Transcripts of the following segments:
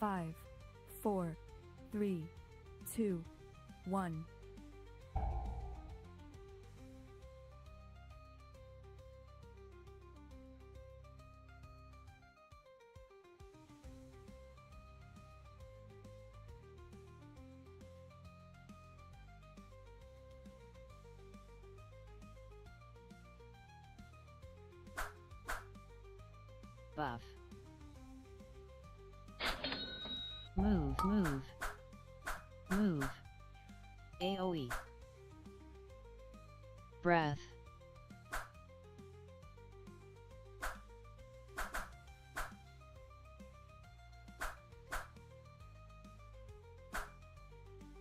5, 4, 3, 2, 1. Buff. Move, move. Move. AoE. Breath.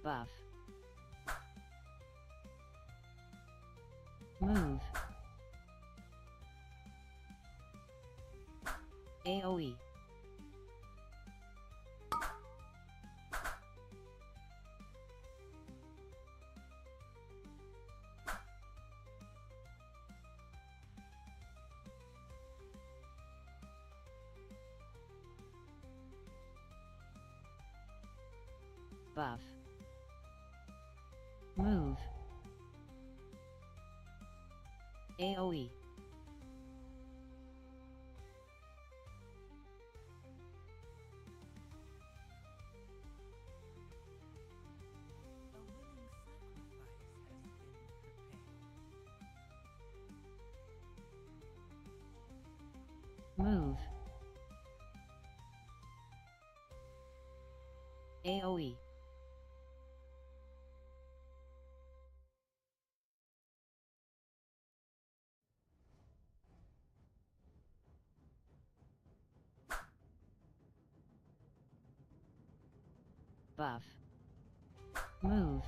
Buff. Move. AoE. Buff. Move. AoE. Move. AoE. Buff. Move.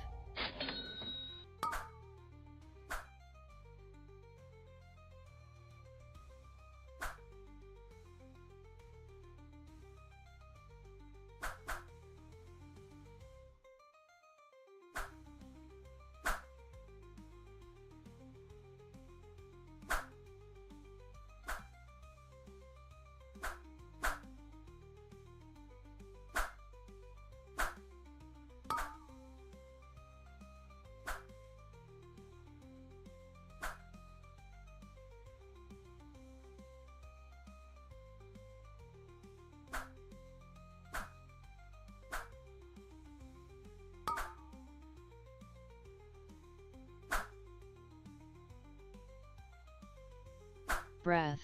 Breath.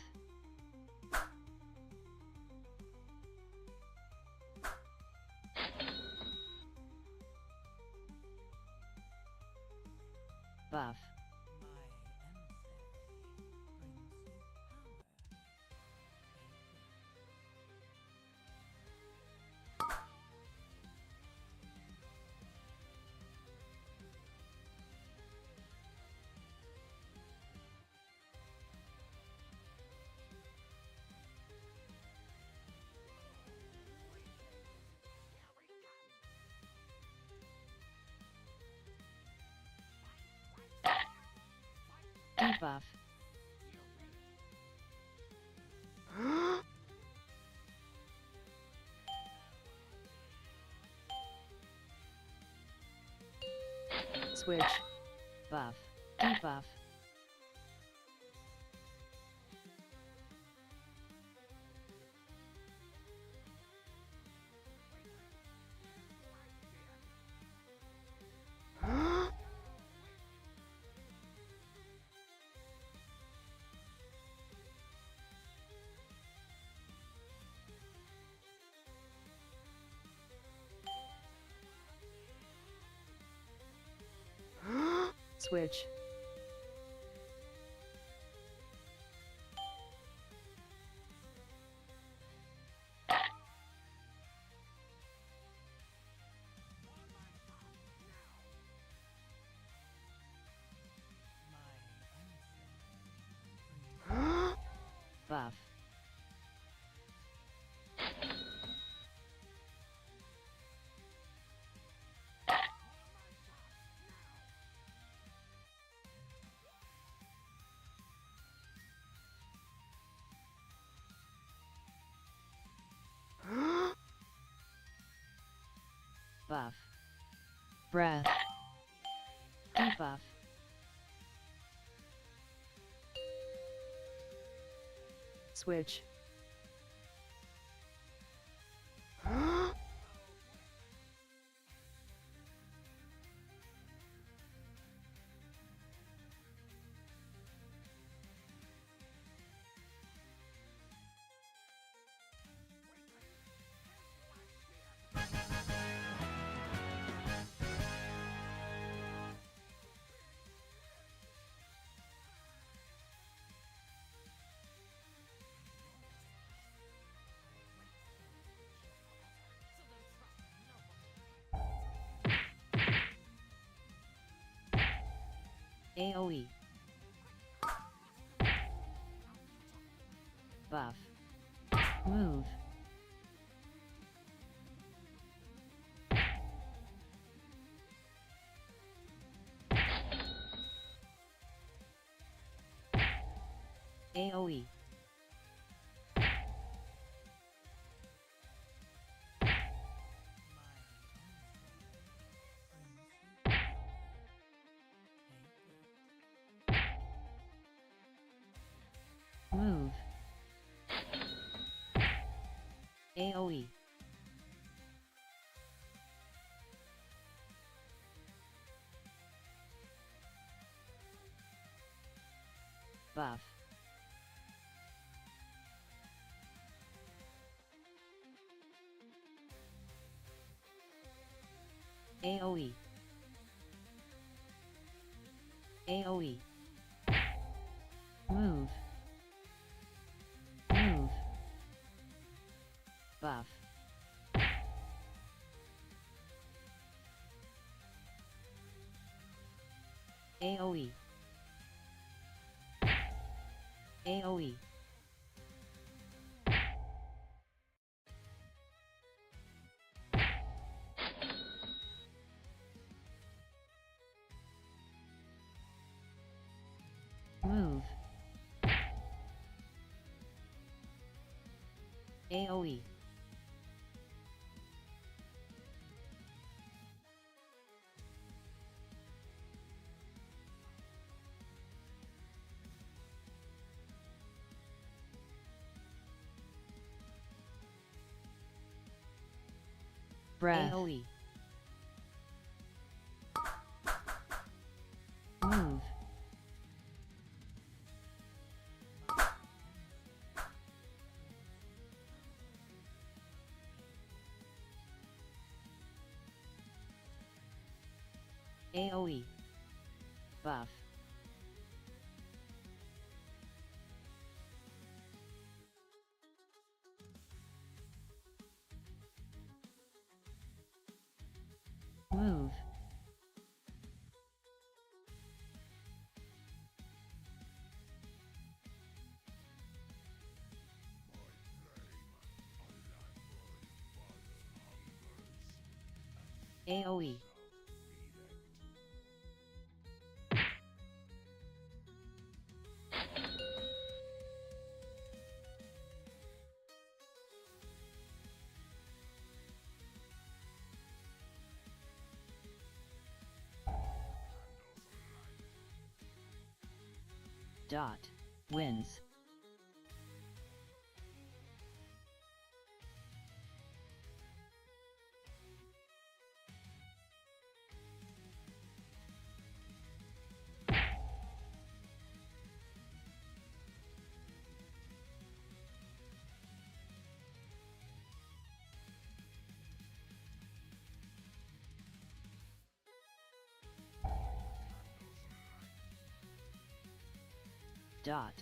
Buff. Debuff. Switch. Buff. Debuff. Switch. Buff. buff, breath, debuff, switch, AoE, buff, move, AoE, move, AoE, buff, AoE, AoE, move, move, buff, AoE, AoE, move, AoE, breath, AoE, move, AoE, buff, move, AoE, dot, wins, dot,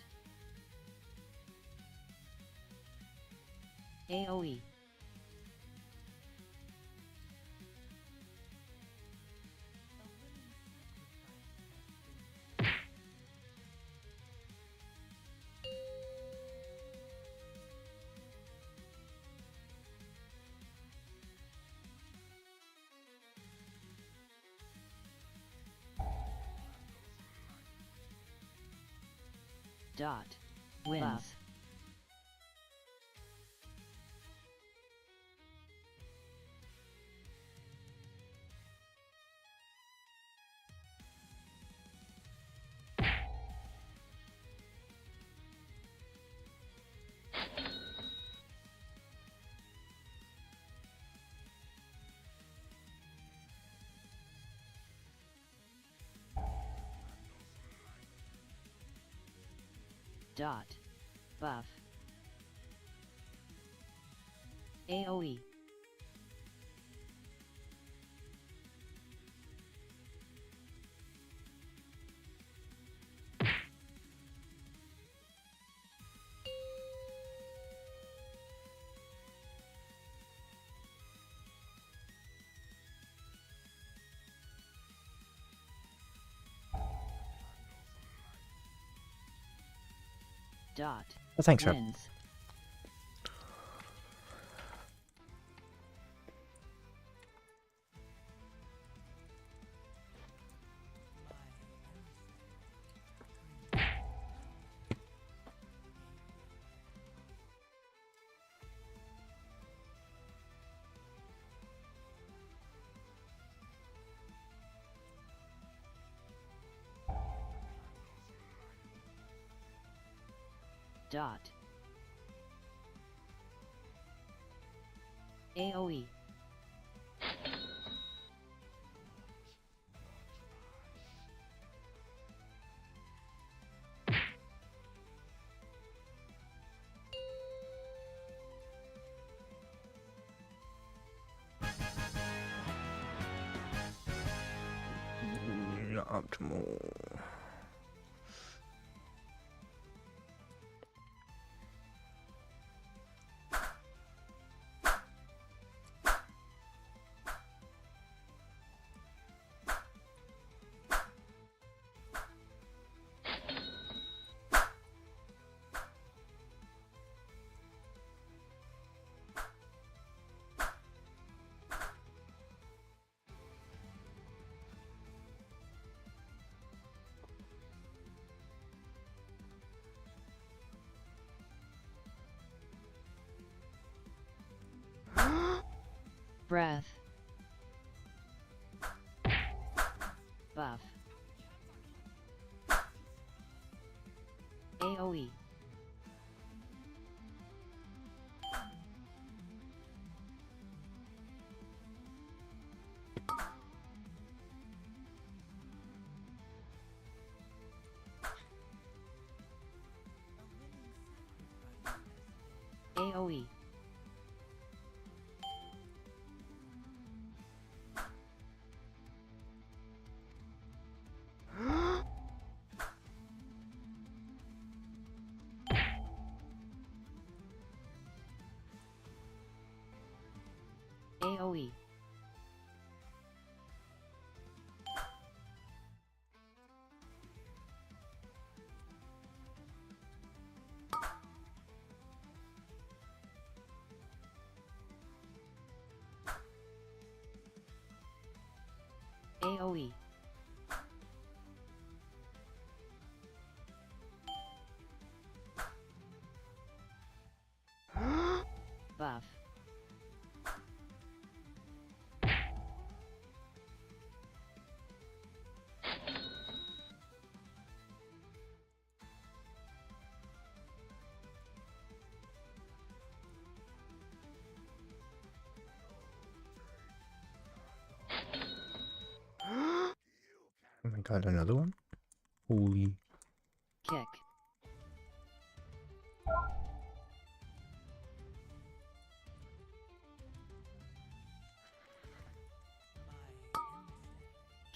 AoE, dot, wins, buff, Dot. Buff. AoE. Dot. Oh, thanks, Rob. Wins. Dot. AoE. Not optimal. Breath. Buff. AoE. AoE. AoE. AoE. Buff. Oh my god, another one? Holy. Kick.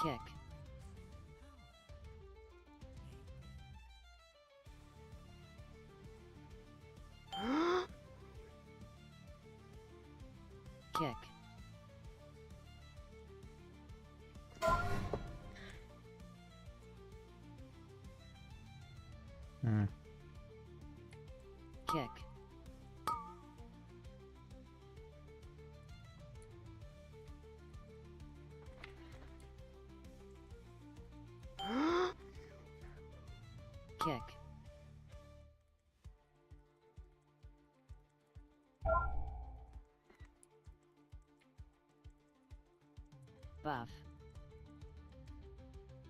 Kick. Kick. Hmm. Kick. Kick. Buff.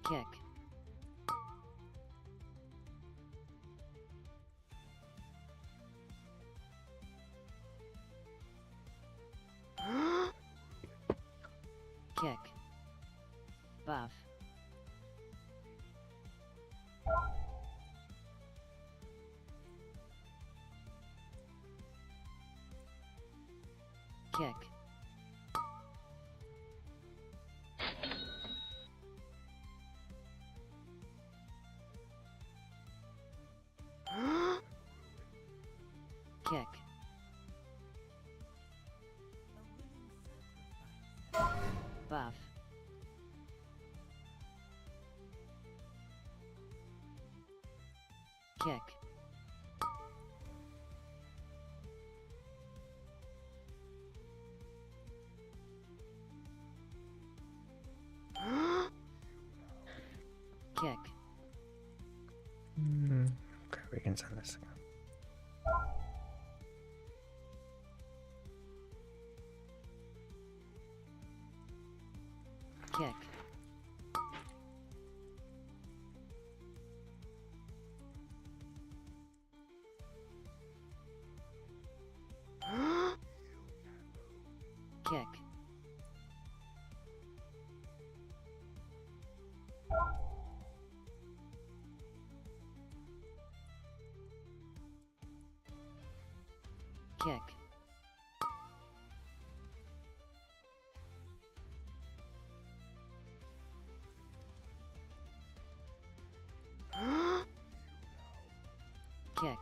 Kick. Kick. Buff. kick, kick, buff, kick, kick, Okay, we can send this again. kick, kick, kick, kick,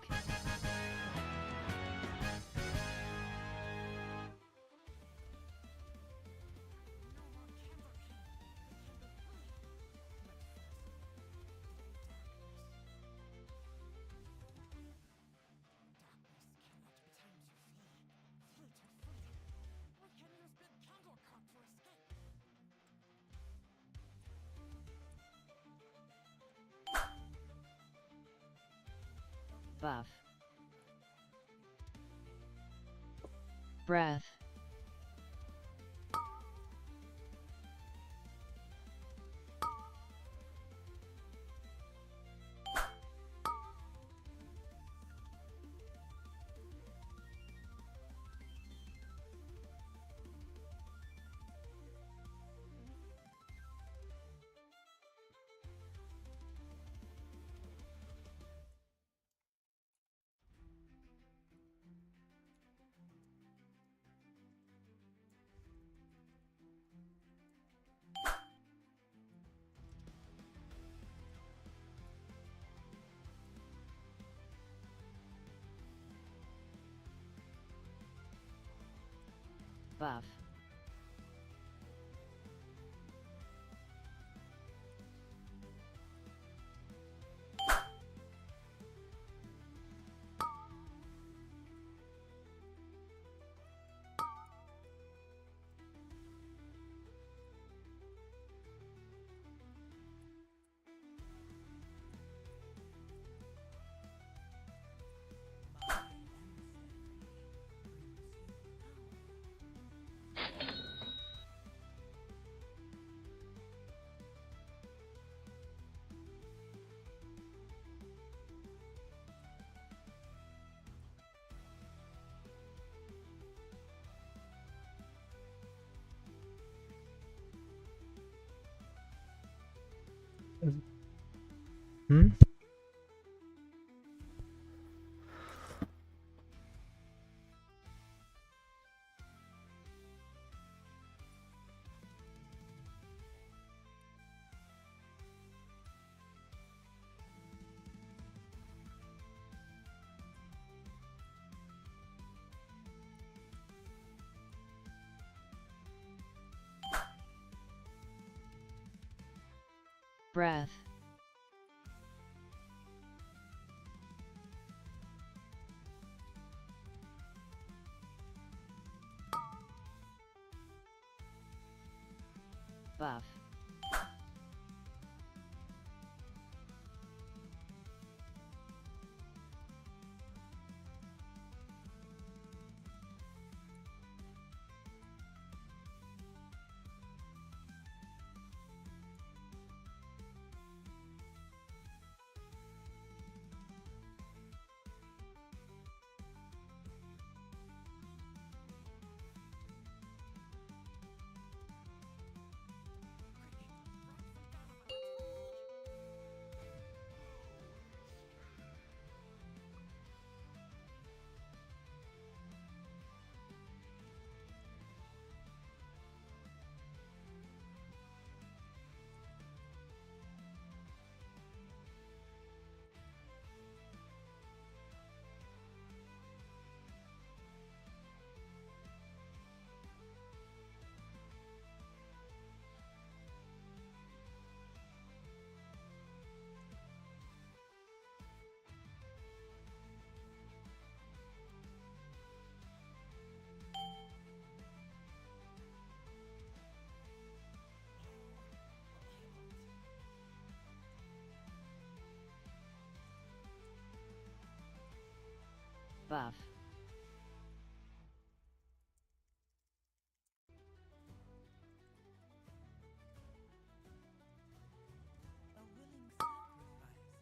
buff, breath, buff, Hmm? breath, buff, Buff. A willing sacrifice has been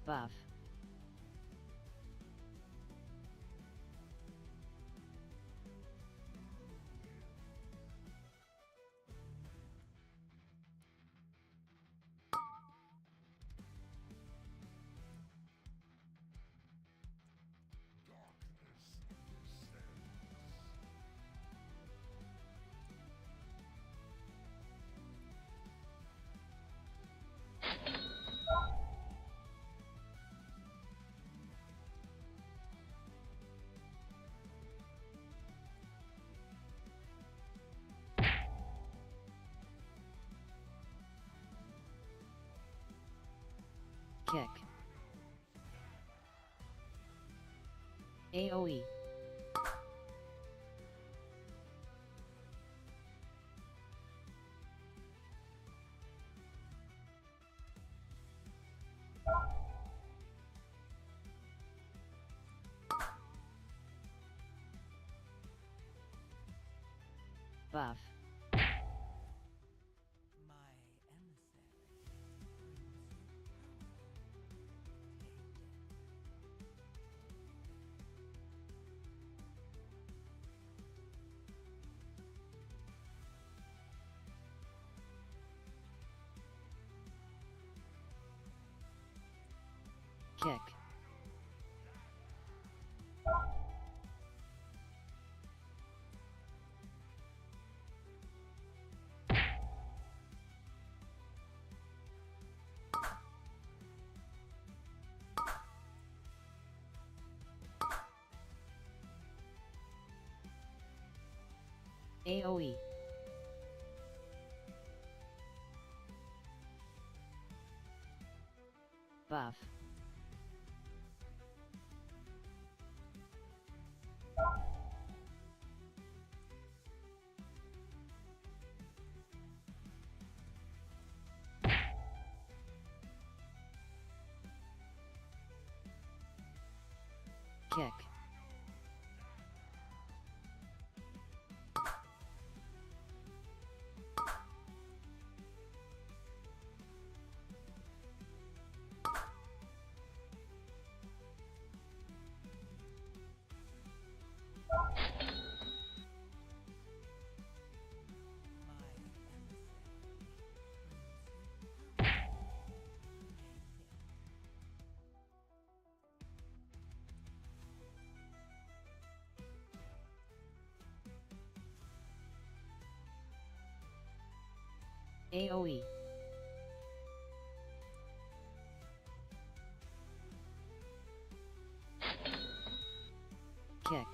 prepared. Buff. Kick. AoE. Buff. My emissary Kick. AoE. Buff. Kick. AoE. Kick.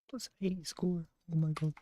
Plus 80 score. Oh my god.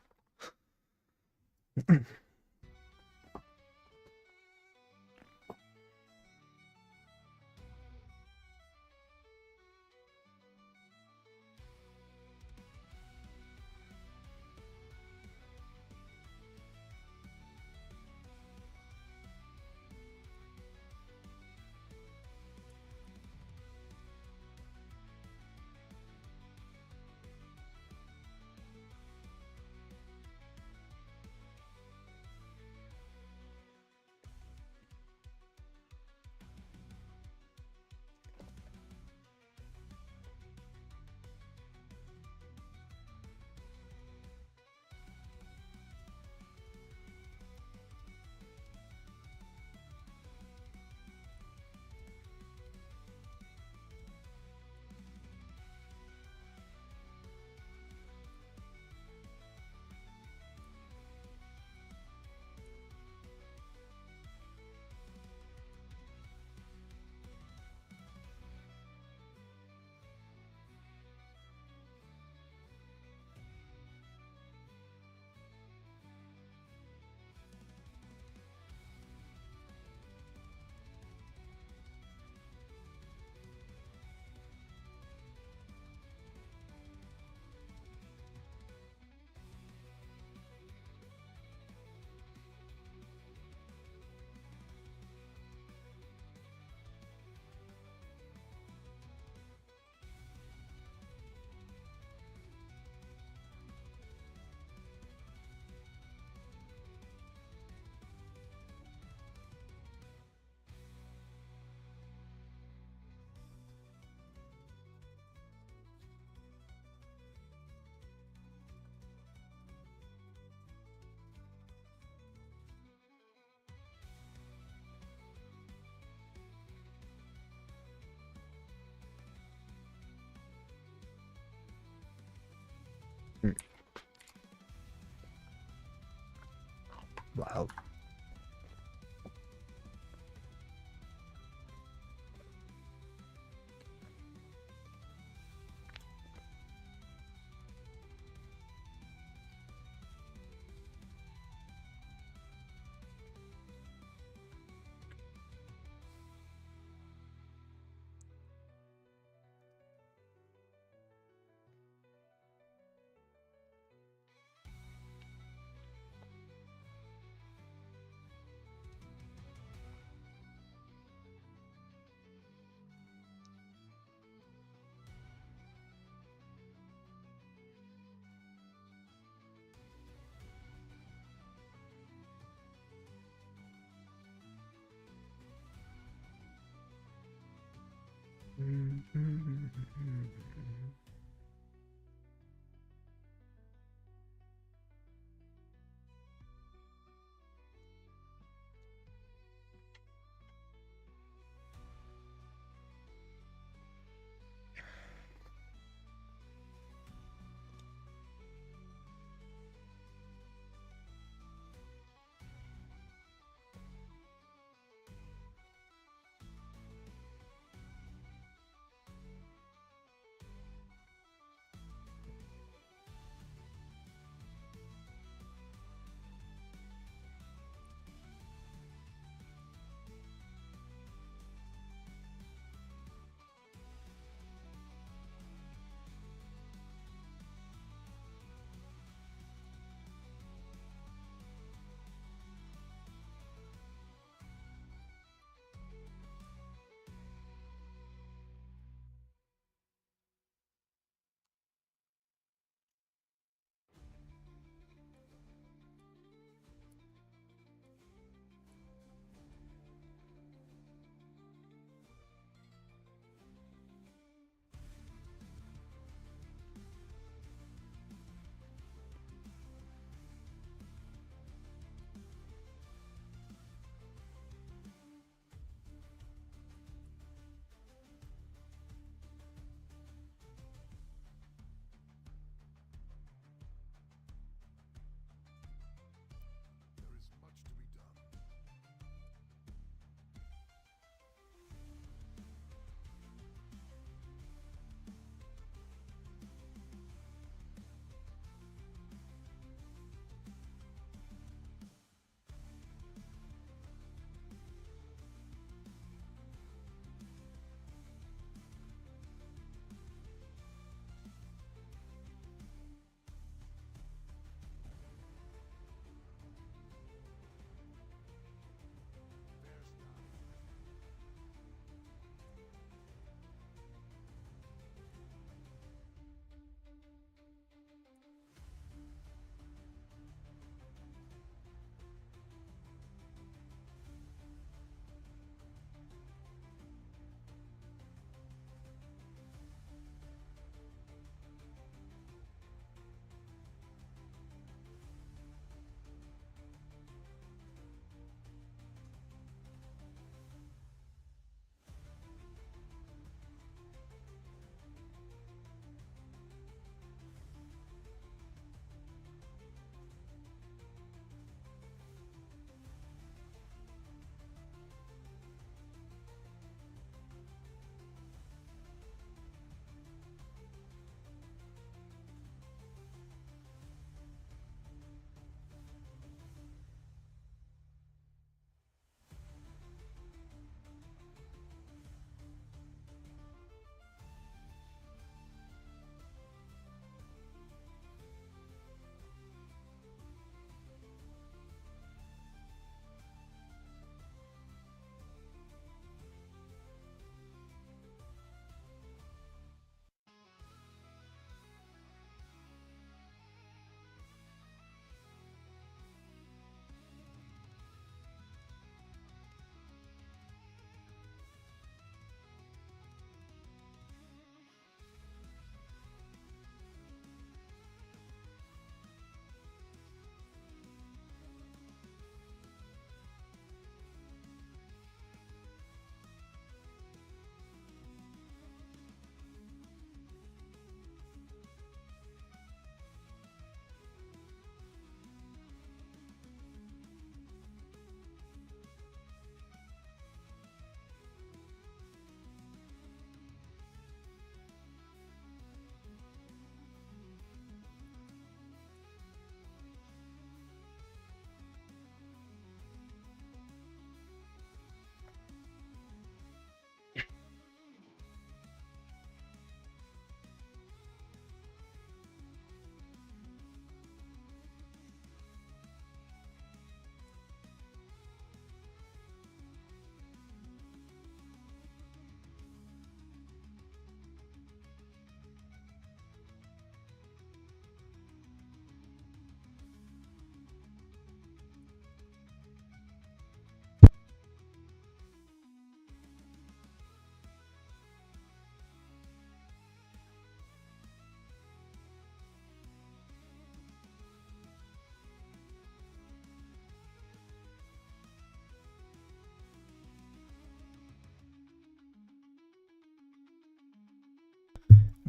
Wow.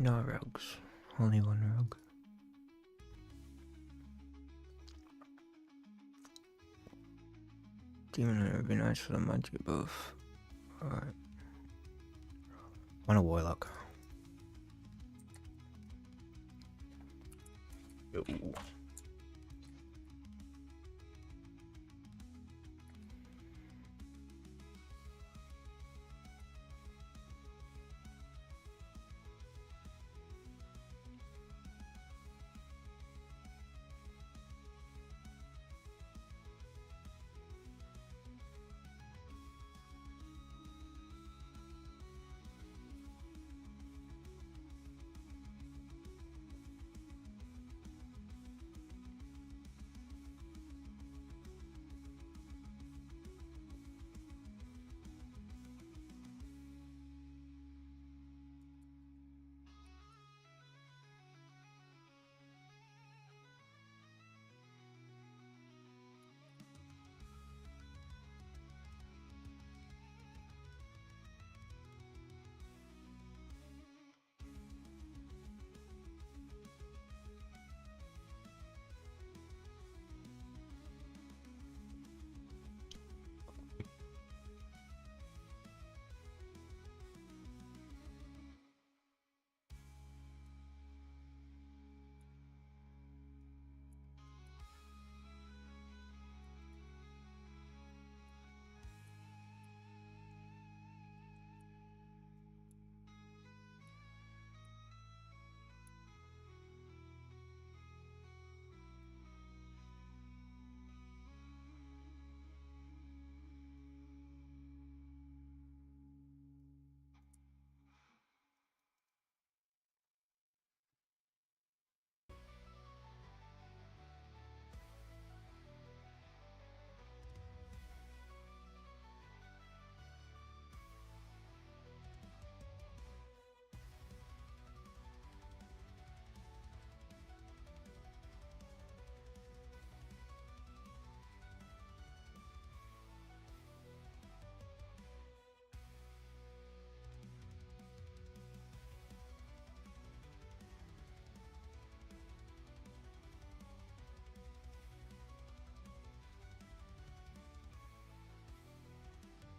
No rogues. Only one rogue. Demon Hunter would be nice for the magic buff. Alright. Want a warlock. Yo.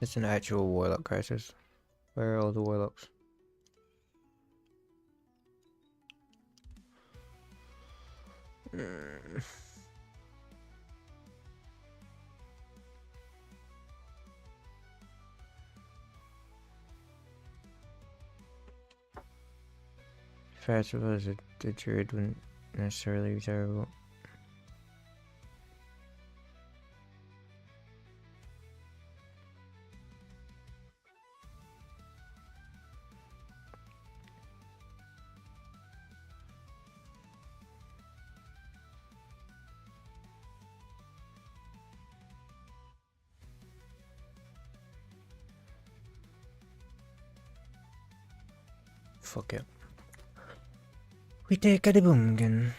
It's an actual warlock crisis. Where are all the warlocks? First of all, the druid wouldn't necessarily be terrible. Fuck it. We take a boomkin.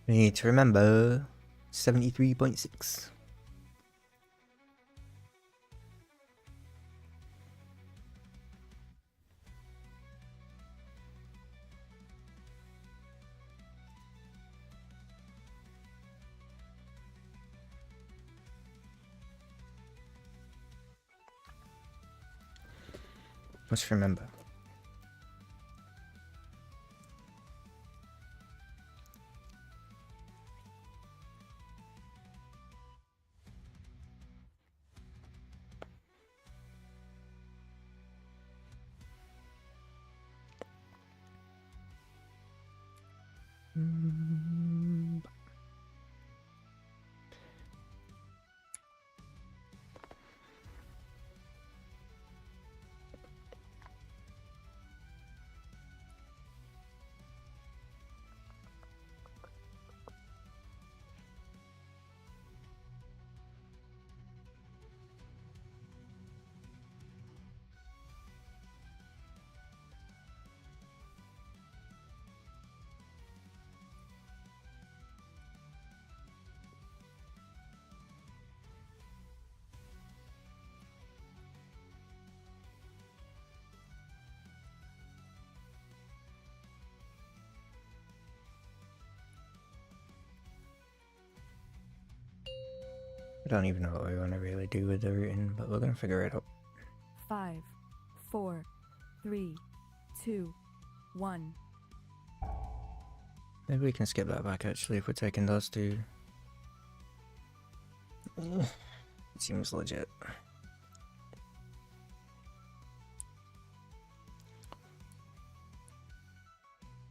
We need to remember 73.6. Must remember. I don't even know what we want to really do with the routing, but we're gonna figure it out. 5, 4, 3, 2, 1. Maybe we can skip that back actually if we're taking those two. It seems legit.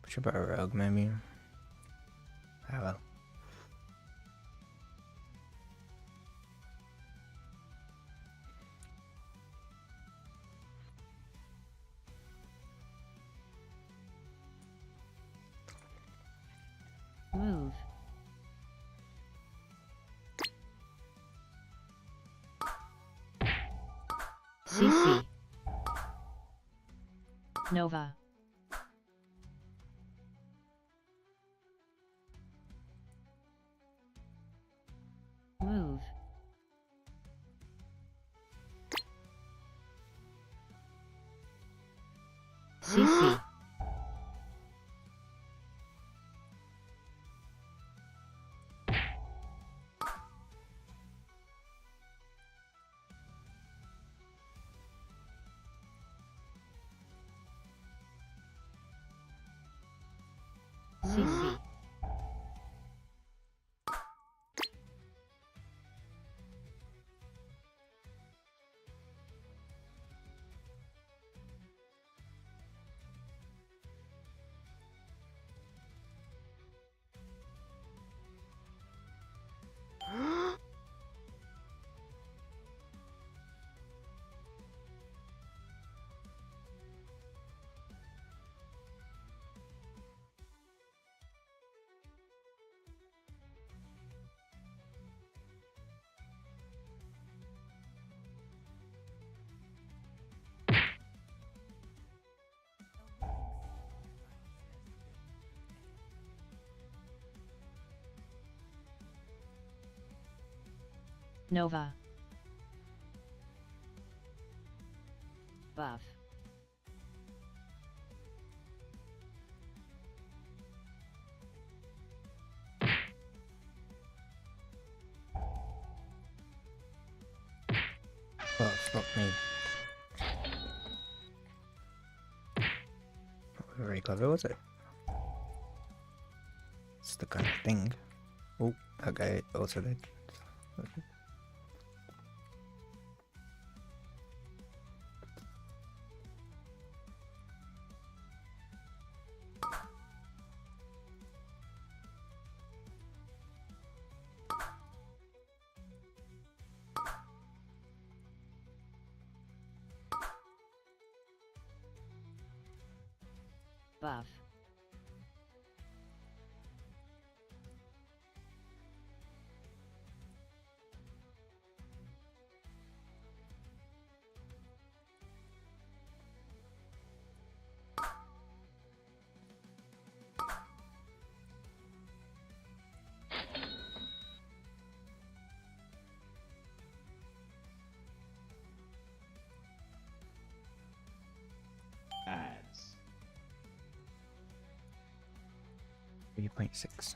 Push about a rogue maybe. Ah well. Move. CC. Nova. Move. CC. CC. Nova. Buff. Oh, fuck me. Not very clever, was it? It's the kind of thing. Oh, that guy also did. Buff. Ads. 3.6.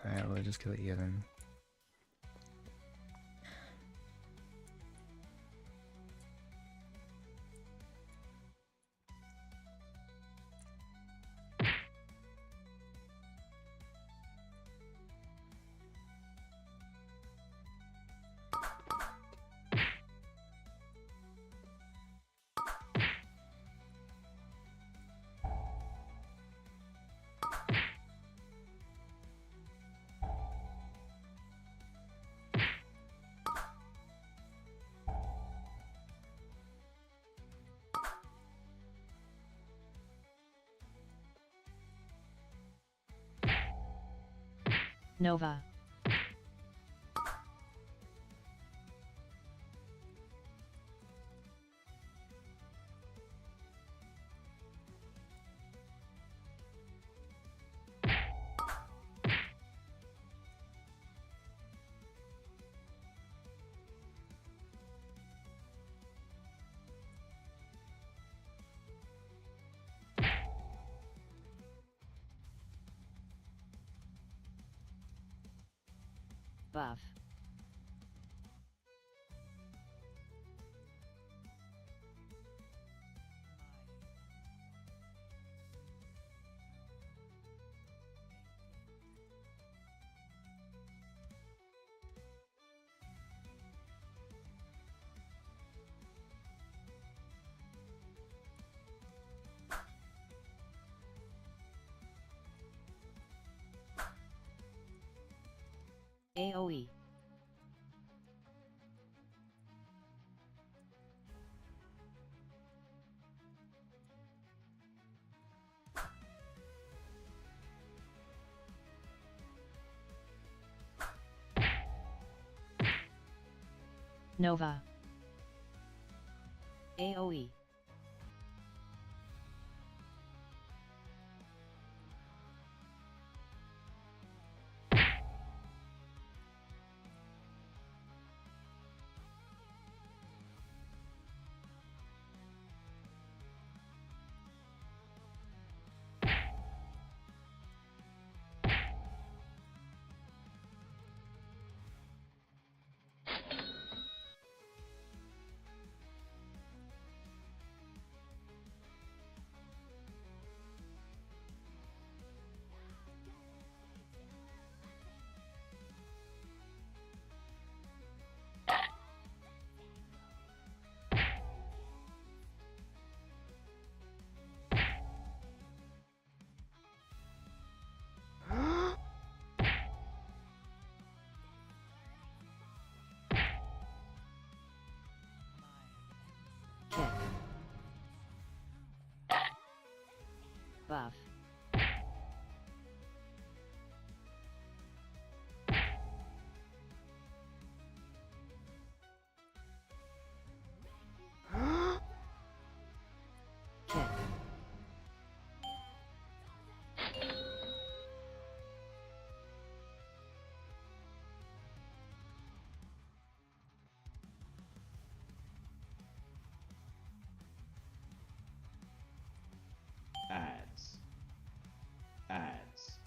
Alright, we'll just kill it here then. Nova. Buff. AoE. Nova. AoE. Kick. Buff. Kick. Ads. Ads.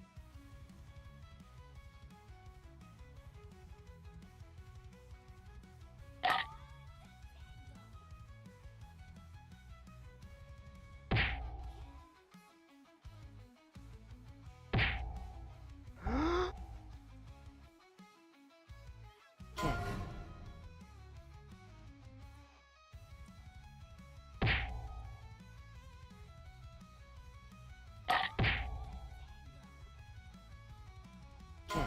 Kick. Kick.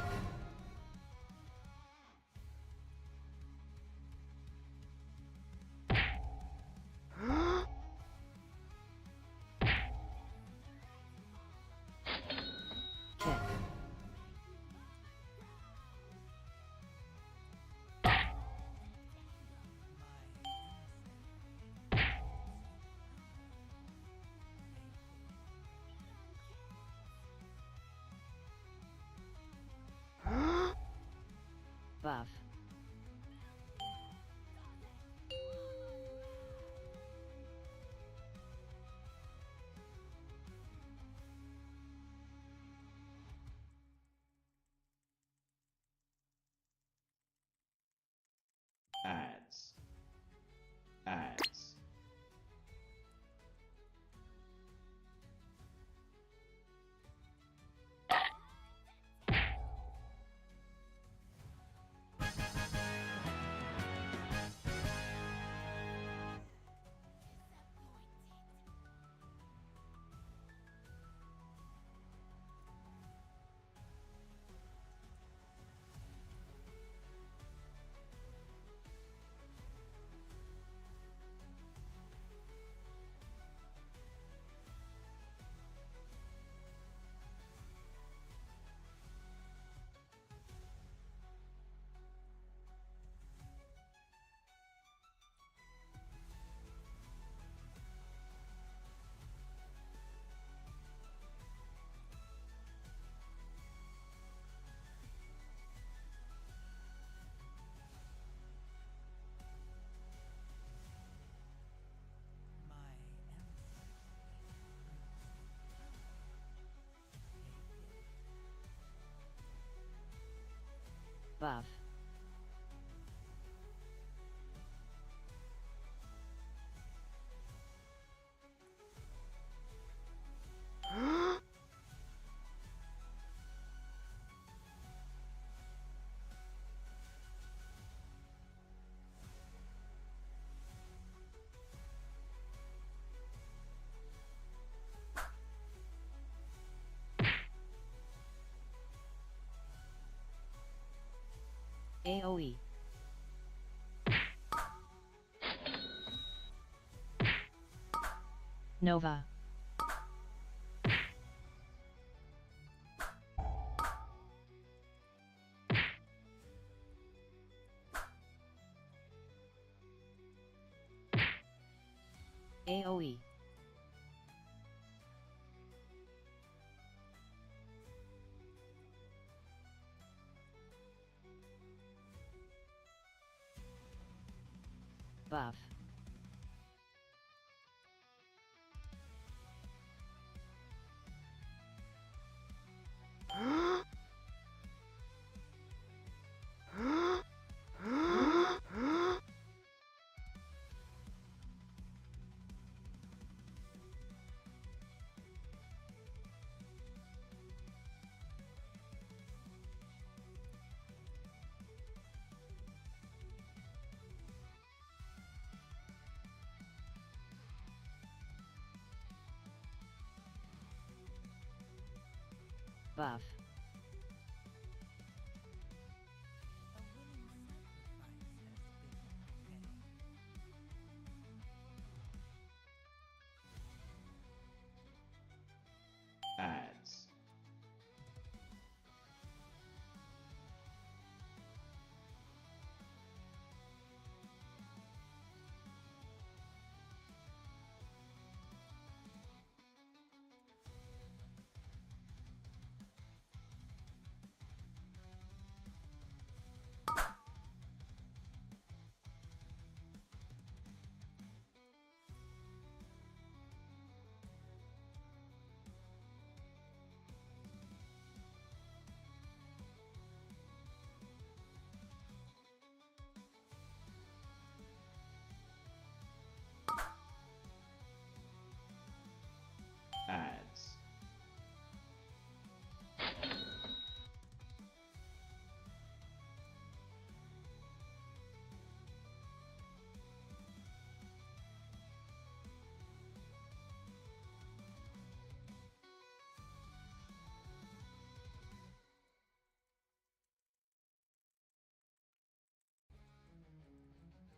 Kick. Buff. Ads. Ads. Buff. AoE. Nova. AoE. Buff. Buff. Ads. Ads.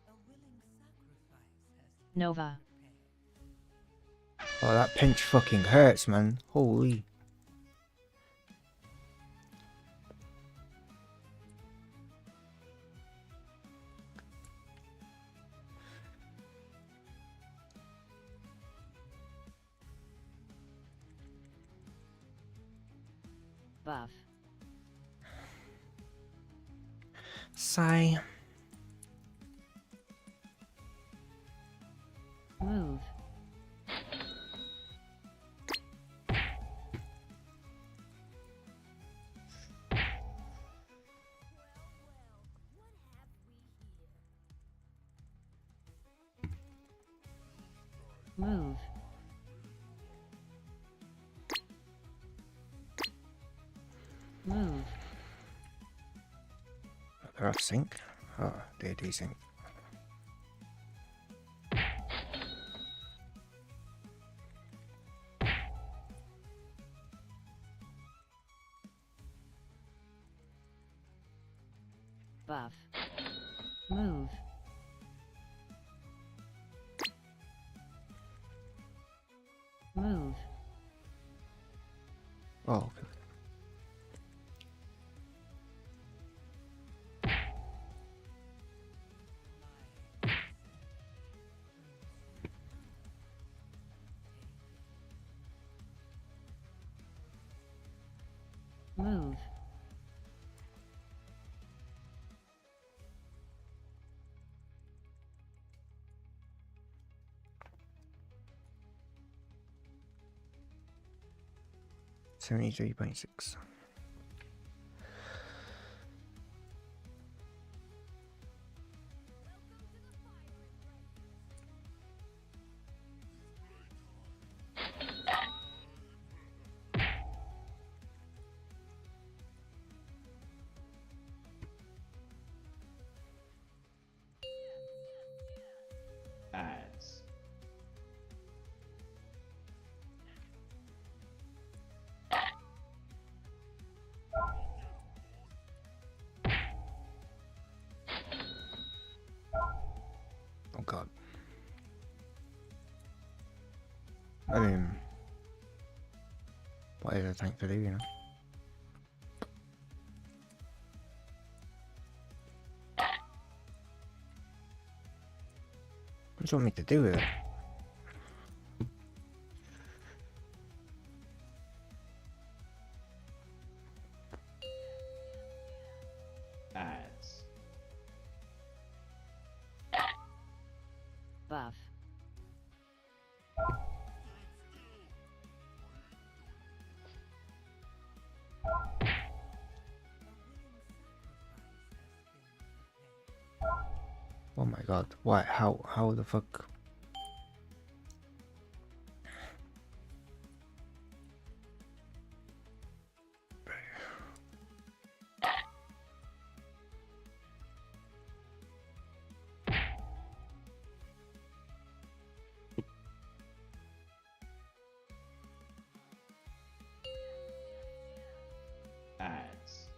A willing sacrifice has Nova. Oh, that pinch fucking hurts, man. Holy. Buff. Sigh. Move. Move. Move. They're off sync. Oh, they're desync. Buff. Move. Move. Oh, okay. Move. $73.6. I mean, what is a tank to do, you know? What do you want me to do with it? Ads. Buff. Oh my god, why? How the fuck? Ads.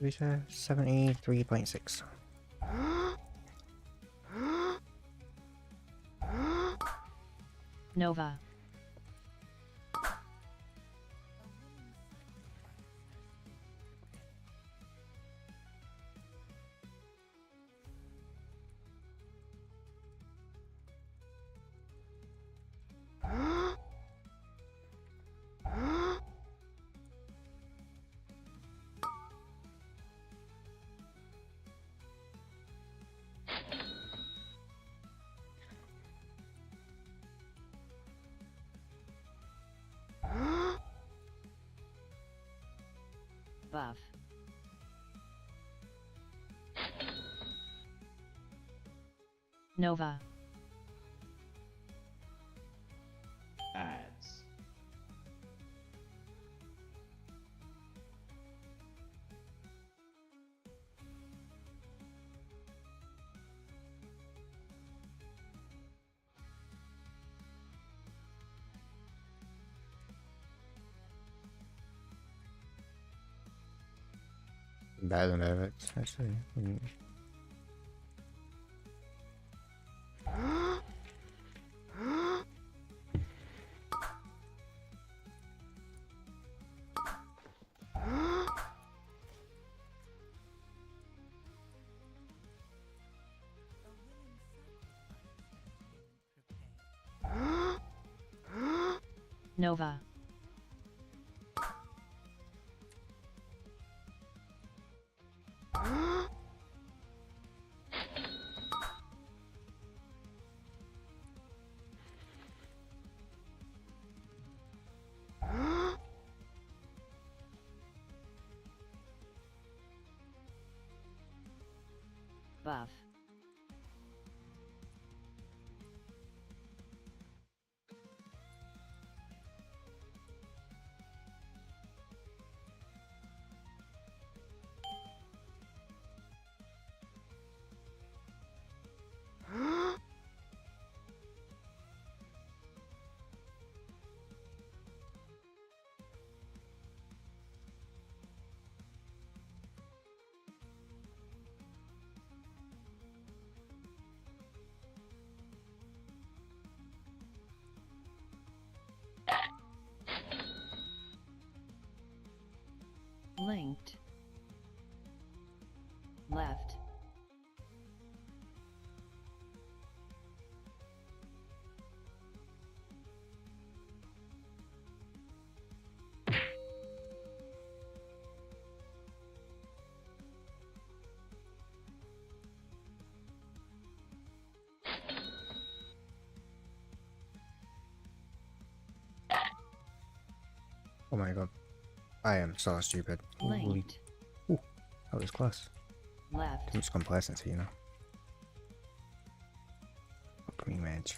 We say 73.6. Nova. Buff. Nova. Ads. Better than Velvet, actually. Nova. Buff. Oh my god. I am so stupid. Holy, Linked. that was close. Left. Too much complacency, you know. Fuck me, Madge.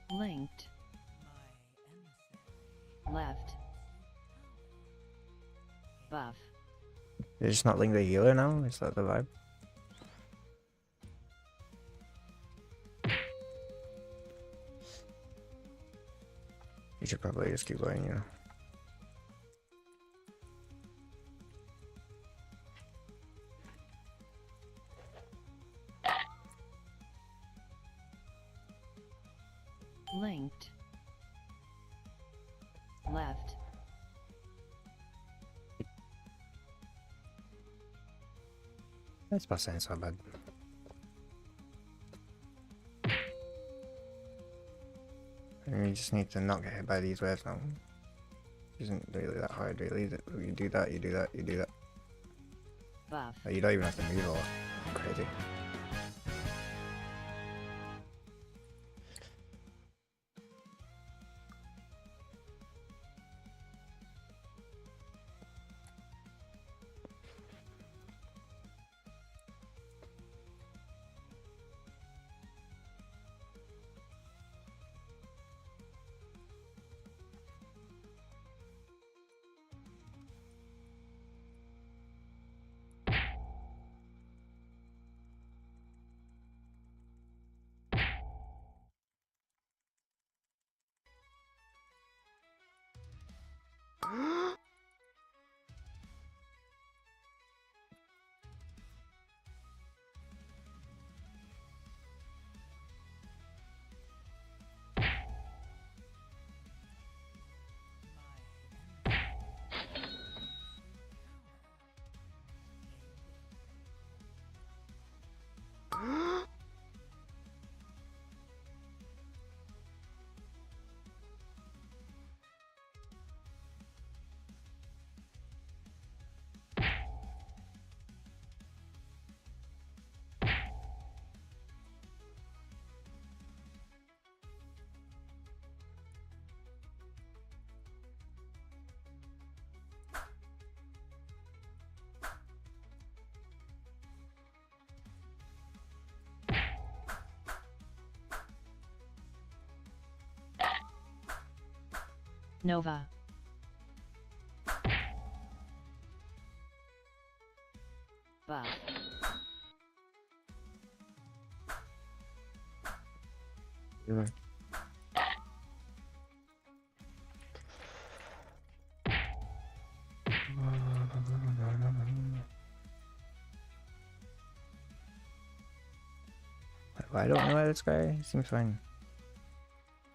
Linked. My emissary. Left. Buff. You're just not linked the healer now? Is that the vibe? You should probably just keep going, you know. Linked. Left. That's passing so bad. And you just need to not get hit by these waves now. Isn't really that hard, really. Is it? You do that, you do that, you do that. Buff. Like, you don't even have to move or crazy. Nova. Buff. Healer. I don't know this guy. He seems fine.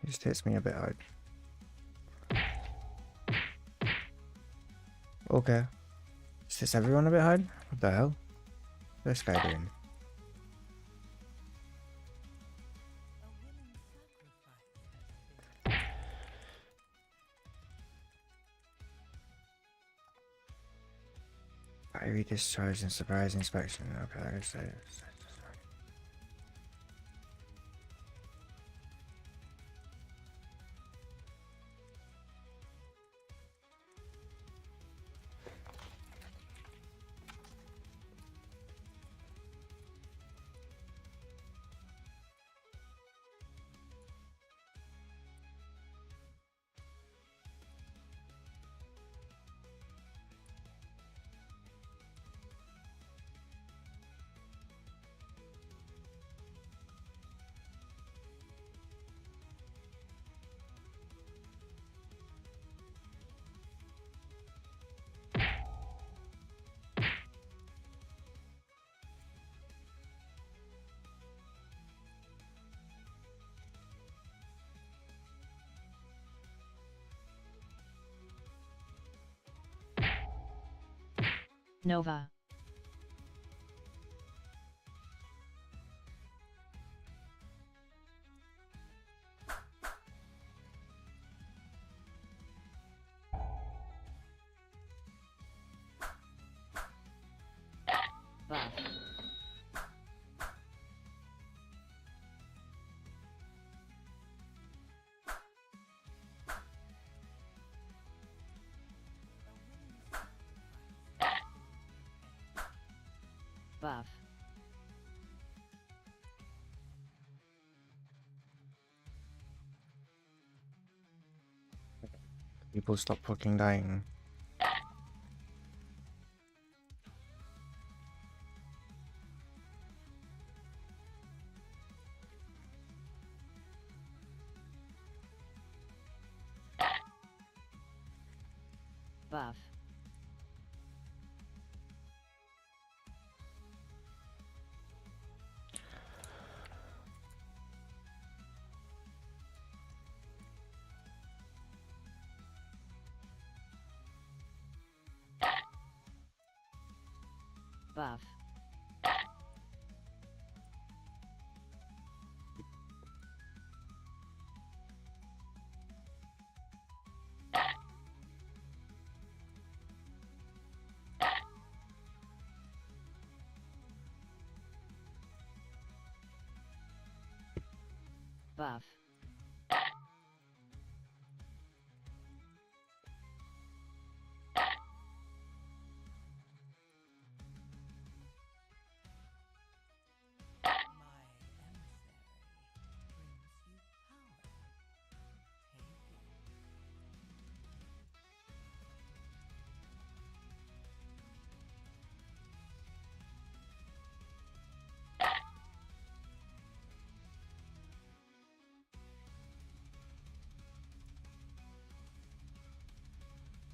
He just hits me a bit hard. Okay. Just hits everyone a bit hard? What the hell? What's this guy doing? A willing sacrifice has been Fiery discharge and surprise inspection. Okay, I guess that is. Nova. Buff. People stop fucking dying. Buff. Buff. Buff. My emissary brings you power. Take it.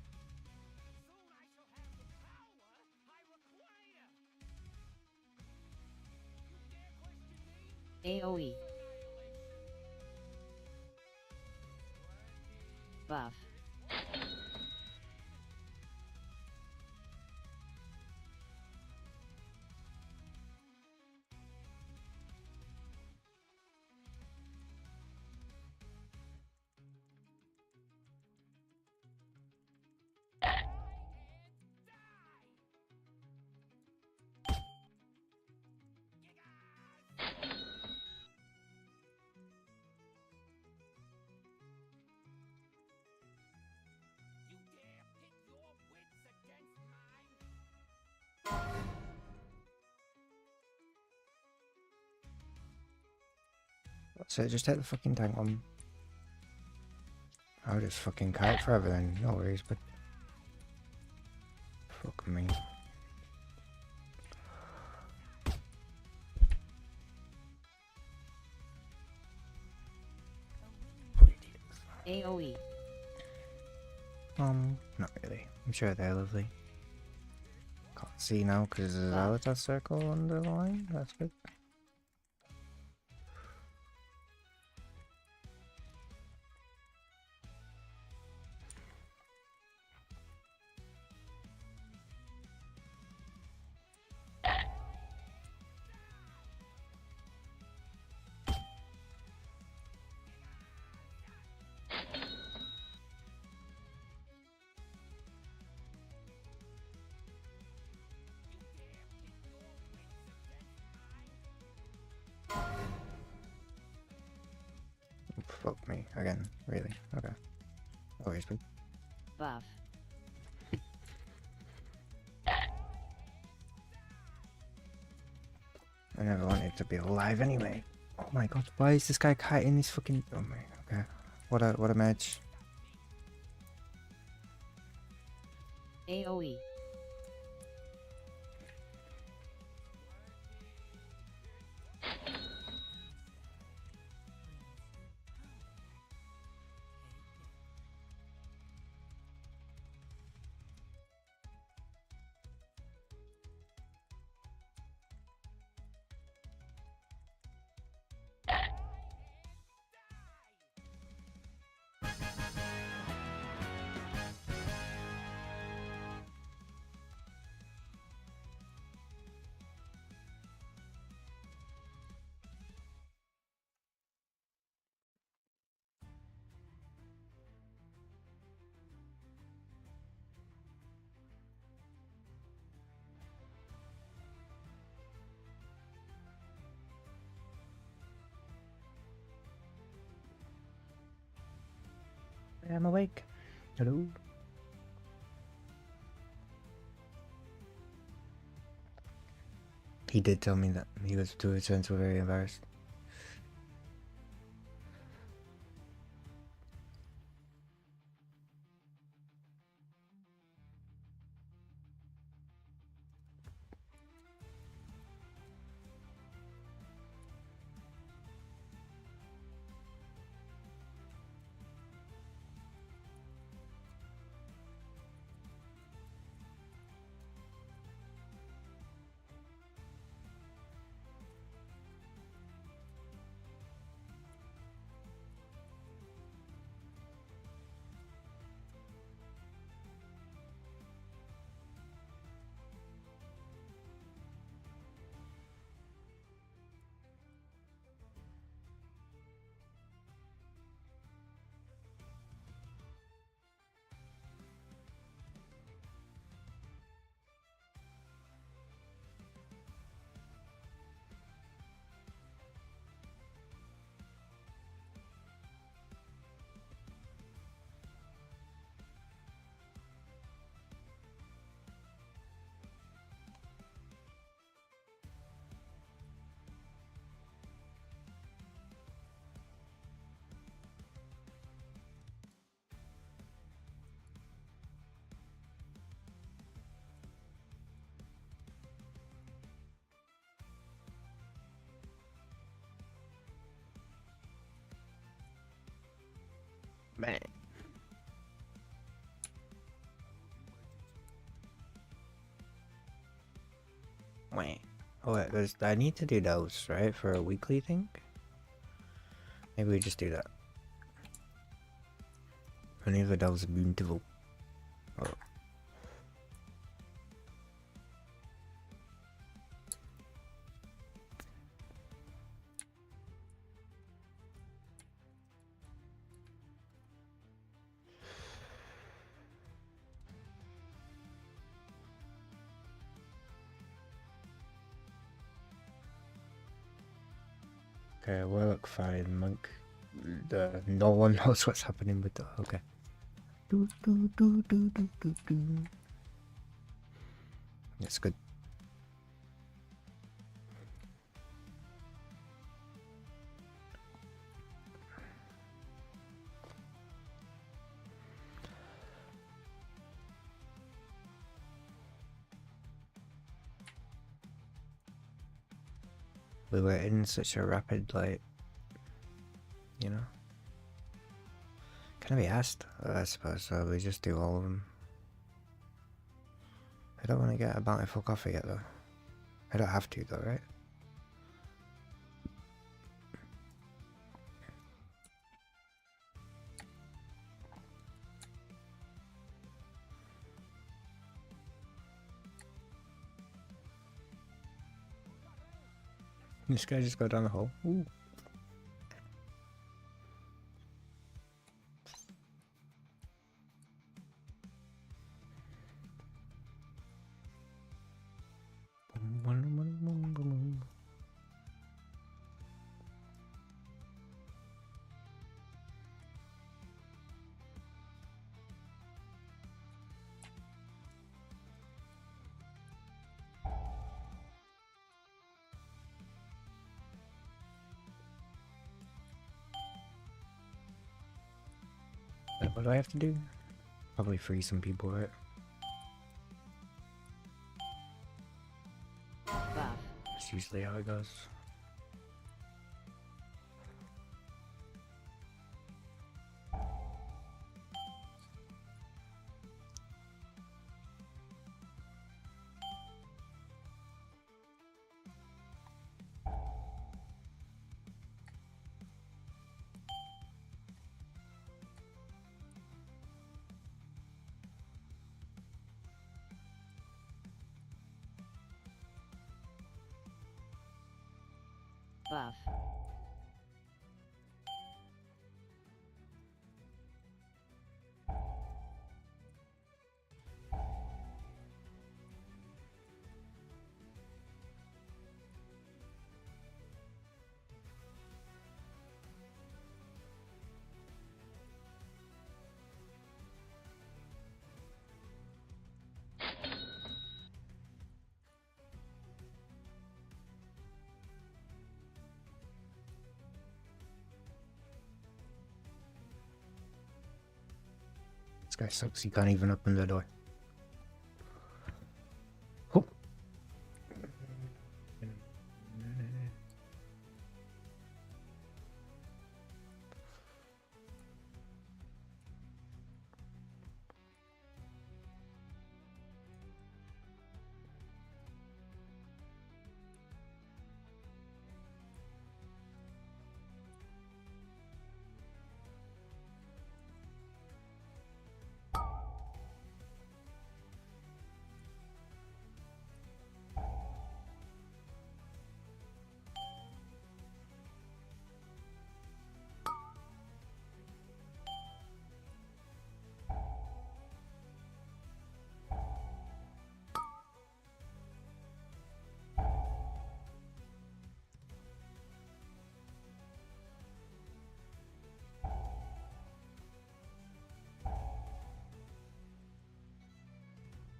Soon I shall have the power I require. You dare question me? AoE. Buff. You dare pit your wits against mine? So just take the fucking tank one. I'll just fucking kite forever then, no worries, but fuck me. AoE. Not really. I'm sure they're lovely. Can't see now because there's a Zalata circle under the line. That's good. Fuck me again, really? Okay. No worries, but Buff. I never wanted to be alive anyway. Oh my god, why is this guy kiting these fucking? Oh my, okay. What a match. AoE. I'm awake. Hello. He did tell me that he was to return so very embarrassed. Man. Wait. Oh wait, I need to do those, right? For a weekly thing? Maybe we just do that. Whenever that was beautiful. Oh. Okay, Warlock fine, Monk. No one knows what's happening with the. Okay. That's good. We were in such a rapid, like, you know. Can I be asked? I suppose so. We just do all of them. I don't want to get a bountiful coffee yet, though. I don't have to, though, right? This guy just go down the hole. Ooh. What do I have to do? Probably free some people, right? Buff. That's usually how it goes. Buff. guy sucks, he can't even open the door. Oh.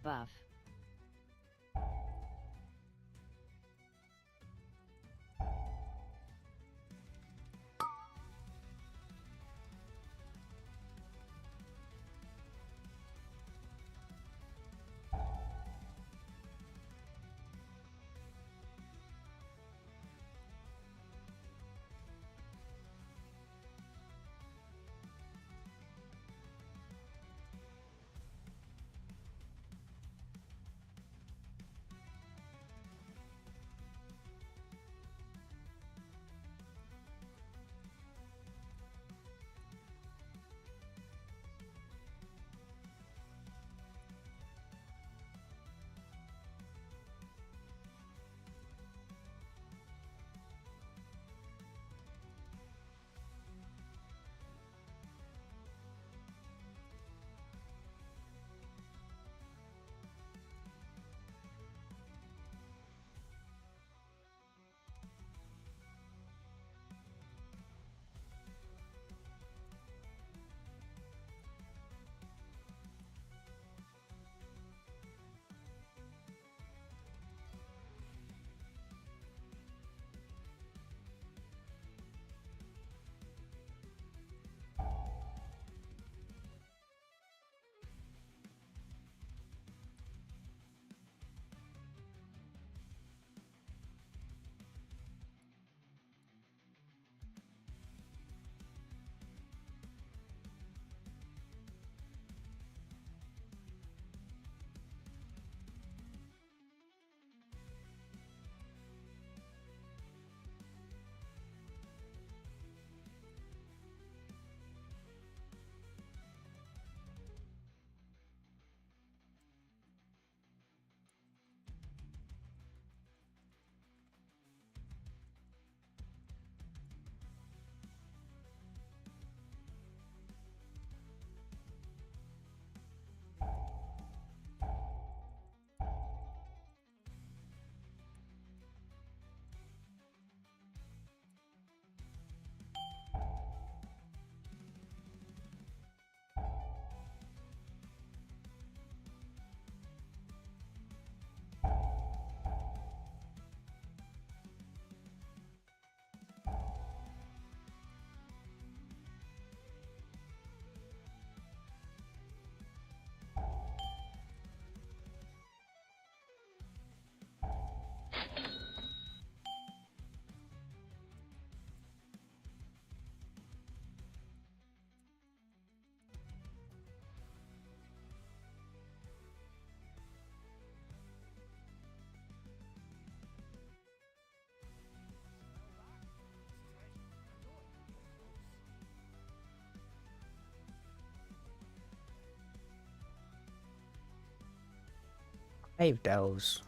Buff. Five dells.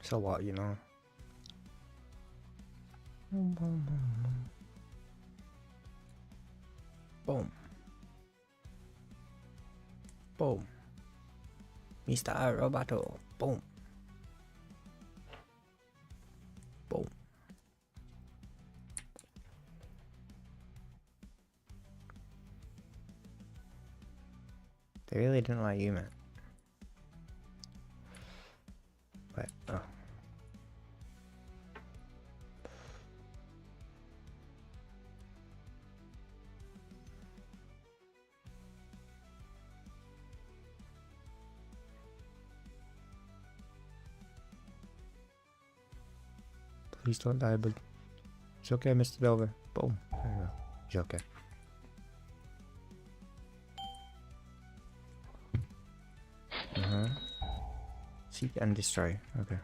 It's a lot, you know. Boom, boom, boom, boom. Boom. Boom. Mr. Roboto. Boom. Boom. They really didn't like you, man. But, oh. Please don't die, bud. It's okay, Mr. Delver. Boom. There you go. He's okay. Seek and destroy. Okay.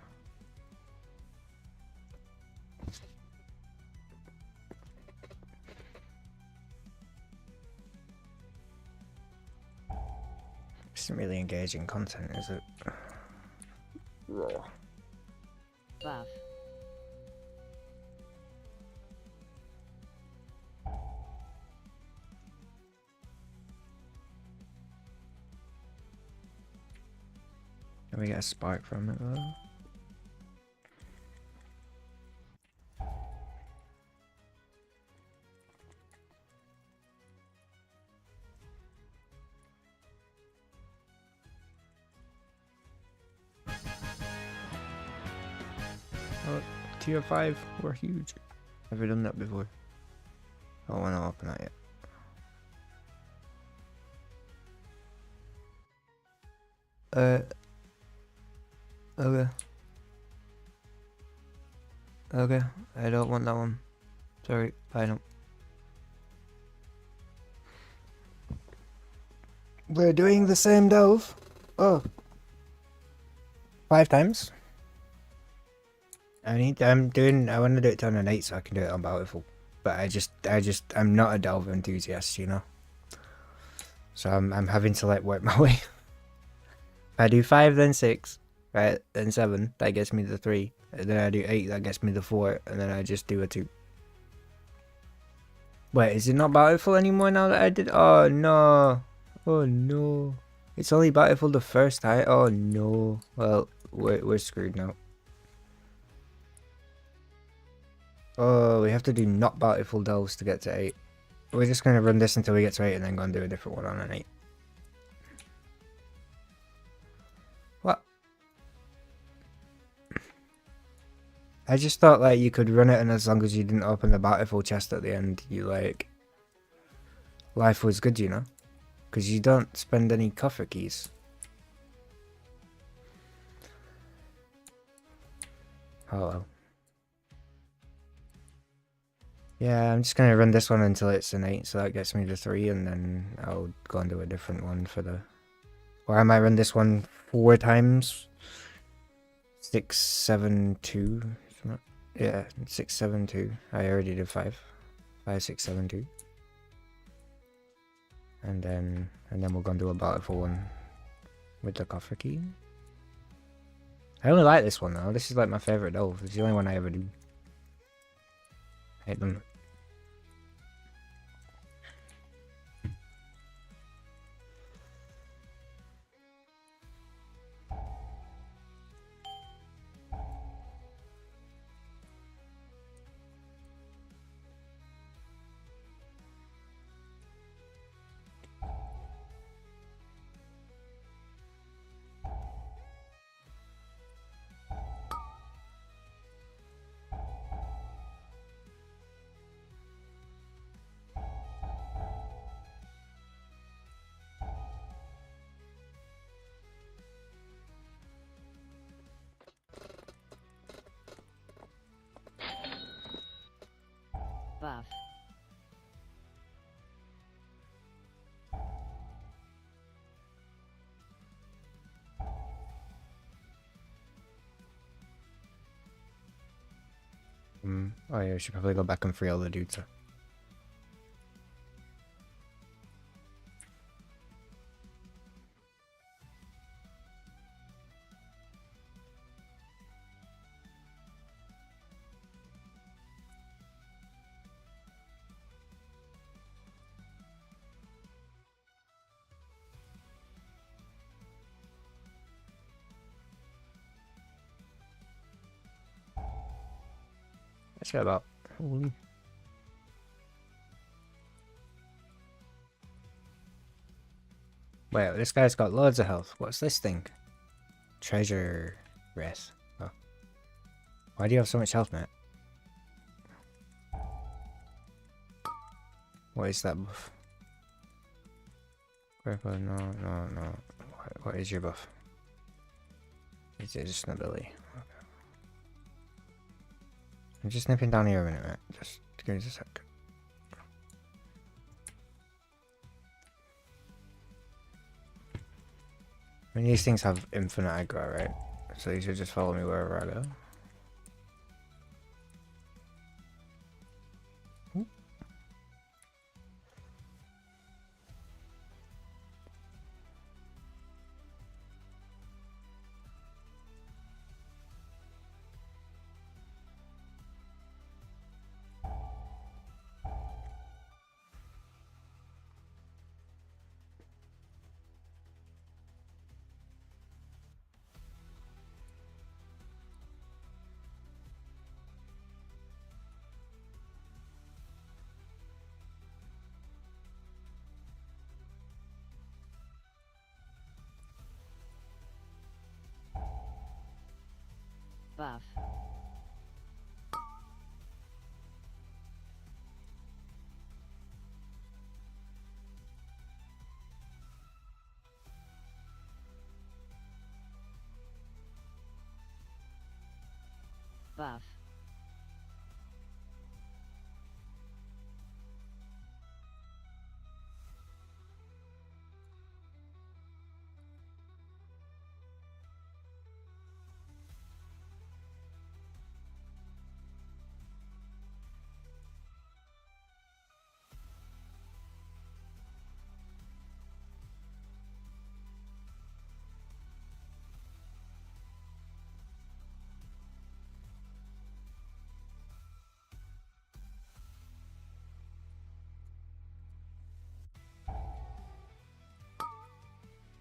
Isn't really engaging content, is it? Raw. Buff. Can we get a spark from it though? Oh, tier 5, we're huge. Never done that before. I don't want to open that yet. Okay. Okay, I don't want that one. Sorry, I don't. We're doing the same delve. Oh. 5 times. I want to do it on a night so I can do it on Bountiful. But I'm not a delve enthusiast, you know. So I'm having to like work my way. If I do 5, then 6, right, then 7, that gets me the 3. And then I do 8, that gets me the 4, and then I just do a 2. Wait, is it not Bountiful anymore now that I did? Oh no. Oh no. It's only Bountiful the first time. Oh no. Well, we're screwed now. Oh, we have to do not Bountiful delves to get to 8. We're just going to run this until we get to 8 and then go and do a different one on an 8. What? I just thought like you could run it and as long as you didn't open the Bountiful chest at the end, you like... life was good, you know? Because you don't spend any coffer keys. Oh well. Yeah, I'm just gonna run this one until it's an 8, so that gets me to 3, and then I'll go and do a different one for the... Or I might run this one 4 times. 6, 7, 2. Yeah, 6, 7, 2. I already did 5. 5, 6, 7, 2. And then we'll go and do a Bountiful one with the coffer key. I only like this one though. This is like my favorite delve. It's the only one I ever do. I hate them. Buff. Oh yeah, I should probably go back and free all the dudes. Let's get about... Wait, this guy's got loads of health. What's this thing? Treasure Wraith. Oh. Why do you have so much health, mate? What is that buff? Purple, no. What is your buff? Is it just an ability? I'm just nipping down here a minute, mate. Just give me a sec. I mean, these things have infinite aggro, right? So you should just follow me wherever I go. Buff. Buff.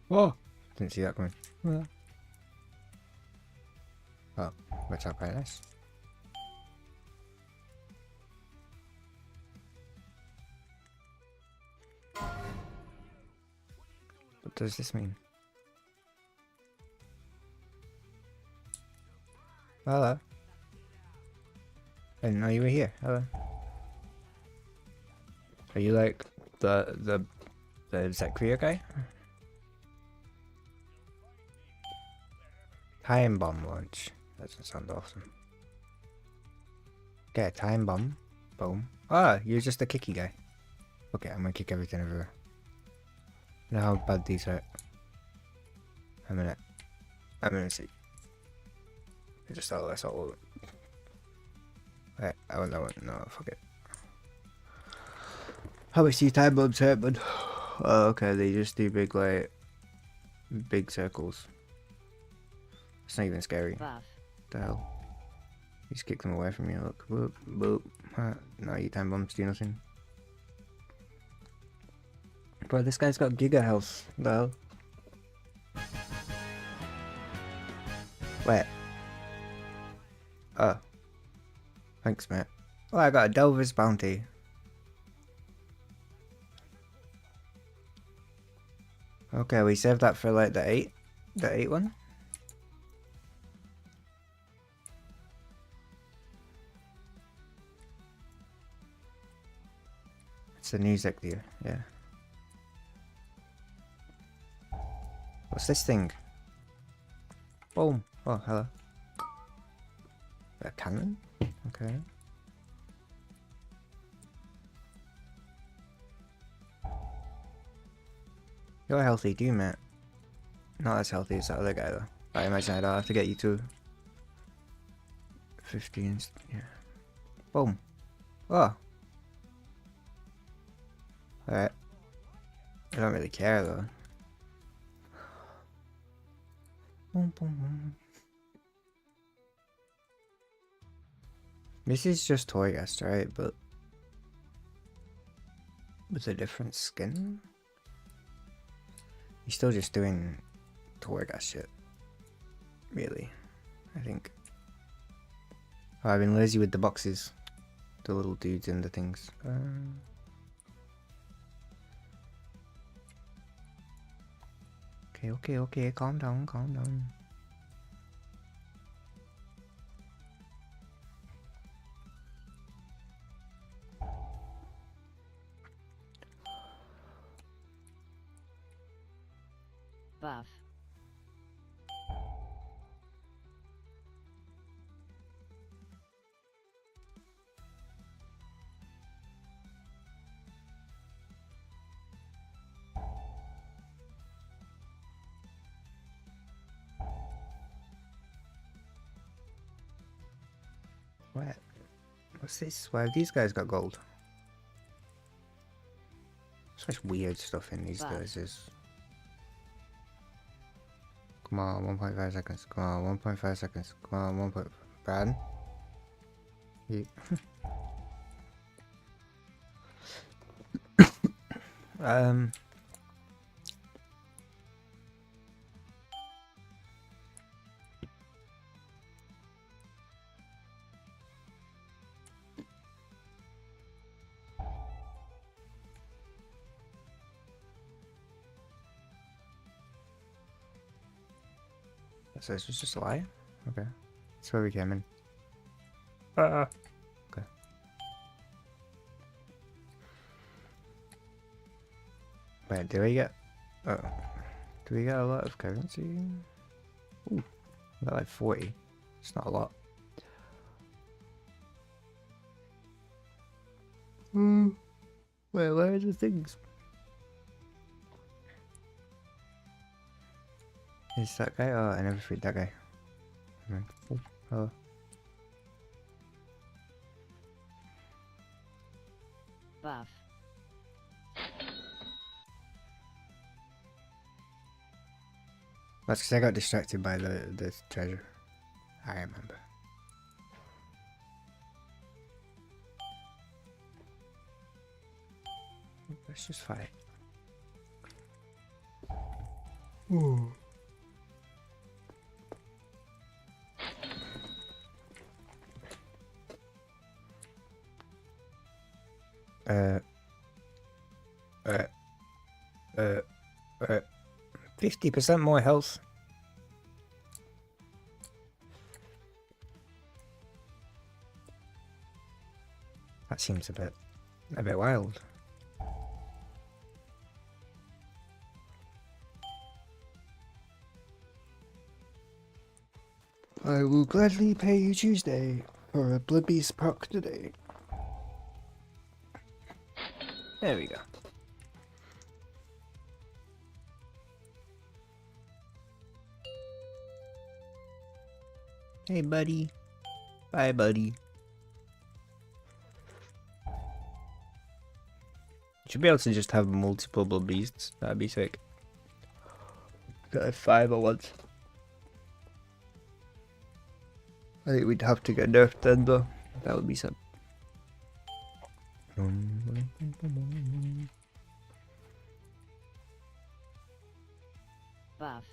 Whoa! Didn't see that coming. Yeah. Oh, works out quite nice. What does this mean? Hello. I didn't know you were here. Hello. Are you like the Zekria guy? Time bomb launch. That doesn't sound awesome. Okay, time bomb. Boom. Ah, you're just a kicky guy. Okay, I'm gonna kick everything everywhere. Know how bad these hurt. I'm gonna see. I just thought that's all. Right, I want that one. No, fuck it. How much do you time bombs hurt, bud? Oh, okay, they just do big, like, big circles. It's not even scary. Buff. What the hell? You just kick them away from you. Look, boop, boop. No, you time bombs do nothing. Bro, this guy's got giga health. What the hell? Wait. Oh. Thanks, mate. Oh, I got a Delver's bounty. Okay, we saved that for like the 8 one. It's a new Zeklia, yeah. What's this thing? Boom. Oh, hello. A cannon? Okay. You're healthy, do you, mate? Not as healthy as that other guy, though. I imagine I'd have to get you to 15. Yeah. Boom. Oh. Alright. I don't really care, though. Boom, boom, boom. This is just Torghast, right? But with a different skin? He's still just doing Torghast shit. Really, I think. Oh, I've been lazy with the boxes. The little dudes and the things. Okay, calm down. Buff. What? What's this? Why have these guys got gold? So much weird stuff in these Buff. guys. Come on, 1.5 seconds. Come on, 1.5 seconds. Come on, 1. Brad? You... um... So this was just a lie? Okay. That's where we came in. Okay. Wait, do we get... Oh. Do we get a lot of currency? Ooh. We got like 40. It's not a lot. Wait, where are the things? Is that guy? Oh, I never freed that guy. Oh, hello. Buff. That's because I got distracted by the treasure. I remember. Let's just fight. Ooh. Uh, 50% more health. That seems a bit wild. I will gladly pay you Tuesday for a Blood Beast proc today. There we go. Hey, buddy. Bye, buddy. Should be able to just have multiple Blood Beasts. That'd be sick. Got like 5 at once. I think we'd have to get nerfed then, though. That would be sad. Buff.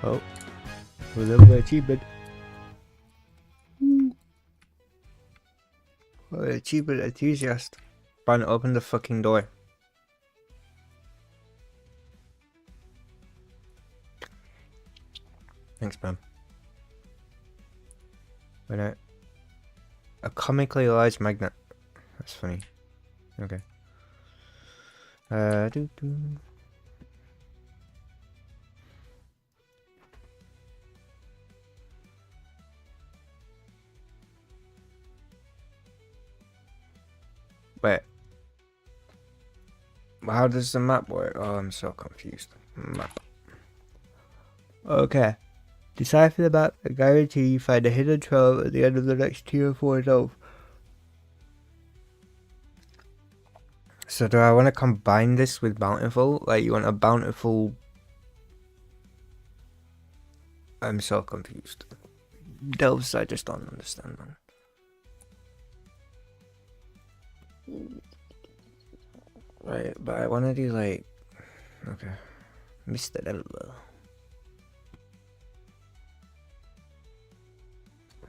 Oh. A little bit achievement. Oh, achievement enthusiast. Brian, open the fucking door. Thanks, man. Wait a comically large magnet. That's funny. Okay. Doo doo. Wait. How does the map work? Oh, I'm so confused. Map. Okay. Decipher the map and guarantee you find a hidden trove at the end of the next tier 4 delve. So do I want to combine this with Bountiful? Like, you want a Bountiful... I'm so confused. Delves, I just don't understand, man. Right, but I want to do like... Okay. Mr. Delver.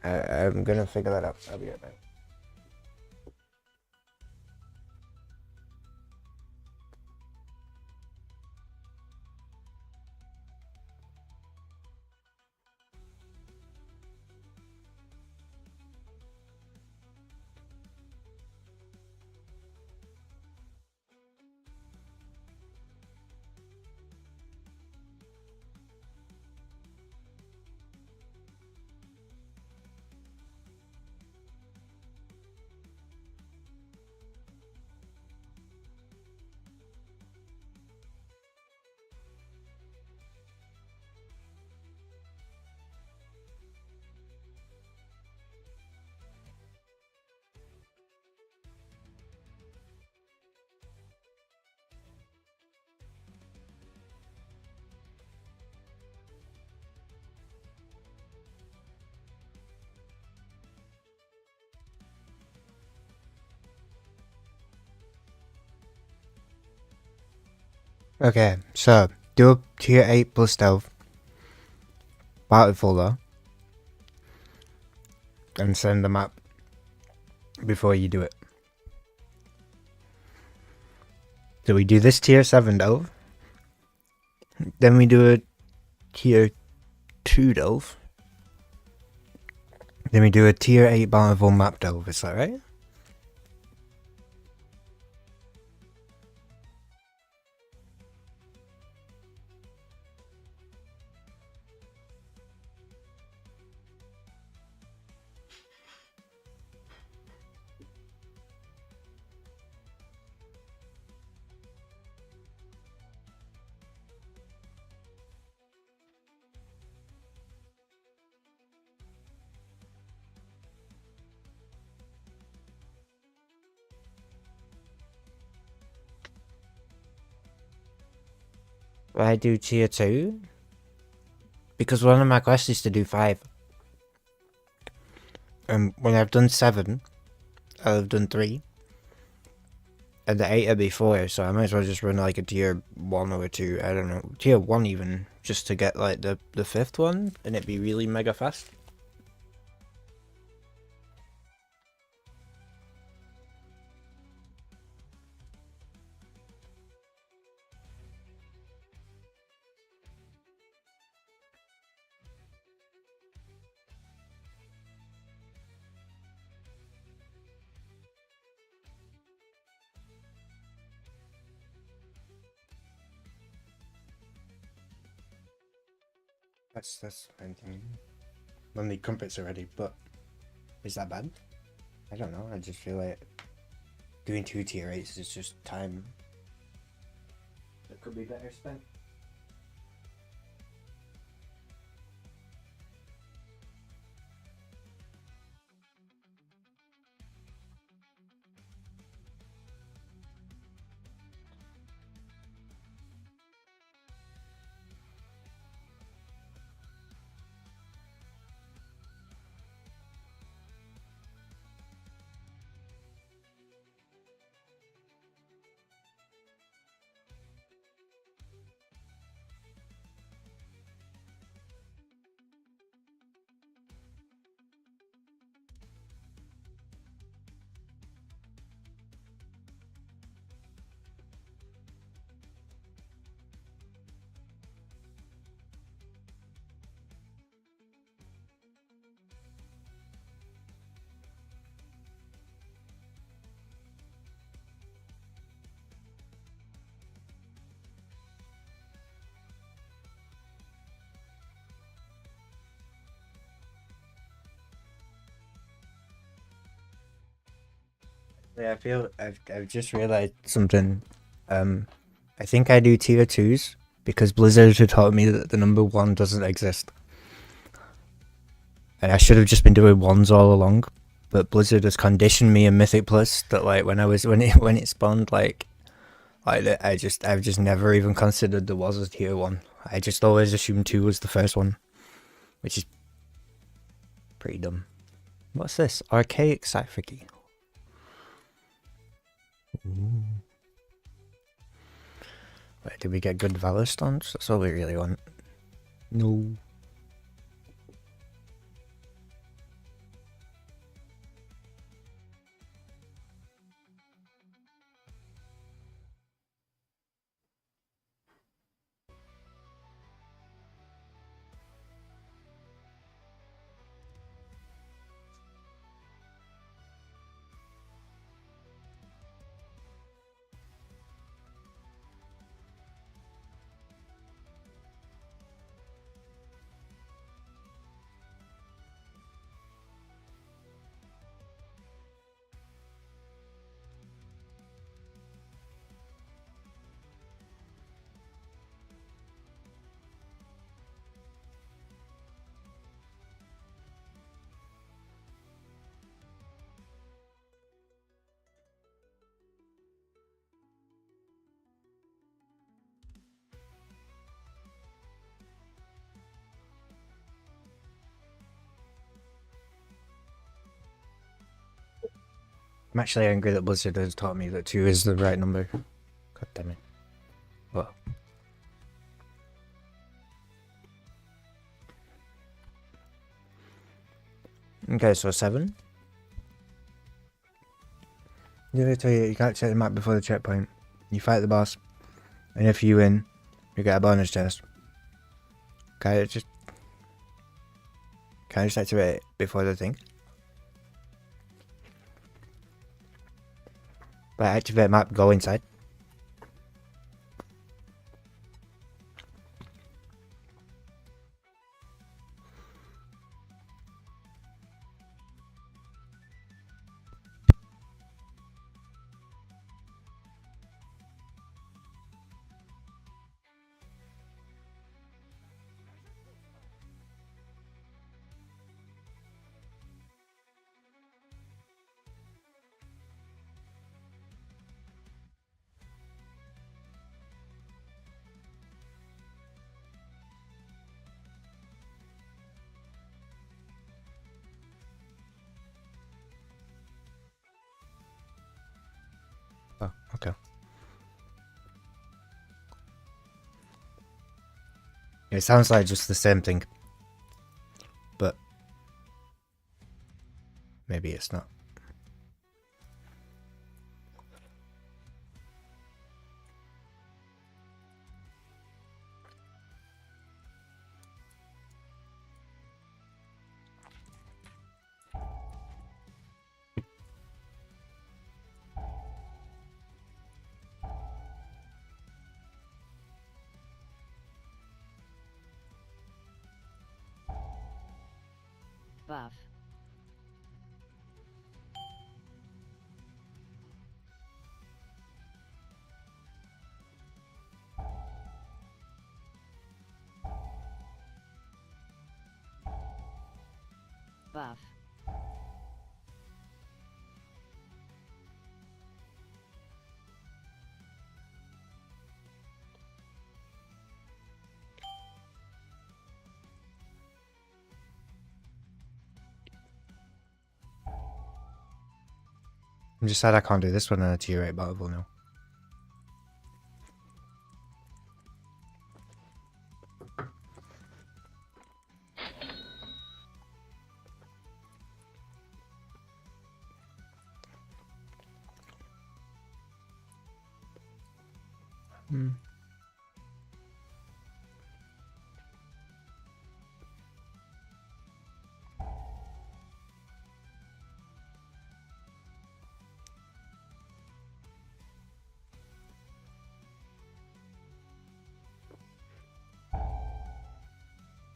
I'm gonna figure that out. I'll be right back. Okay, so do a tier 8 plus stealth. Bountiful though. And send the map before you do it. So we do this tier 7 delve. Then we do a tier 2 delve. Then we do a tier 8 bountiful map delve, is that right? I do tier 2? Because one of my quests is to do 5. And when I've done 7, I'll have done 3. And the 8 will be 4, so I might as well just run like a tier 1 or a 2, I don't know. Tier 1 even, just to get like the 5th one, and it'd be really mega fast. That's anything. Don't need crumpets already, but is that bad? I don't know, I just feel like doing 2 tier 8s is just time that could be better spent. Yeah, I feel I've just realized something. I think I do tier 2s because Blizzard had taught me that the number 1 doesn't exist. And I should have just been doing 1s all along, but Blizzard has conditioned me in Mythic Plus that like when it spawned I've just never even considered there was a tier 1. I just always assumed 2 was the first one, which is pretty dumb. What's this? Archaic Cipher Key. Ooh. Wait, did we get good Valor Stones? That's all we really want. No. I'm actually angry that Blizzard has taught me that 2 is the right number. God damn it. Well. Okay, so 7. Did I tell you you can't check the map before the checkpoint? You fight the boss, and if you win, you get a bonus chest. Okay, it's just... Can I just activate it before the thing? Right, activate map, go inside. Oh, okay. It sounds like just the same thing. But maybe it's not. Buff. Buff. I'm just sad I can't do this one in a tier 8 battle now.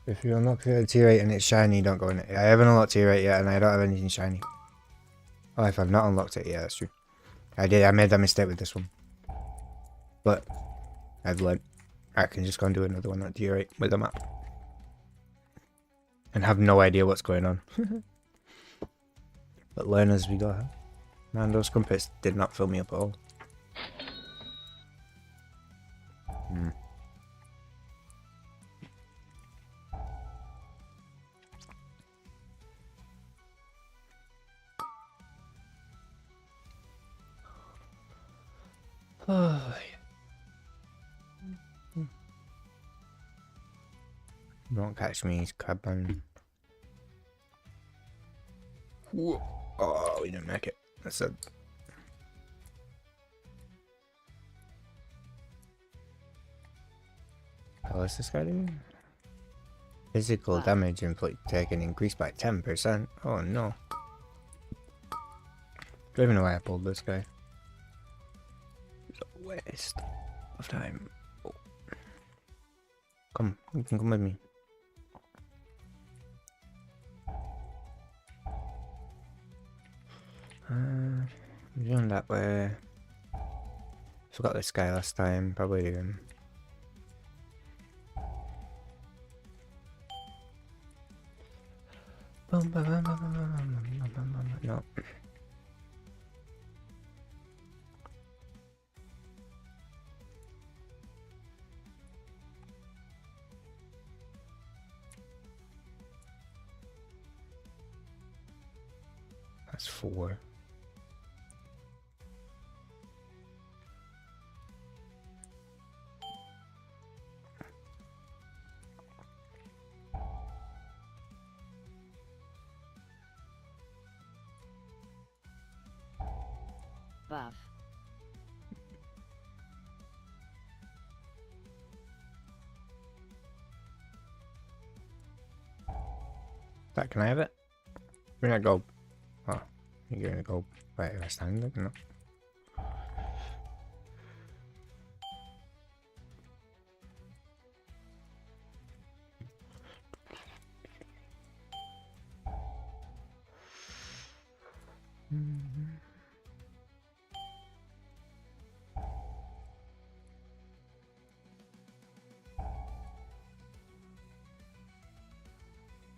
If you unlock the tier 8 and it's shiny, don't go in it. I haven't unlocked tier 8 yet and I don't have anything shiny. Oh, if I've not unlocked it, yeah, that's true. I made that mistake with this one. But I've learned. I can just go and do another one at tier 8 with a map. And have no idea what's going on. But learn as we go. Huh? Man, those crumpets did not fill me up at all. Oh, don't catch me, crab man. Oh, we didn't make it. That's a... How is this guy doing? Physical damage taken increased by 10%. Oh no. Don't even know why I pulled this guy. It's a waste of time. Oh. Come, you can come with me. I'm doing that way. Forgot this guy last time. Probably do him. No. That's 4. Buff. That can I have it? We're not gold. Oh, you're gonna go right if I stand there, no.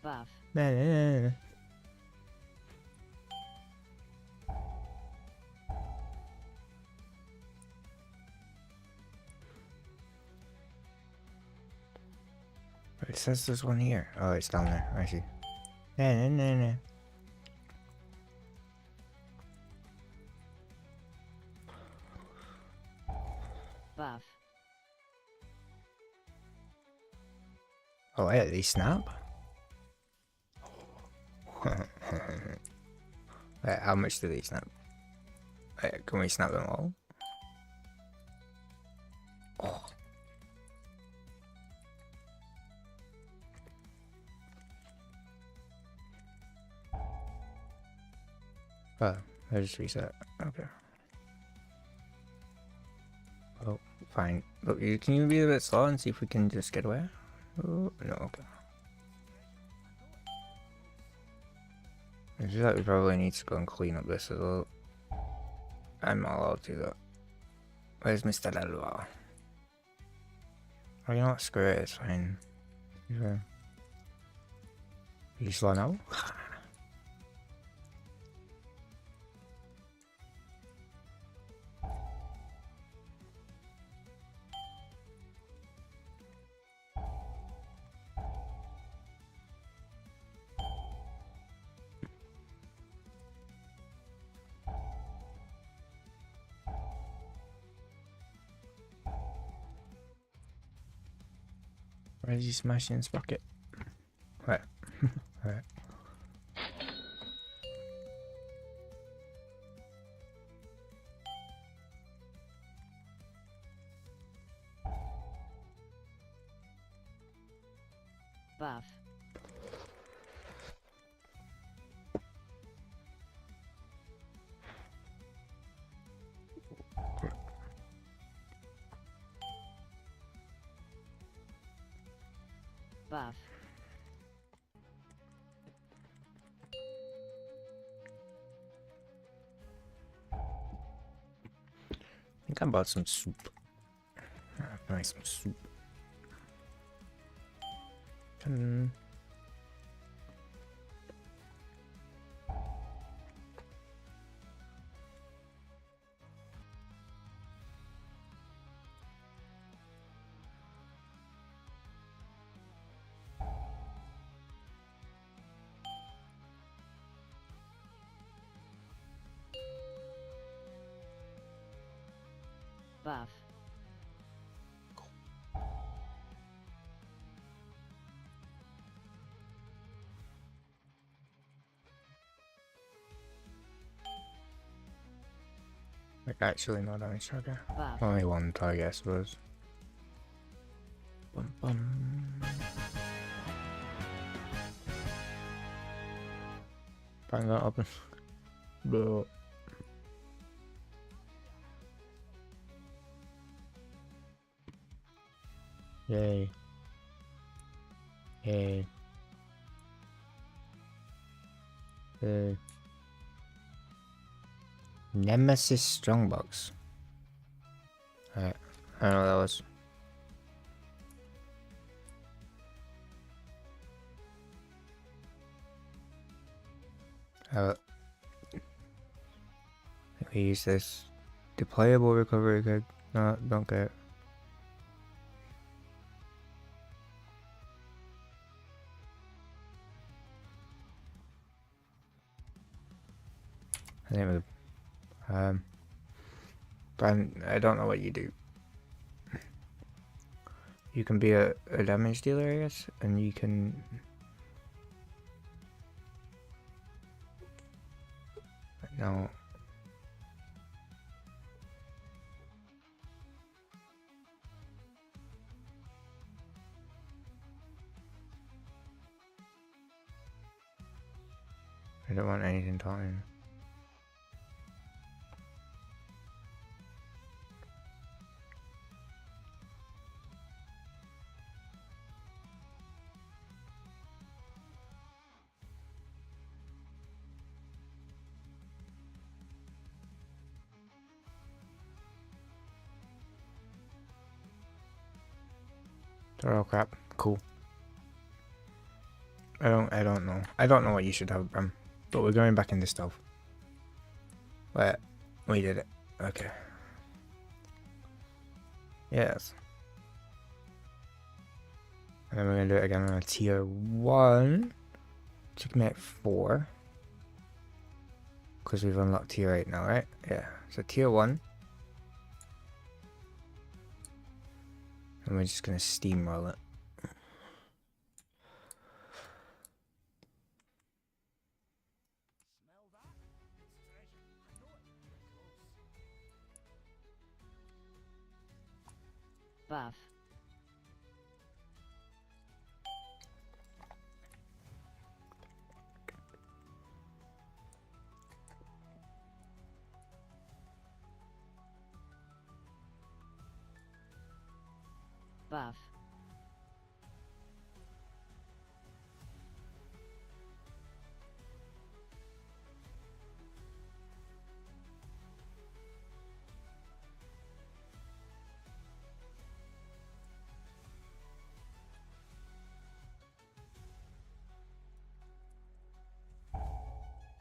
Buff. Nah, nah, nah, nah. It says there's one here. Oh, it's down there. I see. Nah, nah, nah, nah. Buff. Oh, yeah, they snap? Wait, how much do they snap? Wait, can we snap them all? Oh. Oh, I just reset. Okay. Oh, fine. Look, can you be a bit slow and see if we can just get away? Oh, no, okay. I feel like we probably need to go and clean up this as well. I'm not allowed to do that. Where's Mr. Alva? Oh, you know what? Screw it, it's fine. Yeah. You slow now? Where is he smashing his bucket? Right. Right. Buff. Buff. I think I bought some soup. I can make some soup. Buff. Like, actually, not on each target. Buff. Only one target, I suppose. Bum, bum. Bang that open. But yay. Yay. Yay. Nemesis Strongbox. Alright, I don't know what that was. We use this deployable recovery card. No, don't get it. I think it was, but I don't know what you do. You can be a damage dealer, I guess, and you can. No. I don't want anything talking. Oh crap. Cool. I don't know. I don't know what you should have, Bram. But we're going back in this stove. Wait. We did it. Okay. Yes. And then we're gonna do it again on a tier 1. To make 4. Because we've unlocked tier 8 now, right? Yeah. So tier 1. And we're just gonna steamroll it. Buff. Buff.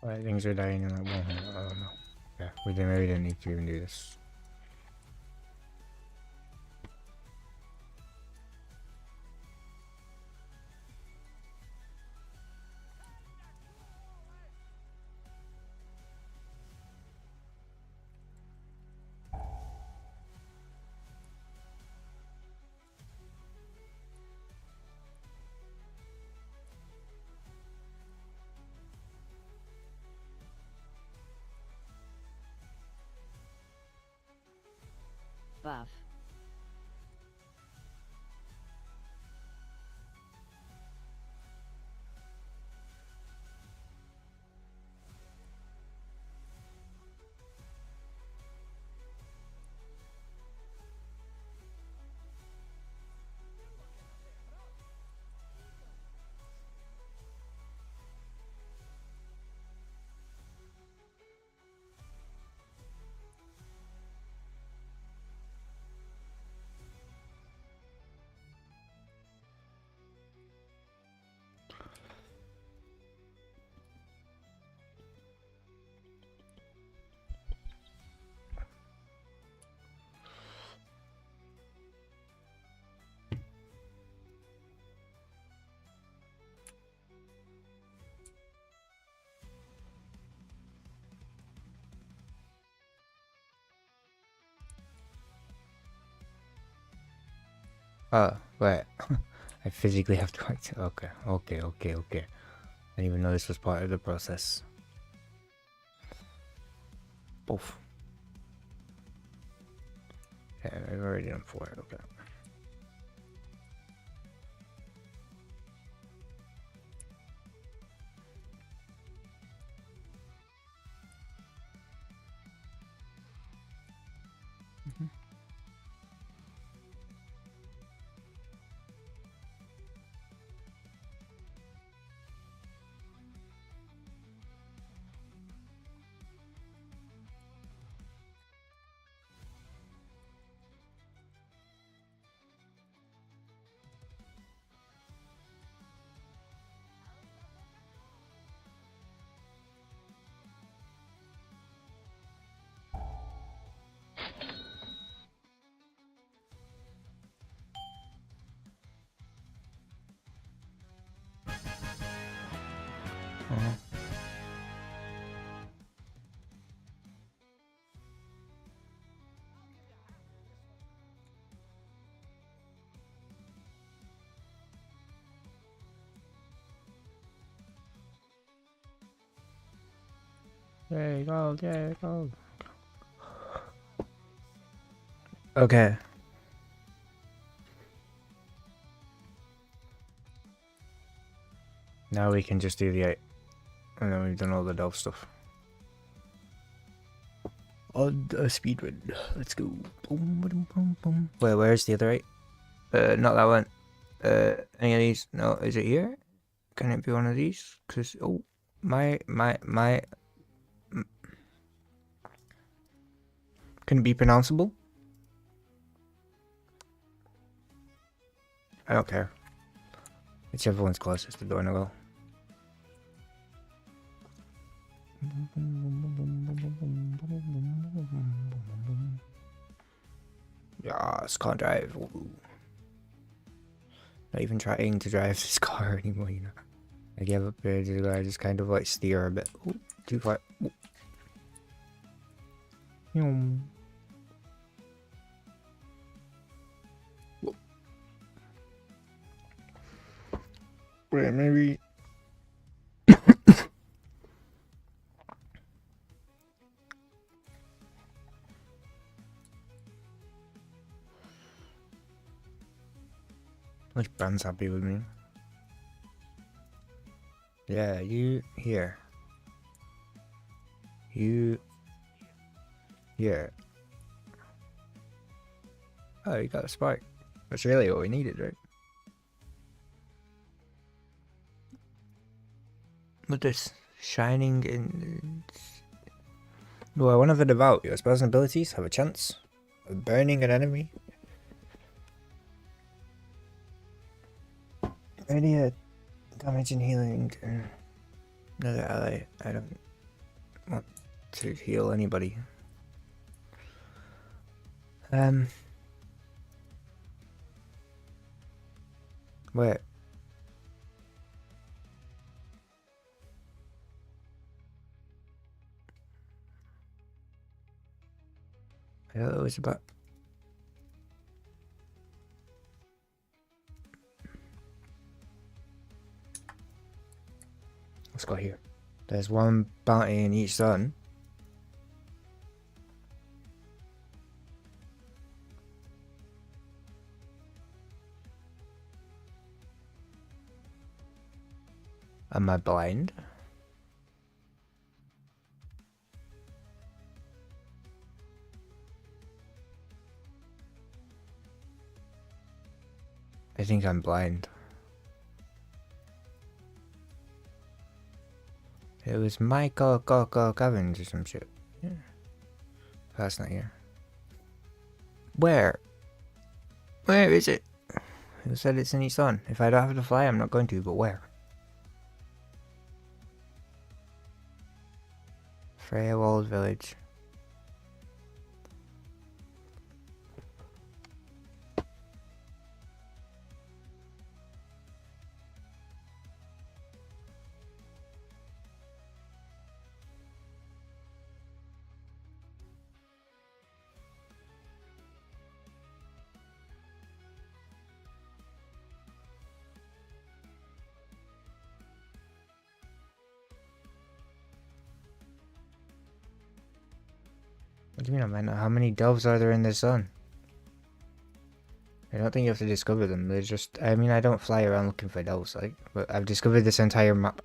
Alright, things are dying in like 100. I don't know. Yeah, we didn't need to even do this. Buff. Oh, wait. I physically have to act. Okay. I didn't even know this was part of the process. Oof. Yeah, I've already done 4. Okay. Yay, gold, yay, gold. Okay. Now we can just do the 8. And then we've done all the delve stuff. On a speed run. Let's go. Boom, boom, boom, boom. Wait, where's the other 8? Not that one. Any of these? No, is it here? Can it be one of these? Cause oh, my. Can it be pronounceable? I don't care. Whichever one's closest to doing it well. Yes, can't drive. Ooh. Not even trying to drive this car anymore, you know. I gave up there, I just kind of like steer a bit. Ooh, too far. Ooh. Whoop. Wait, maybe. Which brand's happy with me? Yeah, you here. You here. Oh, you got a spark. That's really what we needed, right? Look at this. Shining in... Well, one of the devout. Your spells and abilities have a chance of burning an enemy. Radiant damage and healing. Another ally. I don't want to heal anybody. Where? I thought it was about... Let's go here. There's one bounty in each zone. Am I blind? I think I'm blind. It was Michael Govins or some shit. Yeah. That's not here. Where? Where is it? Who said it's in each zone? If I don't have to fly, I'm not going to, but where? Freywald Village. What do you mean I might not? How many delves are there in this zone? I don't think you have to discover them. They're just... I mean, I don't fly around looking for delves, like, but I've discovered this entire map.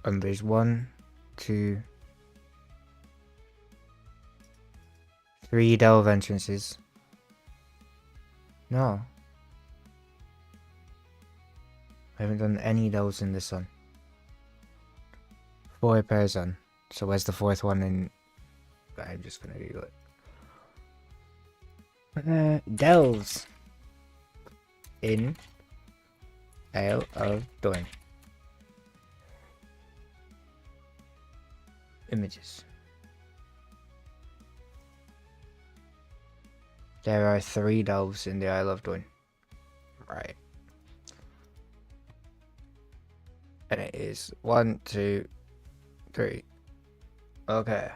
And there's 1, 2, 3 delve entrances. No. I haven't done any delves in this zone. 4 per zone. So where's the 4th one in... I'm just gonna Google it. Delves in Isle of Dorn. Images. There are 3 delves in the Isle of Dorn. Right. And it is 1, 2, 3. Okay.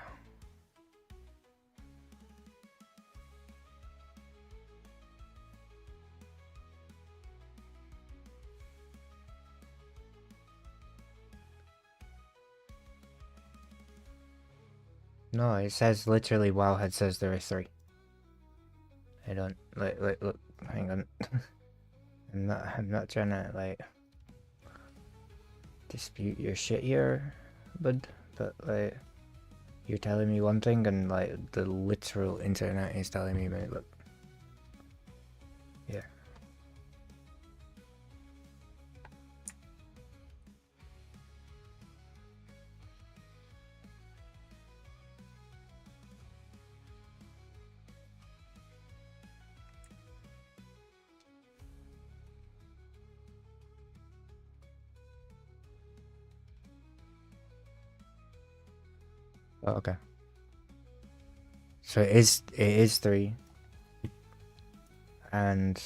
No, it says literally Wowhead says there are 3. I don't look, hang on. I'm not trying to like dispute your shit here, bud, but like you're telling me one thing and like the literal internet is telling me, mate, look. Yeah. Oh, okay. So it is 3. And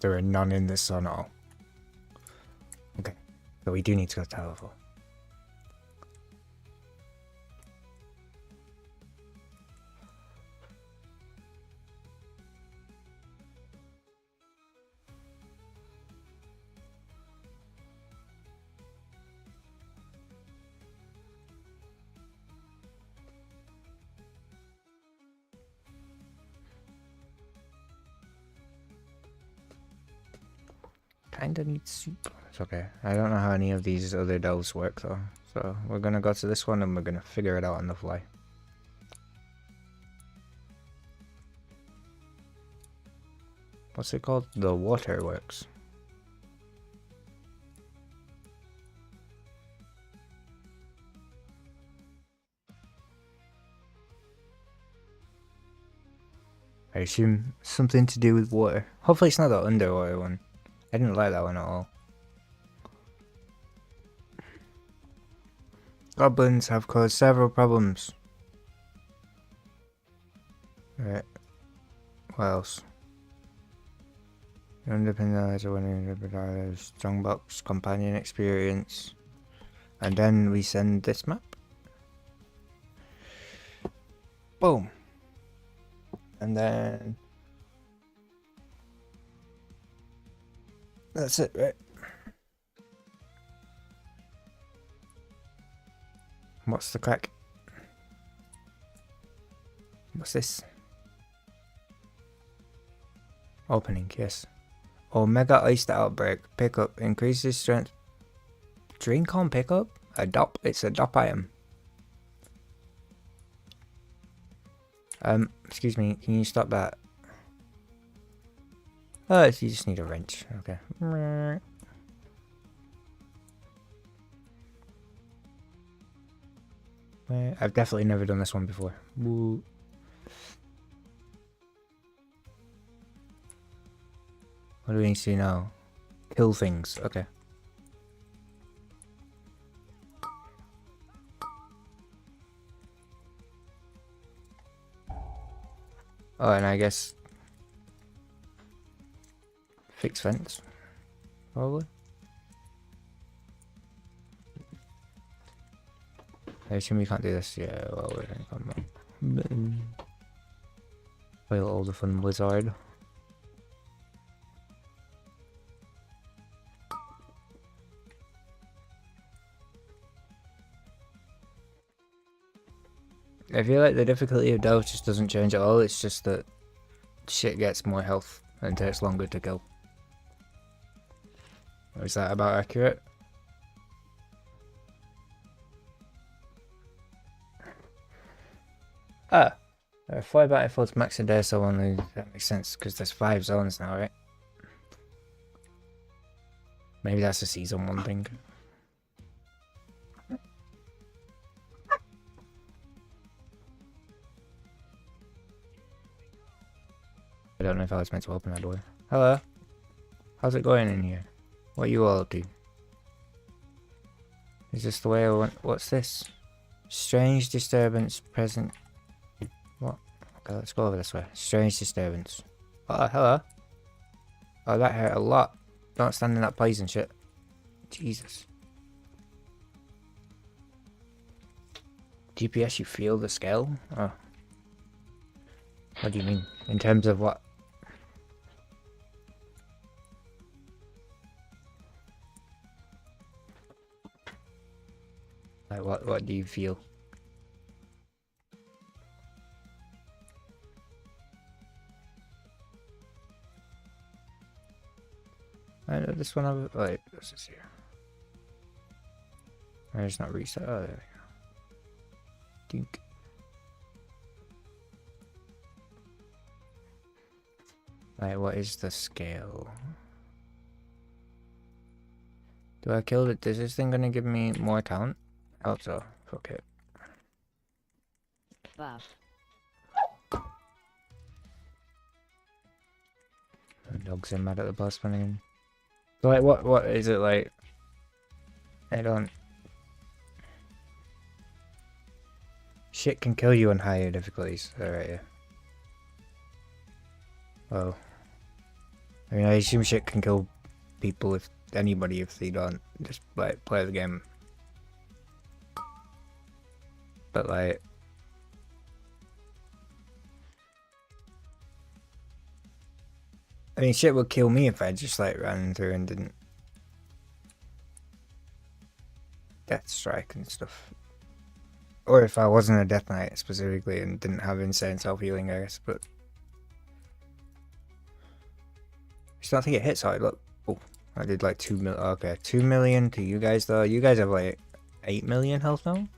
there are none in this zone at all. Okay. So we do need to go to Tower 4. Kinda need soup. It's okay. I don't know how any of these other delves work though. So we're gonna go to this one and we're gonna figure it out on the fly. What's it called? The waterworks. I assume something to do with water. Hopefully it's not the underwater one. I didn't like that one at all. Goblins have caused several problems. Right. What else? Independent Strongbox companion experience. And then we send this map. Boom. And then that's it, right? What's the crack? What's this? Opening, yes. Omega Iced Outbreak. Pickup. Increases strength. Drink on pickup? A DOP. It's a DOP item. Excuse me, can you stop that? Oh, you just need a wrench. Okay. I've definitely never done this one before. Woo. What do we need to do now? Kill things. Okay. Oh, and I guess fix fence, probably. I assume we can't do this. Yeah, well, we're gonna come on. Play all the fun Blizzard. I feel like the difficulty of Delve just doesn't change at all, it's just that shit gets more health and takes longer to kill. Or is that about accurate? Ah! 4 battlefields max a day, so only that makes sense because there's 5 zones now, right? Maybe that's a season 1 thing. I don't know if I was meant to open that door. Hello? How's it going in here? What are you all up to? Is this the way I want? What's this? Strange disturbance present. What? Okay, let's go over this way. Strange disturbance. Oh, hello. Oh, that hurt a lot. Don't stand in that poison shit. Jesus. GPS, you feel the scale? Oh. What do you mean? In terms of what? Like what do you feel? I know this one. I've like what's this here? I just not reset. Oh, there we go. Dink. Right, what is the scale? Do I kill it? Is this thing gonna give me more talent? I hope so. Fuck it. Buff. The dogs are mad at the boss man again. So like, what is it like? I don't. Shit can kill you on higher difficulties. Alright, yeah. Well, I mean, I assume shit can kill people if anybody if they don't just like play the game. But like, I mean, shit would kill me if I just like ran through and didn't death strike and stuff. Or if I wasn't a death knight specifically and didn't have insane self healing, I guess. But I just don't think it hits hard. Look, oh, I did like 2 million. Okay, 2 million to you guys though. You guys have like 8 million health now.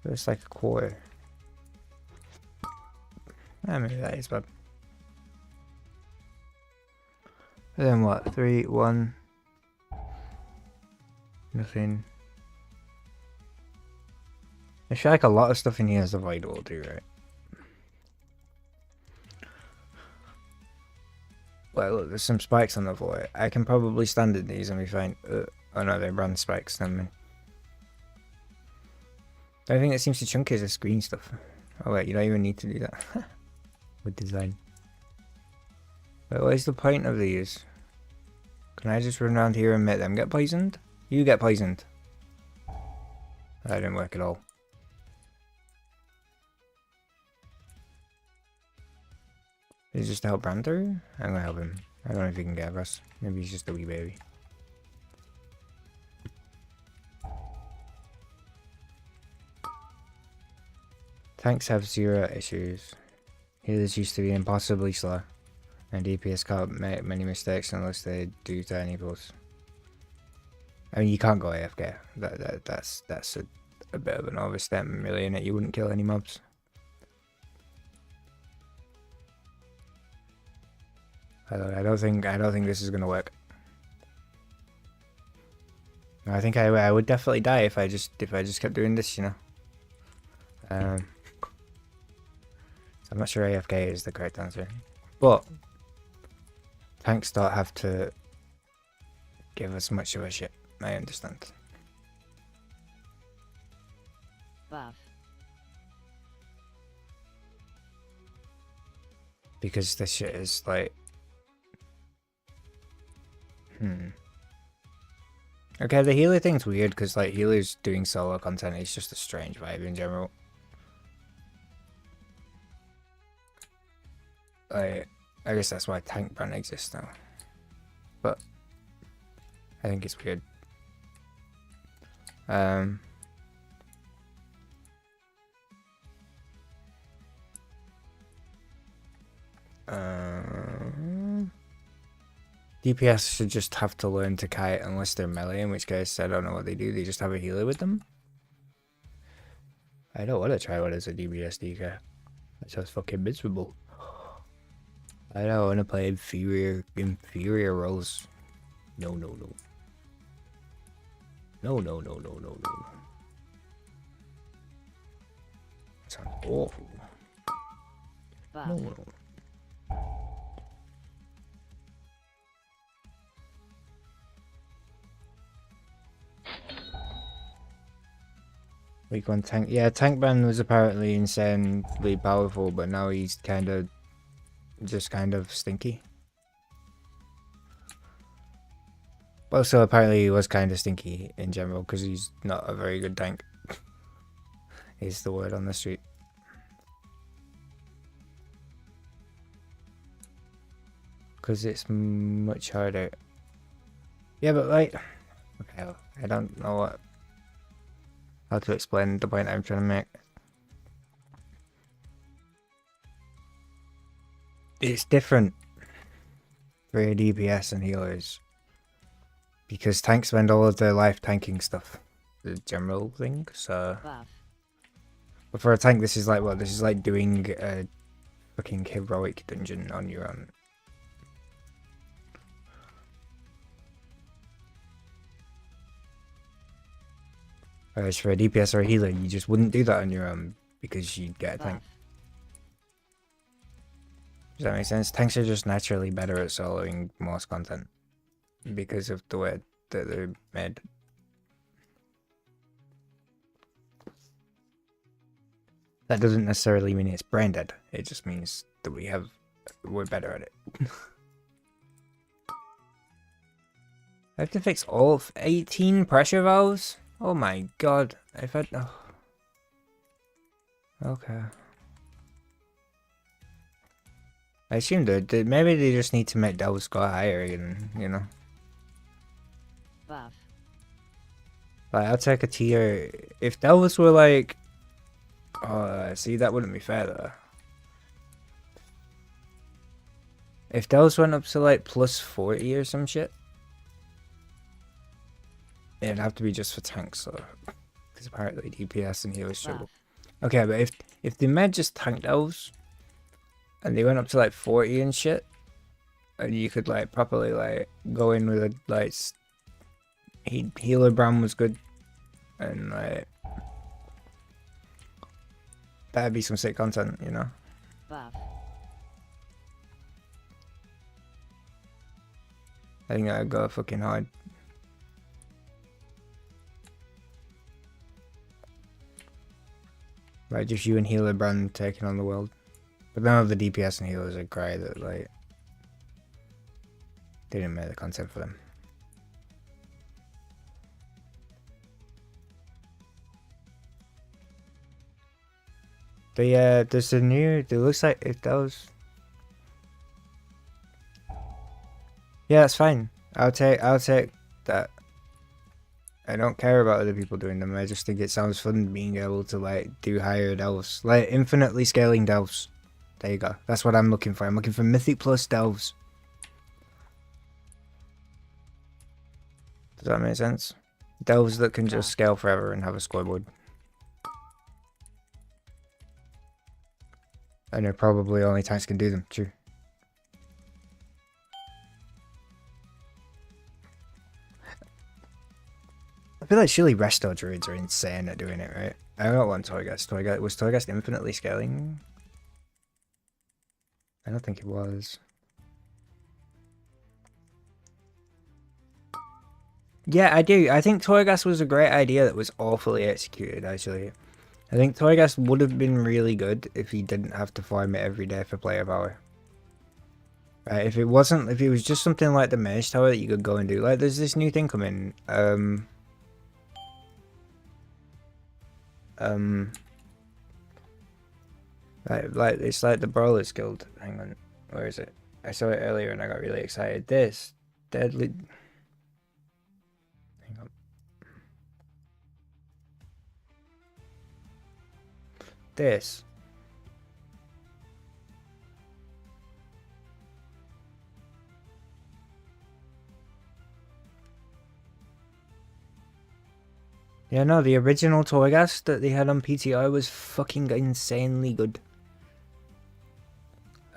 It's like a quarter. Maybe that is bad. And then what? 3, 1. Nothing. I feel like a lot of stuff in here is avoidable too, right? Well, look, there's some spikes on the floor. I can probably stand in these and be fine. Oh no, they're brand spikes. Never mind. The only thing that seems to chunk is the screen stuff. Oh wait, you don't even need to do that. With design. But what is the point of these? Can I just run around here and make them get poisoned? You get poisoned. That didn't work at all. Is it just to help Branter? I'm gonna help him. I don't know if he can get across. Maybe he's just a wee baby. Tanks have 0 issues. Healers used to be impossibly slow. And DPS can't make many mistakes unless they do tiny pulls. I mean, you can't go AFK. That's a bit of an overstatement, really, innit? You wouldn't kill any mobs. I don't think this is gonna work. I think I would definitely die if I just kept doing this, you know. So I'm not sure AFK is the correct answer, but tanks don't have to give us much of a shit. I understand. Buff. Because this shit is like... Okay, the healer thing's weird because like healers doing solo content is just a strange vibe in general. I guess that's why tank brand exists now. But I think it's weird. DPS should just have to learn to kite unless they're melee, in which case I don't know what they do. They just have a healer with them. I don't want to try one as a DPS DK. That sounds fucking miserable. I don't want to play inferior roles. No. No. That sounds awful. Buff. No. Week 1 tank. Yeah, Tank Ban was apparently insanely powerful, but now he's kind of stinky. Also, apparently he was kind of stinky in general because he's not a very good tank. Is the word on the street. Because it's much harder. Yeah, but like, okay, I don't know how to explain the point I'm trying to make. It's different. for DPS and healers. Because tanks spend all of their life tanking stuff. The general thing, so... Buff. But for a tank, this is like what? This is like doing a fucking heroic dungeon on your own. Whereas for a DPS or a healer, you just wouldn't do that on your own because you'd get a tank. Buff. Does that make sense? Tanks are just naturally better at soloing most content because of the way that they're made. That doesn't necessarily mean it's brain dead. It just means that we're better at it. I have to fix all 18 pressure valves? Oh my god. I've had... Oh. Okay. I assume that maybe they just need to make delves go higher again, you know? Buff. Like, I'll take a tier... If delves were like... Oh, see, that wouldn't be fair though. If delves went up to like plus 40 or some shit, it'd have to be just for tanks though. Because apparently DPS and healers struggle. Buff. Okay, but if they made just tank delves, and they went up to like 40 and shit, and you could like properly like go in with a like healer brand was good, and like that'd be some sick content, you know. Buff. I think I'd go fucking hard. Like just you and healer brand taking on the world. But none of the DPS and healers are great that like they didn't make the content for them. But yeah, there's a new. It looks like if that was. Yeah, that's fine. I'll take that. I don't care about other people doing them. I just think it sounds fun being able to like do higher delves, like infinitely scaling delves. There you go. That's what I'm looking for. I'm looking for Mythic Plus delves. Does that make sense? Delves that can just scale forever and have a scoreboard. I know probably only tanks can do them, true. I feel like surely resto druids are insane at doing it, right? I don't want Torghast. Was Torghast infinitely scaling? I don't think it was. Yeah, I do. I think Torghast was a great idea that was awfully executed, actually. I think Torghast would have been really good if he didn't have to farm it every day for player power. Right, if it was just something like the Mage Tower that you could go and do. Like, there's this new thing coming. Like it's like the Brawlers Guild. Hang on, where is it? I saw it earlier and I got really excited. This deadly. Hang on. This. Yeah, no, the original Torghast that they had on PTI was fucking insanely good.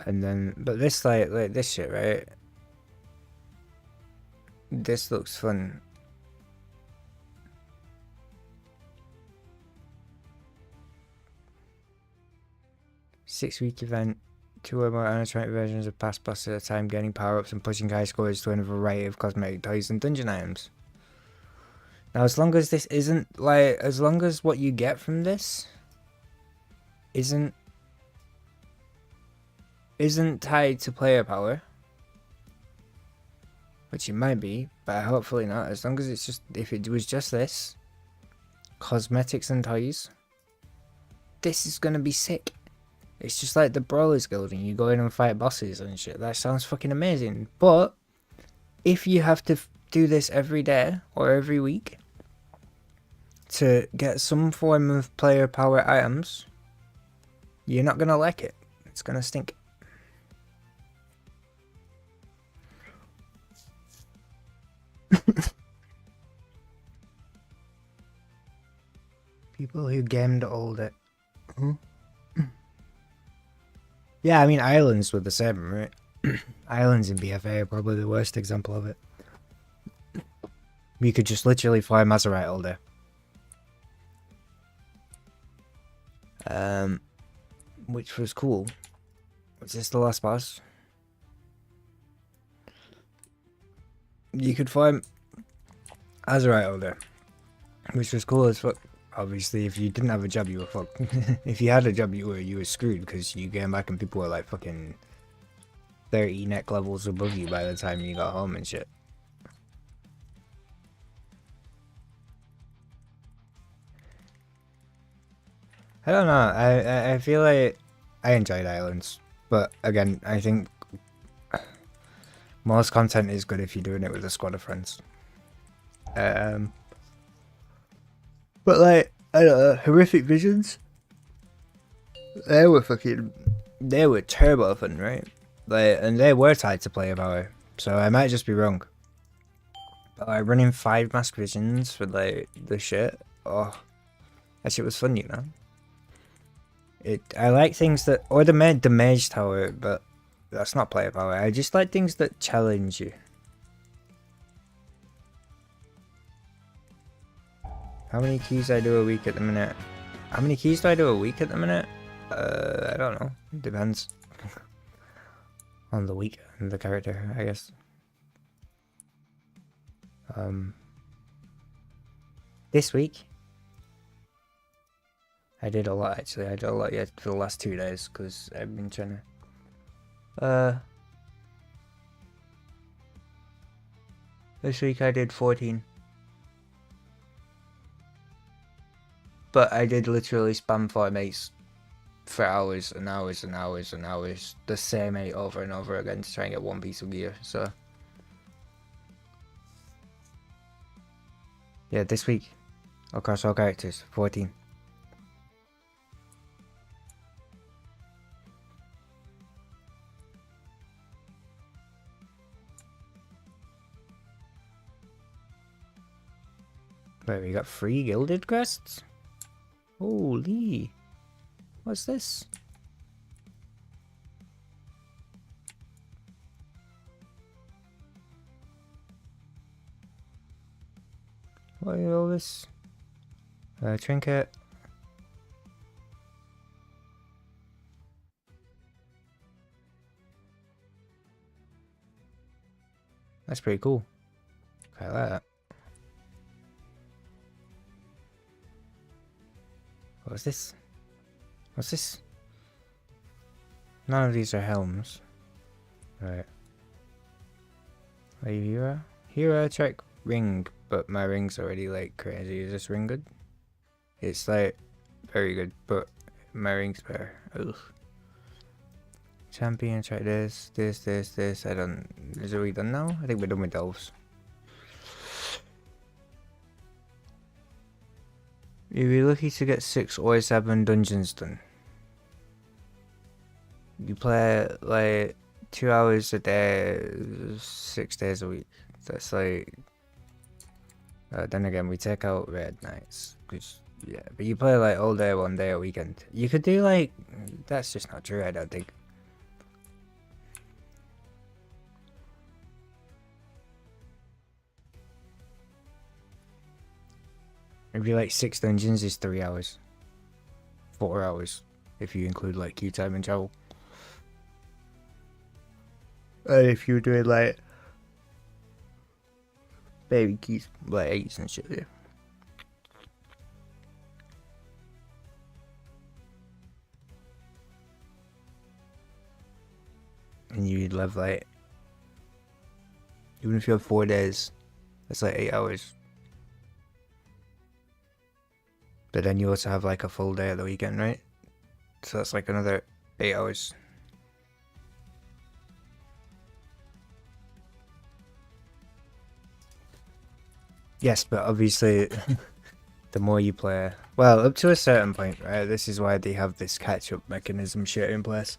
And then, but this like this shit, right? This looks fun. Six-week event, 2 or more animatronic versions of past bosses at a time, getting power-ups and pushing high scores to a variety of cosmetic toys and dungeon items. Now, as long as this isn't, like, as long as what you get from this isn't tied to player power, which it might be, but hopefully not, as long as it's just, if it was just this, cosmetics and toys, this is gonna be sick. It's just like the Brawlers Guild and you go in and fight bosses and shit. That sounds fucking amazing. But if you have to do this every day or every week to get some form of player power items, you're not gonna like it. It's gonna stink. People who gamed all the... Huh? Yeah, I mean, Islands were the same, right? Islands in BFA are probably the worst example of it. You could just literally fly Mazerite all day. Which was cool. Was this the last boss? You could fly Azerite all day, which was cool as fuck. Obviously, if you didn't have a job, you were fucked. If you had a job, you were screwed, because you came back and people were like fucking 30 neck levels above you by the time you got home and shit. I don't know. I feel like I enjoyed Islands, but again, I think most content is good if you're doing it with a squad of friends. But like, I don't know, Horrific Visions, they were turbo fun, right? Like, and they were tied to Player Power, so I might just be wrong. But like, running 5 Mask Visions for like the shit, oh, that shit was fun, you know. I like things that, or the Mage Tower, but that's not Player Power. I just like things that challenge you. How many keys I do a week at the minute? How many keys do I do a week at the minute? I don't know. It depends on the week and the character, I guess. This week I did a lot, actually. I did a lot yet for the last 2 days, because I've been trying to this week I did 14. But I did literally spam 4 mates for hours and hours and hours and hours. The same 8 over and over again to try and get 1 piece of gear, so. Yeah, this week, across all characters, 14. Wait, we got 3 gilded crests? Holy. What's this? What is all this? Trinket. That's pretty cool. I like that. What's this? What's this? None of these are helms. Right. Are you Hero? Hero check ring, but my ring's already like crazy. Is this ring good? It's like very good, but my ring's better. Ugh. Champion, check this. I don't. Is it we done now? I think we're done with elves. You'd be lucky to get 6 or 7 dungeons done. You play like 2 hours a day, 6 days a week. That's like. Then again, we take out red nights. Cause, yeah, but you play like all day, 1 day a weekend. You could do like. That's just not true, I don't think. It'd be like 6 dungeons is 3 hours. 4 hours. If you include like queue time and travel. And if you're doing like baby keys, like 8s and shit, yeah. And you'd live like, even if you have 4 days, that's like 8 hours. But then you also have like a full day of the weekend, right? So that's like another 8 hours. Yes, but obviously, the more you play, well, up to a certain point, right? This is why they have this catch-up mechanism shit in place.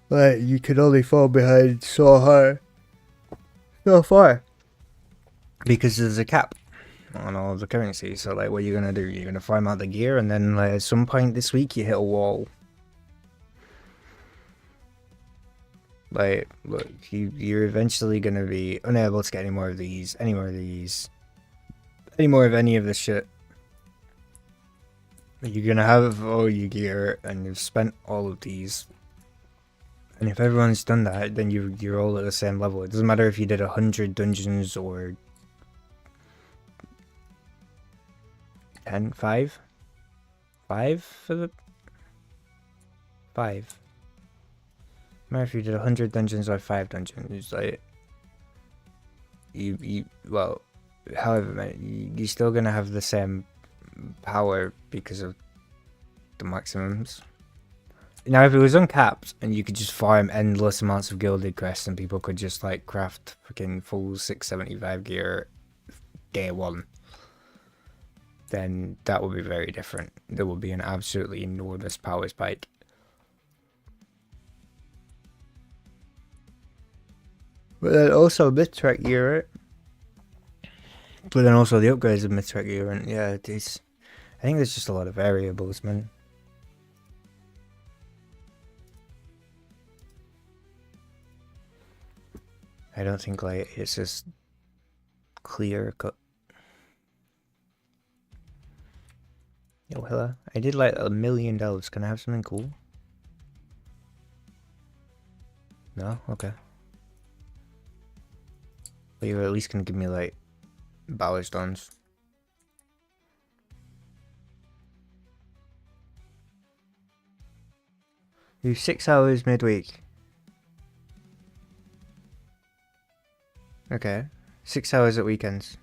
Like, you can only fall behind so far, because there's a cap. on all of the currencies. So like, what you're gonna do? You're gonna farm out the gear, and then like at some point this week you hit a wall. Like, look, you're eventually gonna be unable to get any more of these, any more of any of this shit. You're gonna have all your gear, and you've spent all of these. And if everyone's done that, then you're all at the same level. It doesn't matter if you did 100 dungeons or 10, 5 for the 5. No matter if you did 100 dungeons or 5 dungeons. It's like well, however many, you're still gonna have the same power because of the maximums. Now, if it was uncapped and you could just farm endless amounts of gilded crests and people could just like craft freaking full 675 gear day one, then that would be very different. There would be an absolutely enormous power spike. But then also mid-track gear, right? But then also the upgrades of mid-track gear, and yeah, it's, I think there's just a lot of variables, man. I don't think like it's just clear cut. Yo, hello. I did like $1 million. Can I have something cool? No? Okay. But you're at least gonna give me like Bower Stones. You 6 hours midweek. Okay. 6 hours at weekends.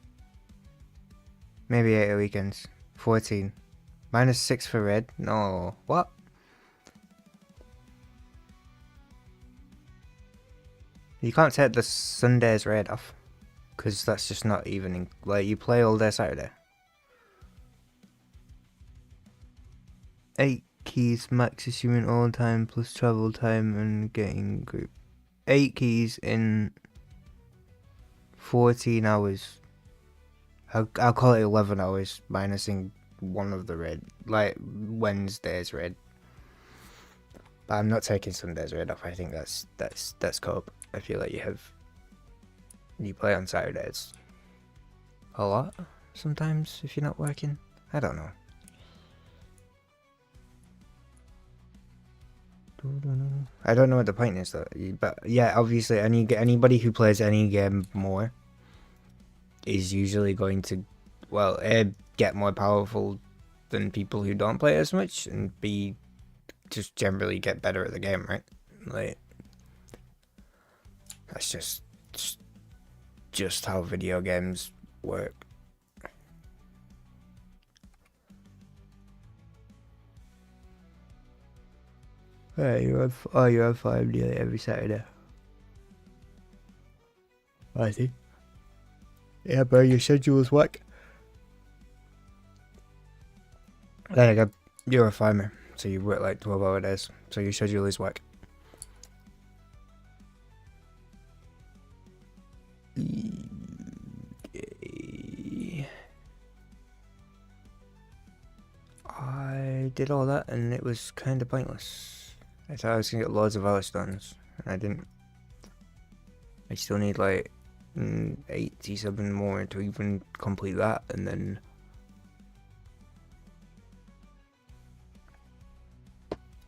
Maybe 8 at weekends. 14. -6 for red? No. What? You can't take the Sunday's red off. Because that's just not even... like, you play all day Saturday. 8 keys max assuming all time plus travel time and getting group. 8 keys in 14 hours. I'll call it 11 hours minusing one of the red, like Wednesday's red. But I'm not taking Sunday's red off. I think that's cope. I feel like you play on Saturdays a lot sometimes if you're not working. I don't know. I don't know what the point is though. But yeah, obviously anybody who plays any game more is usually going to, well, A, get more powerful than people who don't play as much, and B, just generally get better at the game, right? Like, that's just how video games work. Yeah, you have 5 nearly every Saturday. I see. Yeah, bro, your schedule's whack. There you go. You're a farmer, so you work like 12-hour days, so your schedule is whack. I did all that and it was kind of pointless. I thought I was gonna get loads of Valor Stones, and I didn't. I still need like 87 more to even complete that, and then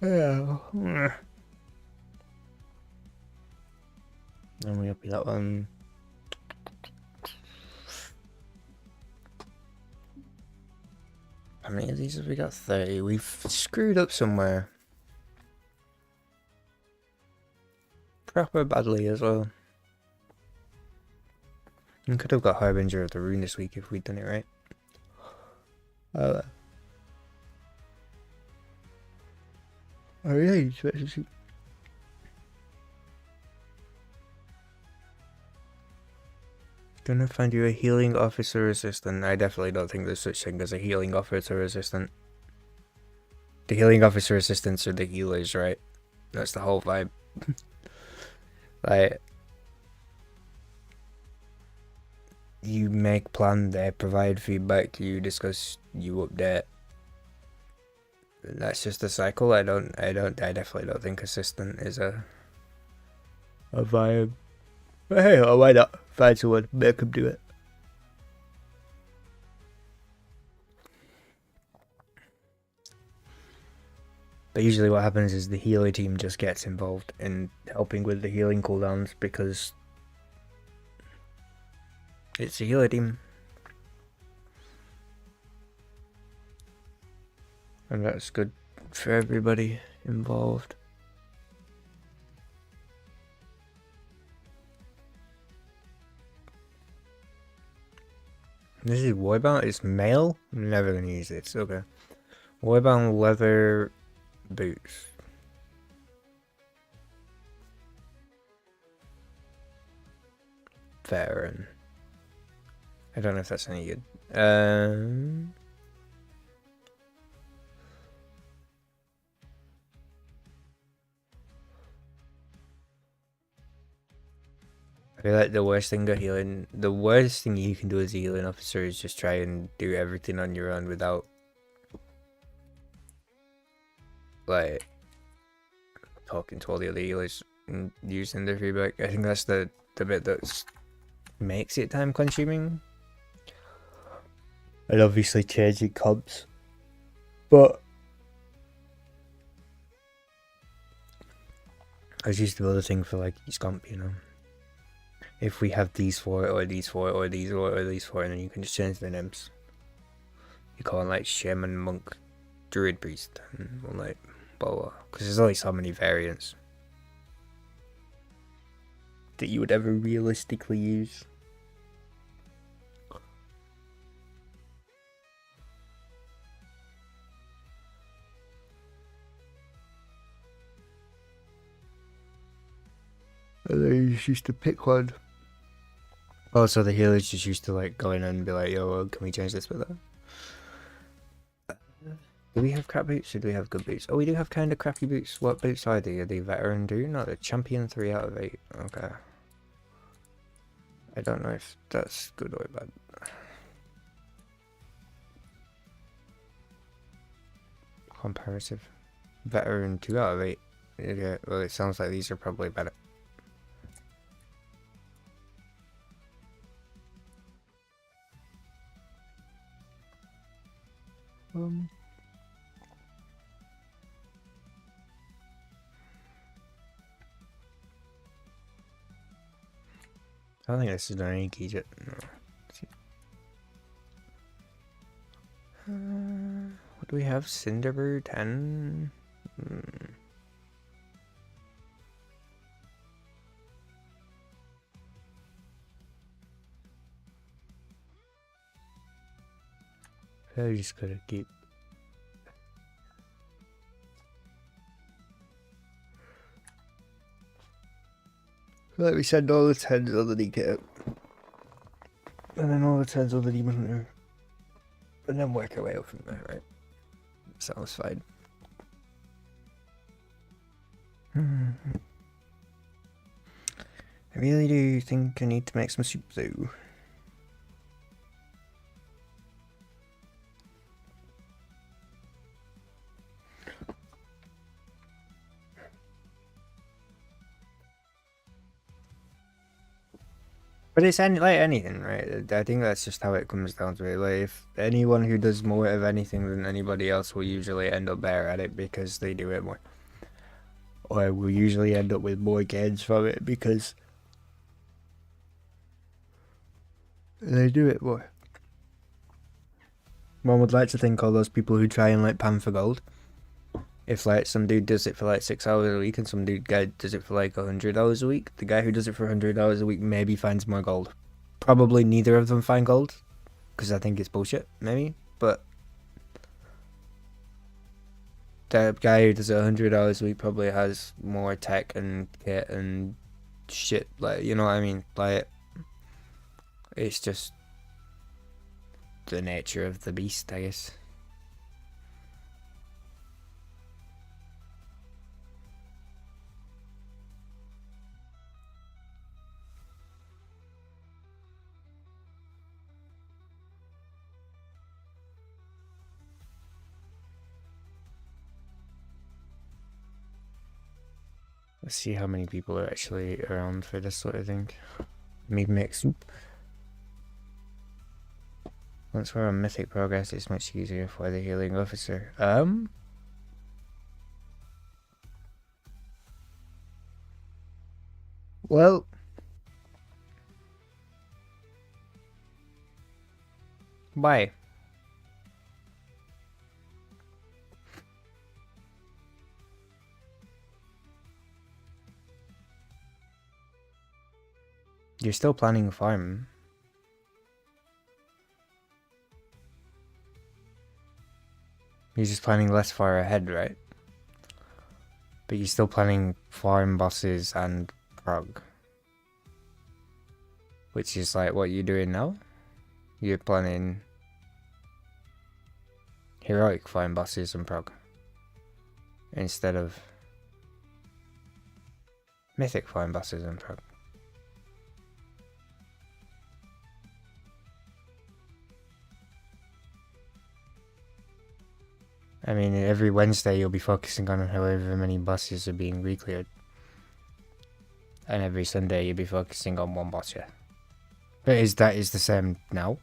yeah. And we up that one. How many of these have we got? 30. We've screwed up somewhere. Proper badly as well. We could have got Harbinger of the Rune this week if we'd done it right. Oh yeah, gonna find you a healing officer assistant. I definitely don't think there's such thing as a healing officer assistant. The healing officer assistants are the healers, right? That's the whole vibe. Like, you make plan, they provide feedback, you discuss, you update. That's just a cycle. I definitely don't think assistant is a vibe. But hey, why not? Find someone, make them do it. But usually what happens is the healer team just gets involved in helping with the healing cooldowns because it's a healer team. And that's good for everybody involved. This is Warbound, it's male? I'm never gonna use it, okay. Warbound leather boots. Veteran. I don't know if that's any good. I feel like the worst thing you can do as a healing officer is just try and do everything on your own without like talking to all the other healers and using their feedback. I think that's the bit that makes it time consuming. And obviously changing comps. But I was used to the other thing for like each comp, you know. If we have these four, or these four, or these four, or these four, and then you can just change their names. You call them like shaman, monk, druid, priest, and like blah blah. Because there's only so many variants that you would ever realistically use. And then you just used to pick one. Oh, so the healers just used to like go in and be like, yo, well, can we change this with that? Do we have crap boots or do we have good boots? Oh, we do have kind of crappy boots. What boots are they? Are they veteran? Do not a champion 3 out of 8. Okay. I don't know if that's good or bad. Comparative. Veteran 2 out of 8. Yeah, well, it sounds like these are probably better. I don't think this is done any keys yet. No. What do we have? Cinderbird 10? I just gotta keep. Let me send all the 10s on the DK. And then all the 10s on the Demon Hunter. And then work our way up from there, right? Sounds fine. I really do think I need to make some soup though. But it's like anything, right? I think that's just how it comes down to it. Like, if anyone who does more of anything than anybody else will usually end up better at it because they do it more. Or will usually end up with more gains from it because they do it more. One would like to think all those people who try and like pan for gold. If like some dude does it for like 6 hours a week and some guy does it for like 100 hours a week, the guy who does it for 100 hours a week maybe finds more gold. Probably neither of them find gold, because I think it's bullshit, maybe. But the guy who does it 100 hours a week probably has more tech and kit and shit. Like, you know what I mean? Like, it's just the nature of the beast, I guess. Let's see how many people are actually around for this sort of thing. Maybe make soup. Once we're on mythic progress, it's much easier for the healing officer. Well, why? You're still planning a farm. You're just planning less far ahead, right? But you're still planning farm bosses and prog. Which is like what you're doing now. You're planning heroic farm bosses and prog. Instead of mythic farm bosses and prog. I mean, every Wednesday you'll be focusing on however many bosses are being re-cleared. And every Sunday you'll be focusing on one boss, yeah. But is the same now?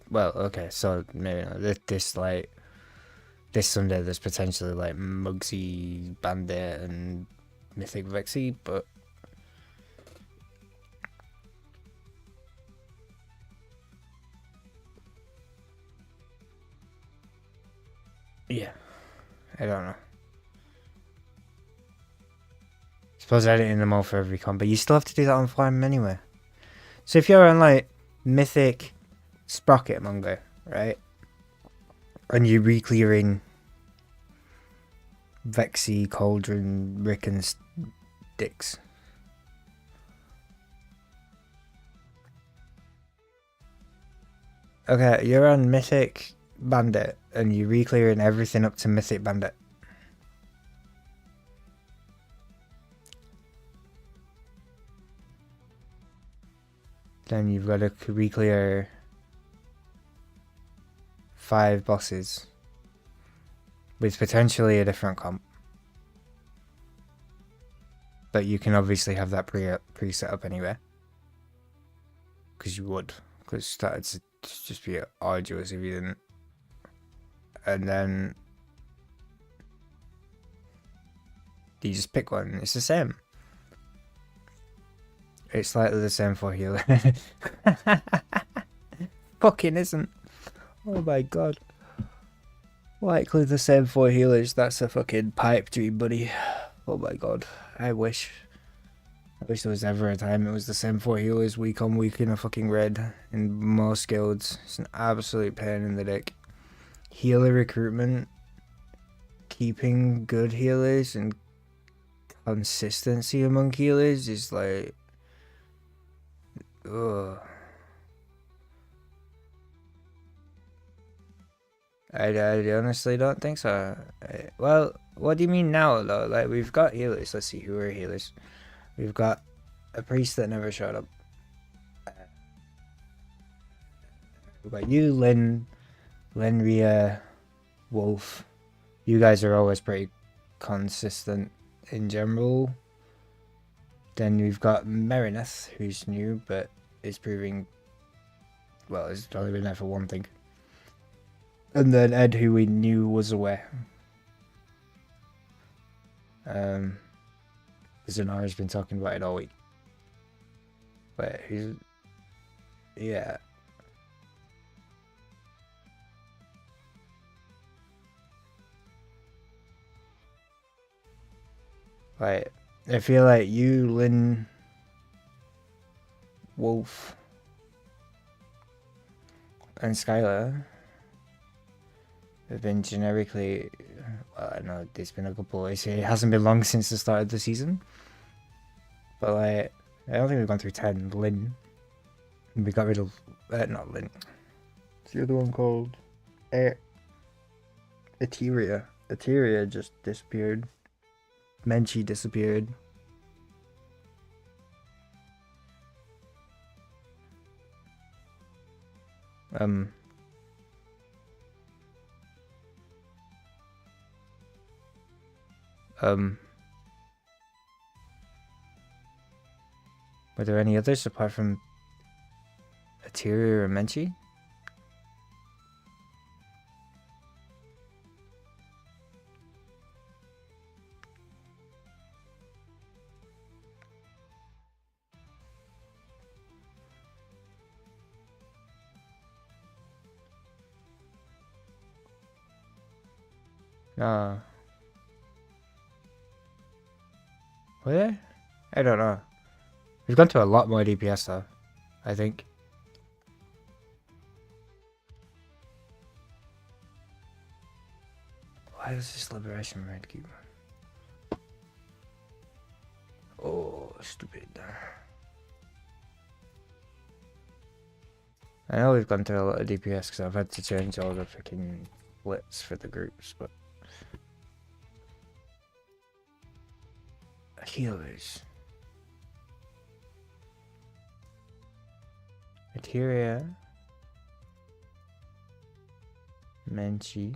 Well, okay, so maybe not. This Sunday there's potentially like Mugsy, Bandit and Mythic Vexy, but yeah, I don't know. Suppose editing them all for every con, but you still have to do that on farm anyway. So if you're on like Mythic Sprocket Monger, right? And you're re-clearing Vexy, Cauldron, Rick and Sticks. Okay, you're on Mythic Bandit and you're re-clearing everything up to Mythic Bandit. Then you've got to re-clear 5 bosses with potentially a different comp. But you can obviously have that pre-set up anyway. Because you would. Because that'd just be arduous if you didn't. And then you just pick one. It's the same. It's slightly the same for healer. Fucking isn't. Oh my god. Likely the same for healers. That's a fucking pipe dream, buddy. Oh my god. I wish there was ever a time it was the same for healers week on week in a fucking raid in most guilds. It's an absolute pain in the dick. Healer recruitment, keeping good healers and consistency among healers is like, ugh. I honestly don't think so. Well, what do you mean now though? Like, we've got healers. Let's see who are healers. We've got a priest that never showed up. We've got you, Lynn, Rhea, Wolf. You guys are always pretty consistent in general. Then we've got Marineth, who's new, but is proving, well, he's only been there for one thing. And then Ed, who we knew was away. Zanara's been talking about it all week. Wait, who's... Yeah. Like, I feel like you, Lynn, Wolf, and Skylar have been generically, well, I know there's been a couple, it hasn't been long since the start of the season, but like, I don't think we've gone through 10. Lynn, we got rid of, not Lynn, what's the other one called? Eteria. Eteria just disappeared. Menchie disappeared. Were there any others apart from Ateria or Menchi? No. Were there? I don't know. We've gone to a lot more DPS though, I think. Why does this Liberation Red keep... Oh, stupid. I know we've gone to a lot of DPS because I've had to change all the freaking splits for the groups, but... Healers. Materia. Menchi.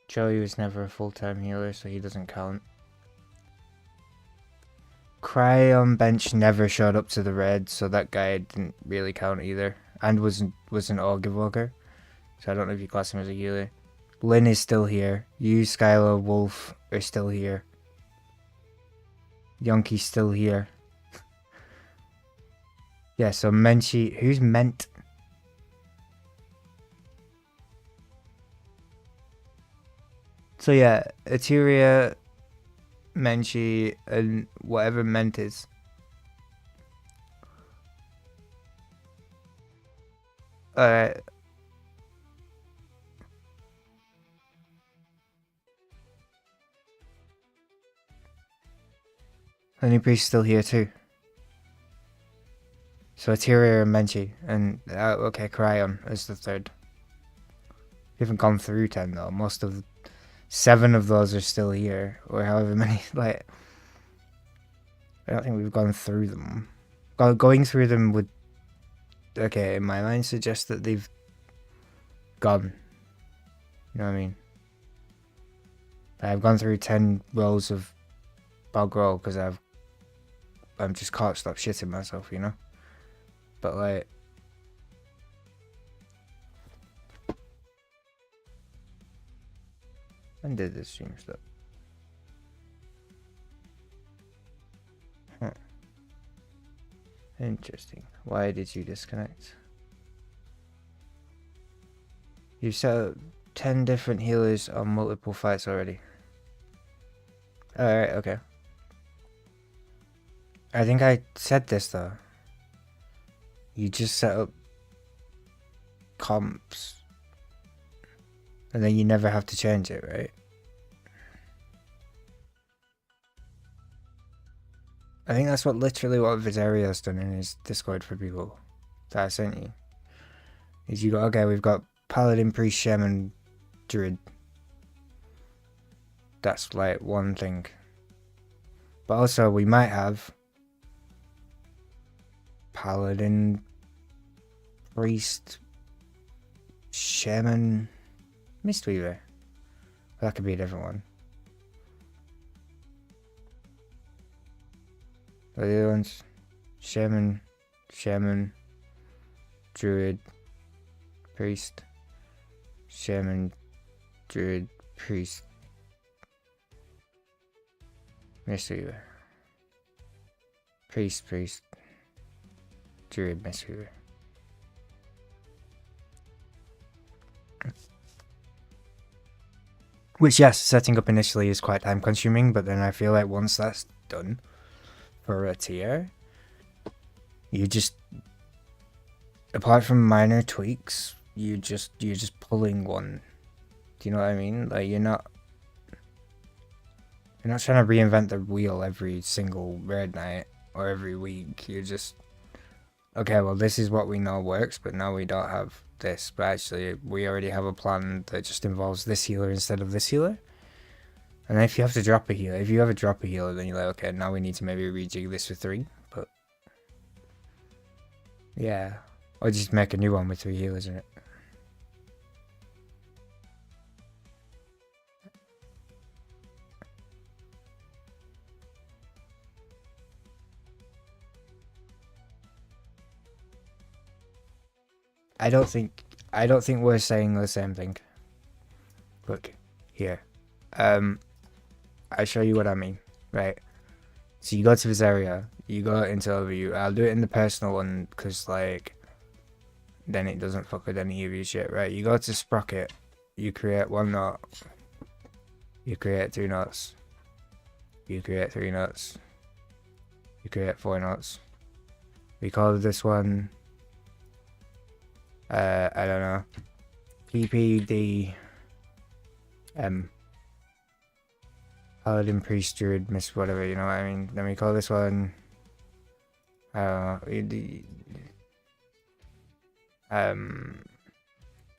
Joey was never a full-time healer, so he doesn't count. Cry on bench never showed up to the red, so that guy didn't really count either. And was an Org Evoker, so I don't know if you class him as a healer. Lynn is still here. You, Skylar, Wolf are still here. Yonki's still here. Yeah, so Menchi... Who's Ment? So yeah, Ateria, Menchi, and whatever Ment is. Alright. Honey Priest still here too. So Ateria and Menchi, and okay, Cryon is the third. We haven't gone through 10 though. Most of 7 of those are still here, or however many. Like, I don't think we've gone through them. Going through them would, okay, in my mind, suggest that they've gone. You know what I mean? I've gone through 10 rows of bog roll because I'm just can't stop shitting myself, you know? But like, when did this stream stop? Huh. Interesting. Why did you disconnect? You've set up 10 different healers on multiple fights already. Alright, okay. I think I said this though. You just set up comps and then you never have to change it, right? I think that's literally what Vizerio's done in his Discord for people that I sent you. Is you go, okay, we've got Paladin, Priest, Shaman, Druid. That's like one thing. But also we might have Paladin, Priest, Shaman, Mistweaver. That could be a different one. What are the other ones? Shaman, Druid, Priest, Shaman, Druid, Priest, Mistweaver. Priest, Druid, Mistweaver. Which, yes, setting up initially is quite time consuming, but then I feel like once that's done for a tier, you just, apart from minor tweaks, you're just pulling one. Do you know what I mean? Like, you're not trying to reinvent the wheel every single raid night or every week. You're just, okay, well, this is what we know works, but now we don't have this. But actually, we already have a plan that just involves this healer instead of this healer. And then if you have to drop a healer, if you ever drop a healer, then you're like, okay, now we need to maybe rejig this for 3. But yeah, or just make a new one with 3 healers in it. I don't think we're saying the same thing. Look, here. I'll show you what I mean, right? So you go to this area, you go into overview. I'll do it in the personal one, because, like, then it doesn't fuck with any of your shit, right? You go to Sprocket, you create 1 knot, you create 2 knots, you create 3 knots, you create 4 knots. We call this one, I don't know, PPD, Paladin, Priest, Druid, Miss, whatever, you know what I mean? Then we call this one,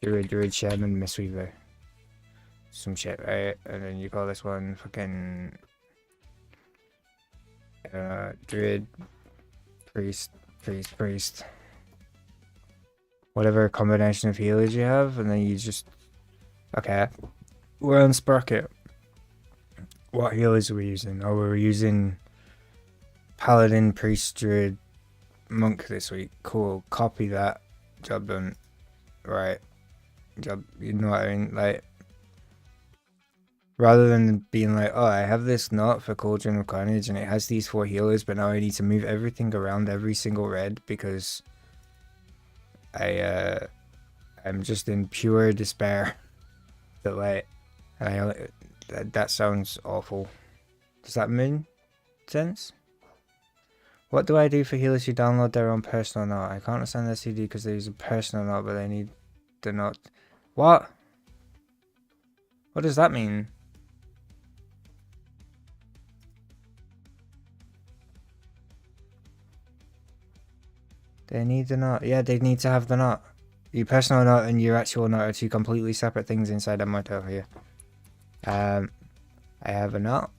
Druid, Shaman, Mistweaver. Some shit, right? And then you call this one fucking, Druid, Priest. Whatever combination of healers you have, and then you just... Okay. We're on Sprocket. What healers are we using? Oh, we're using Paladin, Priest, Druid, Monk this week. Cool. Copy that. Job done. Right. Job, you know what I mean? Like, rather than being like, oh, I have this knot for Cauldron of Carnage and it has these 4 healers, but now I need to move everything around every single red because I'm just in pure despair. That, like, that sounds awful. Does that make sense? What do I do for healers who download their own personal knot? I can't assign their CD because they use a personal knot, but they need the knot. What? What does that mean? They need the knot. Yeah, they need to have the knot. Your personal knot and your actual knot are 2 completely separate things inside Emoto here. I have a knot.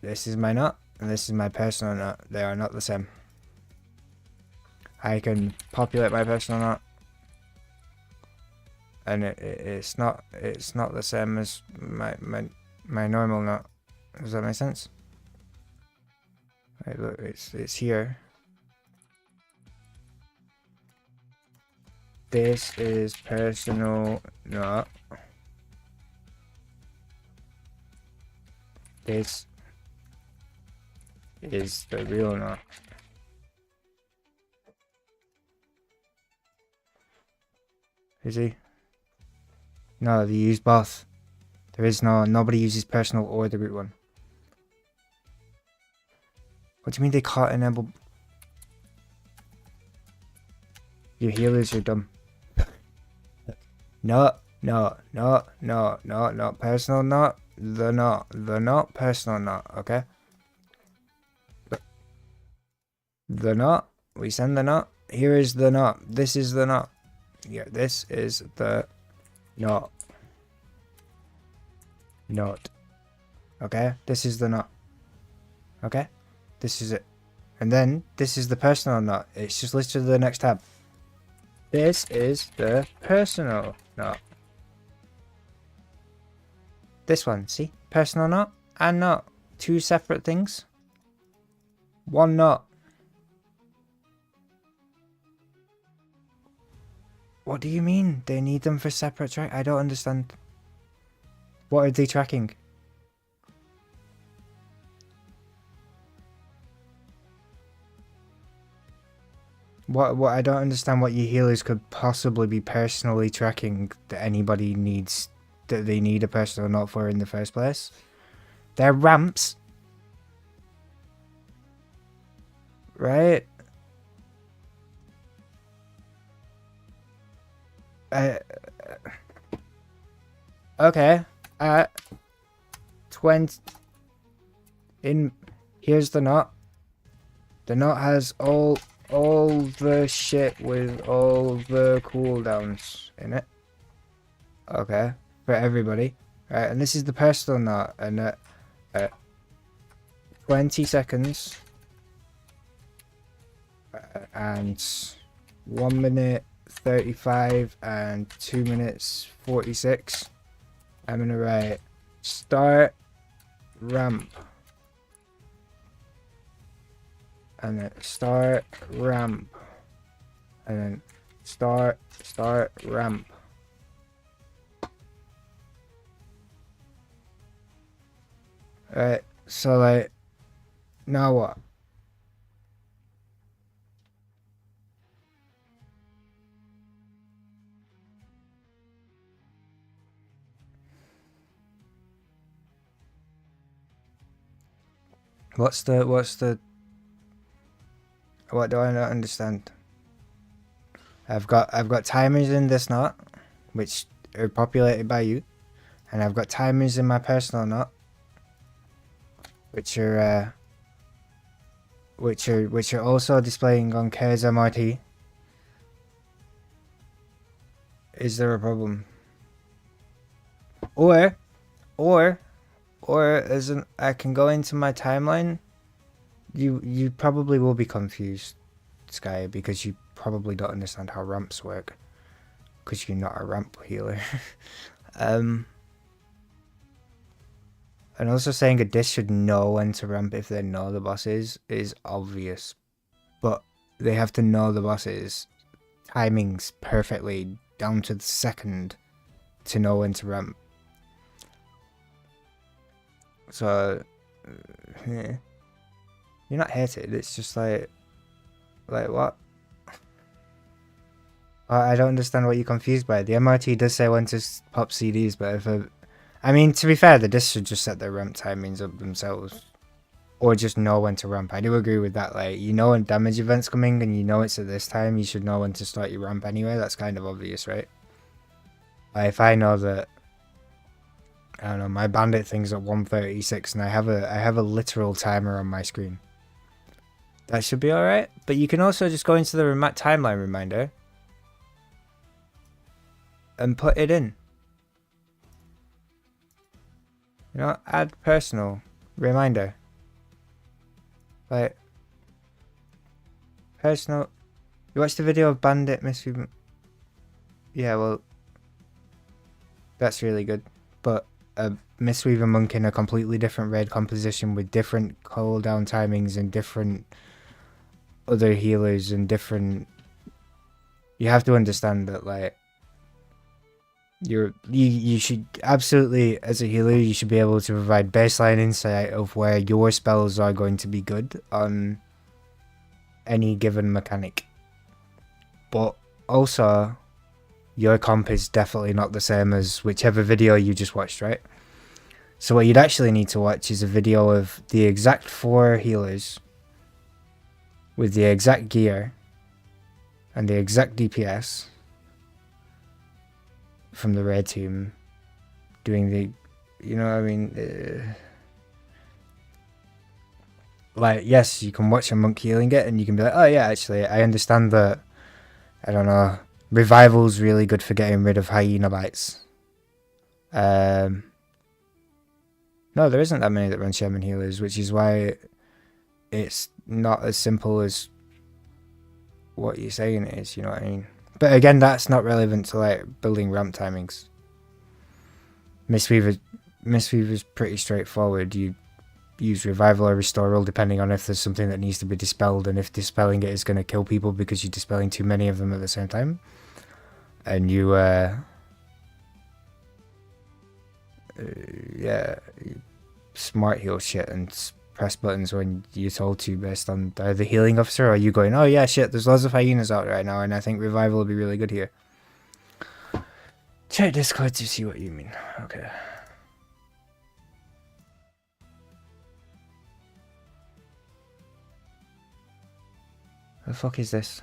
This is my knot, and this is my personal knot. They are not the same. I can populate my personal knot, and it's not the same as my normal knot. Does that make sense? Right, look, it's here. This is personal knot. This is the real knot. Is he? No, they use both. There is nobody uses personal or the root one. What do you mean they can't enable? Your healers are dumb. No, personal knot, the knot, personal knot, okay? The knot, we send the knot, here is the knot, this is the knot. Yeah, this is the knot. Knot. Okay, this is the knot. Okay, this is it. And then, this is the personal knot, it's just listed to the next tab. This is the personal knot. This one, see? Personal knot and knot. 2 separate things. 1 knot. What do you mean? They need them for separate track? I don't understand. What are they tracking? What I don't understand what your healers could possibly be personally tracking that anybody needs, that they need a personal knot for in the first place. They're ramps. Right? Okay. 20 in, here's the knot. The knot has all the shit with all the cooldowns in it. Okay, for everybody. Right, and this is the personal knot, and at 20 seconds and 1 minute 35 and 2 minutes 46, I'm gonna write start ramp. And then start ramp, and then Start ramp. Alright, so like, now what? What do I not understand? I've got timers in this knot, which are populated by you, and I've got timers in my personal knot, which are also displaying on K's MRT. Is there a problem? Or as an, I can go into my timeline. You probably will be confused, Sky, because you probably don't understand how ramps work, because you're not a ramp healer. And also saying a disc should know when to ramp if they know the bosses is obvious, but they have to know the bosses timings perfectly down to the second to know when to ramp. So yeah. You're not hated, it's just like what? I don't understand what you're confused by. The MRT does say when to pop CDs, but I mean, to be fair, the discs should just set their ramp timings up themselves. Or just know when to ramp. I do agree with that. Like, you know when damage event's coming and you know it's at this time, you should know when to start your ramp anyway. That's kind of obvious, right? Like, if I know that, I don't know, my bandit thing's at 1:36 and I have a literal timer on my screen, that should be alright. But you can also just go into the timeline reminder and put it in. You know, add personal reminder. Like, personal. You watched the video of Bandit Misweaver? Yeah, well, that's really good. But a Mistweaver Monk in a completely different raid composition with different cooldown timings and different other healers and different. You have to understand that, like, you should absolutely, as a healer, you should be able to provide baseline insight of where your spells are going to be good on any given mechanic. But also, your comp is definitely not the same as whichever video you just watched, right? So what you'd actually need to watch is a video of the exact 4 healers with the exact gear and the exact DPS from the red team doing the, you know what I mean? Like, yes, you can watch a monk healing it and you can be like, oh yeah, actually, I understand that, I don't know, revival's really good for getting rid of hyena bites. No, there isn't that many that run shaman healers, which is why it's not as simple as what you're saying it is, you know what I mean? But again, that's not relevant to, like, building ramp timings. Mistweaver's pretty straightforward. You use revival or restore all depending on if there's something that needs to be dispelled, and if dispelling it is going to kill people because you're dispelling too many of them at the same time. And you, yeah, you smart heal shit and press buttons when you're told to based on the healing officer, or you going, oh yeah, shit, there's loads of hyenas out right now and I think revival will be really good here. Check Discord to see what you mean. Okay. The fuck is this?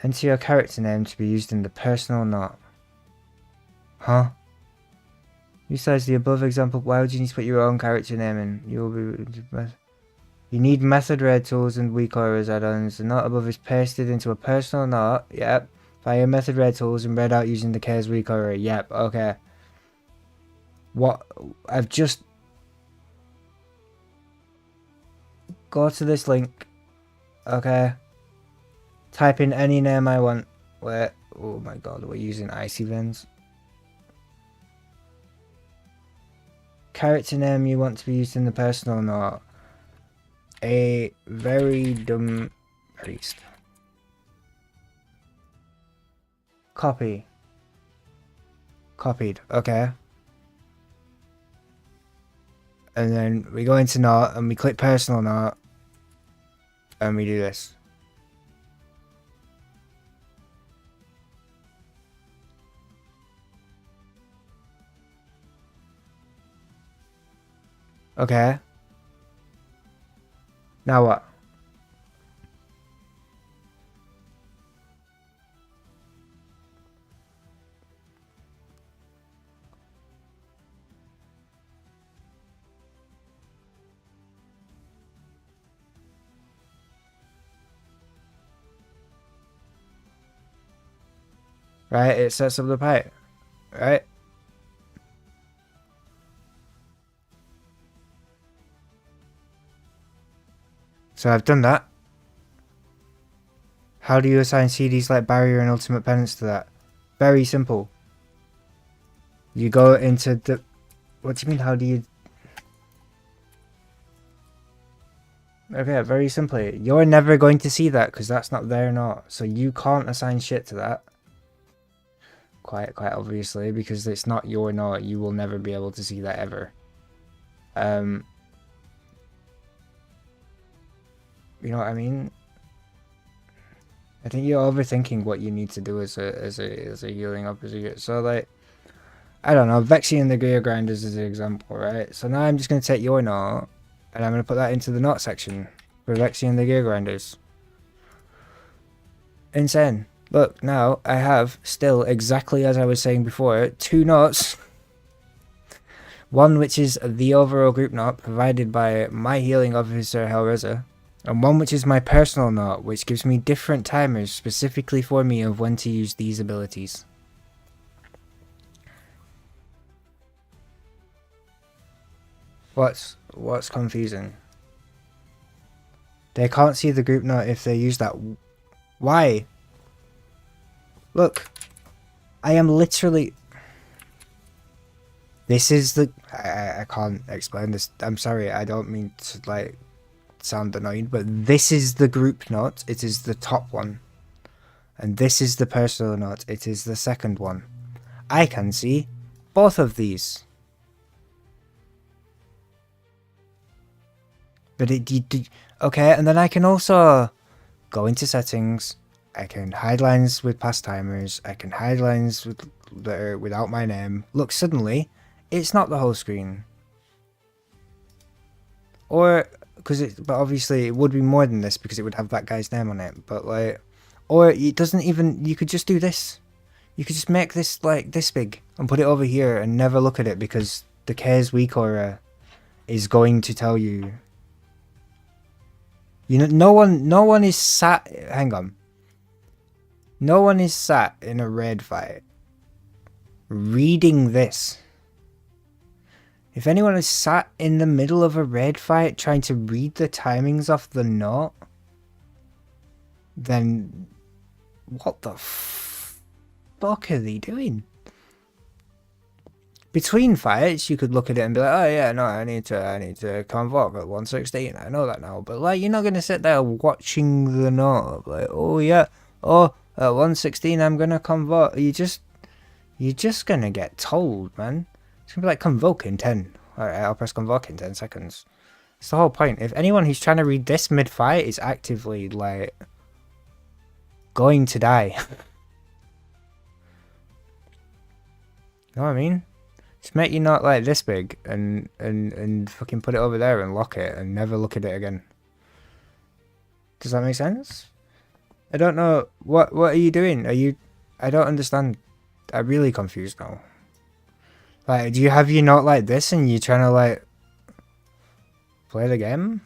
Enter your character name to be used in the personal knot. Huh? Besides the above example, why would you need to put your own character name in? You need method red tools and weak auras add-ons. The knot above is pasted into a personal knot. Yep. Fire method red tools and read out using the K's weak aura. Yep. Okay. What? I've just... Go to this link. Okay. Type in any name I want. Wait. Oh my god, we're using icy veins. Character name you want to be used in the personal knot. A very dumb Priest. Copy. Copied. Okay. And then we go into Note and we click personal Note. And we do this. Okay. Now what? Right, it sets up the pipe. Right? So I've done that. How do you assign CDs like Barrier and Ultimate Penance to that? Very simple. You go into the... What do you mean, how do you... Okay, very simply. You're never going to see that because that's not there not. So you can't assign shit to that. Quite obviously, because it's not your not. You will never be able to see that ever. You know what I mean? I think you're overthinking what you need to do as a healing opposite. So like, I don't know, Vexy and the Gear Grinders is an example, right? So now I'm just gonna take your knot and I'm gonna put that into the knot section for Vexy and the Gear Grinders. Insane. Look, now I have still exactly as I was saying before, 2 knots. One which is the overall group knot provided by my healing officer Hellraiser. And one which is my personal knot, which gives me different timers specifically for me of when to use these abilities. What's confusing? They can't see the group knot if they use that. Why? Look, I am literally... This is the... I can't explain this. I'm sorry, I don't mean to like... sound annoyed, but this is the group knot. It is the top one, and this is the personal knot. It is the second one. I can see both of these, but okay. And then I can also go into settings. I can hide lines with past timers. I can hide lines with that are without my name. Look, suddenly it's not the whole screen, or but obviously it would be more than this because it would have that guy's name on it, but like, or it doesn't even, you could just do this. You could just make this like this big and put it over here and never look at it because the K's weak aura is going to tell you. You know, no one is sat, hang on. No one is sat in a raid fight reading this. If anyone is sat in the middle of a raid fight trying to read the timings off the knot, then what the fuck are they doing? Between fights, you could look at it and be like, oh yeah, no, I need to convoke at 116. I know that now. But like, you're not gonna sit there watching the knot, like, oh yeah, oh at 116 I'm gonna convoke. You're just gonna get told, man. It's gonna be like convoke in 10. Alright, I'll press convoke in 10 seconds. It's the whole point. If anyone who's trying to read this mid-fight is actively, like, going to die. You know what I mean? Just make your knot like this big and fucking put it over there and lock it and never look at it again. Does that make sense? I don't know. What are you doing? I don't understand. I'm really confused now. Like, do you have your knot like this and you're trying to, like, play the game?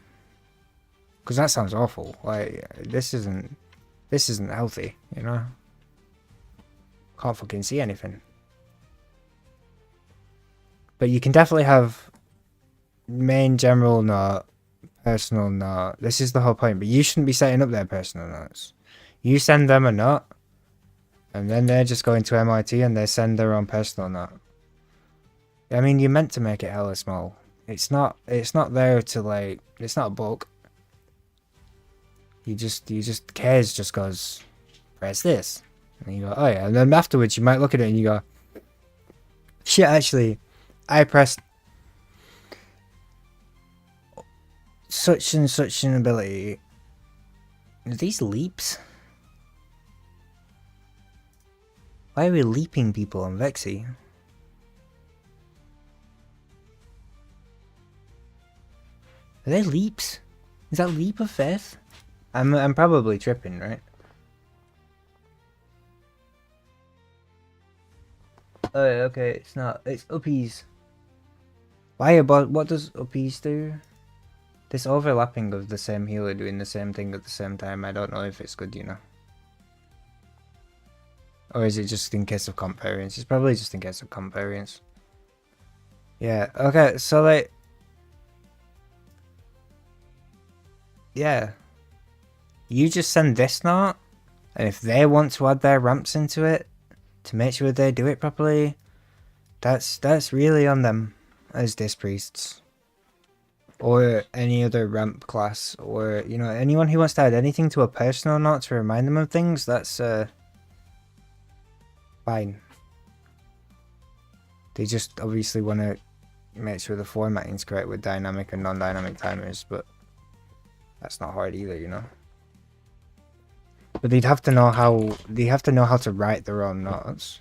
Because that sounds awful. Like, this isn't healthy, you know? Can't fucking see anything. But you can definitely have main general knot, personal knot. This is the whole point. But you shouldn't be setting up their personal knots. You send them a knot, and then they're just going to MIT and they send their own personal knot. I mean, you're meant to make it hella small. It's not there to, like, it's not a book. He just cares, just goes, press this. And you go, oh yeah. And then afterwards you might look at it and you go, shit, actually, I pressed such and such an ability. Are these leaps? Why are we leaping people on Vexy? Are they leaps? Is that leap of faith? I'm probably tripping, right? Oh, okay, it's not. It's uppies. Why about what does uppies do? This overlapping of the same healer doing the same thing at the same time, I don't know if it's good, you know. Or is it just in case of comp variance? It's probably just in case of comp variance. Yeah, okay, so like... Yeah. You just send this note, and if they want to add their ramps into it, to make sure they do it properly, that's really on them as Disc Priests. Or any other ramp class, or, you know, anyone who wants to add anything to a personal note to remind them of things, that's, fine. They just obviously want to make sure the formatting's correct with dynamic and non-dynamic timers, but that's not hard either, you know. But they'd have to know how to write their own notes.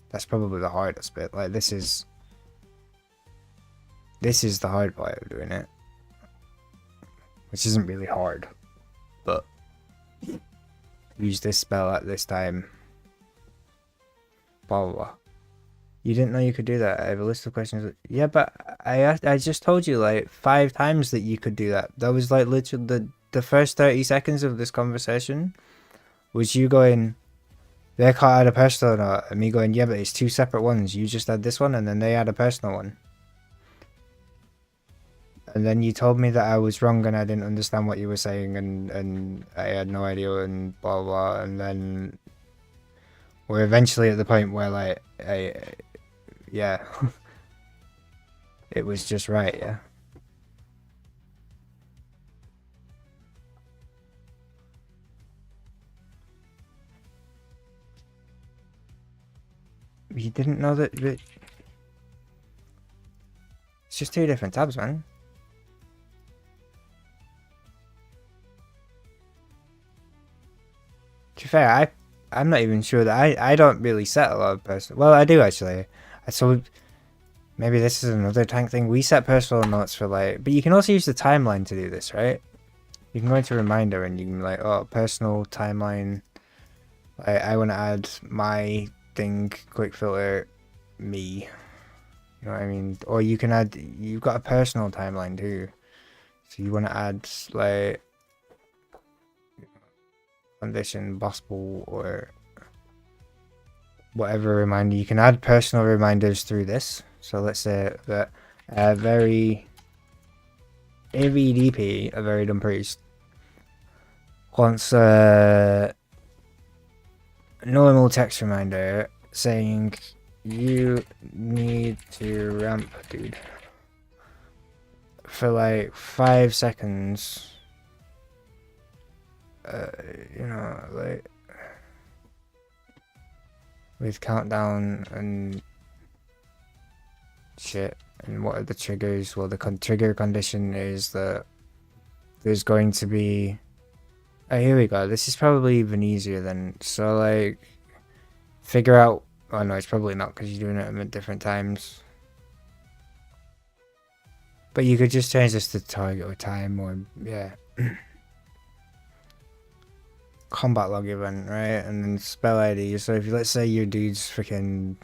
That's probably the hardest bit. Like this is the hard part of doing it, which isn't really hard, but use this spell at this time. Blah blah blah. You didn't know you could do that. I have a list of questions. Yeah, but I just told you like 5 times that you could do that. That was like literally the first 30 seconds of this conversation was you going, they can't add a personal note, and me going, yeah, but it's 2 separate ones. You just add this one, and then they add a personal one. And then you told me that I was wrong and I didn't understand what you were saying, and I had no idea, and blah blah. And then we're eventually at the point where like yeah, it was just right, yeah. You didn't know that it's just 2 different tabs, man. To be fair, I'm not even sure that I don't really set a lot of personal. Well, I do actually. So maybe this is another tank thing. We set personal notes for like, but you can also use the timeline to do this, right? You can go into reminder and you can be like, oh, personal timeline. I want to add my thing, quick filter, me. You know what I mean? Or you can add. You've got a personal timeline too. So you want to add like condition, boss ball, or whatever reminder. You can add personal reminders through this. So let's say that every DP, a very dumb priest, wants a normal text reminder saying you need to ramp, dude, for like 5 seconds. You know, like with countdown and shit. And what are the triggers? Well, the trigger condition is that there's going to be. Oh, here we go. This is probably even easier then. So, like, figure out. Oh no, it's probably not because you're doing it at different times. But you could just change this to target or time, or yeah. Combat log event, right? And then spell ID. So if let's say your dude's freaking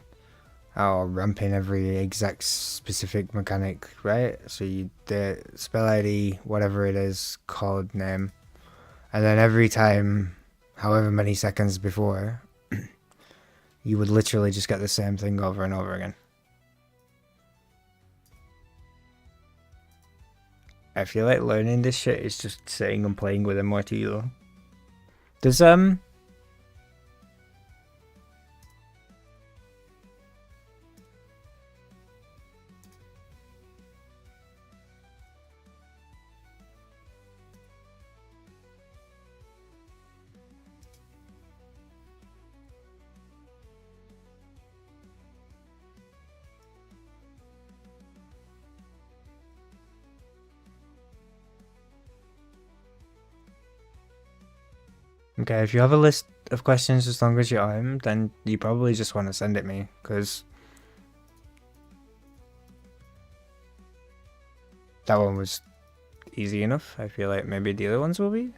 ramping every exact specific mechanic, right? So you the spell ID, whatever it is, code name, and then every time, however many seconds before, you would literally just get the same thing over and over again. I feel like learning this shit is just sitting and playing with MRT though. Does Okay, if you have a list of questions as long as you are, then you probably just want to send it me, because that one was easy enough. I feel like maybe the other ones will be.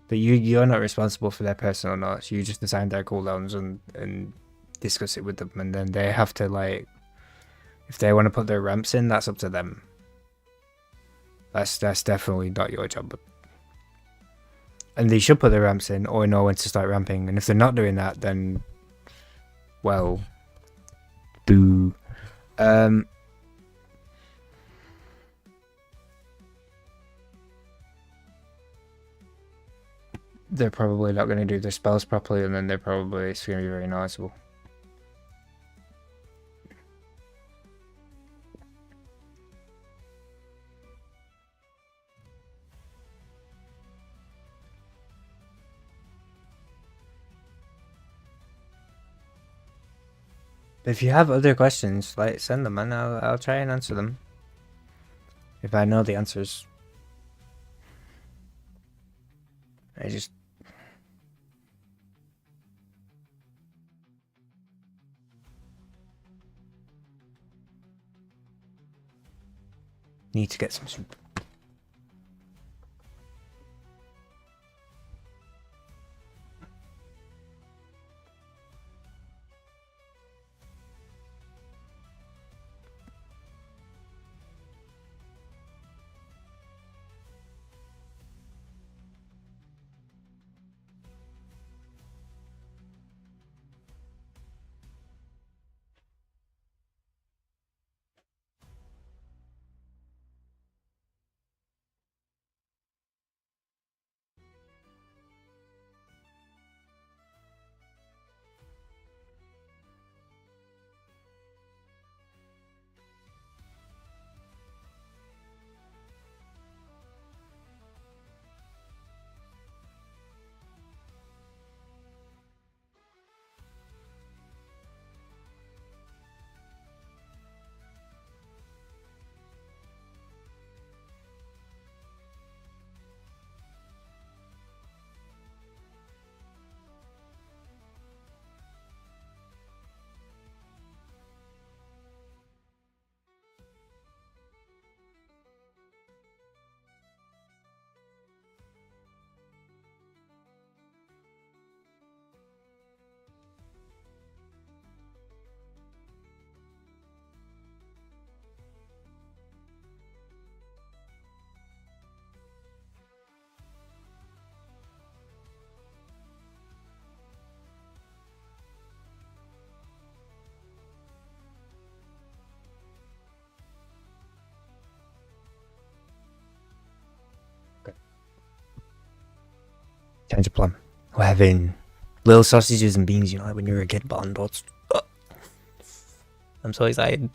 But you're not responsible for their personal notes. You just assign their cooldowns and discuss it with them, and then they have to, like, if they want to put their ramps in, that's up to them. That's definitely not your job. And they should put their ramps in or know when to start ramping. And if they're not doing that, then, well, boo. They're probably not going to do their spells properly, and then they're probably, it's going to be very noticeable. If you have other questions, like, send them and I'll try and answer them. If I know the answers. I just need to get some soup. Change of plan. We're having little sausages and beans, you know, like when you were a kid, but on toast. I'm so excited.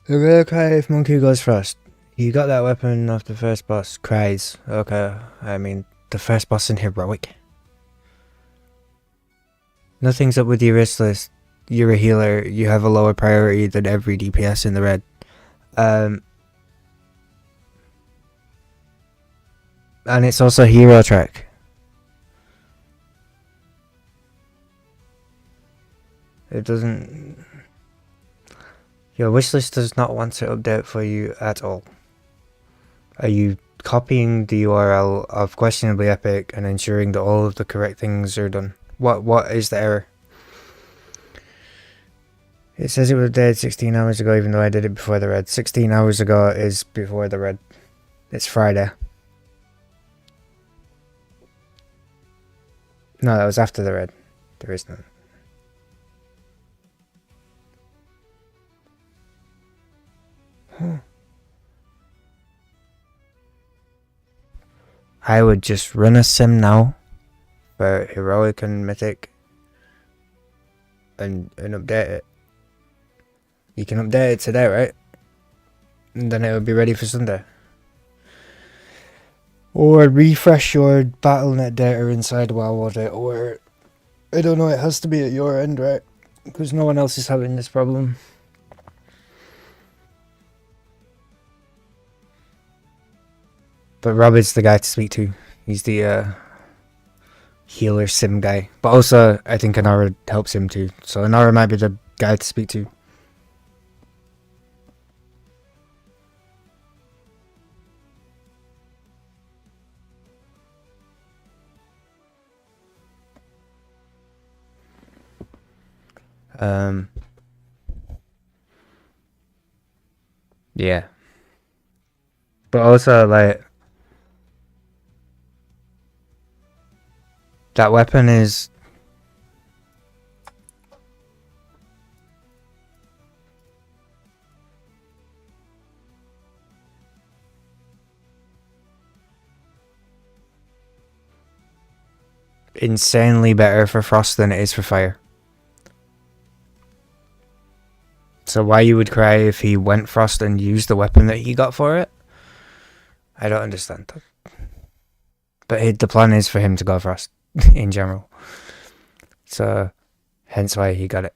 I'm gonna cry if Monkey goes first. You got that weapon off the first boss. Cries. Okay, I mean, the first boss in Heroic. Nothing's up with your wrist list. You're a healer. You have a lower priority than every DPS in the red. And it's also hero track. It doesn't... Your wishlist does not want to update for you at all. Are you copying the URL of Questionably Epic and ensuring that all of the correct things are done? What is the error? It says it was updated 16 hours ago, even though I did it before the red. 16 hours ago is before the red. It's Friday. No, that was after the red. There is none. I would just run a sim now for Heroic and Mythic and update it. You can update it today, right? And then it will be ready for Sunday. Or refresh your Battle.net data inside WoW Audit, or I don't know, it has to be at your end, right? Because no one else is having this problem. But Robert's the guy to speak to. He's the healer sim guy. But also, I think Inara helps him too. So Inara might be the guy to speak to. Yeah. But also, like, that weapon is insanely better for Frost than it is for Fire. So why you would cry if he went Frost and used the weapon that he got for it? I don't understand that. But the plan is for him to go Frost in general. So hence why he got it.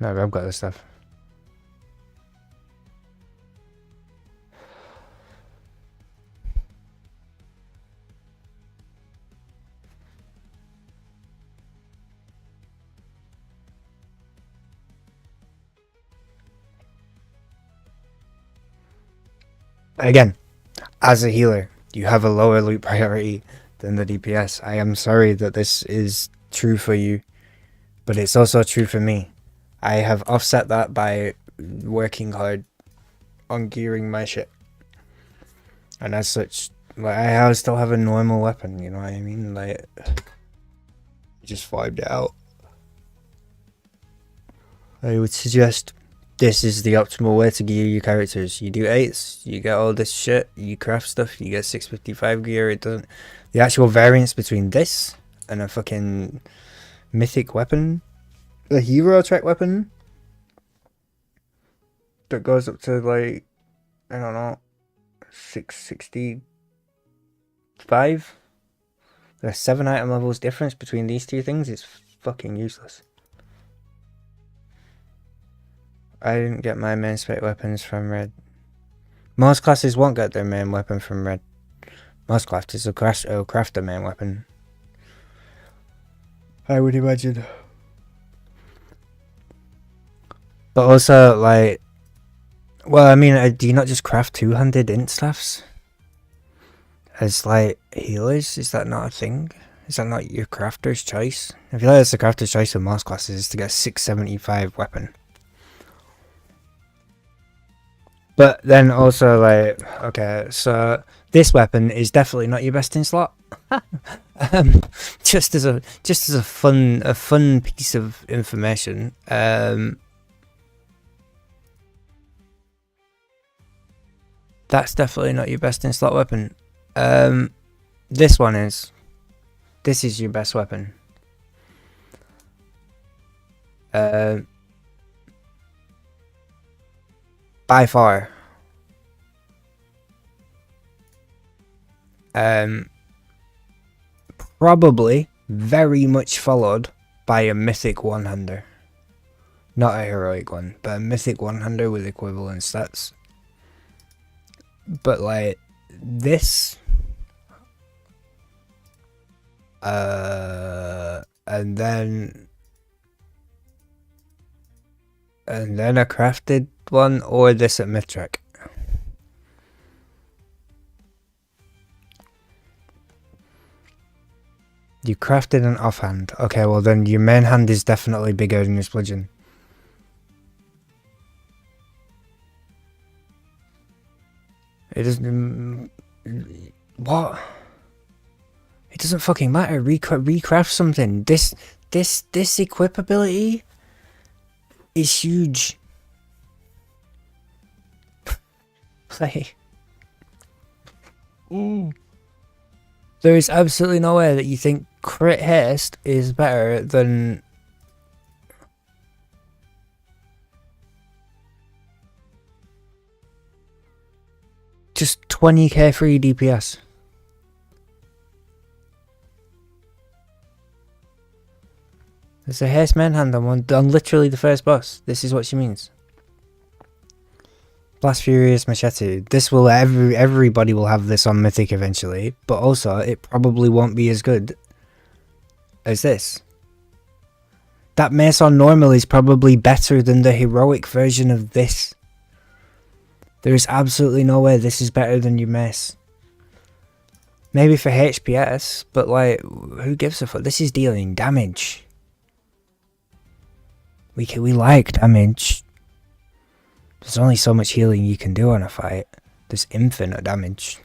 No, I've got this stuff. Again, as a healer, you have a lower loot priority than the DPS. I am sorry that this is true for you, but it's also true for me. I have offset that by working hard on gearing my shit. And as such, like, I still have a normal weapon, you know what I mean? Like, just vibed it out. I would suggest this is the optimal way to gear your characters. You do 8s, you get all this shit, you craft stuff, you get 655 gear. It doesn't. The actual variance between this and a fucking mythic weapon, a hero track weapon that goes up to, like, I don't know, 665. There's 7 item levels difference between these two things. It's fucking useless. I didn't get my main spec weapons from Red. Most classes won't get their main weapon from Red. Most classes will craft their main weapon, I would imagine. But also, like, well, I mean, do you not just craft two-handed int staffs as, like, healers? Is that not a thing? Is that not your crafter's choice? I feel like it's the crafter's choice in most classes is to get a 675 weapon. But then also, like, okay, so this weapon is definitely not your best in slot. Just as a fun piece of information. That's definitely not your best in slot weapon. This one is. This is your best weapon. By far. Probably very much followed by a mythic one-hander. Not a heroic one, but a mythic one-hander with equivalent stats. But, like, this, and then a crafted one, or this at Mythtrack. You crafted an offhand. Okay, well then your main hand is definitely bigger than your splidgen. It doesn't. What? It doesn't fucking matter. Recraft something. This equip ability is huge. Like, There is absolutely no way that you think crit haste is better than just 20k free DPS. There's a haste manhunt on literally the first boss. This is what she means. Blast Furious Machete. This will everybody will have this on Mythic eventually, but also it probably won't be as good as this. That mace on normal is probably better than the heroic version of this. There is absolutely no way this is better than your mace. Maybe for HPS, but like, who gives a fuck? This is dealing damage. We like damage. There's only so much healing you can do on a fight. There's infinite damage.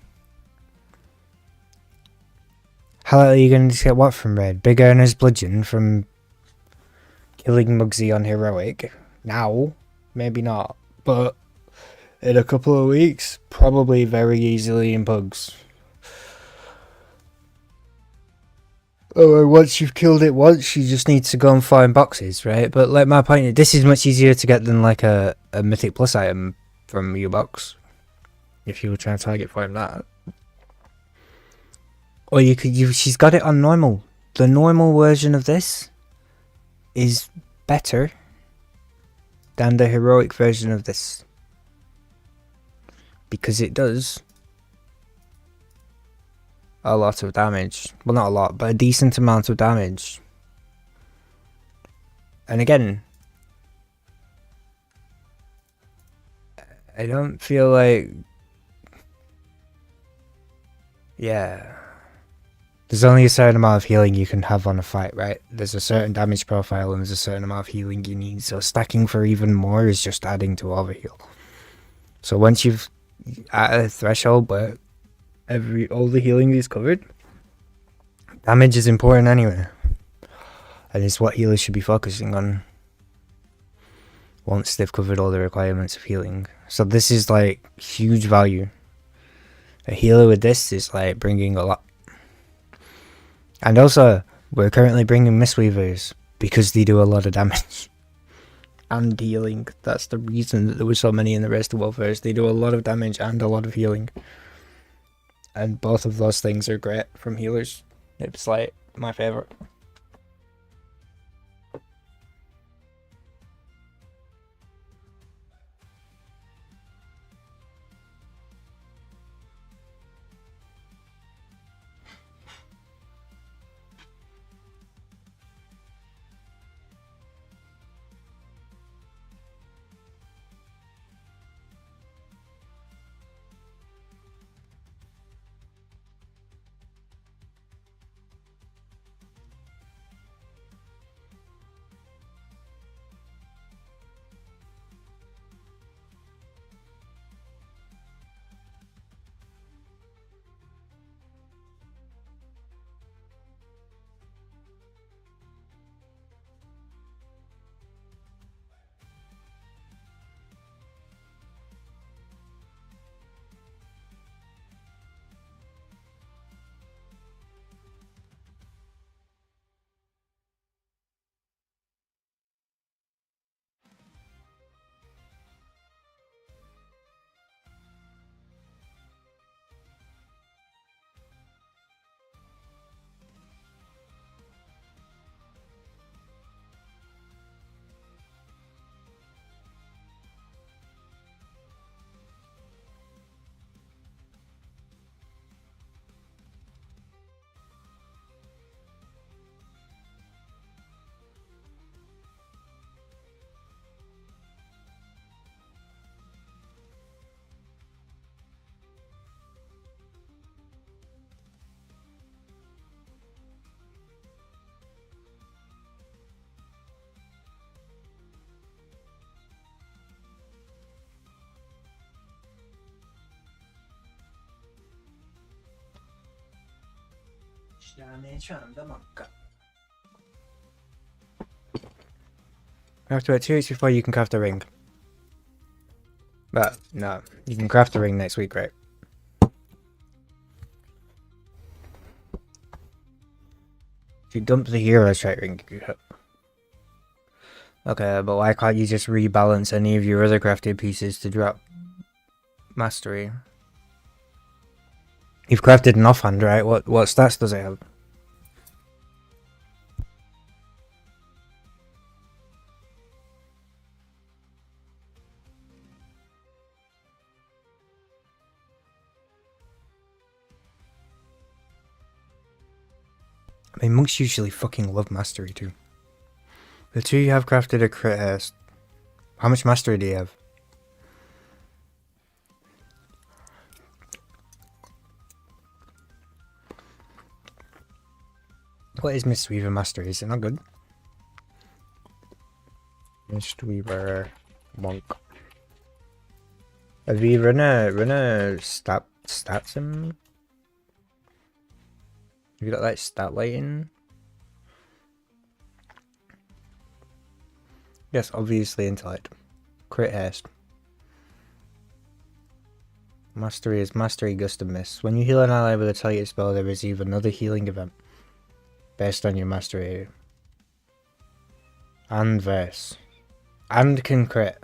How are you going to get what from Red? Big Earner's Bludgeon from killing Muggsy on Heroic. Now, maybe not. But in a couple of weeks, probably very easily in Pugs. Or once you've killed it once, you just need to go and find boxes, right? But like my point, this is much easier to get than like a Mythic Plus item from U-Box. If you were trying to target for him that. Or you could, she's got it on normal. The normal version of this is better than the heroic version of this. Because it does a lot of damage. Well, not a lot, but a decent amount of damage. And again, I don't feel like... Yeah. There's only a certain amount of healing you can have on a fight, right? There's a certain damage profile and there's a certain amount of healing you need. So stacking for even more is just adding to overheal. So once you've at a threshold where all the healing is covered, damage is important anyway, and it's what healers should be focusing on once they've covered all the requirements of healing. So this is like huge value. A healer with this is like bringing a lot. And also we're currently bringing Mistweavers because they do a lot of damage and healing. That's the reason that there were so many in the rest of Warfares. They do a lot of damage and a lot of healing. And both of those things are great from healers. It's like my favourite. You have to wait 2 weeks before you can craft a ring. But no, you can craft a ring next week, right? You dump the hero trait ring. Okay, but why can't you just rebalance any of your other crafted pieces to drop mastery? You've crafted an offhand, right? What stats does it have? I mean, monks usually fucking love mastery too. The two you have crafted a crit haste. How much mastery do you have? What is Mistweaver mastery? Is it not good? Mistweaver monk. Have you run a stat sim? Have you got like stat lighting? Yes, obviously intellect. Crit haste. Mastery is mastery gust and miss. When you heal an ally with a target spell, they receive another healing event based on your mastery. And verse. And can crit.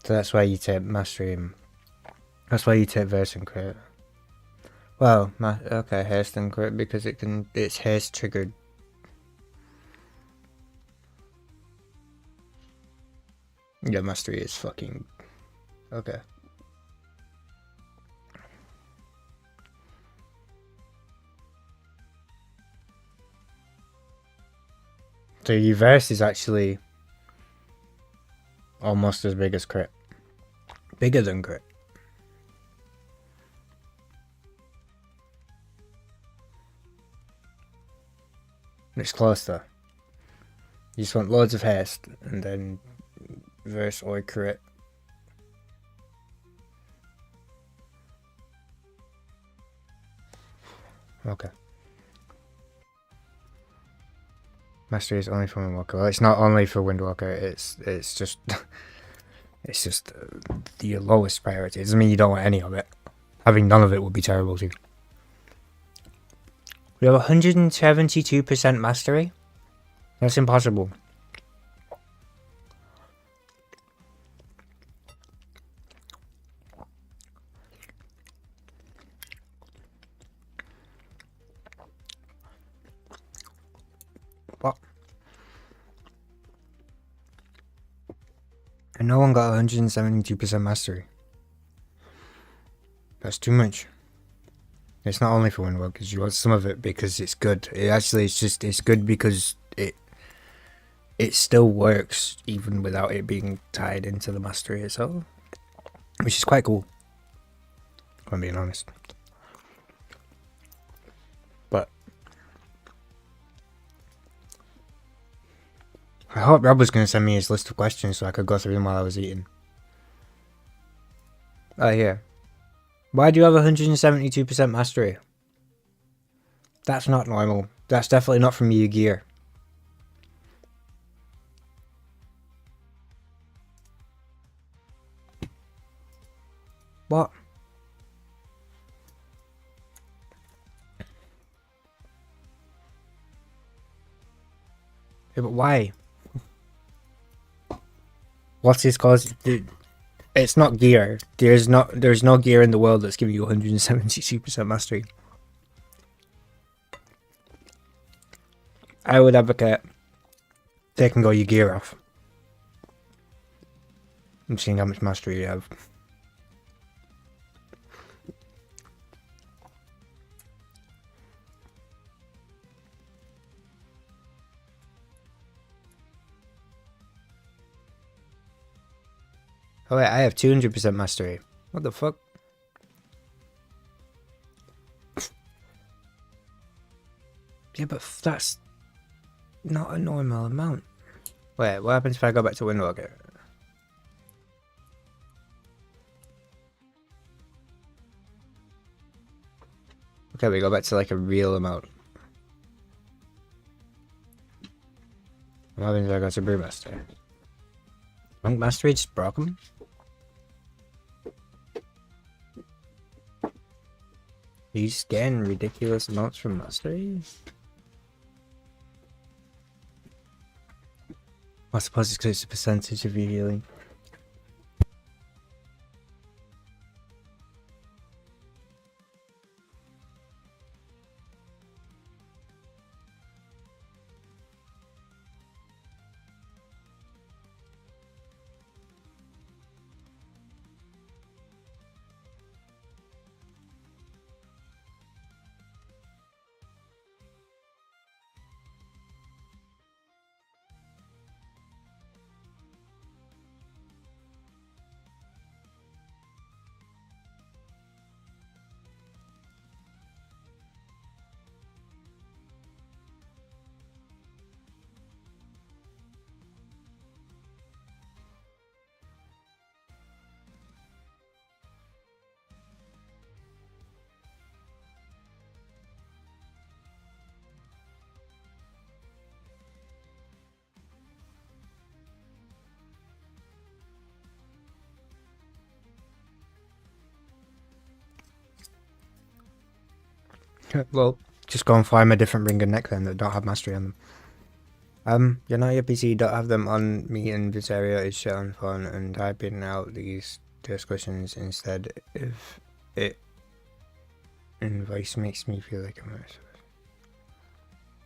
So that's why you take mastery. That's why you take verse and crit. Well, okay, haste and crit because it's haste triggered. Yeah, mastery is fucking okay. So your verse is actually almost as big as crit. Bigger than crit. It's close though. You just want loads of haste and then verse or crit. Okay. Mastery is only for Windwalker. Well, it's not only for Windwalker. It's just it's just the lowest priority. It doesn't mean you don't want any of it. Having none of it would be terrible too. We have 172% mastery. That's impossible. What? And no one got 172% mastery. That's too much. It's not only for Windwalkers, you want some of it because it's good. It's good because it still works even without it being tied into the mastery itself. Which is quite cool. If I'm being honest. But I hope Rob was going to send me his list of questions so I could go through them while I was eating. Oh, yeah. Why do you have 172% mastery? That's not normal. That's definitely not from your gear. What? Yeah, but why? What's his cause? It's not gear. There's no gear in the world that's giving you 172% mastery. I would advocate taking all your gear off and seeing how much mastery you have. Oh wait, I have 200% mastery. What the fuck? Yeah, but that's not a normal amount. Wait, what happens if I go back to Windwalker? Okay, we go back to like a real amount. What happens if I go to Brewmaster? Monk Mastery just broke him? You just getting ridiculous amounts from mastery? I suppose it's because it's a percentage of your healing. Well, just go and find a different ring and neck then that don't have mastery on them. You're not your PC, don't have them on me in this area is shit on phone and typing out these discussions instead if it voice makes me feel like I'm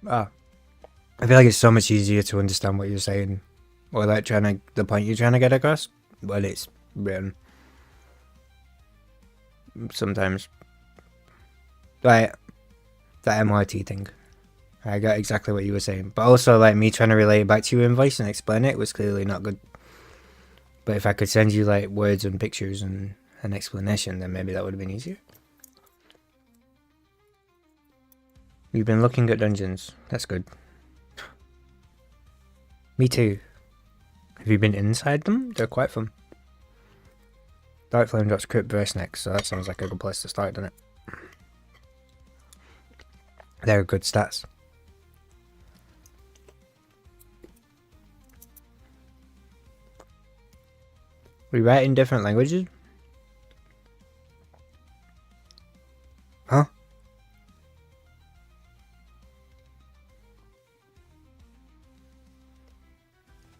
I feel like it's so much easier to understand what you're saying or like the point you're trying to get across when it's written. Sometimes like that MRT thing. I got exactly what you were saying. But also, like, me trying to relay it back to you in voice and explain it was clearly not good. But if I could send you, like, words and pictures and an explanation, then maybe that would have been easier. You've been looking at dungeons. That's good. Me too. Have you been inside them? They're quite fun. Dark Flame drops crit burst next, so that sounds like a good place to start, doesn't it? They're good stats. We write in different languages? Huh?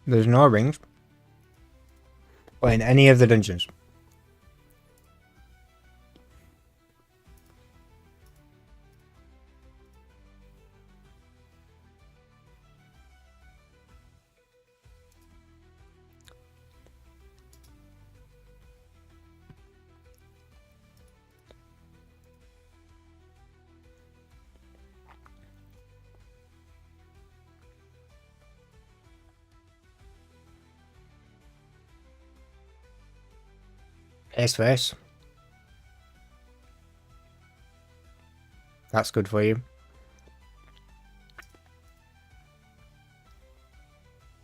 There's no rings. Or in any of the dungeons. Ace for ace. That's good for you.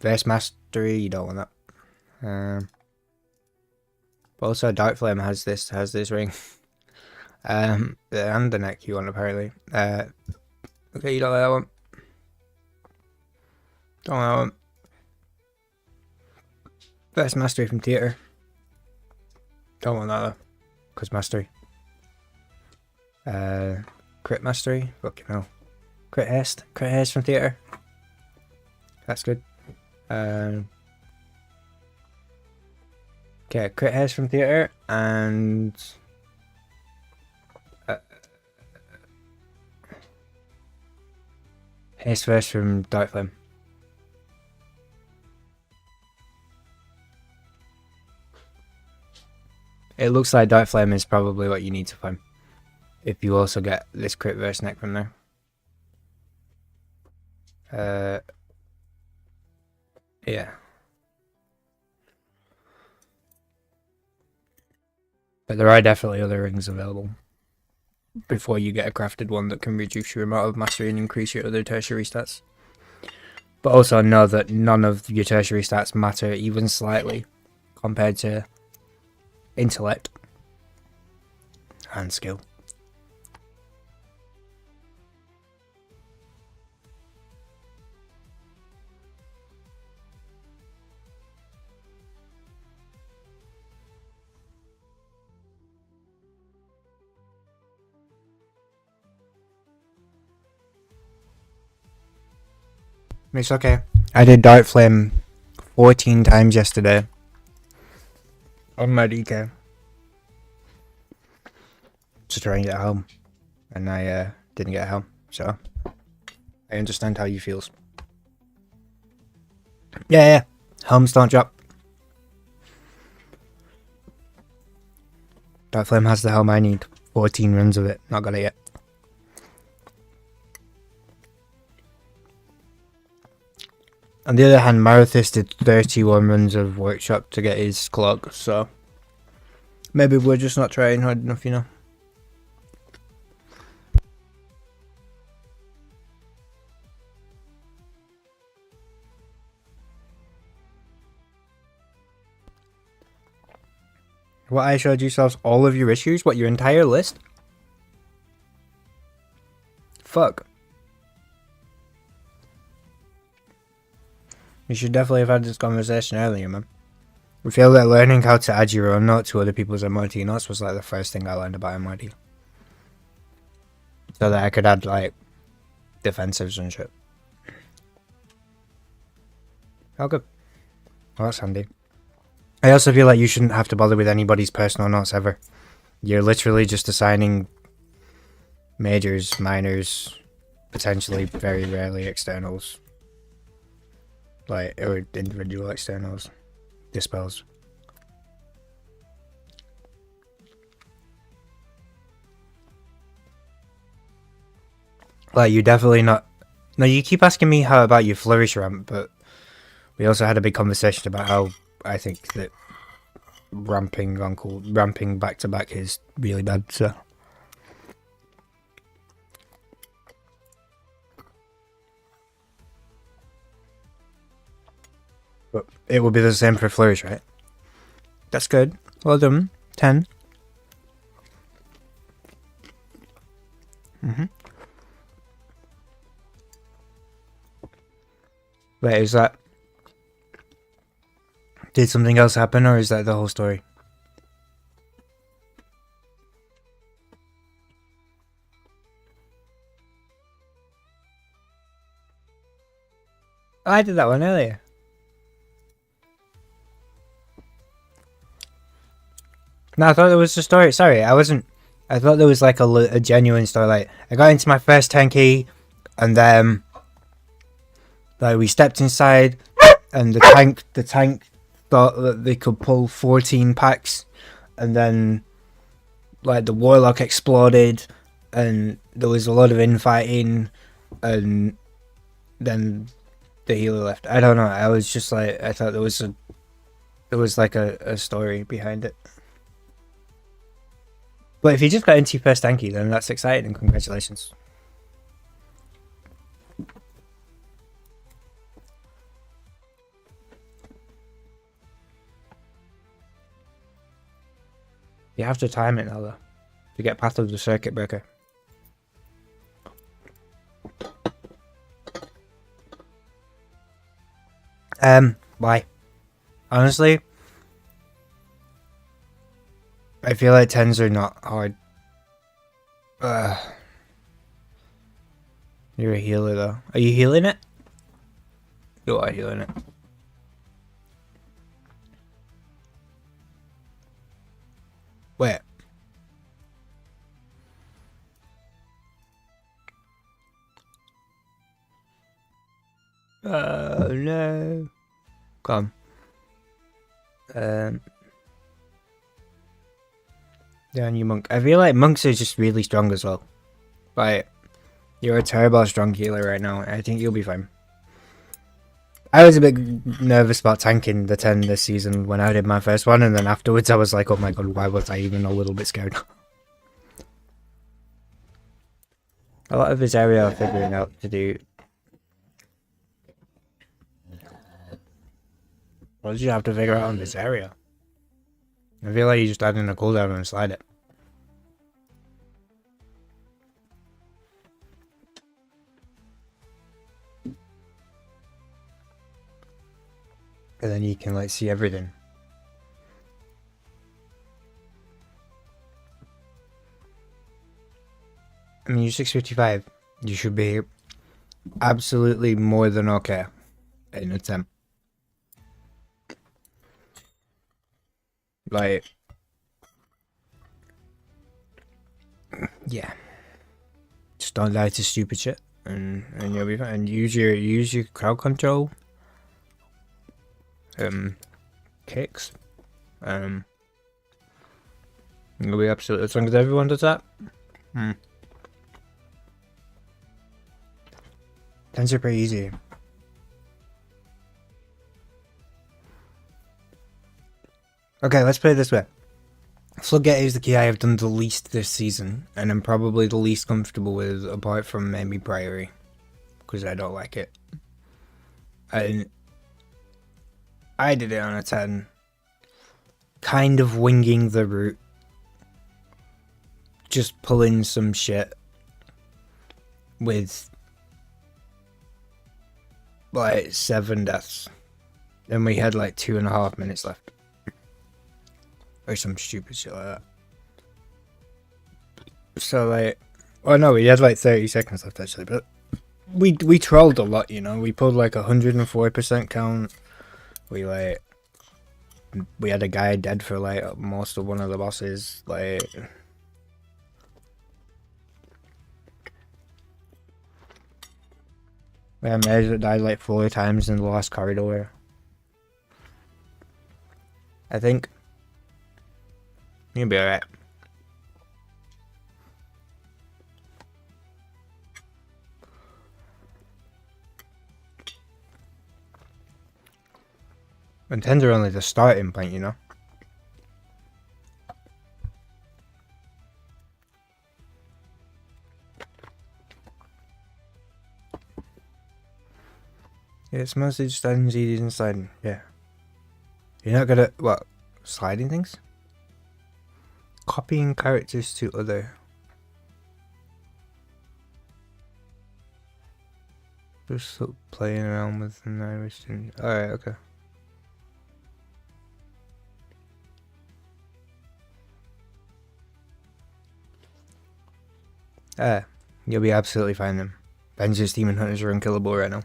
Verse mastery, you don't want that. But also Dark Flame has this ring. And the neck you want apparently. Okay, you don't like that one. Don't like that one. Verse mastery from theatre. Don't want that though, because mastery. Crit mastery, fucking hell. Crit haste from theatre. That's good. Okay, crit haste from theatre and haste verse from Dark Flame. It looks like Dark Flame is probably what you need to find. If you also get this crit verse neck from there. Yeah. But there are definitely other rings available. Before you get a crafted one that can reduce your amount of mastery and increase your other tertiary stats. But also know that none of your tertiary stats matter even slightly compared to intellect and skill. It's okay. I did Dart Flame 14 times yesterday on my DK to try and get home, and I didn't get home, so I understand how you feels. Yeah, homes don't drop. Dart Flame has the helm I need. 14 runs of it, not got it yet. On the other hand, Marathis did 31 runs of workshop to get his clock, so maybe we're just not trying hard enough, you know. What, I showed yourselves all of your issues? What, your entire list? Fuck. You should definitely have had this conversation earlier, man. I feel that learning how to add your own note to other people's MOT notes was like the first thing I learned about MOT. So that I could add like defensives and shit. Oh, good. Well, that's handy. I also feel like you shouldn't have to bother with anybody's personal notes ever. You're literally just assigning majors, minors, potentially very rarely externals. Like, or individual externals. Dispels. Like, you definitely not... No, you keep asking me how about your flourish ramp, but we also had a big conversation about how I think that ramping back to back is really bad, so... But it will be the same for flourish, right? That's good. Well done. 10. Wait, is that... Did something else happen, or is that the whole story? Oh, I did that one earlier. No, I thought there was a story. Sorry, I wasn't... I thought there was like a genuine story. Like, I got into my first 10 key, and then... Like, we stepped inside, and the tank thought that they could pull 14 packs, and then... Like, the Warlock exploded, and there was a lot of infighting, and then the healer left. I don't know, I was just like... I thought there was like a story behind it. But if you just got into your first tanky, then that's exciting, and congratulations. You have to time it now, though, to get past the circuit breaker. Why? Honestly, I feel like 10s are not hard. You're a healer, though. Are you healing it? You are healing it. Wait. Oh no. Come. Yeah, new monk. I feel like monks are just really strong as well. Like, you're a terrible strong healer right now. I think you'll be fine. I was a bit nervous about tanking the 10 this season when I did my first one, and then afterwards I was like, oh my god, why was I even a little bit scared? A lot of this area I'm figuring out to do. What did you have to figure out on this area? I feel like you just add in a cooldown and slide it. And then you can like see everything. I mean, you're 655. You should be absolutely more than okay in a 10. Like, yeah. Just don't die to stupid shit, and you'll be fine. And use your crowd control. Kicks. You'll be absolutely, as long as everyone does that. Tens are pretty easy. Okay, let's play it this way. Floodgate is the key I have done the least this season, and I'm probably the least comfortable with, apart from maybe Priory, because I don't like it. I did it on a 10, kind of winging the route, just pulling some shit with like 7 deaths, and we had like 2.5 minutes left. Or some stupid shit like that. So like, oh no, we had like 30 seconds left actually, but we trolled a lot, you know. We pulled like 104% count. We had a guy dead for like most of one of the bosses. Like, we had Mage that died like 4 times in the last corridor. I think. You'll be alright. And 10s are only the starting point, you know? Yeah, it's mostly just adding ZDs and sliding, yeah. You're not good at, what, sliding things? Copying characters to other. Just playing around with an Irish and alright, okay. You'll be absolutely fine then. Ben's Demon Hunters are unkillable right now.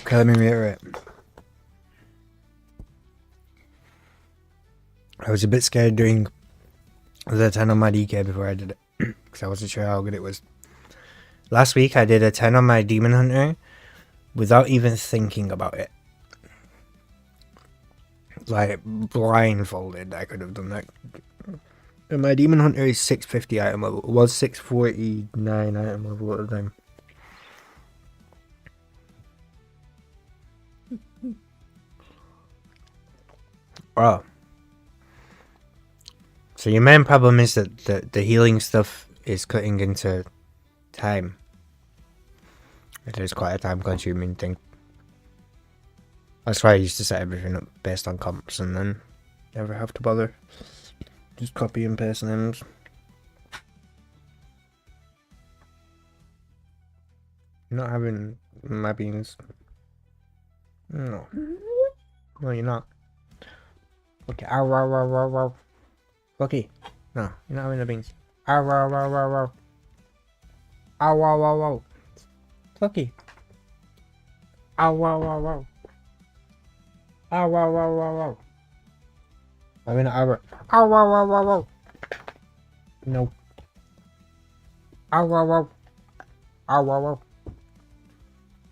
Okay, let me reiterate. I was a bit scared doing the 10 on my DK before I did it, because I wasn't sure how good it was. Last week I did a 10 on my Demon Hunter without even thinking about it. Like, blindfolded, I could have done that. And my Demon Hunter is 650 item level. It was 649 item level at the time. Oh. So your main problem is that the healing stuff is cutting into time. It is quite a time consuming thing. That's why I used to set everything up based on comps and then never have to bother. Just copy and paste names. You're not having my beans. No. No, you're not. Okay, ow, ow, ow, ow, ow. Lucky. No, you're not having the beans. Ow, ow, ow, ow, ow. Ow, ow, ow, ow. Lucky. Ow, ow, ow, ow. Ow, ow, ow, ow, ow. I mean, ow, ow, ow, ow, ow, ow. No. Ow, ow, ow. Ow, ow, ow.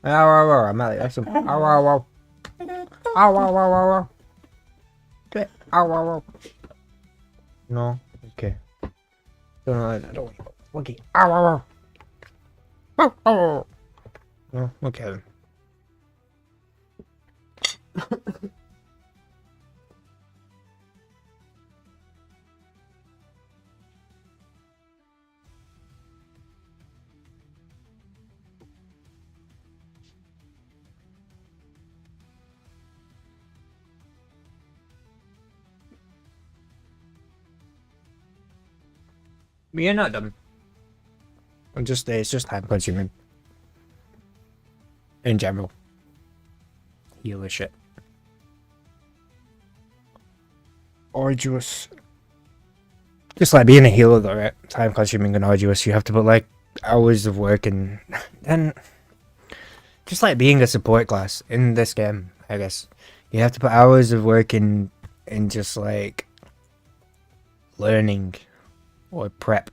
Ow, ow, ow. I'm at it. That's some. Ow, ow, ow. Ow, ow, ow, ow, ow. Ow, ow, ow. No? Okay. Don't know. I don't want to. Okay. Ow, ow, ow. Ow, ow, ow. No? Okay then. You're not done. It's just time consuming. In general. Healer shit. Arduous. Just like being a healer though, right? Time consuming and arduous. You have to put like hours of work in. And just like being a support class in this game, I guess. You have to put hours of work in just like learning or prep.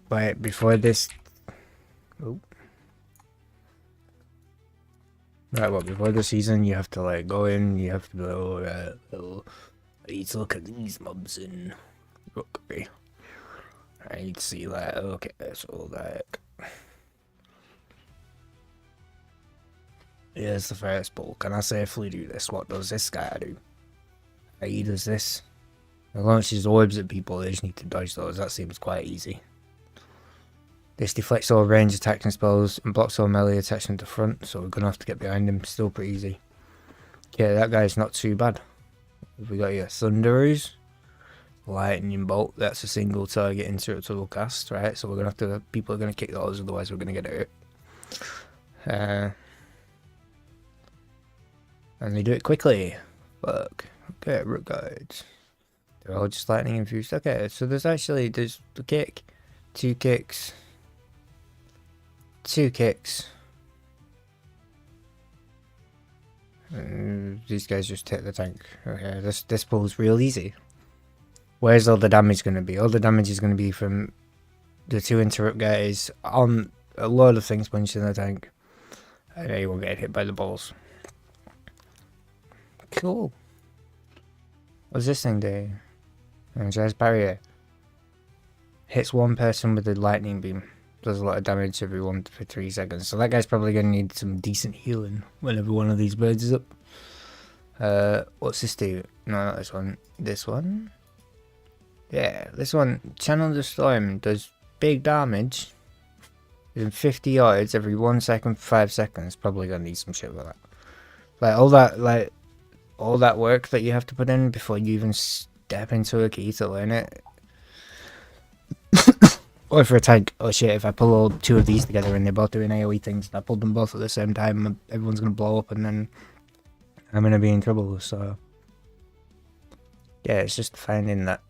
But before this... Oh. Right, well, before the season, you have to like go in, you have to go, alright, well, I need to look at these mobs in Rookery. I need to see that, okay, so like... Here's the first ball. Can I safely do this? What does this guy do? He does this. It launches orbs at people, they just need to dodge those. That seems quite easy. This deflects all range attacks and spells and blocks all melee attacks from the front, so we're gonna have to get behind him. Still pretty easy. Yeah, that guy's not too bad. We got your Thunderers. Lightning Bolt, that's a single target interruptible cast, right? So we're gonna have to, people are gonna kick those, otherwise we're gonna get hurt. And they do it quickly. Fuck. Okay, root guides. They're all just lightning infused. Okay, so there's the kick, 2 kicks, 2 kicks. These guys just hit the tank. Okay, this pull's real easy. Where's all the damage going to be? All the damage is going to be from the 2 interrupt guys on a lot of things punching the tank. And they won't get hit by the balls. Cool. What's this thing do? Energized barrier. Hits one person with a lightning beam. Does a lot of damage every 1 for 3 seconds. So that guy's probably going to need some decent healing whenever one of these birds is up. What's this do? No, not this one. This one? Yeah, this one. Channel the Storm does big damage. In 50 yards every 1 second for 5 seconds. Probably going to need some shit like that. All that work that you have to put in before you even step into a key to learn it. Or for a tank, oh shit, if I pull all 2 of these together and they're both doing AoE things and I pull them both at the same time, everyone's going to blow up and then I'm going to be in trouble, so... Yeah, it's just finding that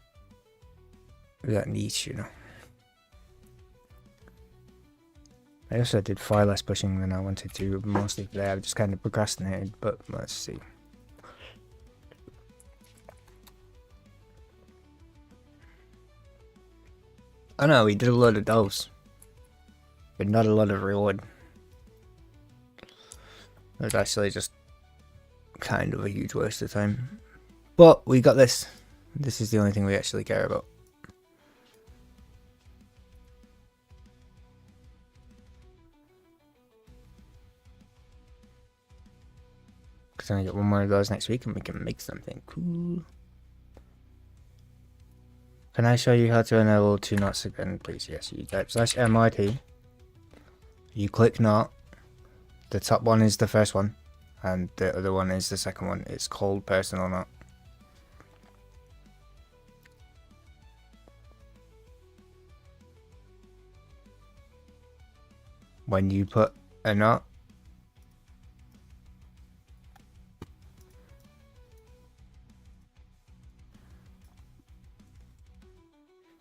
niche, you know. I also did far less pushing than I wanted to, mostly today. I've just kind of procrastinated, but let's see. Oh no, we did a lot of delves, but not a lot of reward. It was actually just kind of a huge waste of time. But we got this. This is the only thing we actually care about. Because I'm going to get one more of those next week and we can make something cool. Can I show you how to enable 2 knots again, please? Yes, you type /MRT. You click knot. The top one is the first one, and the other one is the second one. It's called personal knot. When you put a knot,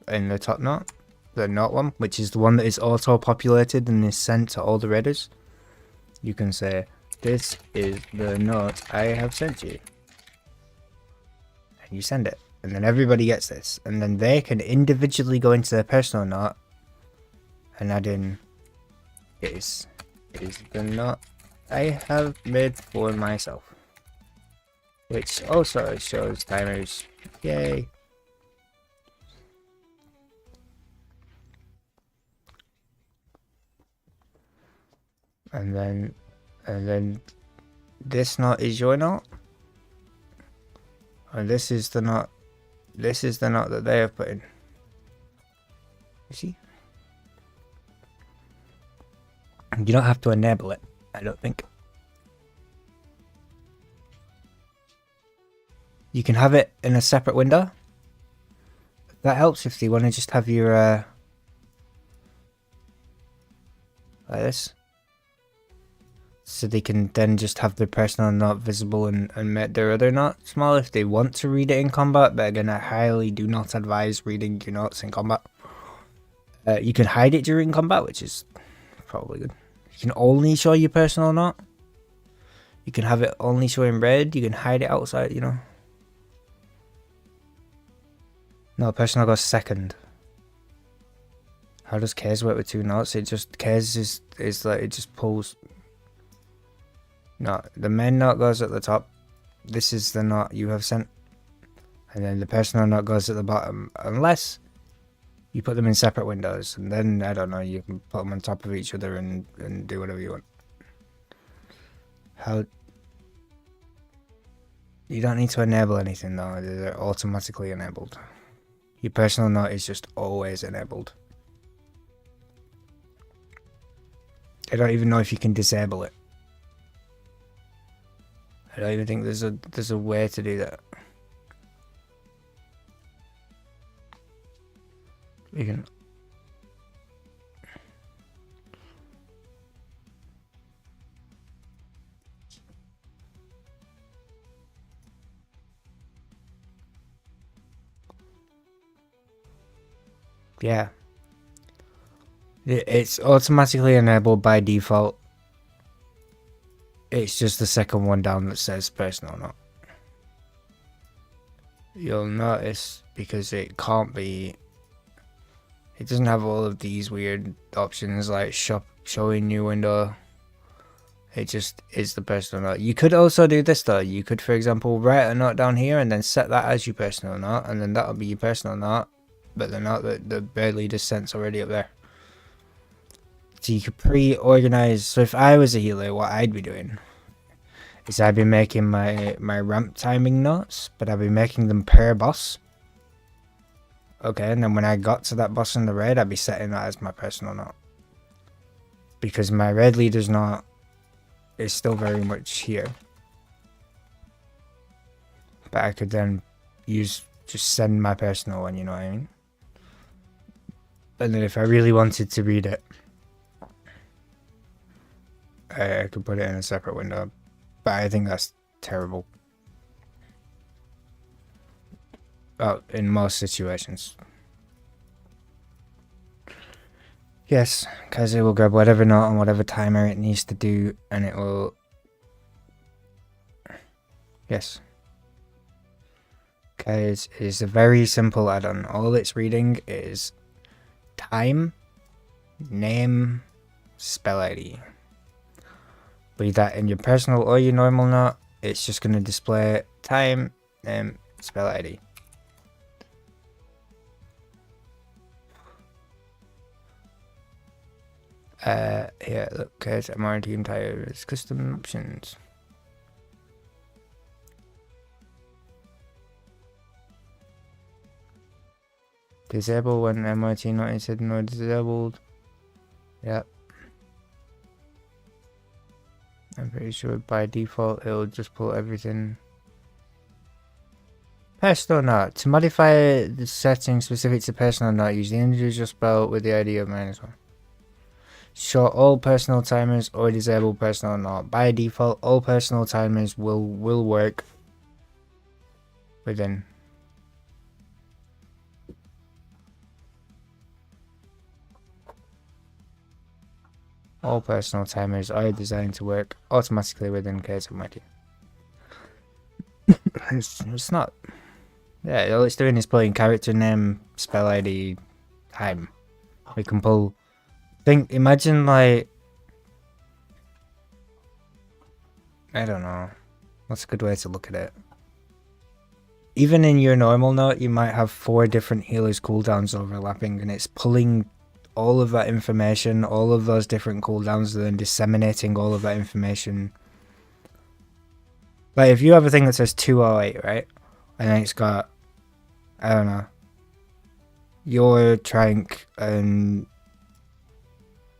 in the top knot, the knot one, which is the one that is auto-populated and is sent to all the readers, you can say, this is the knot I have sent you. And you send it. And then everybody gets this. And then they can individually go into their personal knot and add in, this is the knot I have made for myself. Which also shows timers. Yay. And then this knot is your knot. And this is the knot that they have put in. You see? You don't have to enable it, I don't think. You can have it in a separate window. That helps if you want to just have your like this. so they can then just have their personal knot visible and make their other knot small if they want to read it in combat. But again, I highly do not advise reading your knots in combat. You can hide it during combat, which is probably good. You can only show your personal knot. You can have it only show in red. You can hide it outside, you know. No, personal goes second. How does K's work with two knots? It just, K's is like, it just pulls. No, the main knot goes at the top. This is the knot you have sent. And then the personal knot goes at the bottom. Unless you put them in separate windows. And then, I don't know, you can put them on top of each other and do whatever you want. How... You don't need to enable anything though. They're automatically enabled. Your personal knot is just always enabled. I don't even know if you can disable it. I don't even think there's a way to do that. You can. Yeah. It's automatically enabled by default. It's just the second one down that says personal knot. You'll notice because it can't be. It doesn't have all of these weird options like showing new window. It just is the personal knot. You could also do this though. You could, for example, write a knot down here and then set that as your personal knot, and then that'll be your personal knot. But the knot that the bird leader sent's already up there. So you could pre-organize. So if I was a healer, what I'd be doing is I'd be making my ramp timing notes, but I'd be making them per boss. Okay, and then when I got to that boss in the raid, I'd be setting that as my personal knot. Because my raid leader's knot is still very much here. But I could then just send my personal one, you know what I mean? And then if I really wanted to read it, I could put it in a separate window. But I think that's terrible. Well, in most situations. Yes, Kaze will grab whatever knot and whatever timer it needs to do, and it will... Yes. Kaze is a very simple add-on. All it's reading is time, name, spell ID. Be that in your personal or your normal knot, it's just going to display time, name, spell ID. Here, look, there's MR team tires, custom options. Disable when MRT not is hidden or disabled. Yep. I'm pretty sure by default it'll just pull everything. Personal knot. To modify the settings specific to personal knot, use the individual spell with the ID of -1. Show all personal timers or disable personal knot. By default, all personal timers will work within. All personal timers are designed to work automatically within case of my team. It's not. Yeah, all it's doing is pulling character name, spell ID, time. We can pull. Imagine like. I don't know. What's a good way to look at it? Even in your normal note, you might have 4 different healers' cooldowns overlapping, and it's pulling all of that information, all of those different cooldowns, and then disseminating all of that information. Like if you have a thing that says 208, right? And then it's got, I don't know, your Trank and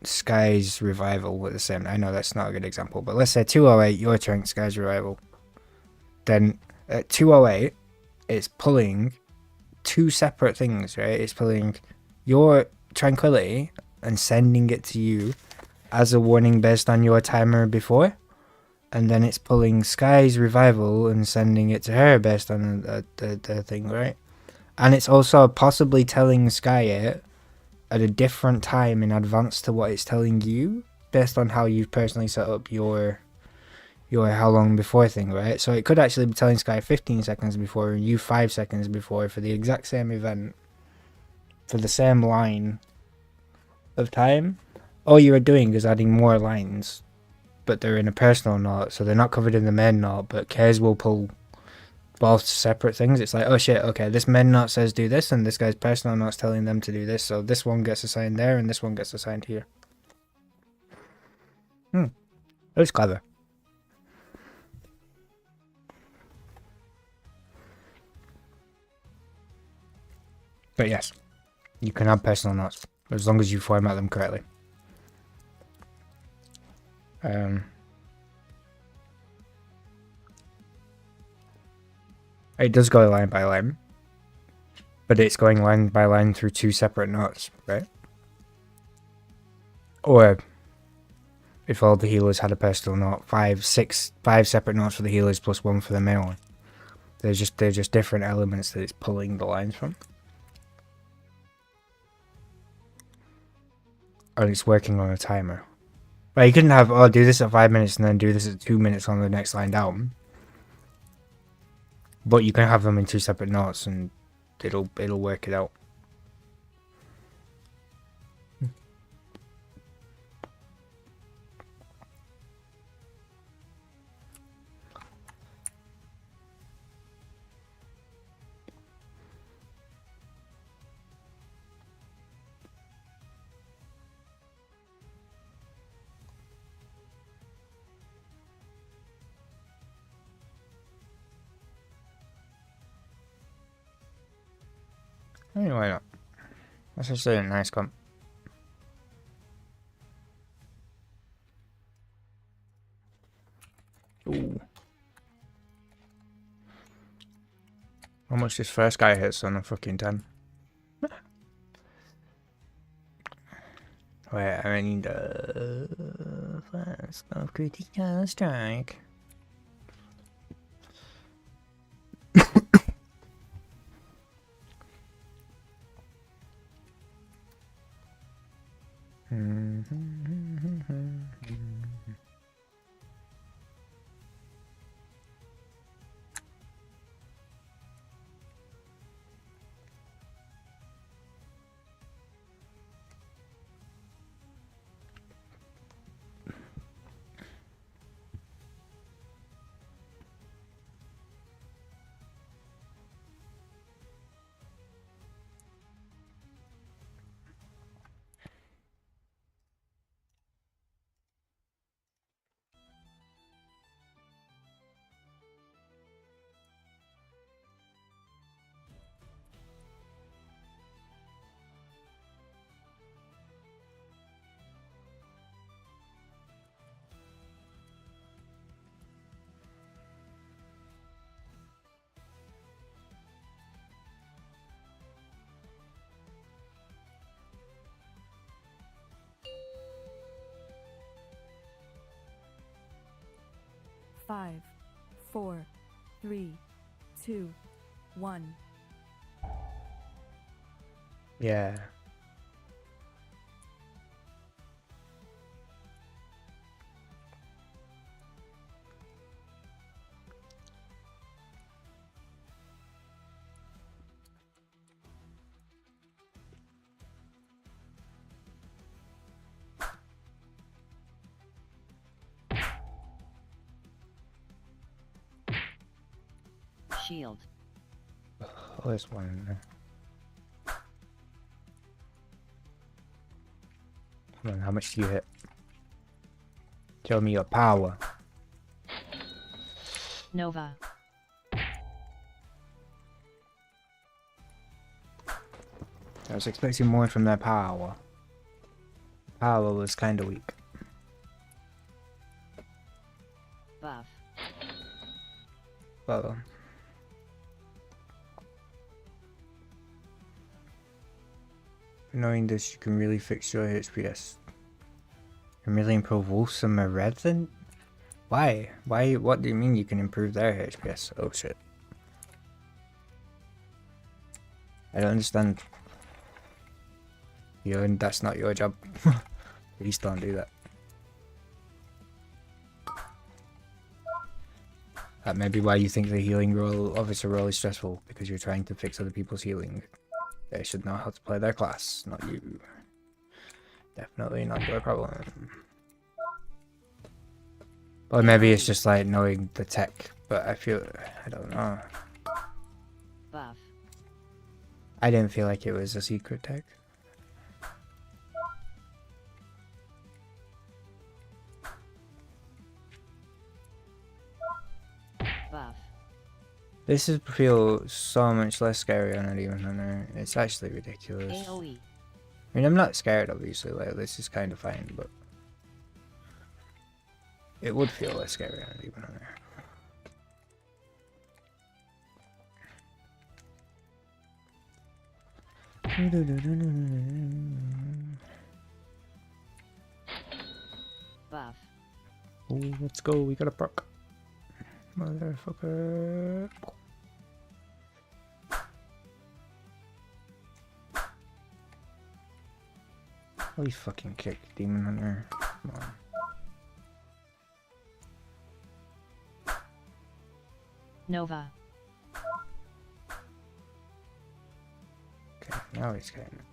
Sky's Revival with the same. I know that's not a good example, but let's say 208, your Trank, Sky's Revival. Then at 208, it's pulling 2 separate things, right? It's pulling your Tranquility and sending it to you as a warning based on your timer before, and then it's pulling Sky's revival and sending it to her based on the thing, right? And it's also possibly telling Sky it at a different time in advance to what it's telling you, based on how you've personally set up your how long before thing, right? So it could actually be telling Sky 15 seconds before and you 5 seconds before for the exact same event, for the same line of time. All you are doing is adding more lines, but they're in a personal note, so they're not covered in the main note, but Kez will pull both separate things. It's like, oh shit, okay, this main note says do this, and this guy's personal note's telling them to do this, so this one gets assigned there, and this one gets assigned here. It was clever. But yes, you can have personal notes, as long as you format them correctly. It does go line by line, but it's going line by line through 2 separate notes, right? Or if all the healers had a personal note, 5 separate notes for the healers plus 1 for the main one. They're just different elements that it's pulling the lines from. And it's working on a timer. But you couldn't have, oh, do this at 5 minutes and then do this at 2 minutes on the next line down. But you can have them in 2 separate notes and it'll work it out. Why not? That's actually a nice comp. Ooh. How much this first guy hits on a fucking 10? Wait, I need first of critical strike. Five, 4, 3, 2, 1. Yeah. Shield. Oh, there's one in there. Come on, how much do you hit? Show me your power. Nova. I was expecting more from their power. Power was kind of weak. Buff. Well, knowing this, you can really fix your HPS. Can really improve Wolves and Marathon? Why? Why? What do you mean you can improve their HPS? Oh shit. I don't understand. That's not your job. Please don't do that. That may be why you think the healing role, officer role is stressful, because you're trying to fix other people's healing. They should know how to play their class, not you. Definitely not your problem. Or maybe it's just like knowing the tech, but I don't know. Buff. I didn't feel like it was a secret tech. Buff. This feels so much less scary on a Demon Hunter. It's actually ridiculous. AoE. I mean, I'm not scared, obviously. Like, this is kind of fine, but it would feel less scary on a Demon Hunter. Buff. Oh, let's go. We got a perk. Motherfucker. Holy fucking kick, Demon Hunter. Come on. Nova. Okay, now he's getting it.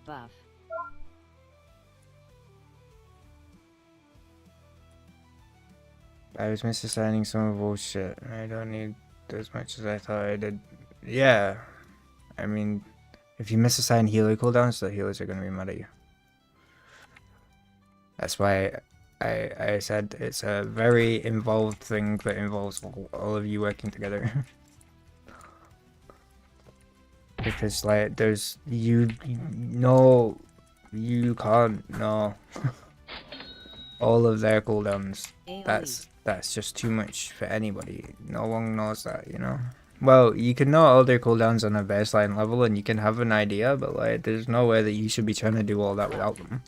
Buff. I was misassigning some of bullshit. I don't need as much as I thought I did. Yeah. I mean, if you misassign healer cooldowns, the healers are going to be mad at you. That's why I said it's a very involved thing that involves all of you working together. Because, like, there's... You can't know all of their cooldowns. AoE. That's just too much for anybody. No one knows that, you know? Well, you can know all their cooldowns on a baseline level and you can have an idea, but, like, there's no way that you should be trying to do all that without them.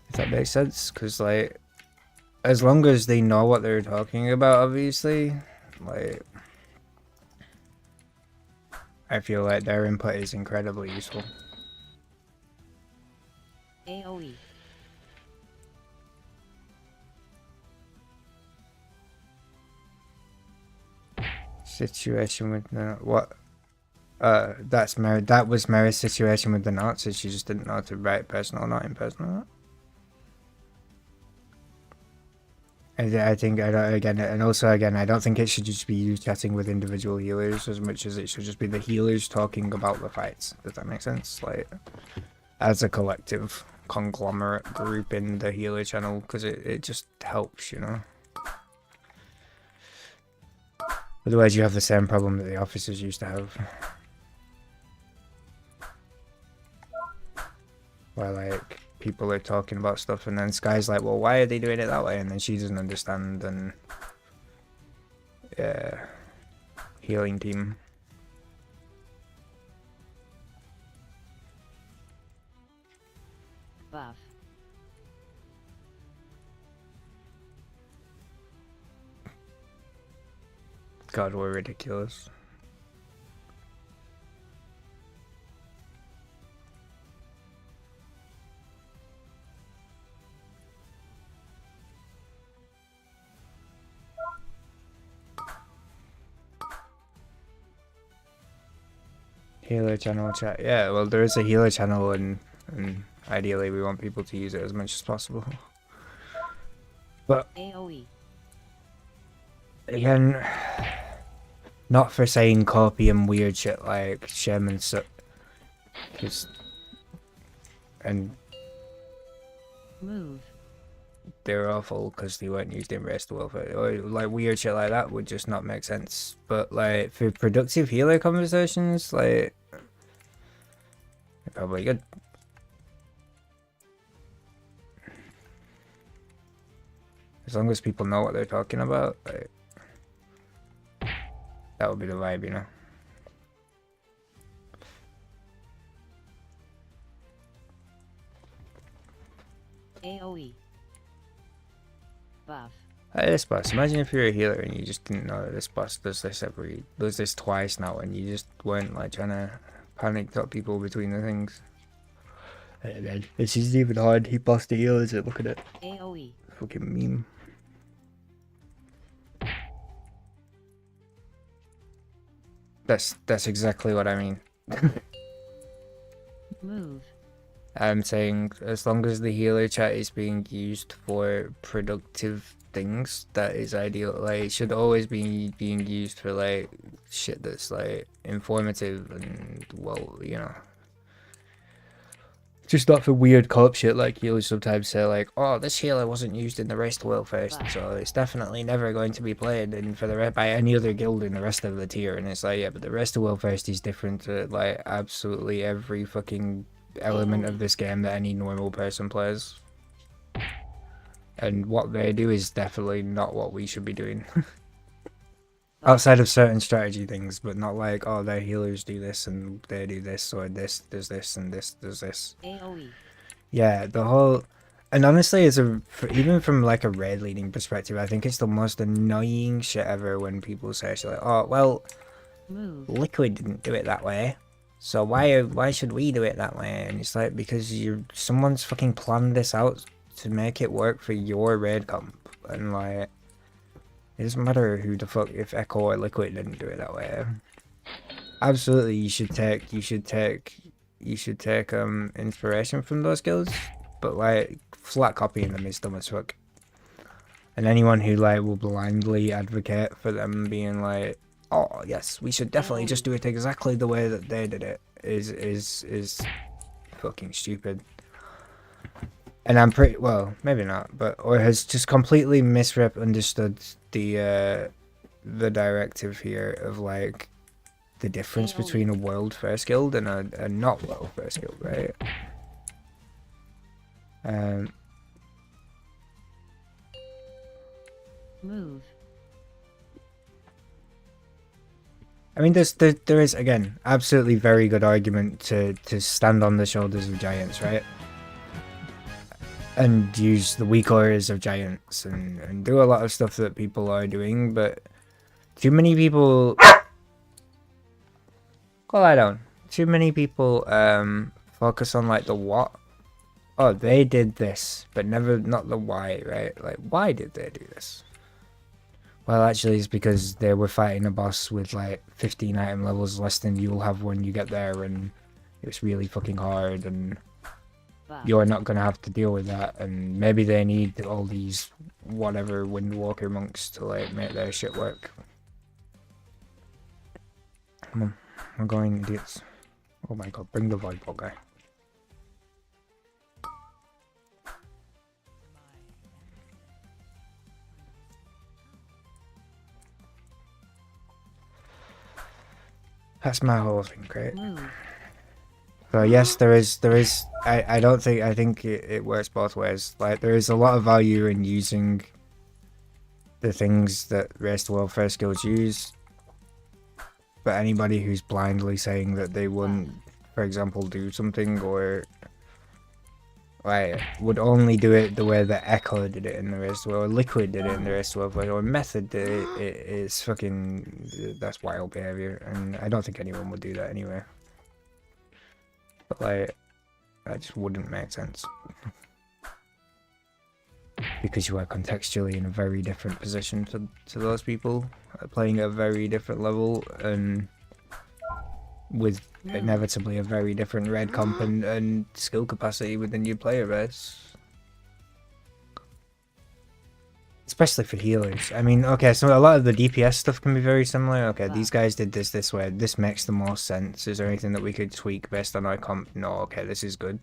If that makes sense, because, like, as long as they know what they're talking about, obviously, like, I feel like their input is incredibly useful. AoE. Situation with the what? That's Mary. That was Mary's situation with the knots. She just didn't know to write personal, not impersonal knot. I think I don't, again, and also again, I don't think it should just be you chatting with individual healers as much as it should just be the healers talking about the fights. Does that make sense? Like, as a collective conglomerate group in the healer channel, because it just helps, you know. Otherwise, you have the same problem that the officers used to have. Where, like, people are talking about stuff and then Sky's like, well, why are they doing it that way? And then she doesn't understand, and... yeah. Healing team. Buff. God, we're ridiculous. Healer channel chat. Yeah, well, there is a healer channel, and ideally we want people to use it as much as possible. But AoE. again, not for saying copy and weird shit like Shaman Soot. And Move. they're awful because they weren't used in Rest of Welfare. Or like weird shit like that would just not make sense. But like for productive healer conversations, like they're probably good. As long as people know what they're talking about, like that would be the vibe, you know. Buff. This boss. Imagine if you're a healer and you just didn't know that this boss does this does this twice now, and you just weren't like trying to panic top people between the things. Hey man, this isn't even hard. He bossed the healers. Look at it. AoE. Fucking meme. That's exactly what I mean. Move. I'm saying as long as the healer chat is being used for productive things, that is ideal. Like, it should always be being used for like shit that's like informative and, well, you know, just not for weird cop shit. Like, you'll sometimes say like, oh, this healer wasn't used in the rest world first, so it's definitely never going to be played in for the by any other guild in the rest of the tier. And it's like, yeah, but the rest of world first is different to like absolutely every fucking element of this game that any normal person plays. And what they do is definitely not what we should be doing. Outside of certain strategy things, but not like, oh, their healers do this and they do this, or this does this and this does this. AoE. Yeah, the whole... And honestly, even from like a raid leading perspective, I think it's the most annoying shit ever when people say shit like, oh, well, Move. Liquid didn't do it that way, so why should we do it that way? And it's like, because someone's fucking planned this out to make it work for your raid comp, and like, it doesn't matter who the fuck, if Echo or Liquid didn't do it that way. Absolutely, you should take inspiration from those guilds, but like, flat copying them is dumb as fuck. And anyone who like will blindly advocate for them being like, oh yes, we should definitely just do it exactly the way that they did it, is fucking stupid. And I'm pretty, well, maybe not, but, or has just completely understood the directive here of like the difference between a world first guild and a not world first guild, right? Move. I mean, there is, again, absolutely very good argument to stand on the shoulders of giants, right? And use the weak areas of giants and do a lot of stuff that people are doing, but too many people... Go lie down. Too many people focus on like the what. Oh, they did this, but not the why, right? Like, why did they do this? Well, actually, it's because they were fighting a boss with like 15 item levels less than you'll have when you get there, and it was really fucking hard, and Buff. you're not gonna have to deal with that. And maybe they need all these whatever Windwalker monks to like make their shit work. Come on, we're going, idiots. Oh my god, bring the volleyball guy. That's my whole thing, great. Move. So yes, there is. I think it works both ways. Like, there is a lot of value in using the things that rest of world first guilds use. But anybody who's blindly saying that they wouldn't, for example, do something, or like would only do it the way that Echo did it in the rest of the world, or Liquid did it in the rest of the world, or Method did it is fucking, that's wild behavior, and I don't think anyone would do that anyway. But like, that just wouldn't make sense. Because you are contextually in a very different position to those people, playing at a very different level, and with inevitably a very different red comp and skill capacity within your player base. Especially for healers. I mean, okay, so a lot of the DPS stuff can be very similar. Okay, these guys did this way. This makes the most sense. Is there anything that we could tweak based on our comp? No, okay, this is good.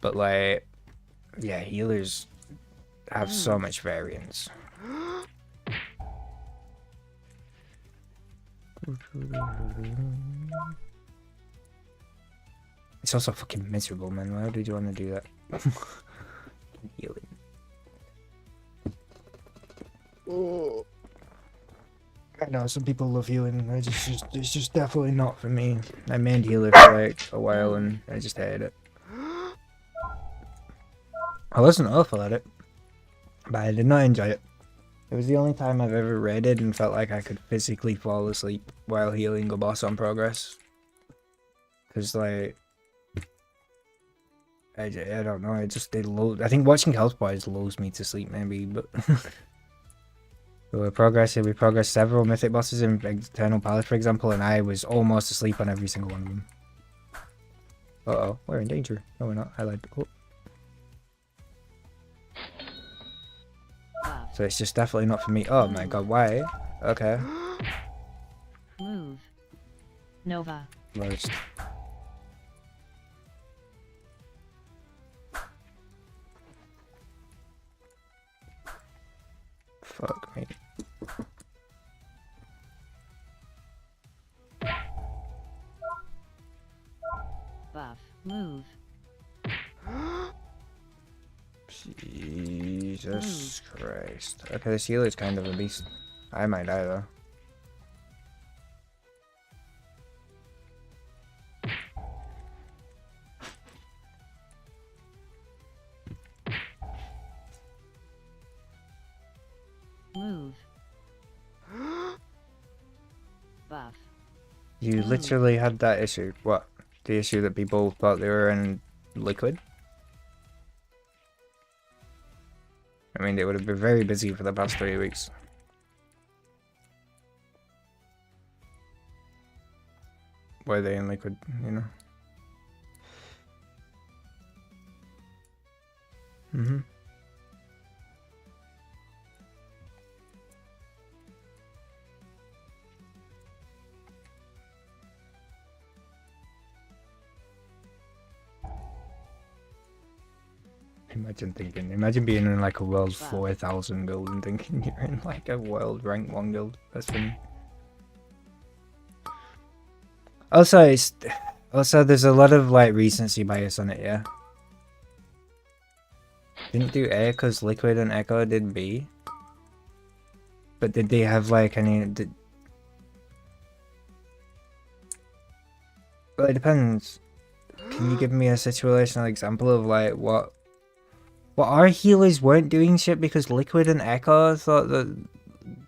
But like, yeah, healers have so much variance. It's also fucking miserable, man. Why did you want to do that? Healing. I know some people love healing. It's just definitely not for me. I mained healer for like a while and I just hated it. I wasn't awful at it, But I did not enjoy it. It was the only time I've ever raided and felt like I could physically fall asleep while healing a boss on progress. Because, like, I don't know, I think watching health bars lulls me to sleep, maybe, but... we progressed several mythic bosses in Eternal Palace, for example, and I was almost asleep on every single one of them. Uh-oh, we're in danger. No, we're not. I lied. Oh. Buff. So it's just definitely not for me. Oh my god, why? Okay. Move. Nova. Worst. Fuck me. Buff. Move. Jesus Christ. Okay, this healer's kind of a beast. I might die though. Move. Buff. You literally had that issue. What? The issue that people thought they were in liquid? I mean, they would have been very busy for the past 3 weeks. Were they in liquid, you know? Mm-hmm. Imagine being in like a world 4,000 guild and thinking you're in like a world rank 1 guild. That's funny. Also, there's a lot of like recency bias on it, yeah. Didn't do A because Liquid and Echo did B. But did they have like any... Well, it depends. Can you give me a situational example of like what our healers weren't doing shit because Liquid and Echo thought that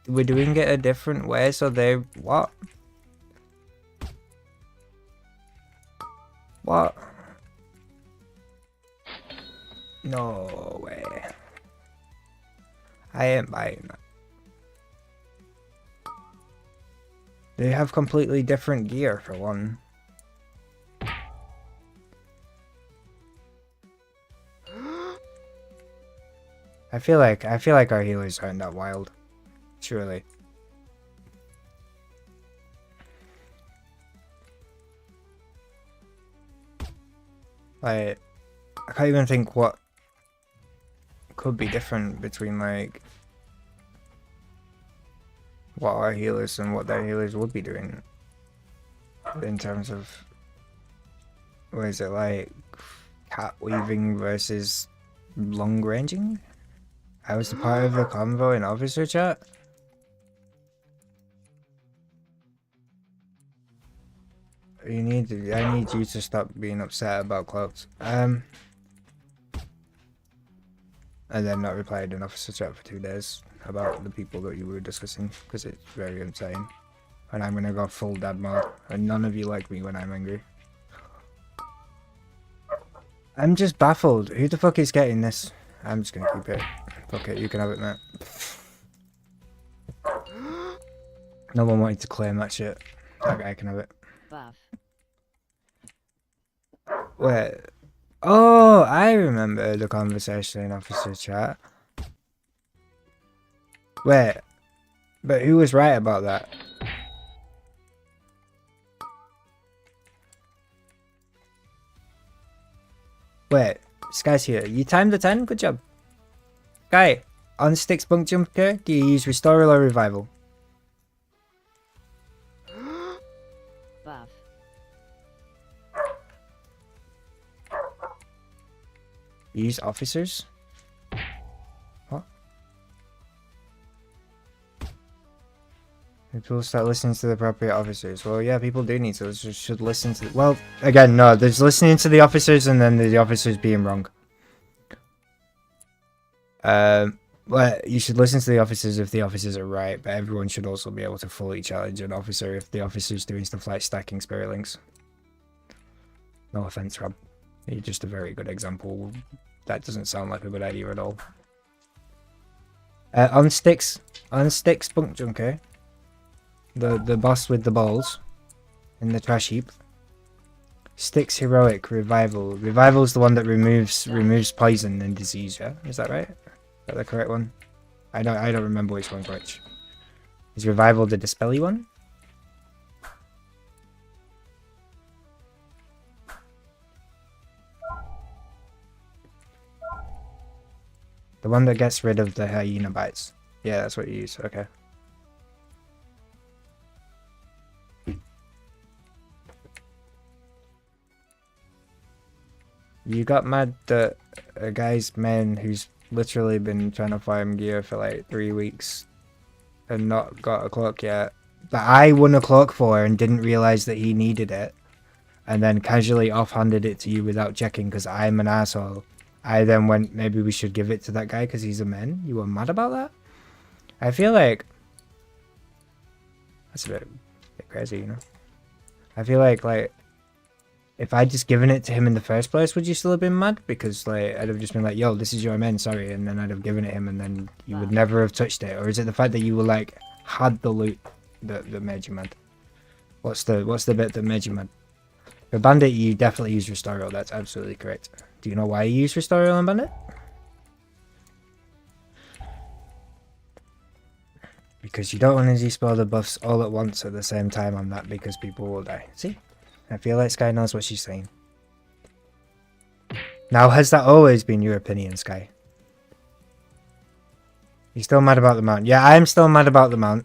we're doing it a different way, so they... What? What? No way. I ain't buying that. They have completely different gear for one. I feel like our healers aren't that wild. Surely. Like, I can't even think what could be different between like what our healers and what their healers would be doing in terms of, what is it, like cat weaving versus long ranging? I was a part of the convo in officer chat. I need you to stop being upset about clothes. And then not replied in officer chat for 2 days about the people that you were discussing, because it's very insane. And I'm gonna go full dad mode, and none of you like me when I'm angry. I'm just baffled. Who the fuck is getting this? I'm just gonna keep it. Fuck it, you can have it, mate. No one wanted to claim that shit. That guy can have it. Buff. Wait. Oh, I remember the conversation in officer chat. Wait. But who was right about that? Wait. Sky's here. You timed the 10? Good job. Sky, on Sticks bunk jump care, do you use Restore or Revival? Buff. You use officers? What? People start listening to the appropriate officers. Well, yeah, people do need to. Should listen to... Well, again, no. There's listening to the officers and then the officers being wrong. well, you should listen to the officers if the officers are right, but everyone should also be able to fully challenge an officer if the officer's doing stuff like stacking spirit links. No offense, Rob. You're just a very good example. That doesn't sound like a good idea at all. On Sticks, Spunk Junker, the boss with the balls in the trash heap. Sticks heroic revival. Revival's the one that removes poison and disease. Yeah, is that right? Is that the correct one? I don't remember which one's which. Is revival the dispelly one? The one that gets rid of the hyena bites. Yeah, that's what you use. Okay. You got mad that a guy's man who's literally been trying to farm gear for like 3 weeks and not got a cloak yet, that I won a cloak for and didn't realize that he needed it, and then casually offhanded it to you without checking because I'm an asshole. I then went, maybe we should give it to that guy because he's a man. You were mad about that? I feel like that's a bit crazy, you know? I feel like if I'd just given it to him in the first place, would you still have been mad? Because like I'd have just been like, yo, this is your man, sorry, and then I'd have given it him and then you would never have touched it. Or is it the fact that you were like had the loot that made you mad? What's the bit that made you mad? For Bandit, you definitely use Restore, that's absolutely correct. Do you know why you use Restore on Bandit? Because you don't want to dispel the buffs all at once at the same time on that because people will die. See? I feel like Sky knows what she's saying. Now, has that always been your opinion, Sky? You still mad about the mount? Yeah, I'm still mad about the mount.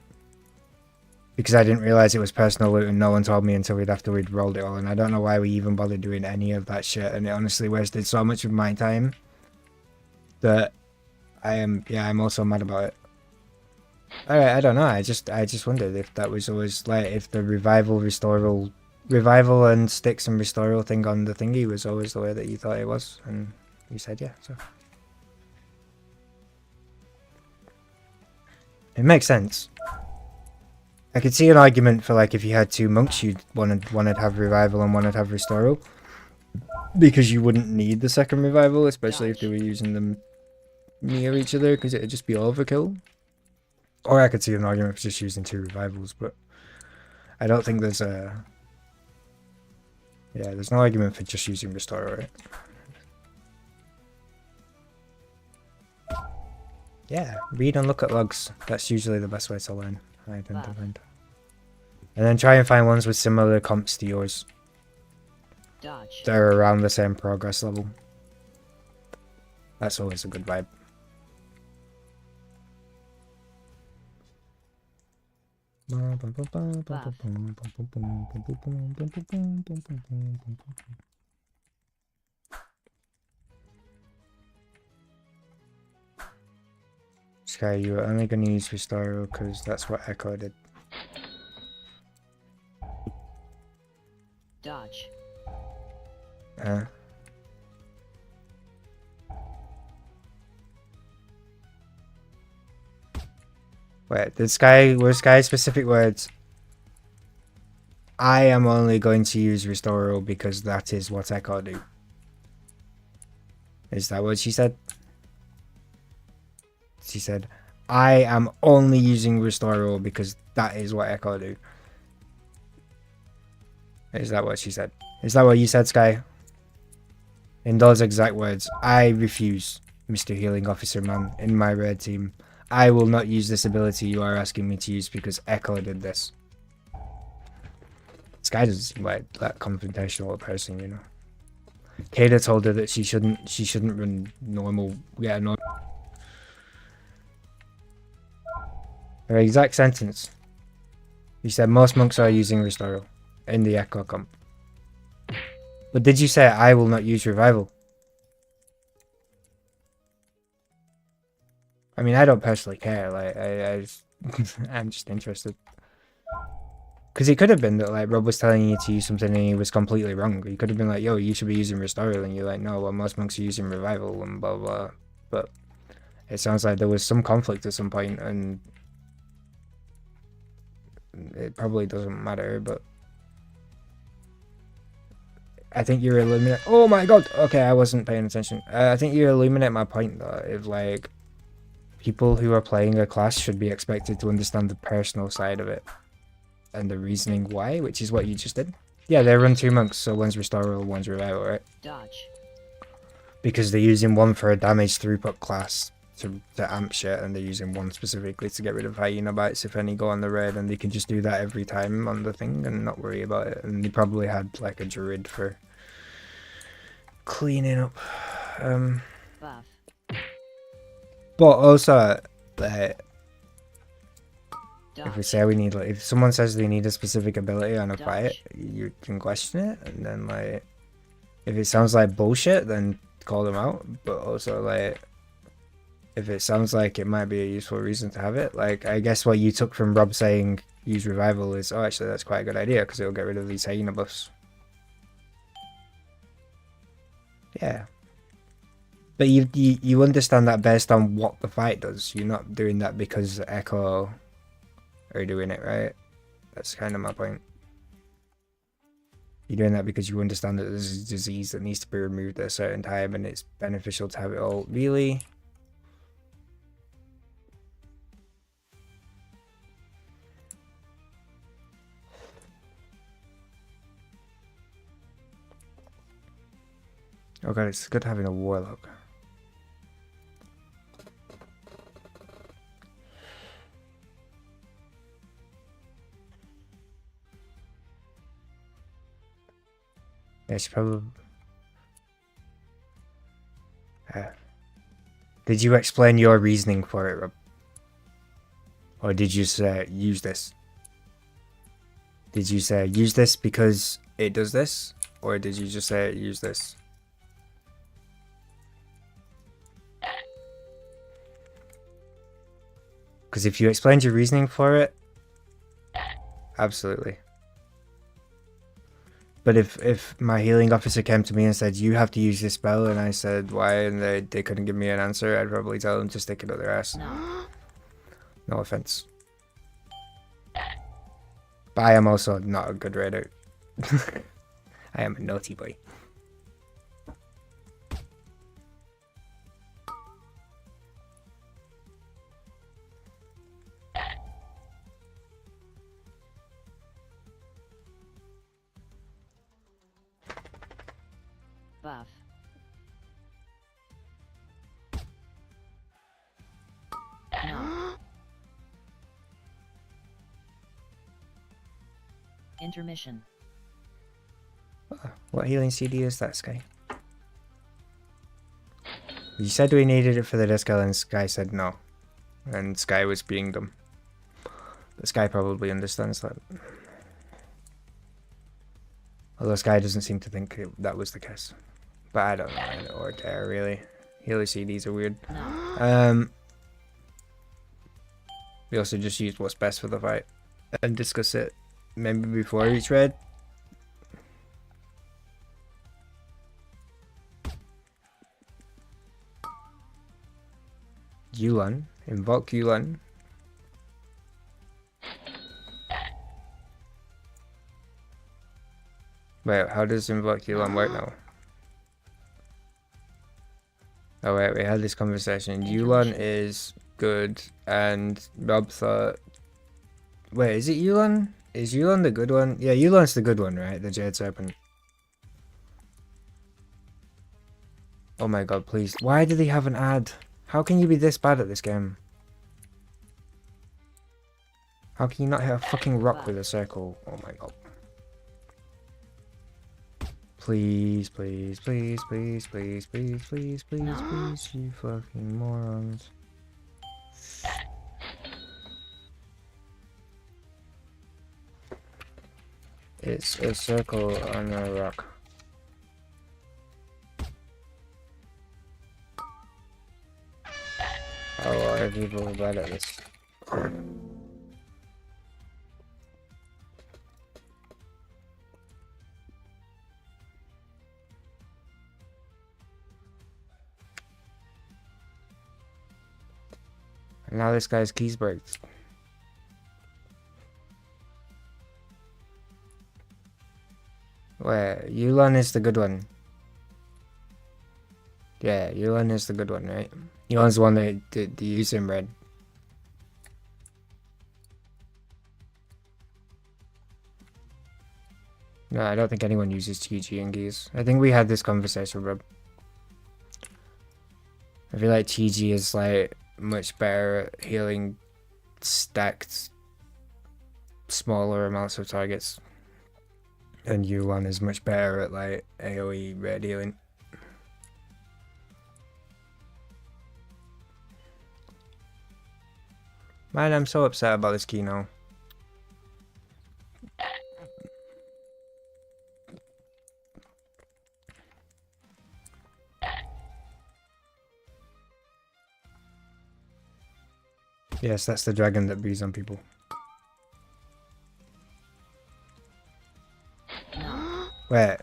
Because I didn't realize it was personal loot and no one told me until after we'd rolled it all. And I don't know why we even bothered doing any of that shit. And it honestly wasted so much of my time that I'm also mad about it. Alright, I don't know. I just wondered if that was always like, if the revival and sticks and restoral thing on the thingy was always the way that you thought it was. And you said yeah, so. It makes sense. I could see an argument for like if you had 2 monks, you'd one would have revival and one would have restoral, because you wouldn't need the second revival, especially if they were using them near each other, because it'd just be overkill. Or I could see an argument for just using 2 revivals, but I don't think there's a there's no argument for just using restoral, right? Yeah, read and look at logs. That's usually the best way to learn. I tend to find. And then try and find ones with similar comps to yours. Dodge. That are around the same progress level. That's always a good vibe. Sky, you were only going to use Restore because that's what Echo did. Dodge. Wait, were Sky's specific words? I am only going to use Restore because that is what Echo do. Is that what she said? She said, I am only using Restore because that is what Echo do. Is that what she said? Is that what you said, Sky? In those exact words, I refuse, Mr. Healing Officer Man, in my red team. I will not use this ability you are asking me to use because Echo did this. Sky doesn't seem like that confrontational person, you know. Kada told her that she shouldn't run normal. Yeah, normal. Her exact sentence. You said most monks are using Restore in the Echo comp. But did you say I will not use Revival? I mean, I don't personally care. Like, I'm just interested. Because it could have been that like Rob was telling you to use something and he was completely wrong. He could have been like, yo, you should be using Restore, and you're like, no, well, most monks are using Revival and blah blah. But It sounds like there was some conflict at some point, and it probably doesn't matter, but I think you illuminate. Oh my god! Okay, I wasn't paying attention. I think you illuminate my point though. If like people who are playing a class should be expected to understand the personal side of it and the reasoning why, which is what you just did. Yeah, they run 2 monks, so one's restoral, one's revival, right? Dodge. Because they're using one for a damage throughput class to amp shit, and they're using one specifically to get rid of hyena bites if any go on the raid, and they can just do that every time on the thing and not worry about it. And they probably had like a druid for cleaning up. Buff. But also, like, if we Dodge. say we need, like, if someone says they need a specific ability on a fight, Dodge. you can question it, and then like, if it sounds like bullshit, then call them out. But also like, if it sounds like it might be a useful reason to have it, like, I guess what you took from Rob saying use revival is, oh, actually that's quite a good idea because it'll get rid of these hyena buffs. Yeah. But you understand that based on what the fight does. You're not doing that because Echo are doing it, right? That's kind of my point. You're doing that because you understand that there's a disease that needs to be removed at a certain time, and it's beneficial to have it all. Really? Oh god, it's good having a warlock. Yeah, she probably... Did you explain your reasoning for it, Rob? Or did you say, use this? Did you say, use this because it does this? Or did you just say, use this? Because if you explained your reasoning for it, absolutely. But if my healing officer came to me and said, you have to use this spell, and I said, why, and they couldn't give me an answer, I'd probably tell them to stick it up their ass. No. No offense. But I am also not a good raider. I am a naughty boy. Buff. No. Intermission. What healing CD is that, Sky? You said we needed it for the disco, and Sky said no. And Sky was being dumb. But Sky probably understands that. Although Sky doesn't seem to think that was the case. But I don't know, or care really. Healer CDs are weird. No. We also just used what's best for the fight. And discuss it maybe before each raid. Yulan. Invoke Yulan. Wait, how does Invoke Yulan work now? Oh wait, we had this conversation. Yulan is good, and Rob thought... Wait, is it Yulan? Is Yulan the good one? Yeah, Yulan's the good one, right? The Jade Serpent. Oh my god, please. Why do they have an ad? How can you be this bad at this game? How can you not hit a fucking rock with a circle? Oh my god. Please, please, please, please, please, please, please, please, please, you fucking morons. It's a circle on a rock. How are people bad at this? And now this guy's keys breaks. Where Yulan is the good one. Yeah, Yulan is the good one, right? Yulan's the one that used in red. No, I don't think anyone uses TG in keys. I think we had this conversation, bro. I feel like TG is like much better at healing stacked smaller amounts of targets. And Yulan is much better at like AoE red healing. Man, I'm so upset about this key now. Yes, that's the dragon that breathes on people. No. Wait.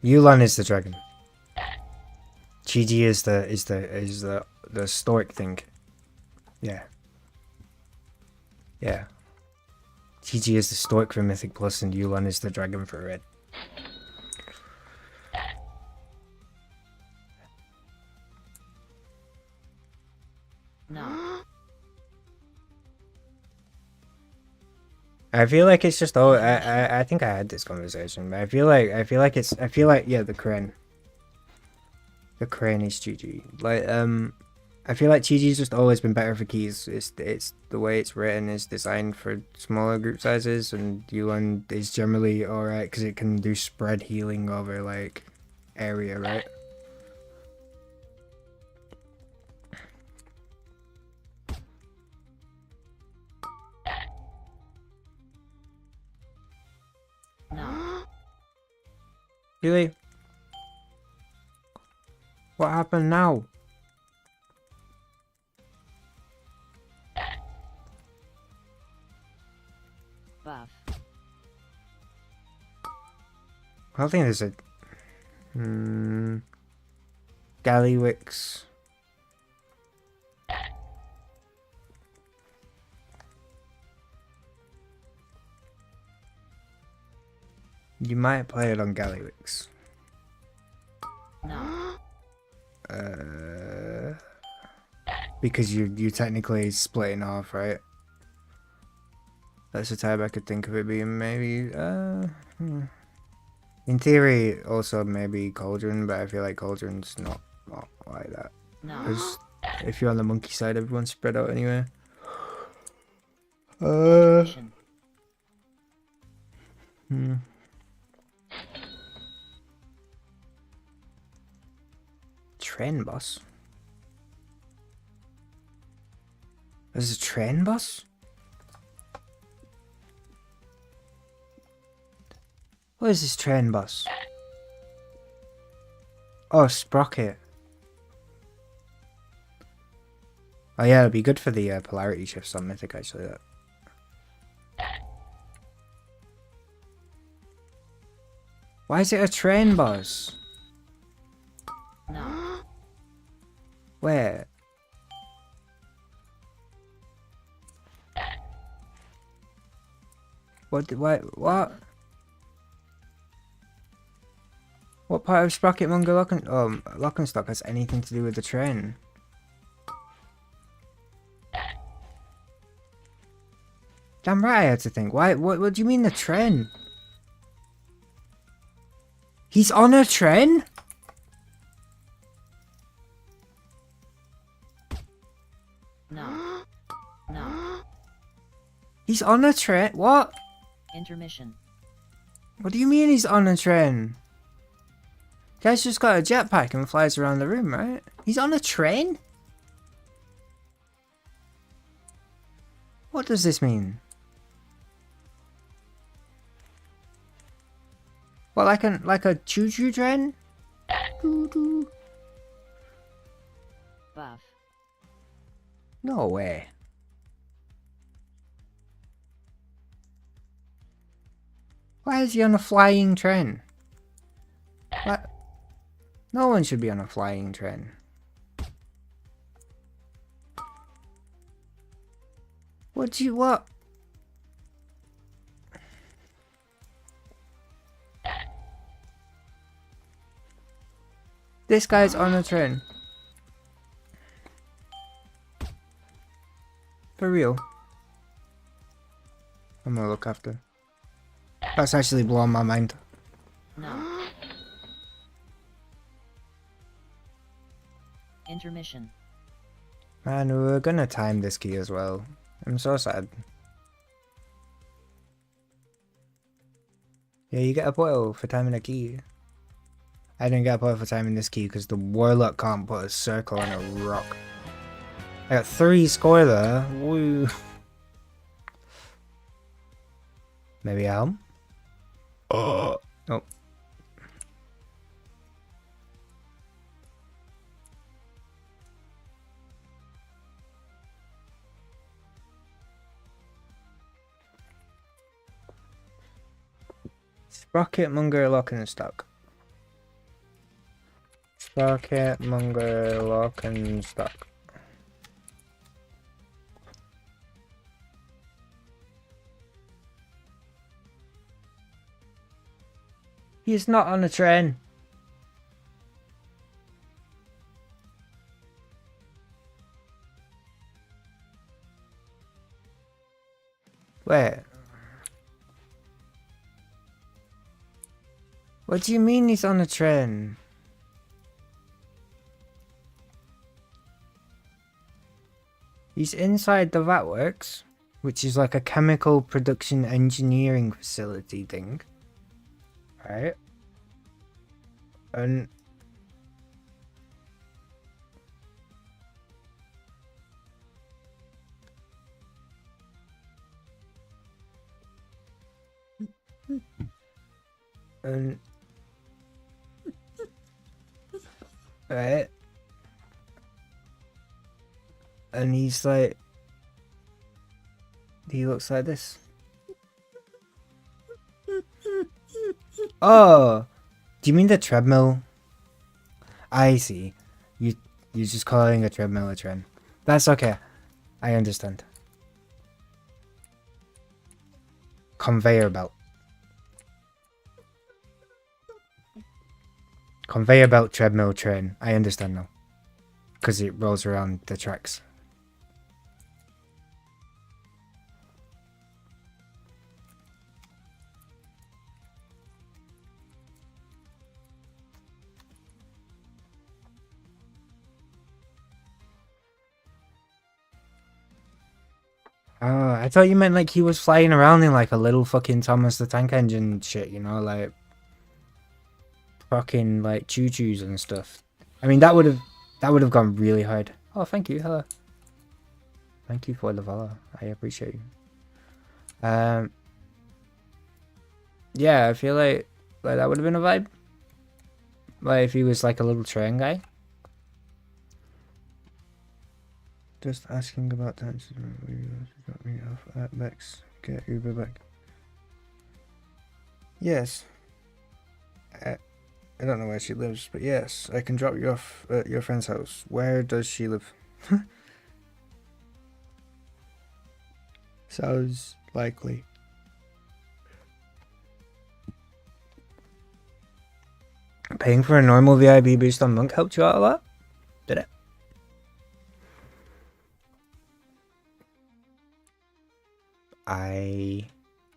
Yulan is the dragon. Chi-Ji is the stoic thing. Yeah. Yeah. Chi-Ji is the stoic for Mythic Plus and Yulan is the dragon for red. No. I feel like it's just I think I had this conversation, but I feel like yeah, the crane. The crane is Chi-Ji. Like I feel like Chi-Ji's just always been better for keys. It's the way it's written is designed for smaller group sizes, and Yulan is generally alright because it can do spread healing over like area, right? No. Really? What happened now? Buff. I think there's a Gallywix. You might play it on Gallywix. No. Because you technically splitting off, right? That's the time I could think of it being maybe. In theory, also maybe Cauldron, but I feel like Cauldron's not like that. No. Because if you're on the monkey side, everyone's spread out anyway. Intermission. Train bus? There's a train bus? What is this train bus? Oh, Sprocket. Oh yeah, it'd be good for the polarity shifts on Mythic actually. That. Why is it a train bus? No. Where? What? What? What part of Sprocket Monger Lockenstock has anything to do with the train? Damn right I had to think. Why? What do you mean the train? He's on a train? No. No. He's on a train? What? Intermission. What do you mean he's on a train? Guy's just got a jetpack and flies around the room, right? He's on a train? What does this mean? What, like a choo-choo train? Doo-doo. Buff. No way. Why is he on a flying train? What? No one should be on a flying train. What do you what? This guy's on a train. For real. I'm gonna look after. That's actually blowing my mind. No. Intermission. Man, we were gonna time this key as well. I'm so sad. Yeah, you get a point for timing a key. I didn't get a point for timing this key because the warlock can't put a circle on a rock. I got 3 score there. Woo. Maybe Helm? Oh. Nope. Sprocketmonger lock and stock. Sprocketmonger lock and stock. He's not on a train. Wait. What do you mean he's on a train? He's inside the Vatworks, which is like a chemical production engineering facility thing. Right? And right? And he's like, he looks like this. Oh, do you mean the treadmill? I see. You're just calling a treadmill a trend. That's okay. I understand. Conveyor belt. Conveyor belt, treadmill, train. I understand now. Because it rolls around the tracks. Oh, I thought you meant like he was flying around in like a little fucking Thomas the Tank Engine shit, you know, like fucking like choo-choos and stuff. I mean, that would have gone really hard. Oh, thank you. Hello. Thank you for the valor. I appreciate you. Yeah, I feel like that would have been a vibe. Like if he was like a little train guy. Just asking about that. Got me off at Bex. Get Uber back. Yes. I don't know where she lives, but yes, I can drop you off at your friend's house. Where does she live? Sounds likely. Paying for a normal VIB boost on Monk helped you out a lot? Did it? I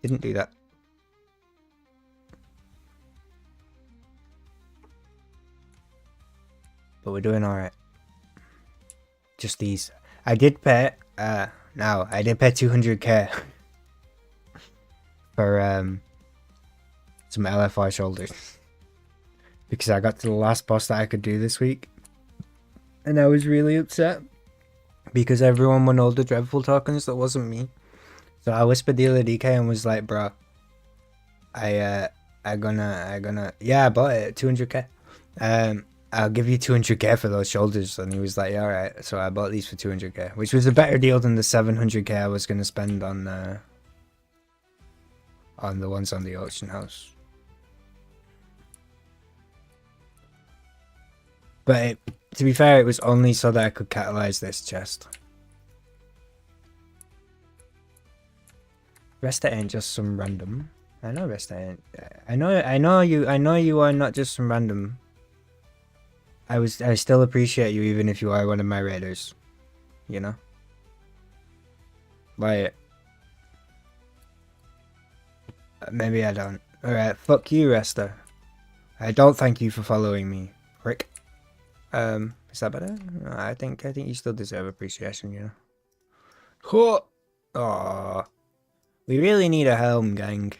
didn't do that. But we're doing alright. Just these. I did pay, no, I did pay 200k for, some LFR shoulders. Because I got to the last boss that I could do this week. And I was really upset. Because everyone won all the Dreadful tokens, that wasn't me. So I whispered the other DK and was like, bro, I gonna, yeah, I bought it at 200k. I'll give you 200k for those shoulders. And he was like, yeah, alright. So I bought these for 200k, which was a better deal than the 700k I was gonna spend on the ones on the auction house. But to be fair, it was only so that I could catalyze this chest. Resta ain't just some random. I know Resta ain't. I know you are not just some random. I still appreciate you even if you are one of my raiders. You know? Like, maybe I don't. Alright, fuck you, Resta. I don't thank you for following me, prick. Is that better? I think you still deserve appreciation, you know? Aww. We really need a helm, gang.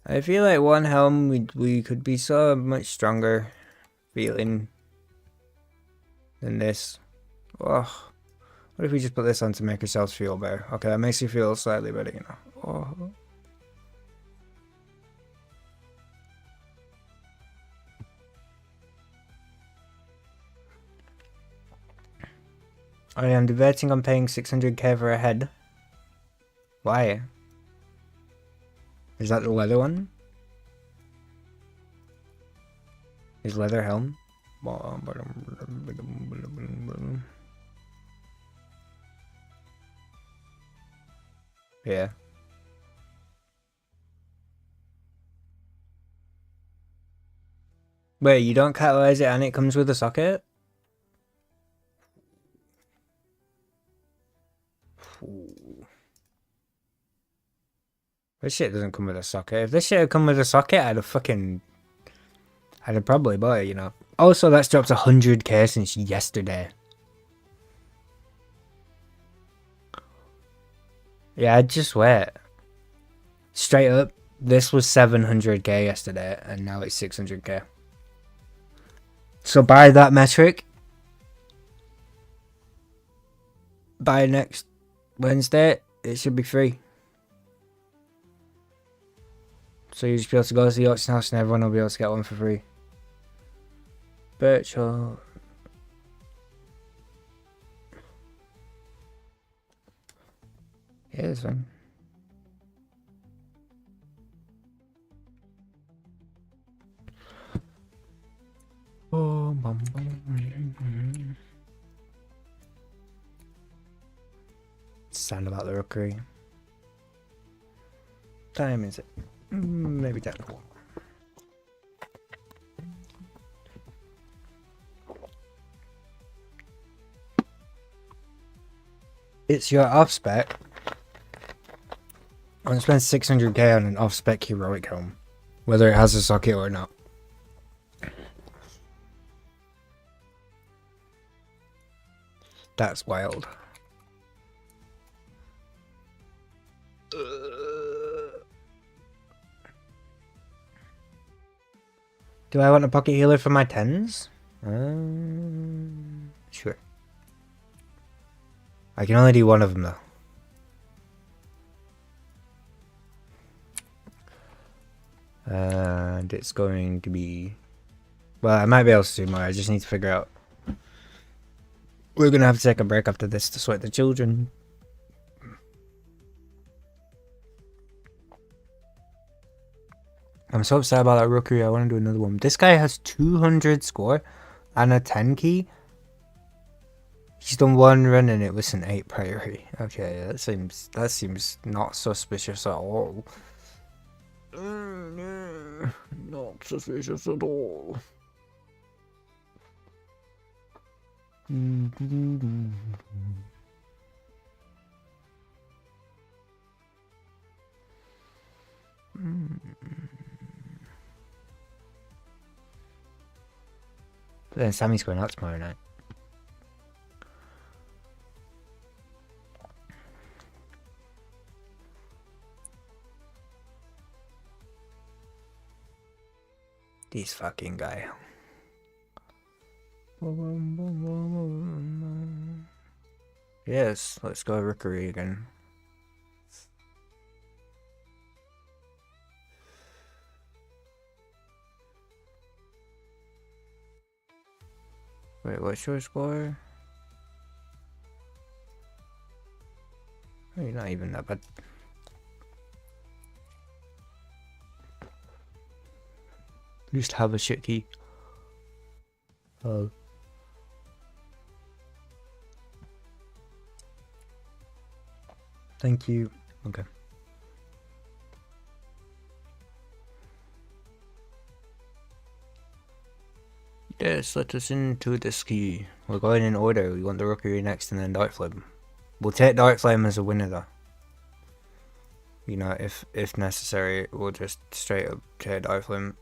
I feel like one helm we could be so much stronger feeling than this. Oh, what if we just put this on to make ourselves feel better? Okay, that makes you feel slightly better, you know. Oh. I am debating on paying 600k for a head. Why? Is that the leather one? Is leather helm? Yeah. Wait, you don't catalyze it and it comes with a socket? This shit doesn't come with a socket. If this shit had come with a socket, I'd have probably bought it, you know. Also, that's dropped 100k since yesterday. Yeah, I'd just wait. Straight up, this was 700k yesterday, and now it's 600k. So by that metric, by next Wednesday, it should be free. So you just be able to go to the auction house and everyone will be able to get one for free. Virtual. Yeah, it's fine. Oh, sound about the rookery. Time is it? Maybe 10. It's your off spec. I'm gonna spend 600k on an off spec heroic helm, whether it has a socket or not. That's wild. Do I want a pocket healer for my 10s? Sure. I can only do one of them though. And it's going to be... Well, I might be able to do more. I just need to figure out... We're going to have to take a break after this to sweat the children. I'm so upset about that rookery. I want to do another one. This guy has 200 score and a 10 key. He's done one run and it was an 8 priority. Okay, that seems not suspicious at all. Not suspicious at all. But then Sammy's going out tomorrow night. This fucking guy. Yes, let's go rookery again. Wait, what's your score? Oh, you're not even that bad. Just have a shit key. Oh. Thank you. Okay. Yes, let us into the ski. We're going in order. We want the Rookery next and then Dark Flame. We'll take Dark Flame as a winner though. You know, if necessary, we'll just straight up take Dark Flame.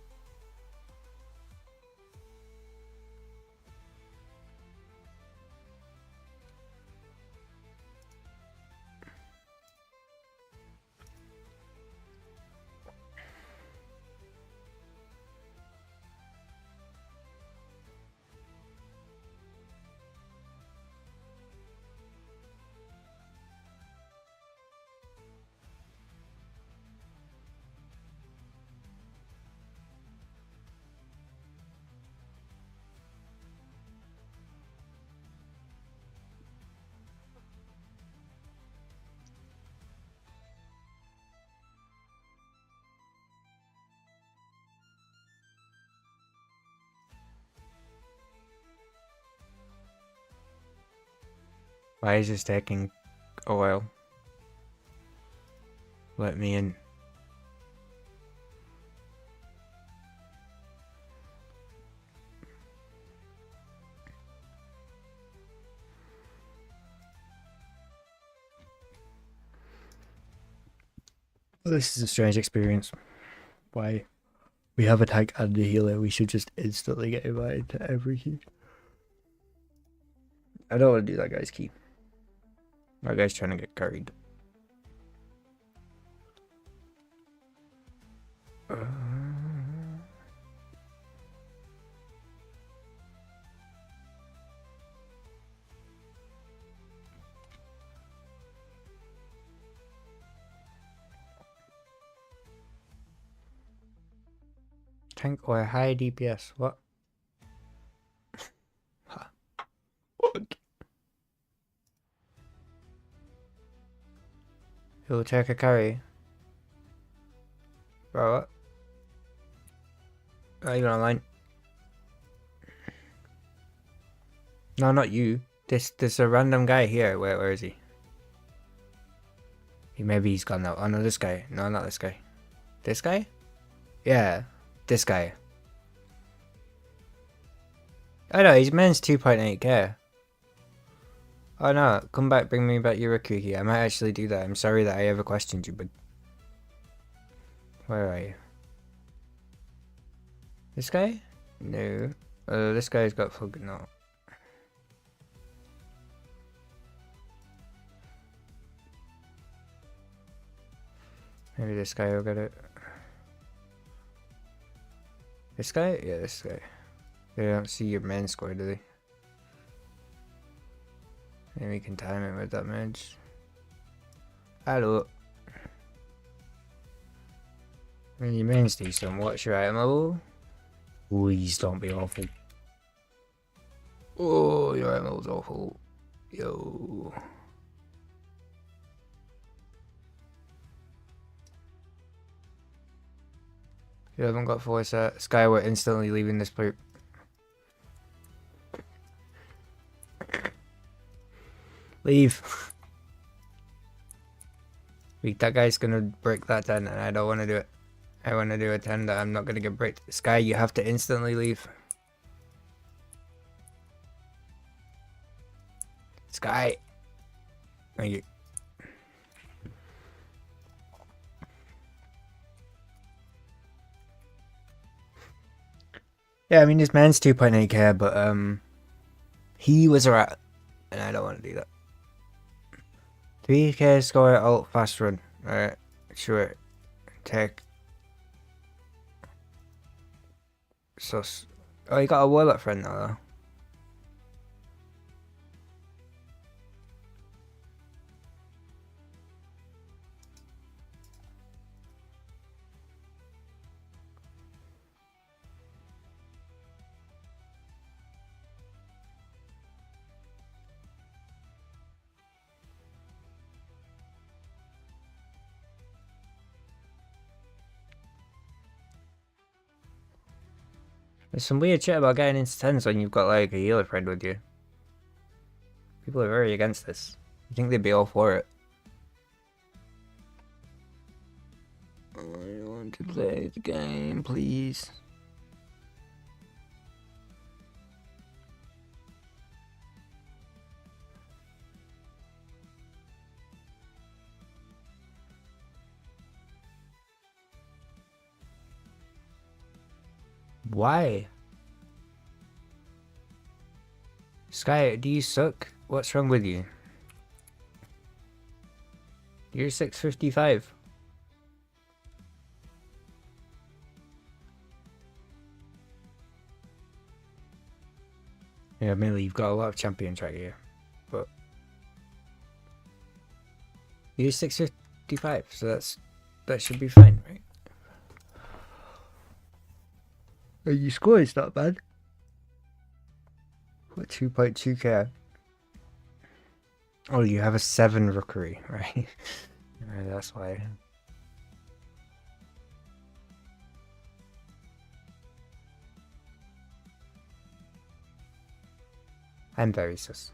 Why is this taking a while? Let me in. This is a strange experience. Why? We have a tank and a healer. We should just instantly get invited to everything. I don't want to do that guy's key. That guy's trying to get carried. Tank or high DPS? What? Huh. What? He'll take a carry. Bro, what? Are you online? No, not you. There's a random guy here. Where is he? Maybe he's gone now. Oh no, this guy. No, not this guy. This guy? Yeah, this guy. Oh no, his man's 2.8k. Oh no, come back, bring me back your Rikuki. I might actually do that. I'm sorry that I ever questioned you, but... Where are you? This guy? No. This guy's got full... No. Maybe this guy will get it. This guy? Yeah, this guy. They don't see your main score, do they? Maybe we can time it with that mage. Hello. I mean, your main's decent. What's your item level? Please don't be awful. Oh, your item level's awful. Yo. You haven't got 4 set. Sky, we're instantly leaving this group. Leave. Wait, that guy's gonna break that 10 and I don't want to do it. I want to do a 10 that I'm not gonna get break. Sky, you have to instantly leave. Sky. Thank you. Yeah, I mean, this man's 2.8k, but, he was a rat, and I don't want to do that. 3k score, alt, fast run. Alright, sure. Take. Sus. Oh, you got a warlock friend now, though. There's some weird shit about getting into 10s when you've got like a healer friend with you. People are very against this. You think they'd be all for it. I want to play the game, please. Why? Sky, do you suck? What's wrong with you? You're 655. Yeah, admittedly, you've got a lot of champions right here, but you're 655, so that should be fine, right? And your score is not bad. What, 2.2k? Oh, you have a 7 rookery, right? Right, that's why. I'm very sus.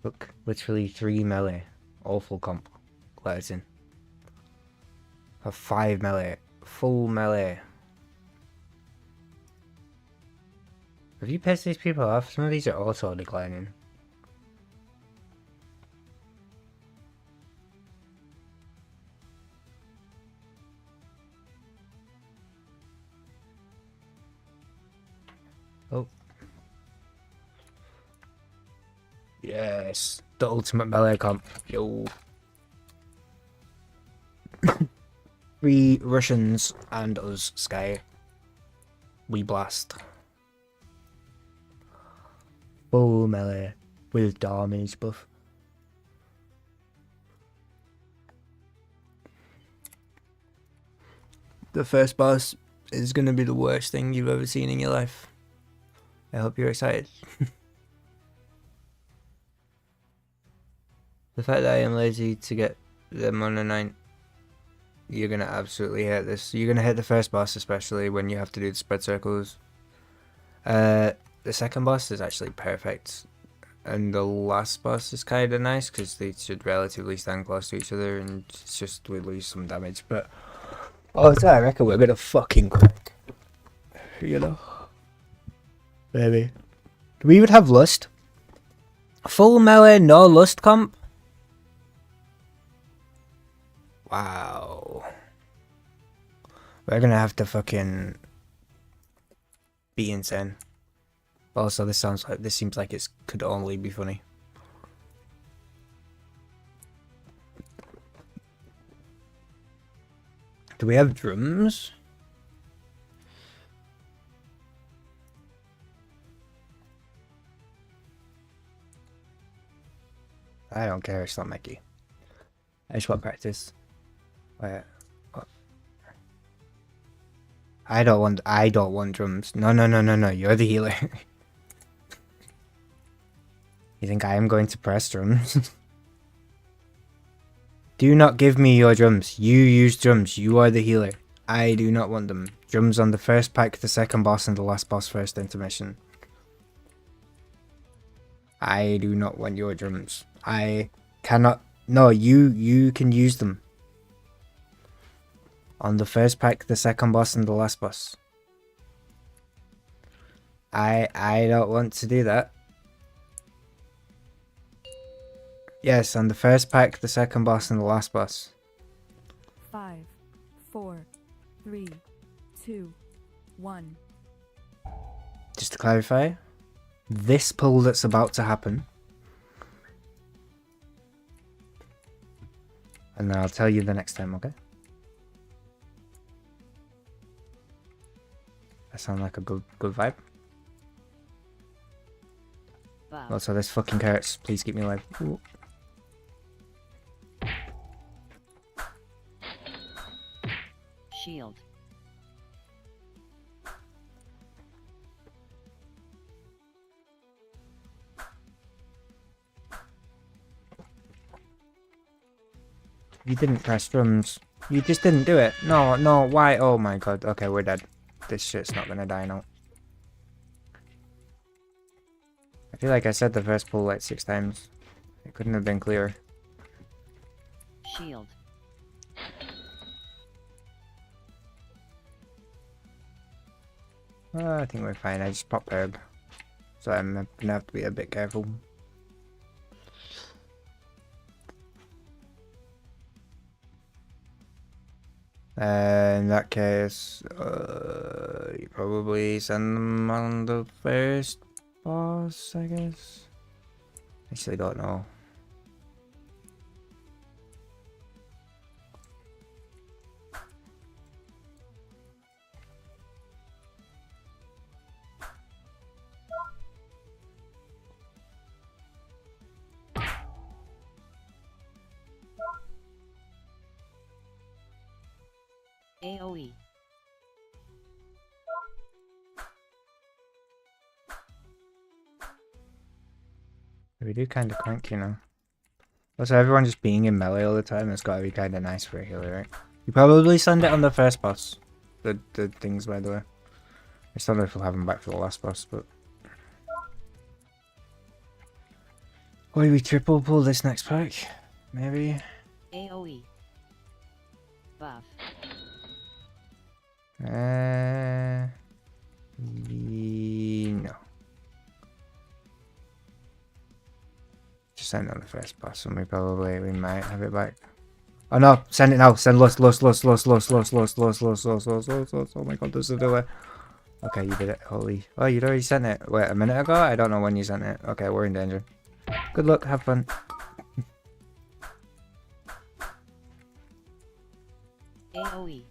Look, literally 3 melee. Awful comp. Let us in. A 5 melee. Full melee. Have you pissed these people off? Some of these are also declining. Oh. Yes. The ultimate melee comp. Yo. 3 Russians and us, Sky. We blast. Full melee with damage buff. The first boss is gonna be the worst thing you've ever seen in your life. I hope you're excited. The fact that I am lazy to get them on a 9, you're gonna absolutely hate this. You're gonna hate the first boss, especially when you have to do the spread circles. The second boss is actually perfect, and the last boss is kind of nice because they should relatively stand close to each other, and it's just we lose some damage. But oh, I reckon we're gonna fucking crack. You know, maybe. Do we even have lust? Full melee, no lust comp. Wow. We're gonna have to fucking be insane. Also, this seems like it could only be funny. Do we have drums? I don't care, it's not Mickey. I just want practice. Wait. What? I don't want drums. No, you're the healer. You think I am going to press drums? Do not give me your drums. You use drums. You are the healer. I do not want them. Drums on the first pack, the second boss, and the last boss first intermission. I do not want your drums. I cannot. No, you can use them. On the first pack, the second boss, and the last boss. I don't want to do that. Yes, on the first pack, the second boss, and the last boss. 5, 4, 3, 2, 1. Just to clarify, this pull that's about to happen, and then I'll tell you the next time, okay? That sounds like a good vibe. 5, Buff. Lots of this fucking hurts. Please keep me alive. Ooh. Shield. You didn't press drums. You just didn't do it. No, no, why? Oh my god. Okay, we're dead. This shit's not gonna die now. I feel like I said the first pull like 6 times. It couldn't have been clearer. Shield. I think we're fine. I just popped herb. So I'm gonna have to be a bit careful. In that case, you probably send them on the first boss, I guess. Actually, don't know. AoE. We do kind of crank, you know. Also, everyone just being in melee all the time has got to be kind of nice for a healer, right? You probably send it on the first boss. The things, by the way. I just don't know if we'll have them back for the last boss, but... Or we triple pull this next pack? Maybe? AoE. Buff. No. Just send it on the first boss and we might have it back. Oh no, send it now. Send lost. Oh my god, there's a delay. Okay, you did it. Holy. Oh, you'd already sent it. Wait, a minute ago? I don't know when you sent it. Okay, we're in danger. Good luck, have fun. AoE.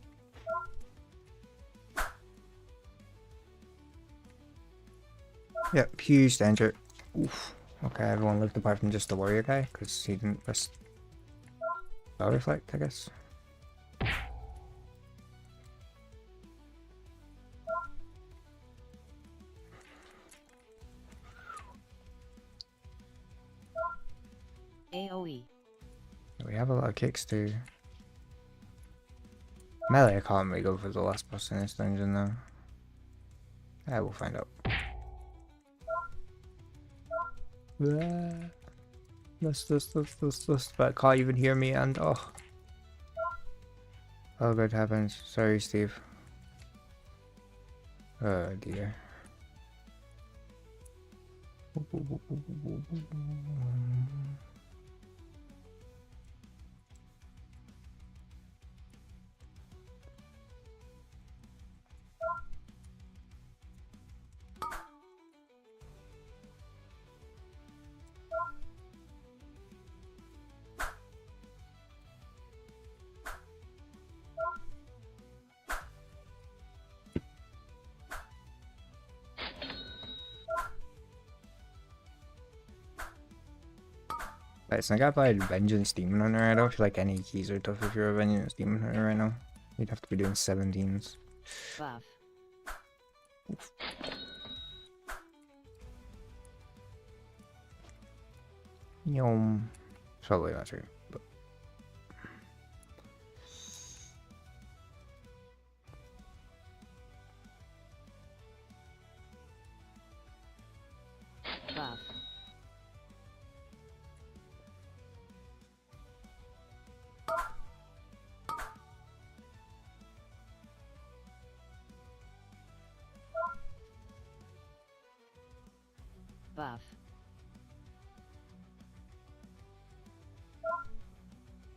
Yep, huge danger. Oof. Okay, everyone lived apart from just the warrior guy, because he didn't press spell reflect, I guess. AoE. We have a lot of kicks too. Melee, I can't really go for the last boss in this dungeon though. I will find out. But can't even hear me and oh. Oh good heavens. Sorry Steve. Oh dear. Right, so I got played Vengeance Demon Hunter. I don't feel like any keys are tough if you're a Vengeance Demon Hunter right now. You'd have to be doing 17s. Buff. Yum. Probably not true. But... Buff. Buff.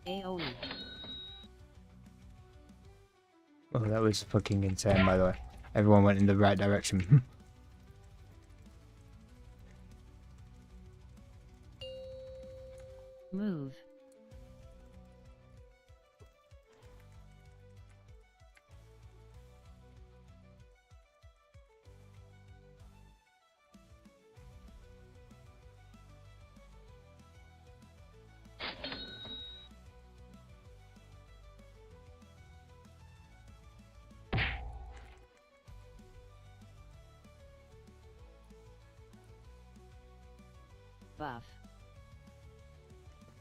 AoE. Oh, that was fucking insane, by the way. Everyone went in the right direction. Move. Buff.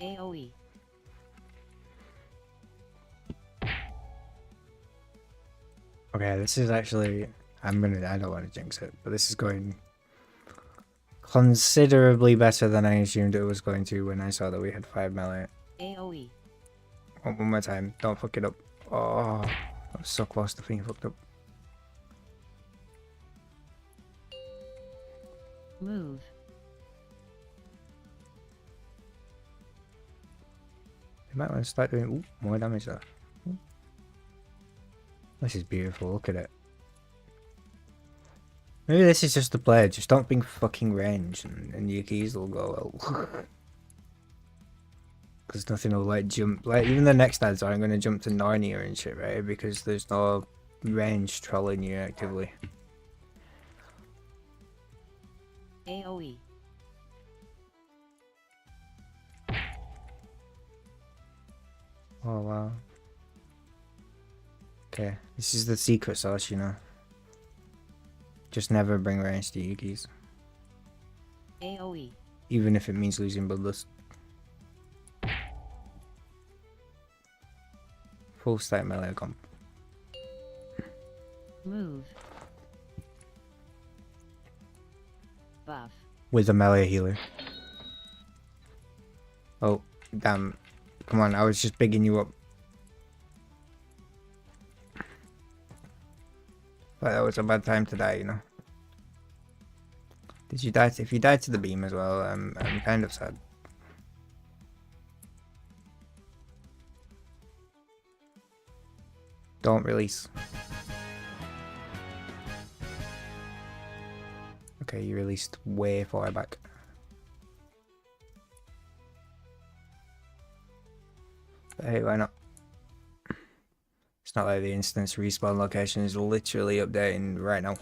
AoE. Okay, this is actually... I don't want to jinx it, but this is going considerably better than I assumed it was going to when I saw that we had 5 melee. AoE. One more time, don't fuck it up. Oh, I was so close to being fucked up. Move. You might want to start doing more damage there. Ooh. This is beautiful, look at it. Maybe this is just the play, just don't bring fucking range and your keys will go well. Because nothing will like jump, like even the next ads aren't going to jump to Narnia and shit, right? Because there's no range trolling you actively. AoE. Oh wow. Okay, this is the secret sauce, you know. Just never bring range to your keys. AoE. Even if it means losing bloodlust. Full stack melee comp. Move. Buff. With a melee healer. Oh, damn. Come on, I was just bigging you up. But that was a bad time to die, you know. Did you die? If you died to the beam as well, I'm kind of sad. Don't release. Okay, you released way far back. But hey, why not? It's not like the instance respawn location is literally updating right now.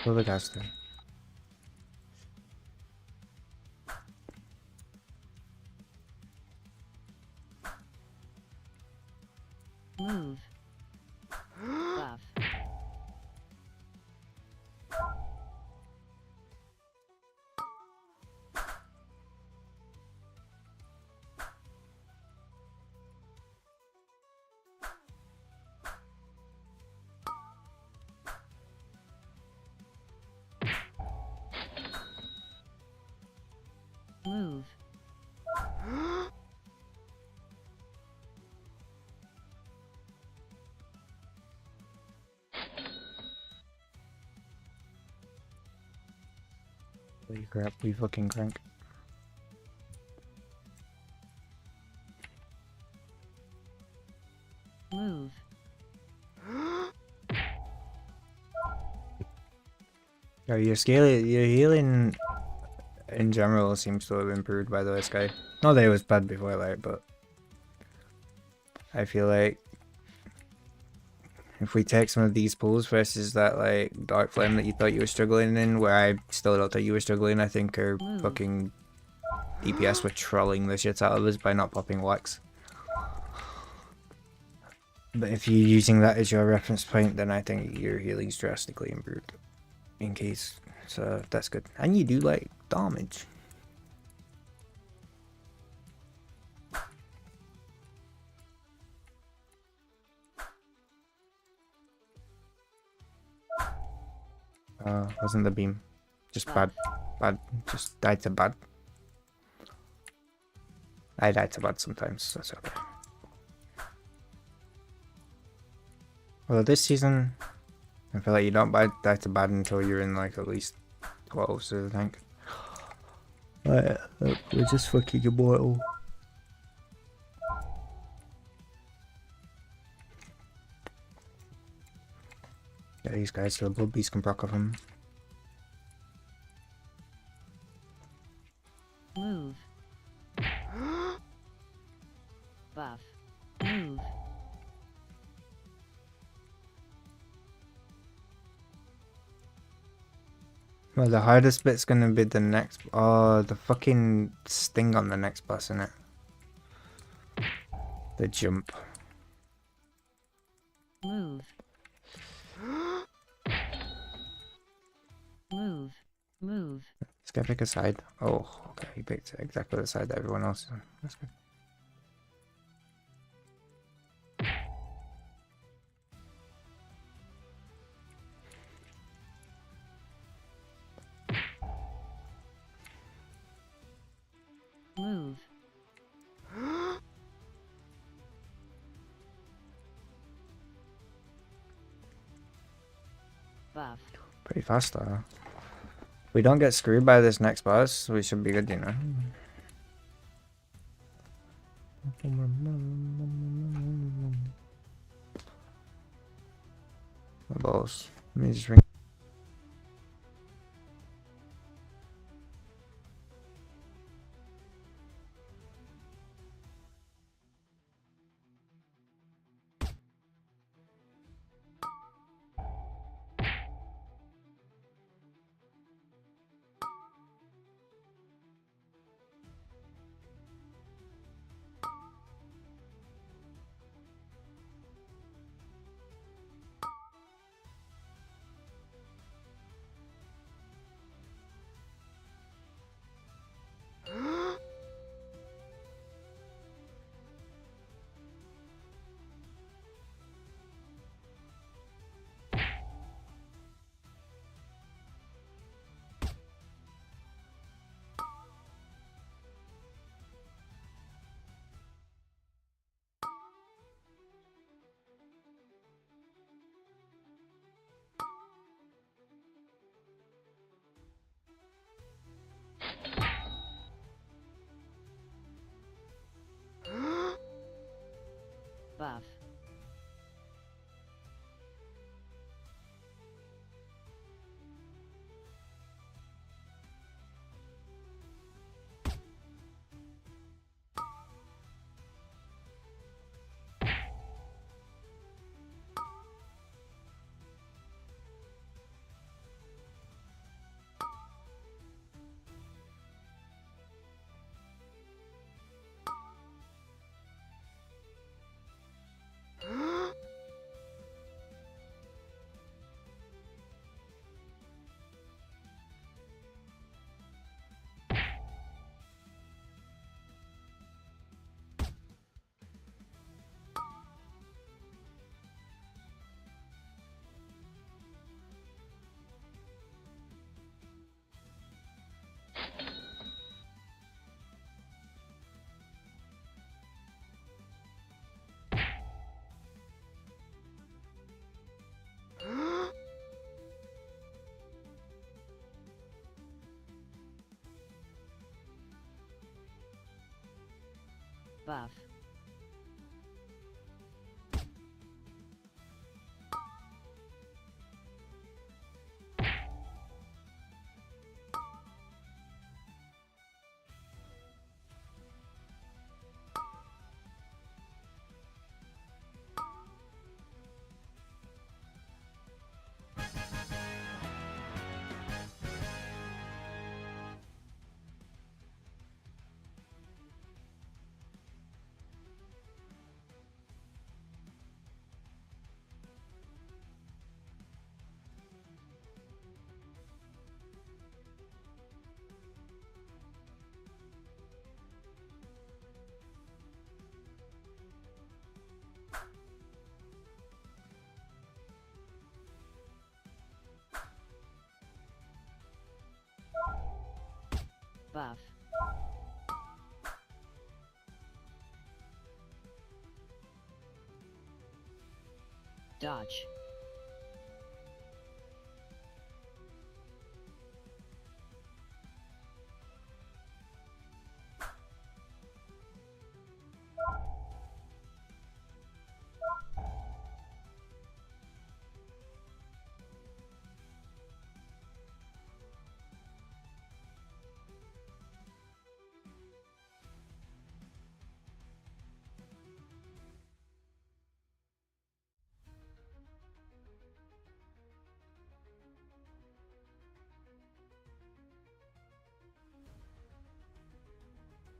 Kill the caster. Move. Buff. Move. Holy crap, we fucking crank. Move. Yeah, your healing in general seems to have improved by the Sky. Not that it was bad before, like, but I feel like if we take some of these pulls versus that like Dark Flame that you thought you were struggling in, where I still don't think you were struggling, I think our fucking DPS were trolling the shit out of us by not popping wax. But if you're using that as your reference point, then I think your healing's drastically improved. In case, so that's good. And you do like damage. Wasn't the beam. Just bad. Just died to bad. I die to bad sometimes, that's okay. Well, this season, I feel like you don't die to bad until you're in like at least 12, so I think. Right, we're just fucking immortal. Yeah, these guys, so the blood beast can proc off them. Well, the hardest bit's gonna be the next. Oh, the fucking sting on the next bus, innit? The jump. Move. Move. Move. This guy pick a side. Oh, okay, he picked exactly the side that everyone else is on. That's good. Move. Buff. Pretty fast though. If we don't get screwed by this next boss, we should be good, you know. My balls. Let me just ring. Buff. Buff. Buff. Dodge.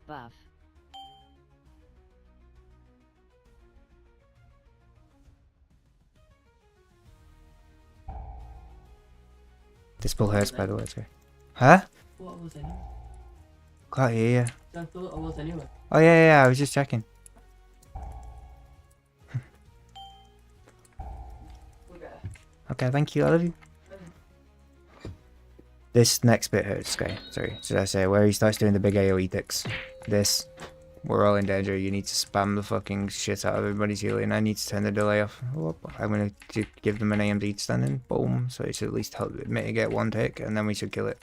Buff. This ball hurts, by the way, too. Huh? What was anyway? Can't hear you. I thought I was anyway. Oh, yeah, I was just checking. Okay. Okay, thank you, I love you. This next bit hurts, guy. Sorry, should I say, where he starts doing the big AoE ticks. This, we're all in danger. You need to spam the fucking shit out of everybody's healing. I need to turn the delay off. Whoop. I'm gonna give them an AMD to stand in. Boom. So it should at least help mitigate one tick, and then we should kill it.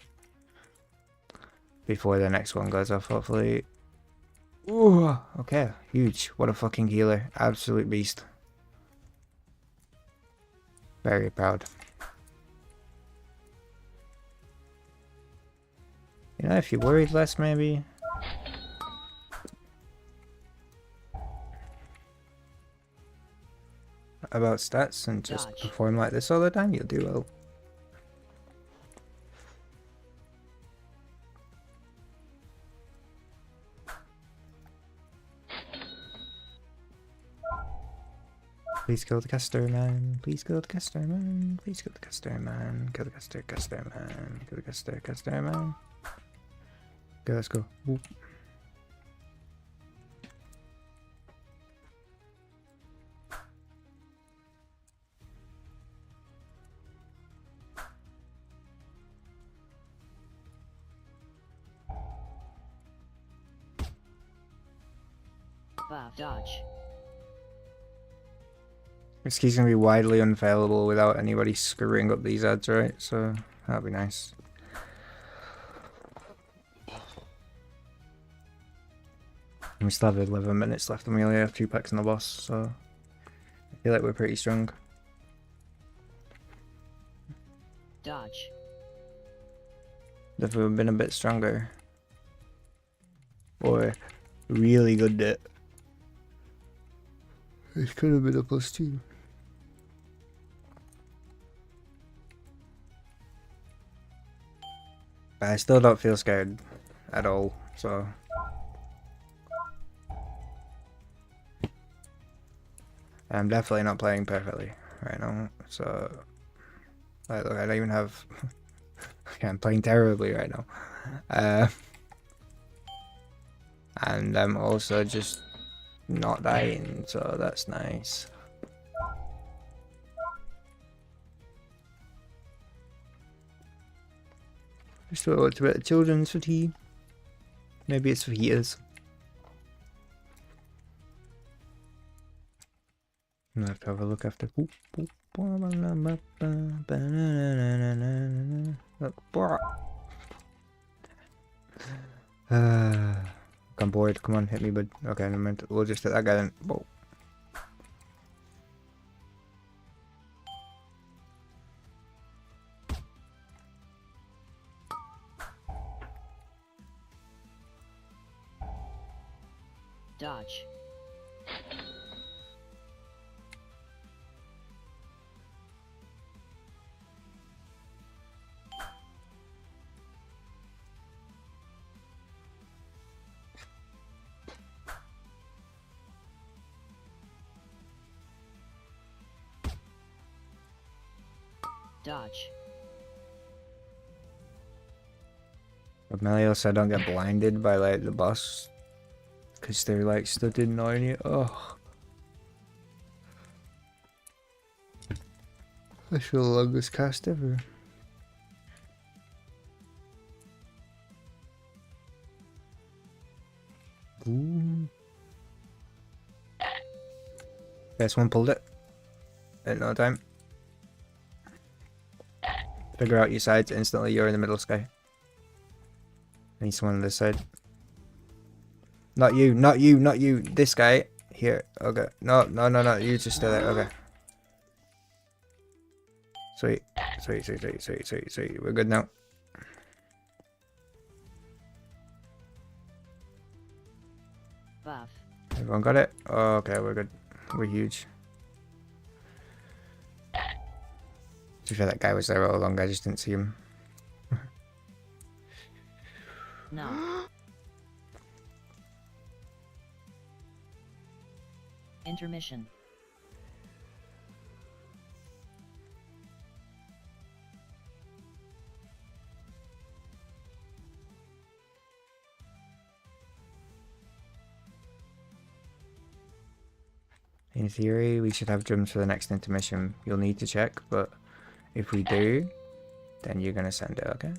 Before the next one goes off, hopefully. Ooh, okay, huge. What a fucking healer. Absolute beast. Very proud. You know, if you worried less, maybe. About stats and just Dodge. perform like this all the time, you'll do well. Please kill the caster, man. Please kill the caster, man. Please kill the caster, man. Kill the caster, man. Kill the caster, man. Okay, let's go. Whoop. Buff. Dodge. This key's gonna be widely unfailable without anybody screwing up these ads, right? So that'd be nice. We still have 11 minutes left and we only have 2 packs in the boss, so I feel like we're pretty strong. Dodge. If we've been a bit stronger. Or really good at it. It could have been a +2. But I still don't feel scared at all, so. I'm definitely not playing perfectly right now, so. Like, look, I don't even have. Okay, I'm playing terribly right now. And I'm also just not dying, so that's nice. Just thought it's a bit of children's fatigue. Maybe it's for heaters. I'm gonna have to have a look after. I'm bored. Come on, hit me, bud. Okay, never mind. We'll just hit that guy then. Whoa. Dodge. Dodge. Melio said don't get blinded by like the boss. Cause they're like stood in on you. Oh. That's the longest cast ever. Ooh. Best one pulled it. In no time. Figure out your sides instantly, you're in the middle sky. I need someone on this side. Not you, not you, not you. This guy. Here. Okay. No, no, no, no. You just stay there. Okay. Sweet. Sweet, sweet, sweet, sweet, sweet, sweet. We're good now. Buff. Everyone got it? Oh, okay, we're good. We're huge. To be fair, that guy was there all along. I just didn't see him. No. Intermission. In theory, we should have drums for the next intermission. You'll need to check, but if we do, then you're gonna send it, okay?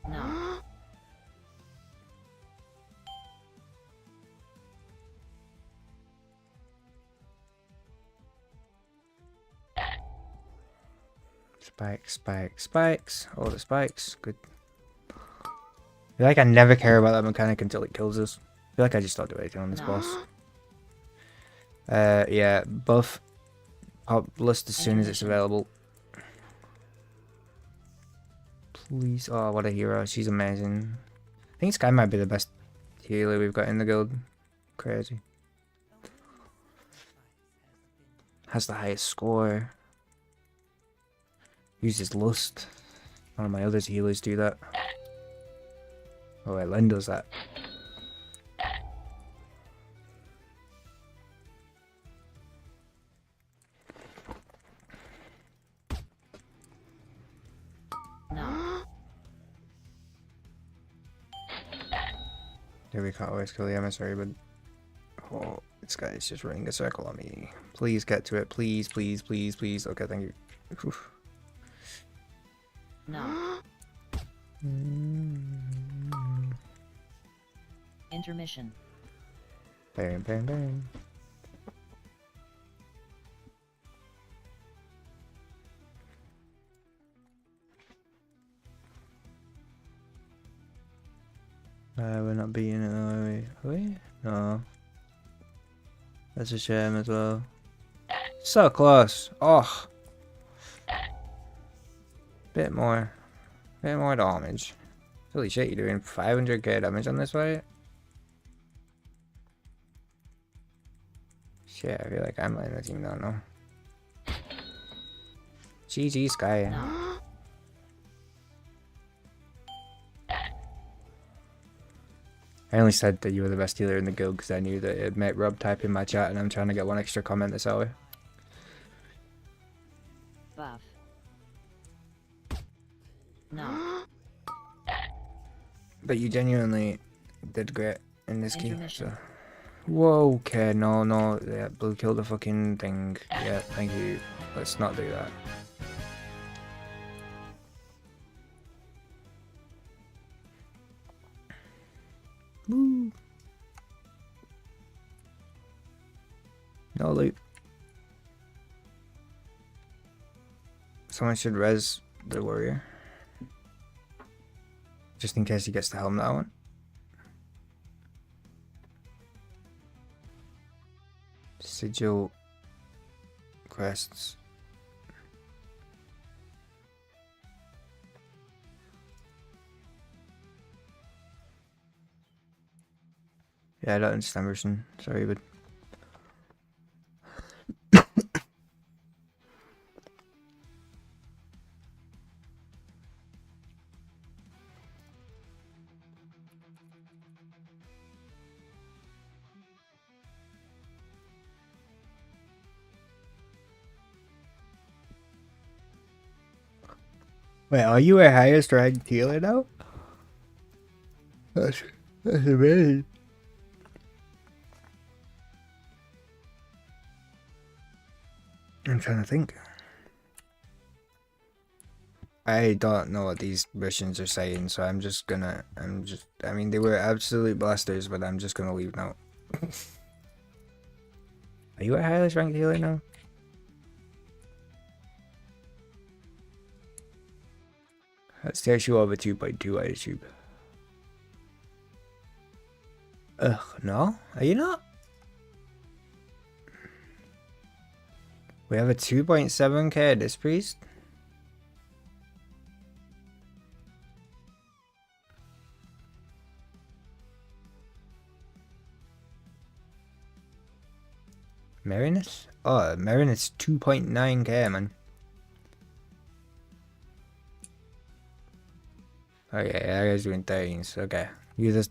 No. Spikes, spikes, spikes. All the spikes. Good. I feel like I never care about that mechanic until it kills us. I feel like I just don't do anything on this No. boss. Yeah, buff pop list as soon as it's available. Please. Oh, what a hero. She's amazing. I think Sky might be the best healer we've got in the guild. Crazy. Has the highest score. Uses lust. One of my other healers do that. Oh wait, Len does that. No. Yeah, we can't always kill the emissary, but oh, this guy is just running a circle on me. Please get to it, please, please, please, please. Okay, thank you. Oof. No. Intermission. Bang, bang, bang. We're not beating it, though, are we? No. That's a shame as well. So close. Oh. Bit more damage. Holy shit, you're doing 500k damage on this fight? Shit, I feel like I'm letting the team down now. GG, Sky. No. I only said that you were the best healer in the guild because I knew that it'd make Rob type in my chat and I'm trying to get one extra comment this hour. Buff. No. But you genuinely did great in this game. Intermission. So. Whoa, okay, no, yeah, blue killed the fucking thing. Yeah, thank you. Let's not do that. Woo. No loot. Someone should res the warrior. Just in case he gets to helm that one. Sigil quests. Yeah, I don't understand Russian. Sorry, but wait, are you a highest ranked healer now? That's amazing. I'm trying to think. I don't know what these Russians are saying, so I mean, they were absolute blasters, but I'm just gonna leave now. Are you a highest ranked healer now? That stares you over 2.2, I assume. No? Are you not? We have a 2.7k Disc Priest. Marinus? Oh, Marinus 2.9k, man. Okay, that guy's doing 13s. Okay. You're the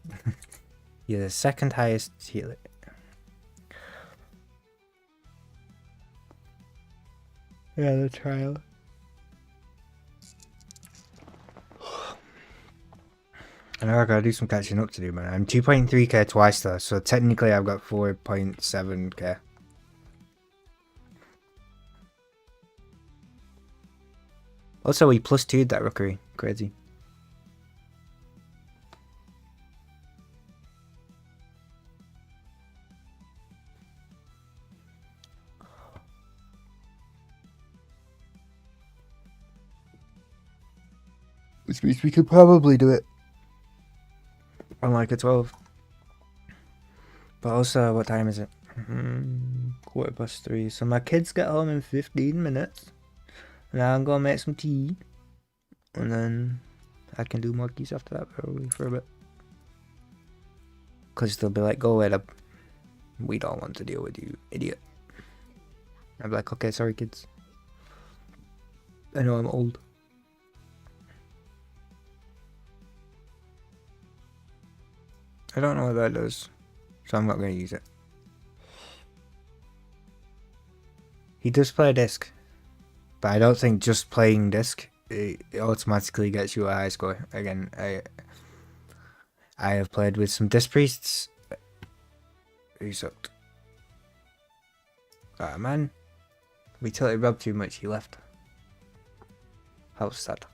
you're the second highest healer. Yeah, the trial. I know I gotta do some catching up to do, man. I'm 2.3k twice though, so technically I've got 4.7k. Also, we plus 2'd that rookery. Crazy. Which means we could probably do it on like a 12. But also, what time is it? 3:15. So my kids get home in 15 minutes. And I'm gonna make some tea. And then I can do more keys after that probably for a bit. Because they'll be like, go away, Dad. We don't want to deal with you, idiot. I'll be like, okay, sorry kids. I know I'm old. I don't know what that does, so I'm not going to use it. He does play disc, but I don't think just playing disc it automatically gets you a high score. Again, I have played with some disc priests who sucked. Ah man, we tilted Rob too much. He left. How sad.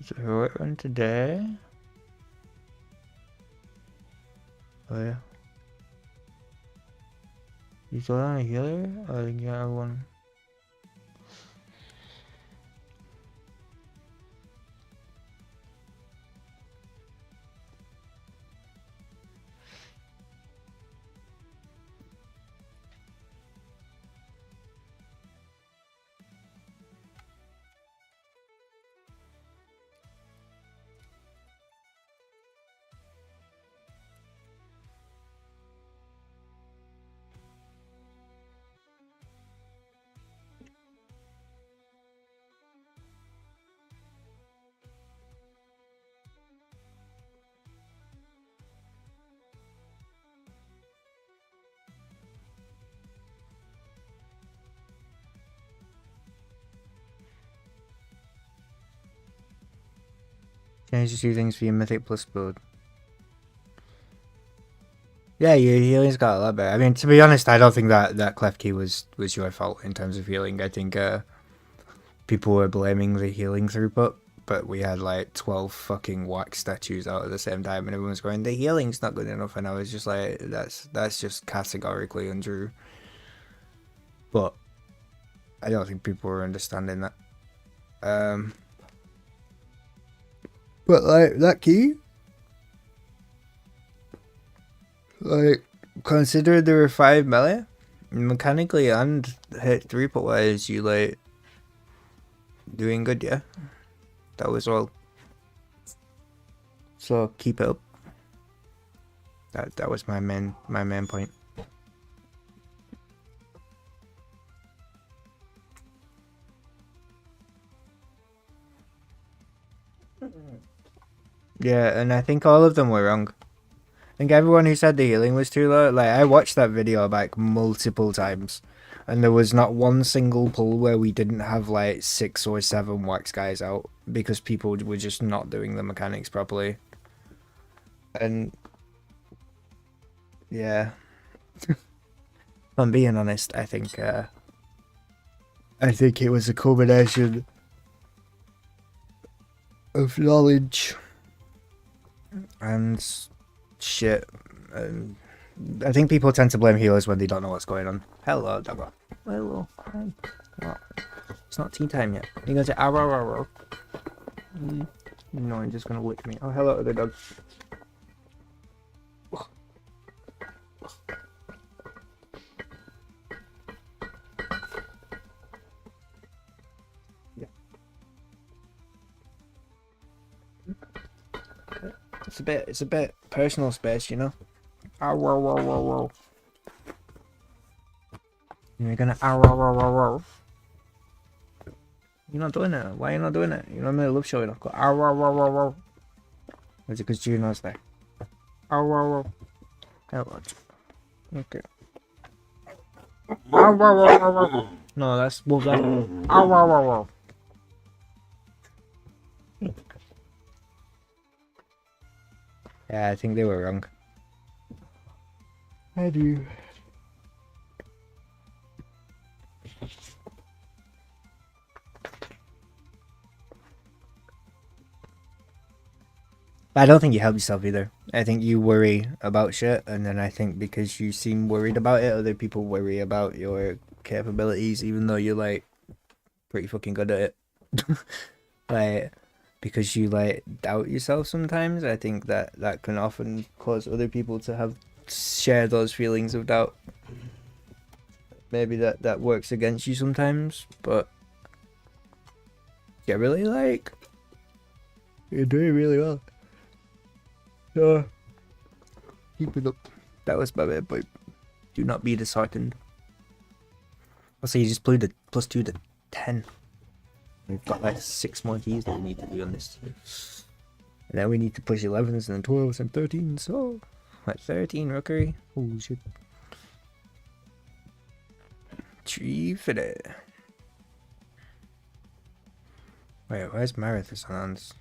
So what run today? Oh yeah. You still on a healer? Or you got one? Can I just do things for your Mythic Plus build? Yeah, your healing's got a lot better. I mean, to be honest, I don't think that clef key was your fault in terms of healing. I think people were blaming the healing throughput, but we had like 12 fucking wax statues out at the same time, and everyone was going, the healing's not good enough, and I was just like, that's just categorically untrue. But I don't think people were understanding that. But like that key, like consider there were 5 melee, mechanically and hit throughput wise, you like doing good, yeah. That was all. So keep it up. That was my main point. Yeah, and I think all of them were wrong. I think everyone who said the healing was too low, like I watched that video like multiple times, and there was not one single pull where we didn't have like 6 or 7 wax guys out because people were just not doing the mechanics properly. And yeah. I'm being honest, I think it was a combination of knowledge and shit. And I think people tend to blame healers when they don't know what's going on. Hello, Deborah. Hello. Hi. What? It's not tea time yet. You're gonna say arr arr arr arr. No, I'm just gonna lick me. Oh, hello, other dog. It's a bit personal space, you know. Ow, wow, wow, wow, wow. You're gonna ow, wow, wow, wow, wow. You're not doing it. Why are you not doing it? You know me, I love showing off. Go ow, wow, wow, wow, wow. Or is it because Juno's there? Ow, wow, wow. Hello. Okay. Ow, wow, wow, wow, wow. No, that's wolf. That. Ow, wow, wow, wow. Yeah, I think they were wrong. I do. I don't think you help yourself either. I think you worry about shit, and then I think because you seem worried about it, other people worry about your capabilities, even though you're like pretty fucking good at it. Like, because you like doubt yourself sometimes. I think that can often cause other people to share those feelings of doubt. Maybe that works against you sometimes, but generally, like, you're doing really well. So keep it up. That was my bad, but do not be disheartened. Also, you just played the +2 to 10. We've got like 6 more keys that we need to do on this. And then we need to push 11s and then 12s and 13s. So, like 13 rookery. Oh shit. 3 for that. Wait, where's Marathons?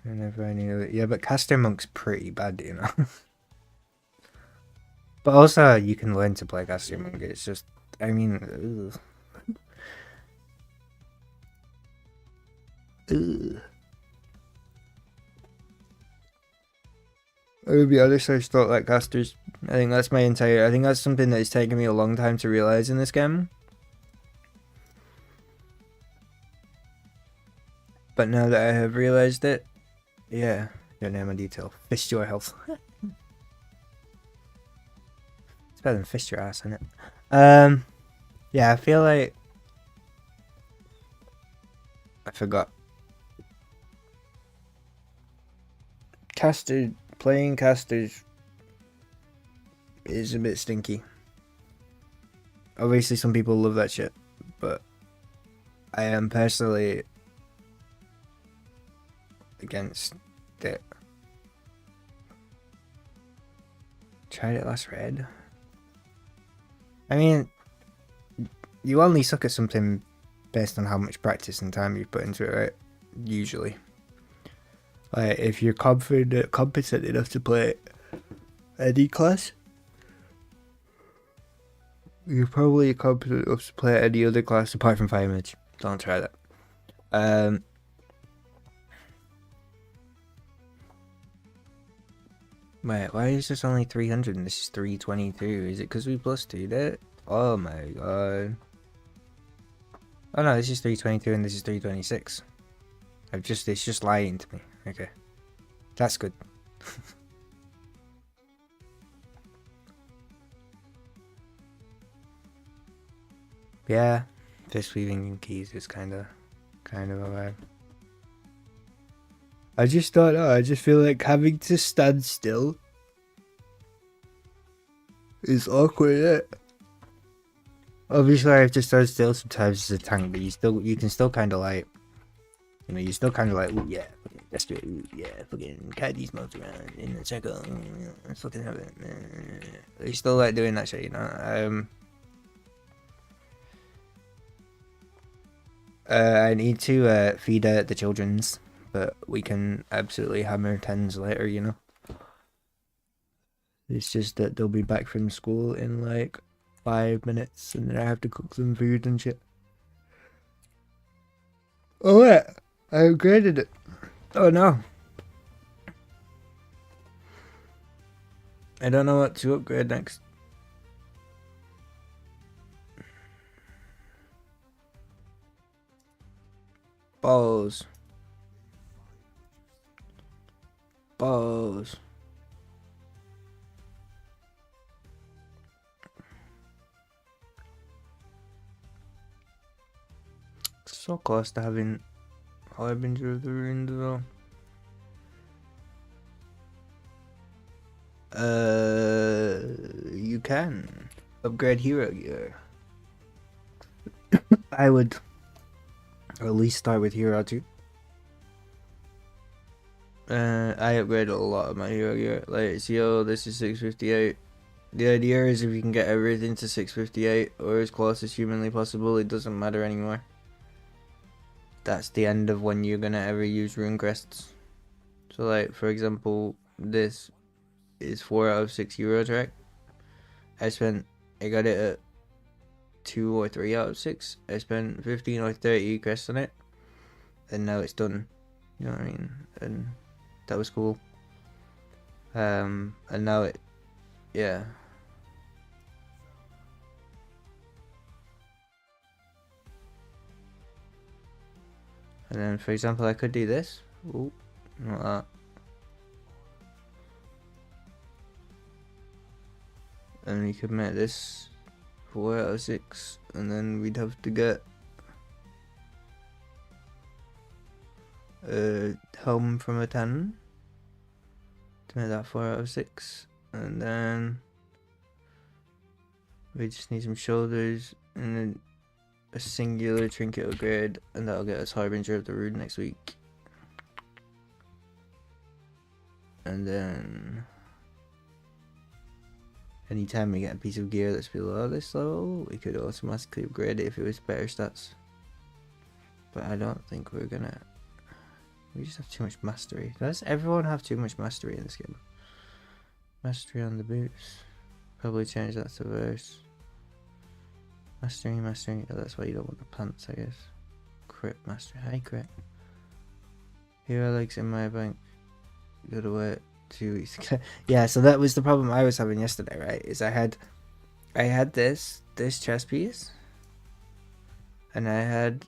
Whenever I need it. Yeah, but Caster Monk's pretty bad, you know. But also, you can learn to play Caster Monk. It's just, I mean, I would be honest, I just don't like casters. I think that's something that has taken me a long time to realize in this game. But now that I have realized it, yeah, your name and detail. Fist your health. It's better than fist your ass, isn't it? Yeah, I feel like I forgot. Playing casters is a bit stinky. Obviously, some people love that shit, but I am personally against it. Tried it last red. I mean, you only suck at something based on how much practice and time you put into it, right? Usually. Like, if you're competent enough to play any class, you're probably competent enough to play any other class apart from Fire Mage. Don't try that. Wait, why is this only 300 and this is 322? Is it because we +2'd it? Oh my god. Oh no, this is 322 and this is 326. It's just lying to me. Okay. That's good. Yeah, fist weaving keys is kind of a vibe. I just don't know. I just feel like having to stand still is awkward, isn't it? Obviously, I have to stand still sometimes as a tank, but you can still kind of like, you know, you're still kind of like, ooh, yeah, that's good, ooh, yeah, fucking carry these modes around in a circle, let's fucking have it. You still like doing that shit, you know. I need to feed the children's, but we can absolutely hammer 10s later, you know. It's just that they'll be back from school in like 5 minutes, and then I have to cook them food and shit. Oh wait, I upgraded it. Oh no. I don't know what to upgrade next. Balls. Balls. So close to having Harbinger of the Ruined though. You can upgrade hero gear. I would at least start with hero 2. I upgraded a lot of my hero gear. Like, see, oh, this is 658. The idea is if you can get everything to 658 or as close as humanly possible, it doesn't matter anymore. That's the end of when you're gonna ever use rune crests. So, like, for example, this is 4 out of 6 hero track. I got it at 2 or 3 out of 6. I spent 15 or 30 crests on it, and now it's done. You know what I mean? And that was cool. And now yeah. And then, for example, I could do this. Ooh, not that. And we could make this 4 out of 6, and then we'd have to get a helm from a 10 to make that 4 out of 6, and then we just need some shoulders and then a singular trinket upgrade, and that'll get us Harbinger of the Rude next week. And then anytime we get a piece of gear that's below this level, we could automatically upgrade it if it was better stats. But I don't think we're gonna. We just have too much mastery. Does everyone have too much mastery in this game? Mastery on the boots. Probably change that to verse. Mastery. Oh, that's why you don't want the pants, I guess. Crit mastery. Hi, crit. Hero legs in my bank. Gotta wait 2 weeks. Yeah, so that was the problem I was having yesterday, right? Is I had this chest piece, and I had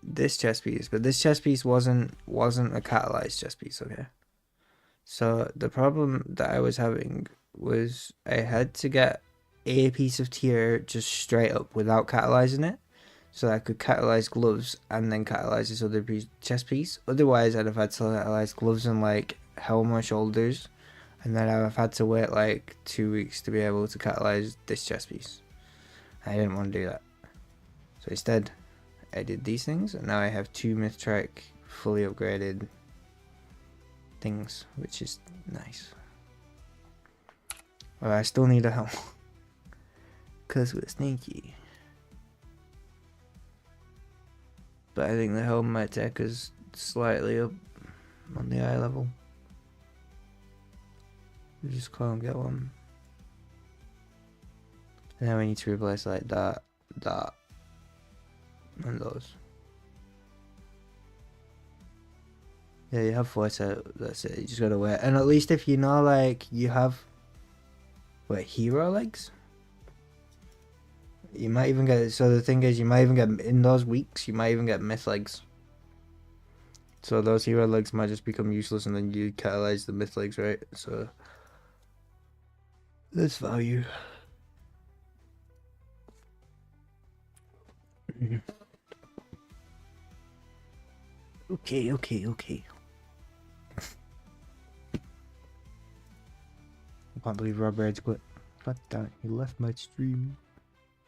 this chest piece, but this chest piece wasn't a catalyzed chest piece, okay? So the problem that I was having was I had to get a piece of tier just straight up without catalyzing it, so I could catalyze gloves and then catalyze this other chest piece. Otherwise, I'd have had to catalyze gloves and like helm or shoulders, and then I'd have had to wait like 2 weeks to be able to catalyze this chest piece. I didn't want to do that, so instead I did these things, and now I have 2 Mythtrack fully upgraded things, which is nice. Well, I still need a helm because we're sneaky, but I think the helm might take us slightly up on the eye level. We just can't get one, and then we need to replace like that, and those. Yeah, you have 4 set, that's it, you just gotta wait. And at least if you know, like, you have, hero legs? You might even get, so the thing is, you might even get, in those weeks, you might even get myth legs. So those hero legs might just become useless, and then you catalyze the myth legs, right? So, there's value. Okay. I can't believe Rob Rage quit. Fuck that, he left my stream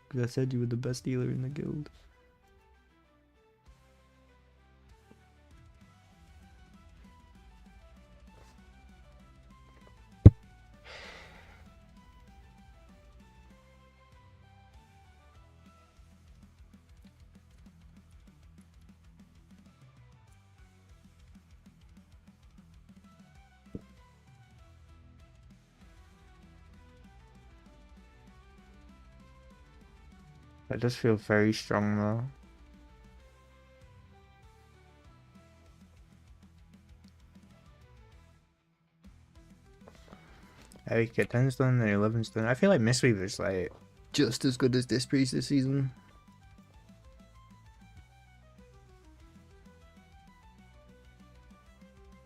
because I said you were the best healer in the guild. That does feel very strong though. I get 10 stone and 11 stone. I feel like Mistweaver's like just as good as this priest this season.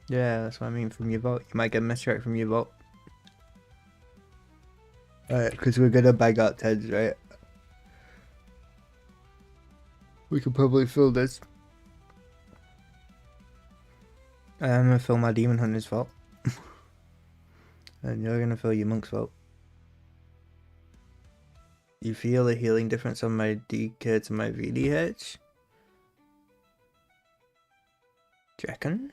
Yeah, that's what I mean from your vote. You might get Mistwrack from your vote. Alright, because we're gonna bag out 10s, right? We could probably fill this. I'm gonna fill my Demon Hunter's vault. And you're gonna fill your Monk's vault. You feel a healing difference on my DK to my VDH? Do you reckon?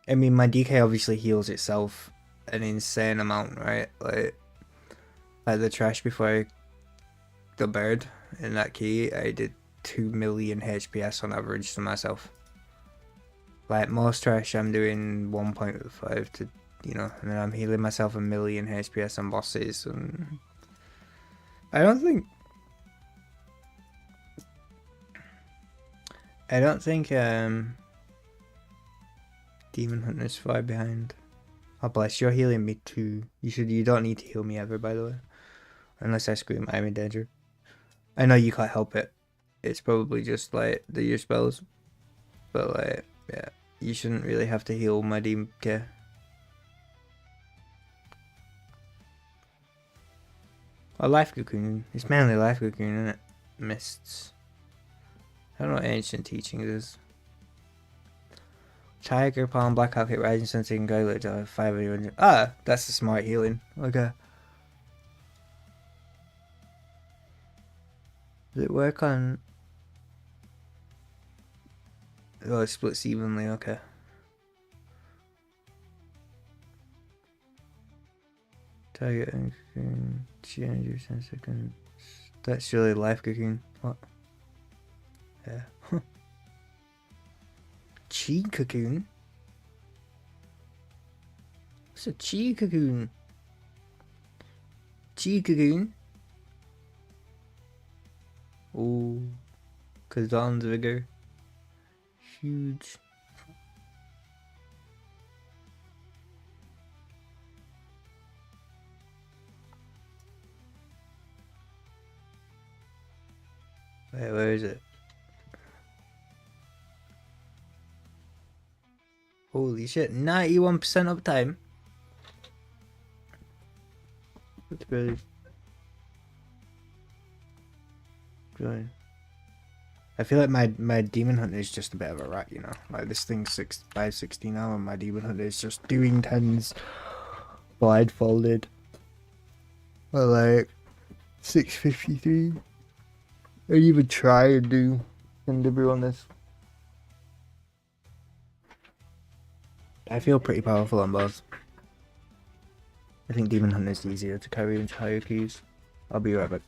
I mean, my DK obviously heals itself an insane amount, right? Like the trash before the bird in that key, I did 2 million HPS on average to myself. Like most trash, I'm doing 1.5 to, you know, and then I'm healing myself 1 million HPS on bosses, and I don't think Demon Hunter's far behind. Oh bless, you're healing me too. You don't need to heal me ever, by the way. Unless I scream, I'm in danger. I know you can't help it. It's probably just like your spells. But like, yeah, you shouldn't really have to heal my DK. Oh, Life Cocoon. It's mainly Life Cocoon, isn't it? Mists. I don't know what ancient teachings is. Tiger Palm, Black Outfit, Rising Sun, Taking Guide, 500. Ah, that's the smart healing. Okay. Does it work on... Oh, it splits evenly, okay. Target and she energy 10 seconds. That's really Life Cocoon. What? Yeah. Chi Cocoon? What's a Chi Cocoon? Chi Cocoon? Oh, Kazan's Vigor. Huge. Wait, where is it? Holy shit, 91% uptime. That's really good. I feel like my Demon Hunter is just a bit of a rat, you know? Like this thing's 560 now and my Demon Hunter is just doing 10s blindfolded. Or like 653. I'd even try and do Endeavor on this. I feel pretty powerful on both. I think Demon Hunter is easier to carry into higher keys. I'll be right back.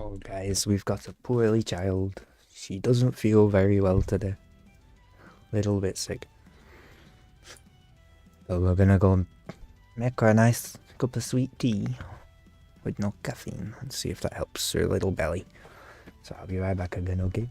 Oh, guys, we've got a poorly child. She doesn't feel very well today. Little bit sick. So we're gonna go and make her a nice cup of sweet tea with no caffeine and see if that helps her little belly. So I'll be right back again, okay?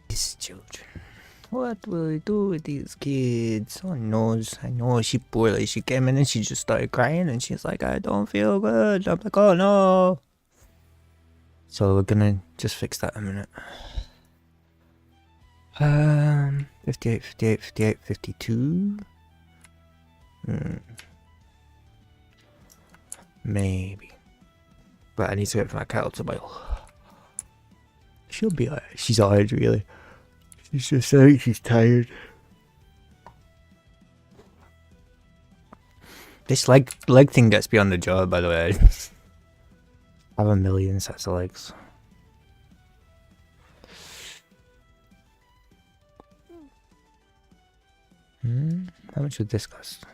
These children. What will we do with these kids? Oh no, I know she poorly. She came in and she just started crying and she's like, I don't feel good. I'm like, oh no. So we're gonna just fix that in a minute. 58, 58, 58, 52. Maybe. But I need to wait for my cattle to boil. She'll be alright. She's alright, really. She's just like she's tired. This leg thing gets me on the jaw, by the way. I have a million sets of legs. How much would this cost?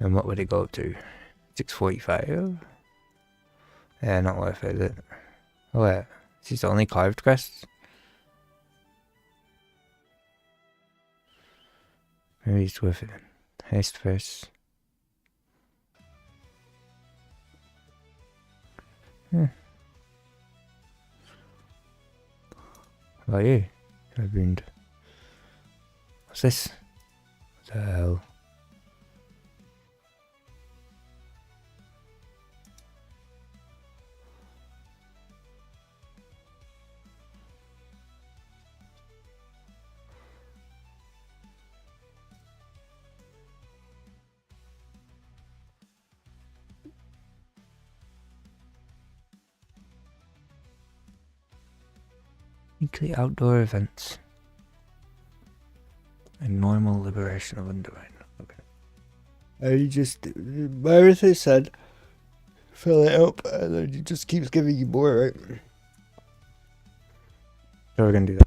And what would it go up to? 645? Yeah, not worth it, is it? Oh wait, is this only carved crests? Maybe it's worth it. Haste first. How about you? I've been. What's this? What the hell? Weekly outdoor events. A normal liberation of Undermine. Okay. I just, Martha said, fill it up, and then it just keeps giving you more, right? So we're gonna do that.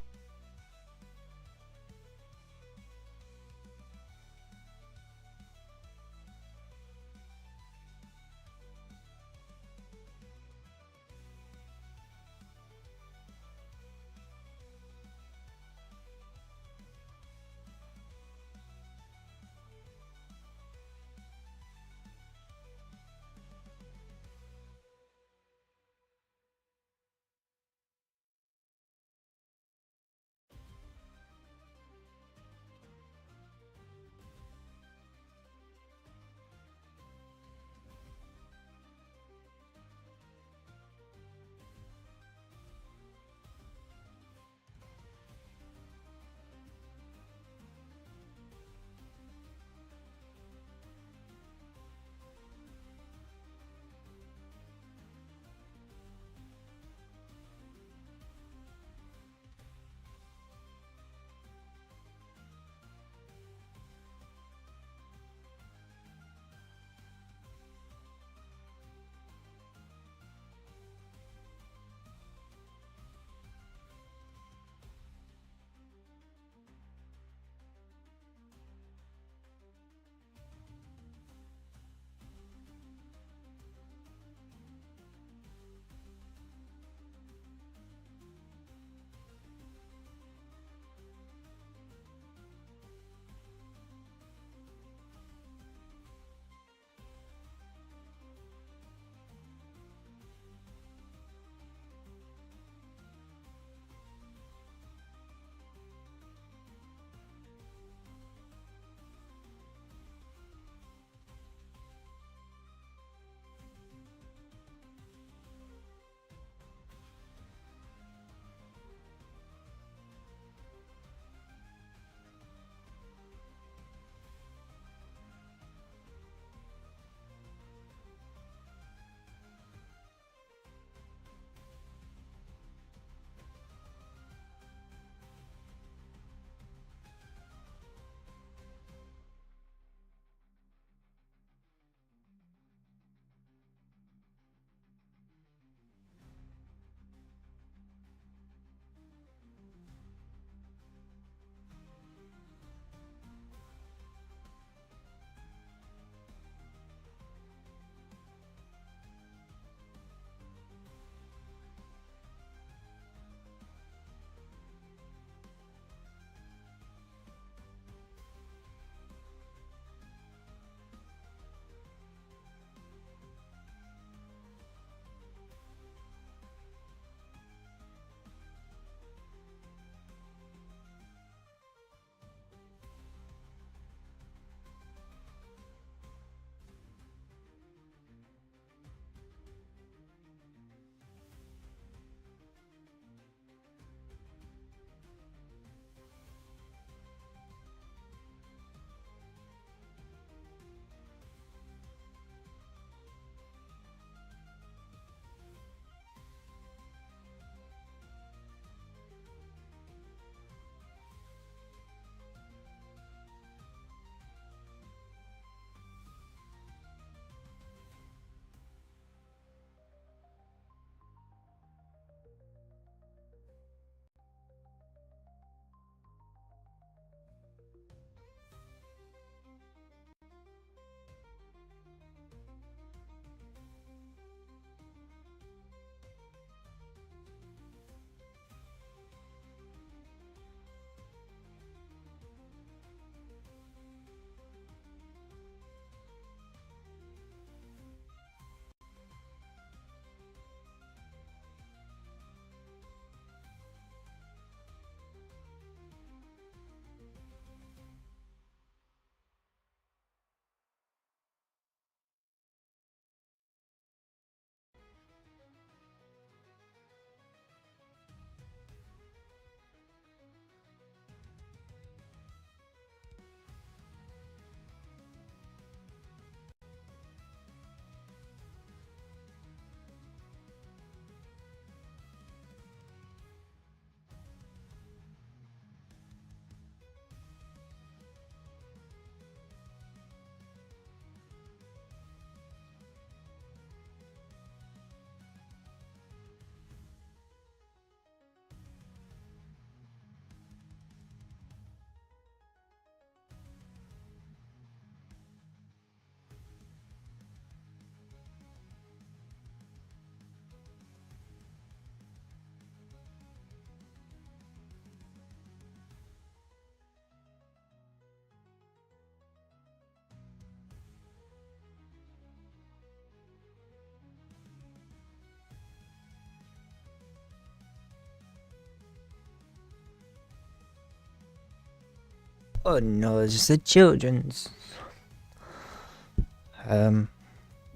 Oh no, it's just the children's.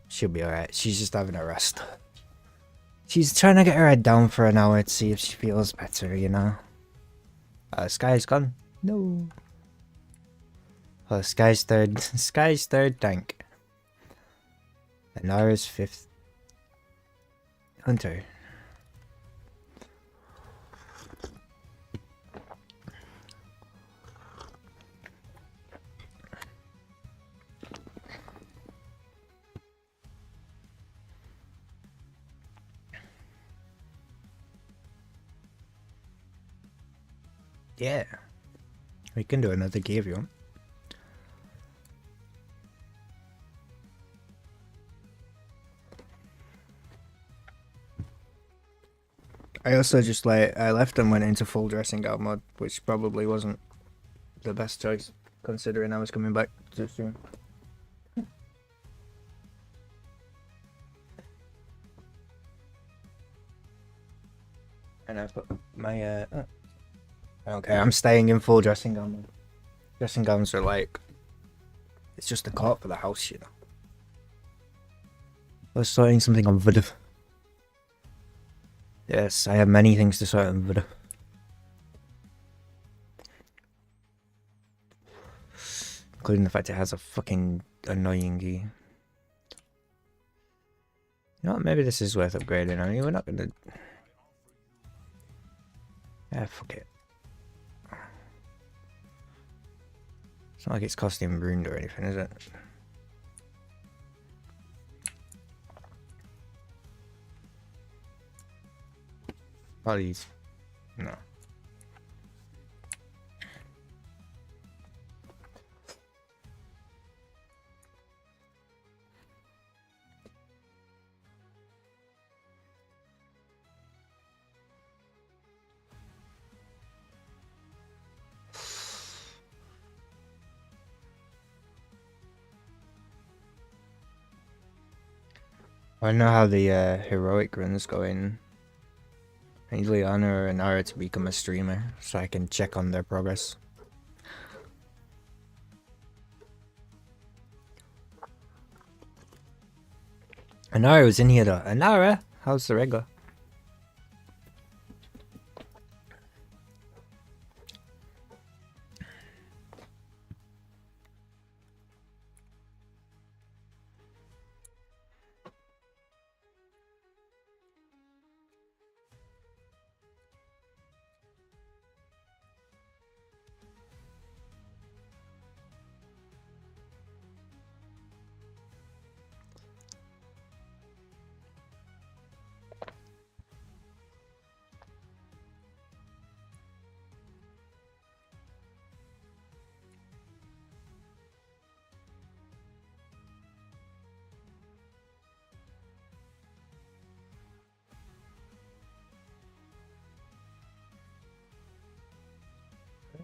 She'll be alright. She's just having a rest. She's trying to get her head down for an hour to see if she feels better, you know. Sky's gone. No. Oh, Sky's third. Sky's third tank. And Nara's fifth. Hunter. Yeah. We can do another game if you want. I also just I left and went into full dressing gown mode, which probably wasn't the best choice considering I was coming back too soon. And I put my I don't care, I'm staying in full dressing gown mode. Dressing gowns are like, it's just a coat for the house, you know. I was sorting something on Voodoo. Yes, I have many things to sort on Voodoo. Including the fact it has a fucking annoying key. You know what, maybe this is worth upgrading. I mean, we're not gonna... Yeah, fuck it. It's not like it's costume ruined or anything, is it? Please. No. I know how the heroic run's going. I need Liana and Nara to become a streamer so I can check on their progress. Anara was in here though. Anara, how's the regular?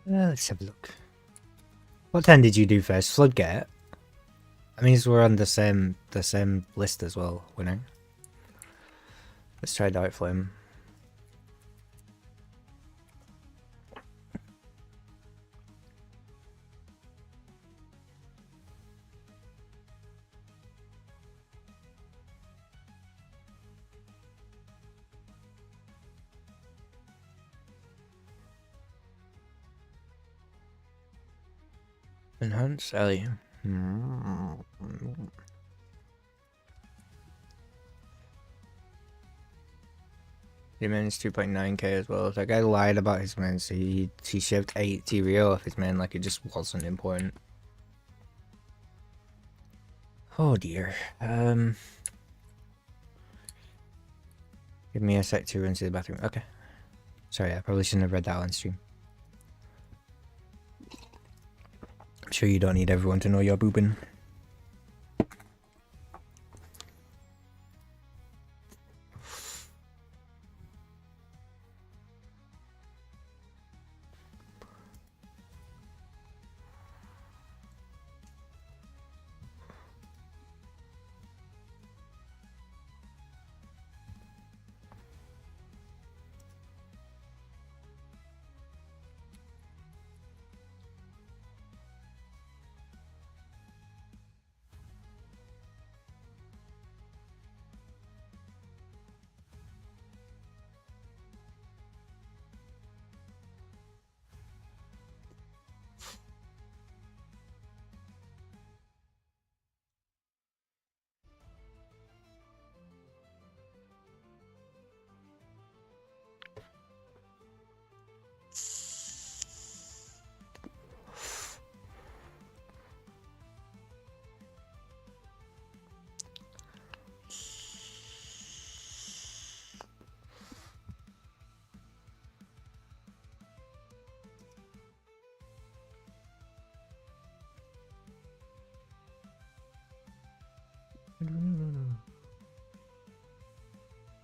Let's have a look. What time did you do first? Floodgate? That means we're on the same list as well, winner. Let's try Dark Flame. Enhance Ellie. He managed 2.9k as well. That guy lied about his mains. He shaved 80 real off his main like it just wasn't important. Oh dear. Give me a sec to run to the bathroom. Okay. Sorry, I probably shouldn't have read that on stream. I'm sure you don't need everyone to know you're booping.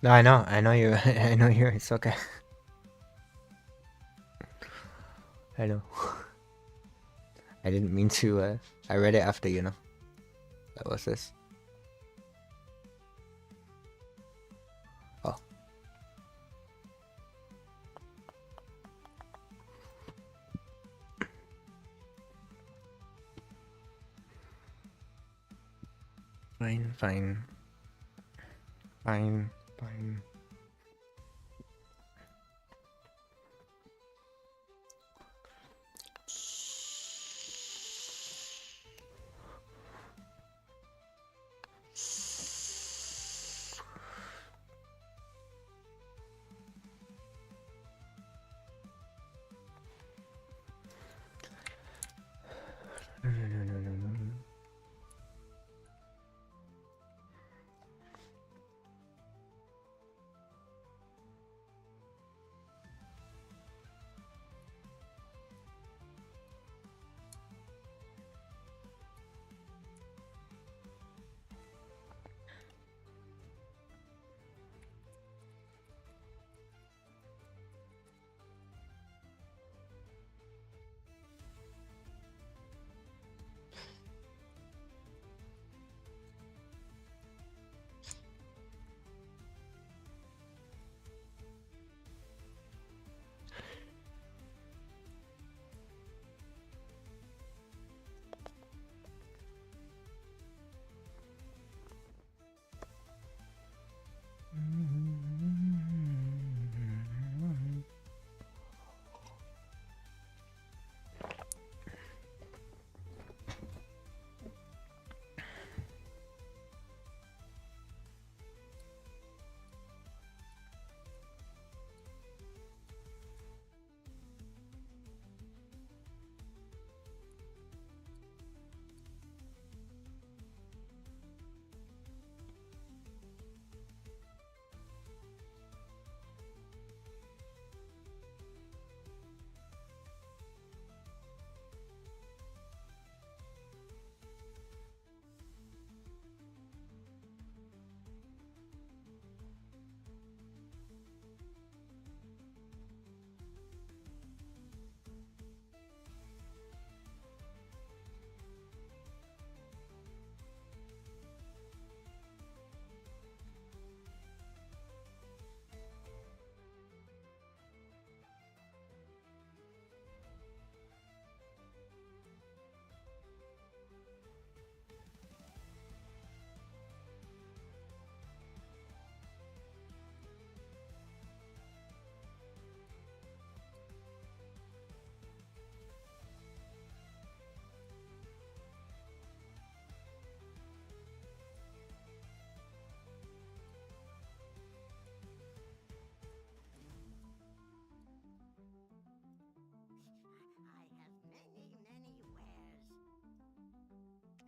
No, I know you. I know you. It's okay. I know. I didn't mean to. I read it after, you know. What was this? Oh. Fine, fine. Fine, fine.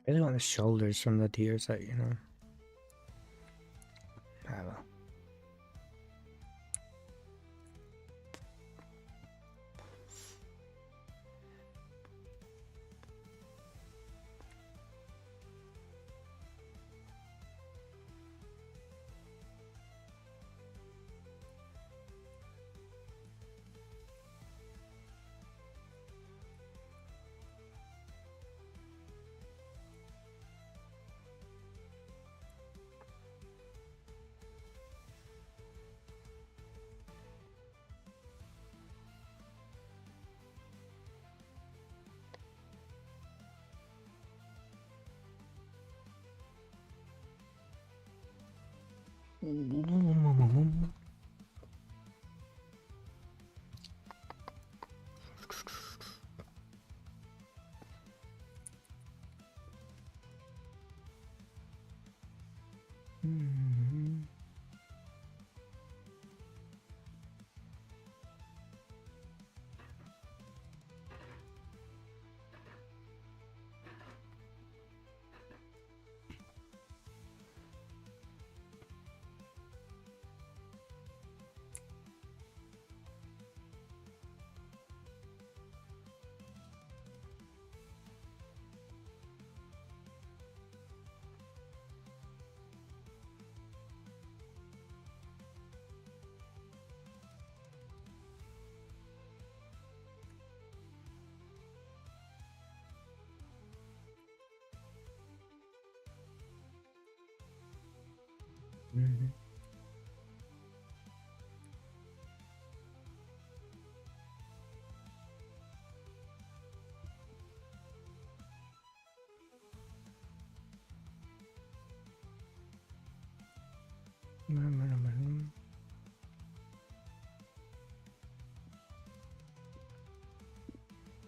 I really want the shoulders from the deers that, you know. Ah, well. Mhm.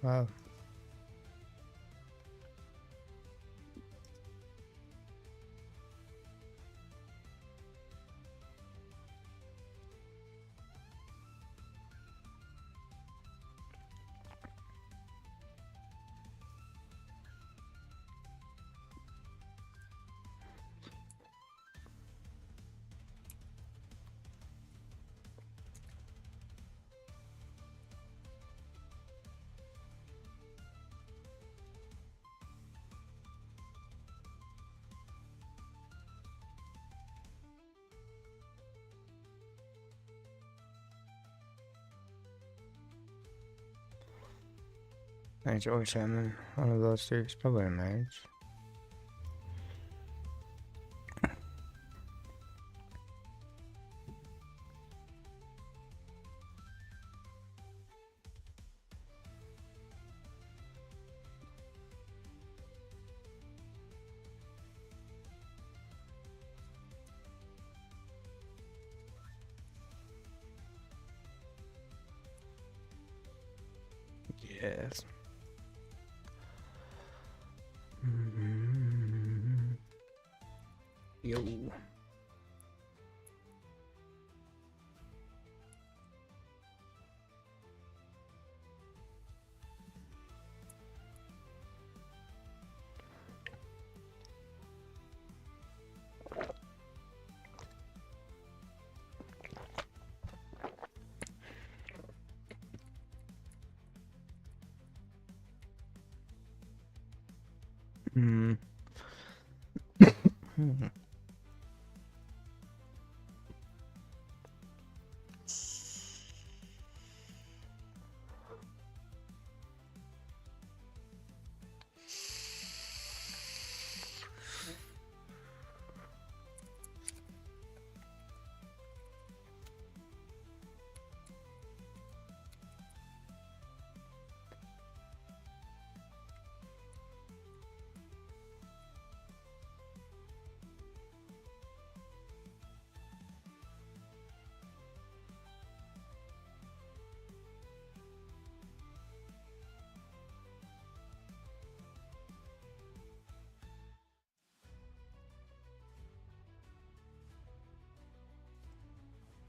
Wow. Mage or shaman, one of those two. It's probably a mage. Yes. Yo. Hmm. Hmm.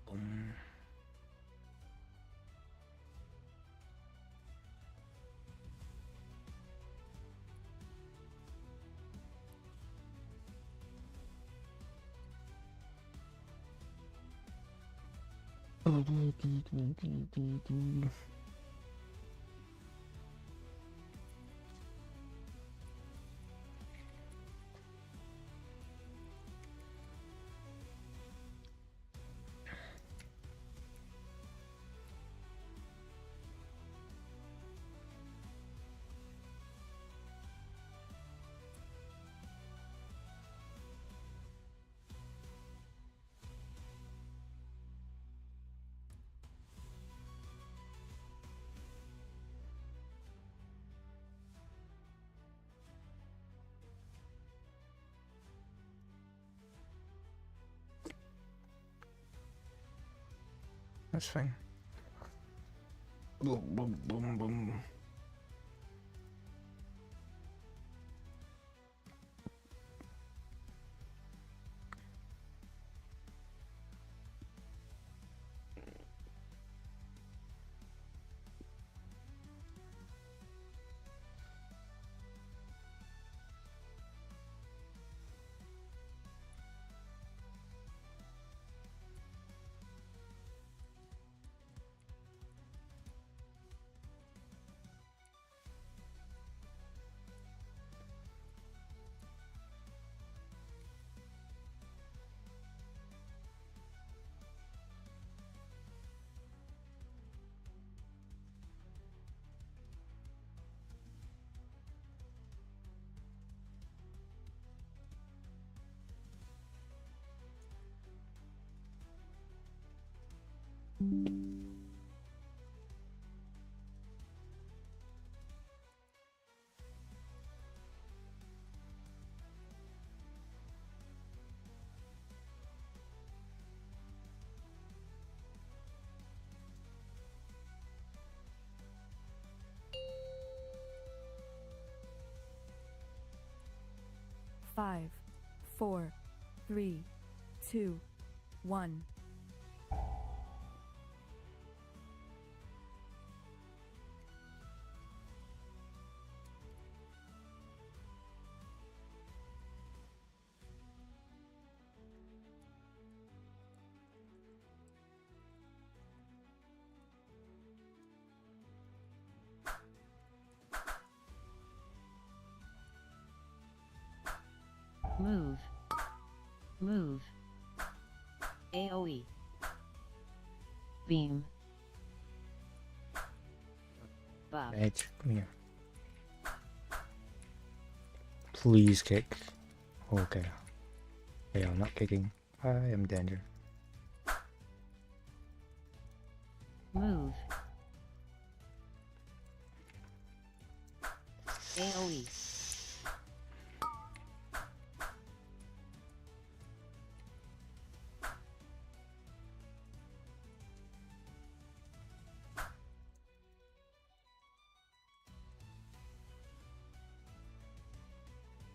Boom. That's fine. Boom, boom, boom, boom. Five, four, three, two, one. Move. Move. AoE. Beam. Buff. Edge, come here. Please kick. Okay. Okay, I'm not kicking. I am danger. Move. AoE.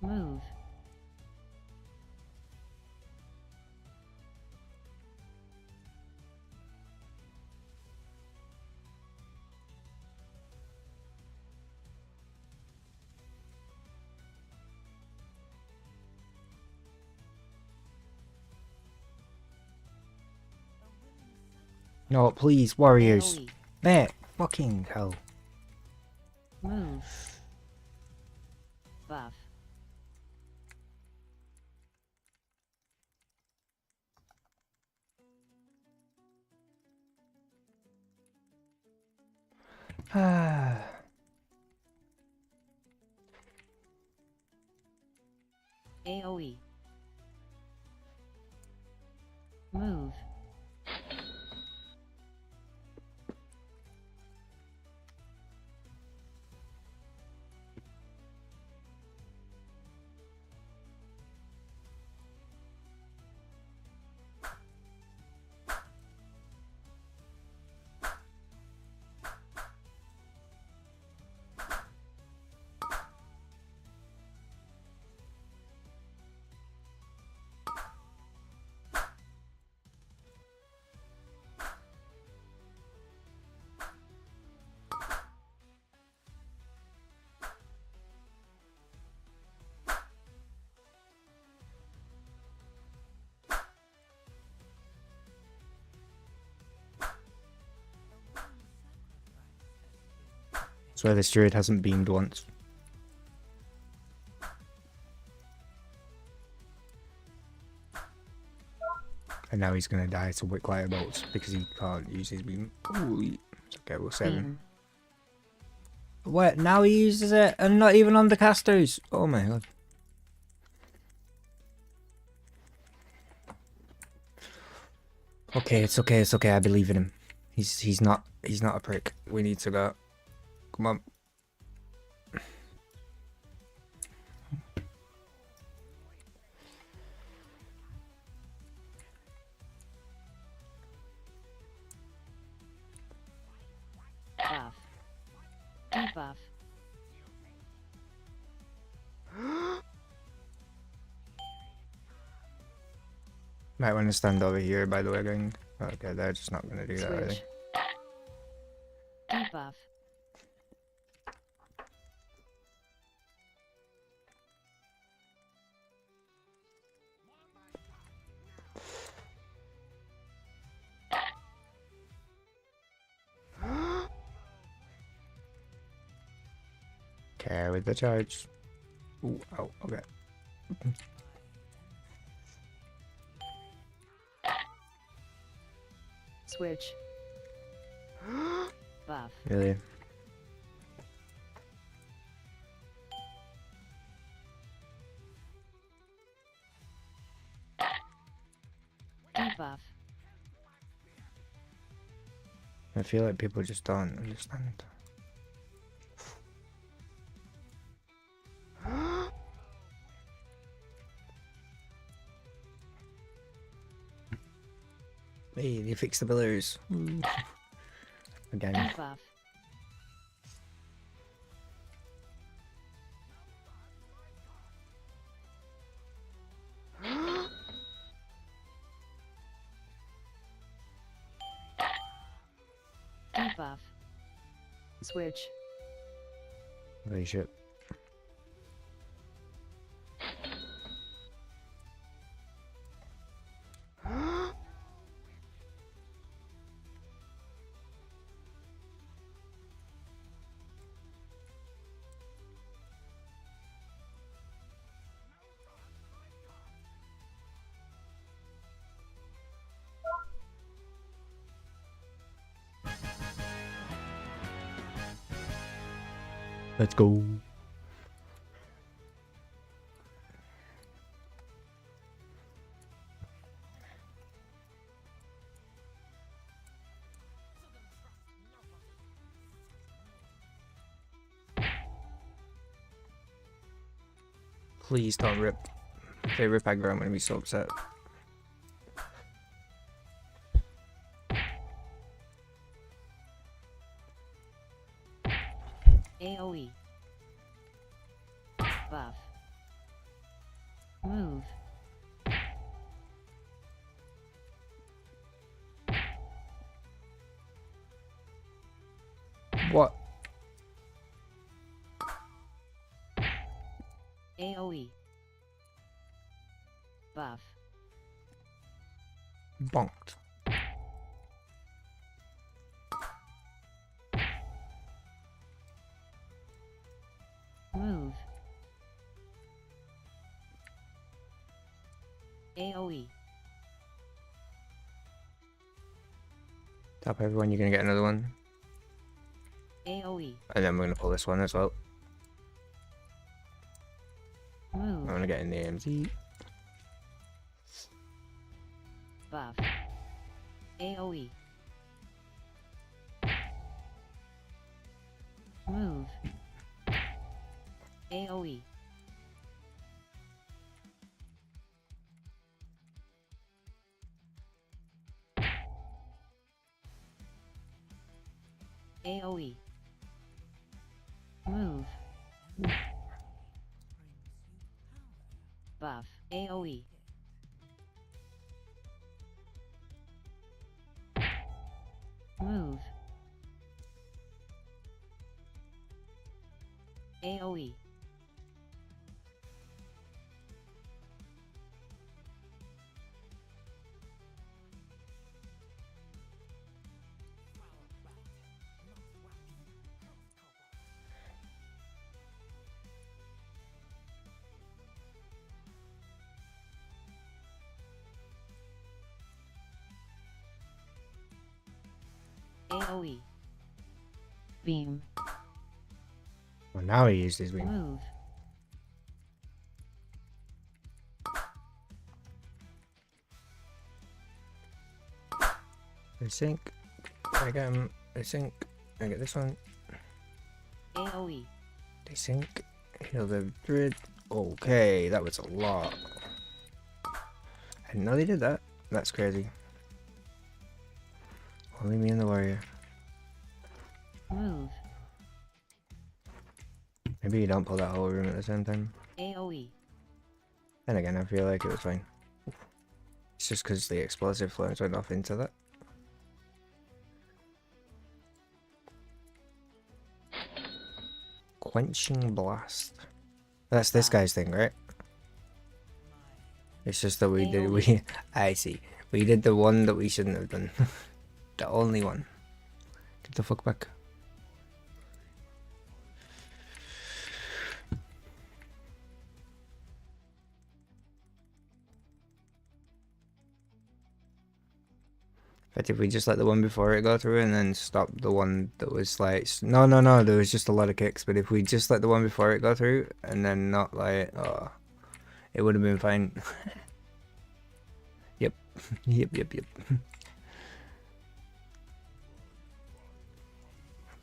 Move. No, please, warriors. AoE. Mate, fucking hell. Move. Buff. Ah. AoE. Move. Swear this druid hasn't beamed once. And now he's gonna die to Wick Lighter bolts because he can't use his beam. Ooh, it's okay, we'll save him. Beam. What? Now he uses it and not even on the casters. Oh my god. Okay, it's okay, it's okay. I believe in him. He's not a prick. We need to go. Come on. Buff. Debuff. Might want to stand over here, by the way, gang. Okay, they're just not gonna do that, are they? Switch. Debuff. Okay, with the charge. Ooh, oh, okay. Switch. Buff. Really? Debuff. I feel like people just don't understand. Hey, they fixed the pillars. Again. Debuff. Debuff. Switch. Holy shit. Let's go. Please don't rip. If they rip aggro, I'm gonna be so upset. AoE. Buff. Move. What? AoE. Buff. Bonked. Move. AoE. Tap everyone, you're gonna get another one. AoE. And then we're gonna pull this one as well. I'm Move. gonna get in the AMZ. Buff. AoE. Move. AoE. AoE. Move. Buff. AoE. Move. AoE. AoE. Beam. Well, now he used his beam. Move. They sink. I get him. They sink. I get this one. AoE. They sink. Heal the druid. Okay, that was a lot. I didn't know they did that. That's crazy. Only me and the warrior. Move. Maybe you don't pull that whole room at the same time. AoE. Then again, I feel like it was fine. It's just because the explosive flames went off into that. Quenching blast. That's this guy's thing, right? It's just that I see. We did the one that we shouldn't have done. The only one. Get the fuck back. But if we just let the one before it go through and then stop the one that was like... No, there was just a lot of kicks. But if we just let the one before it go through and then not like... Oh, it would have been fine. Yep. Yep.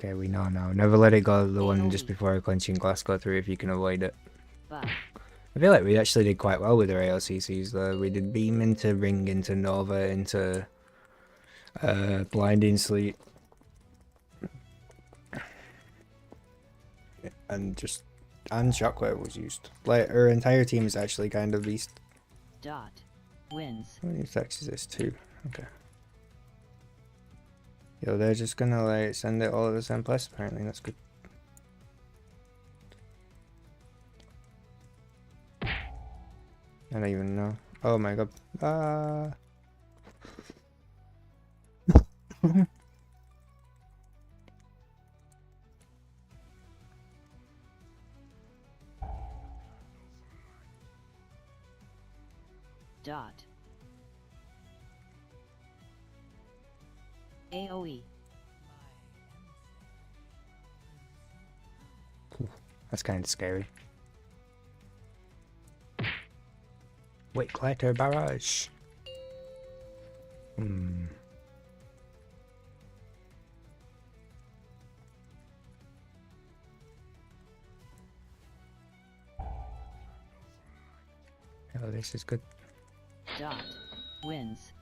Okay, we know now. Never let it go. The one just AoE. before a clenching glass go through if you can avoid it. Buff. I feel like we actually did quite well with our AOCCs though. We did Beam into Ring, into Nova, into Blinding Sleep. And Shockwave was used. Like, our entire team is actually kind of beast. Dot. Wins. How many attacks is this? 2. Okay. Yo, they're just gonna like send it all at the same place apparently, that's good. I don't even know. Oh my god. Ah. Dot. AoE. That's kind of scary. Wait, Glider Barrage. Hmm. Oh, this is good. Dot. Wins.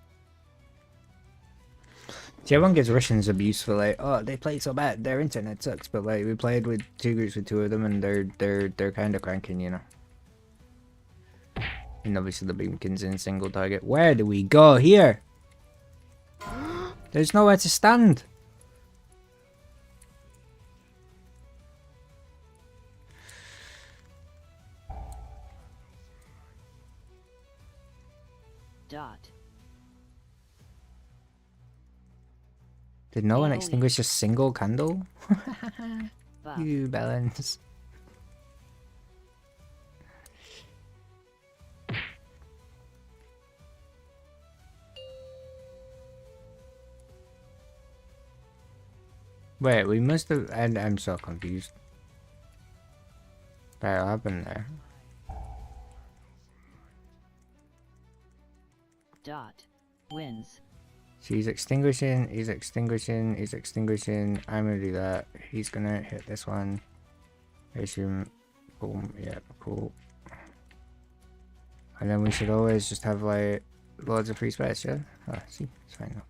See, everyone gives Russians abuse for like, oh, they played so bad, their internet sucks. But like, we played with 2 groups with 2 of them, and they're kind of cranking, you know. And obviously the Beamkins in single target. Where do we go here? There's nowhere to stand. Dot. Did no one AoE. extinguish a single candle? Buff. You balance. Wait, we must have. And I'm so confused. What happened there? Dot. Wins. She's extinguishing, he's extinguishing, he's extinguishing. I'm gonna do that. He's gonna hit this one. I assume. Boom, yeah, cool. And then we should always just have like loads of free space, yeah? Oh, see, it's fine now.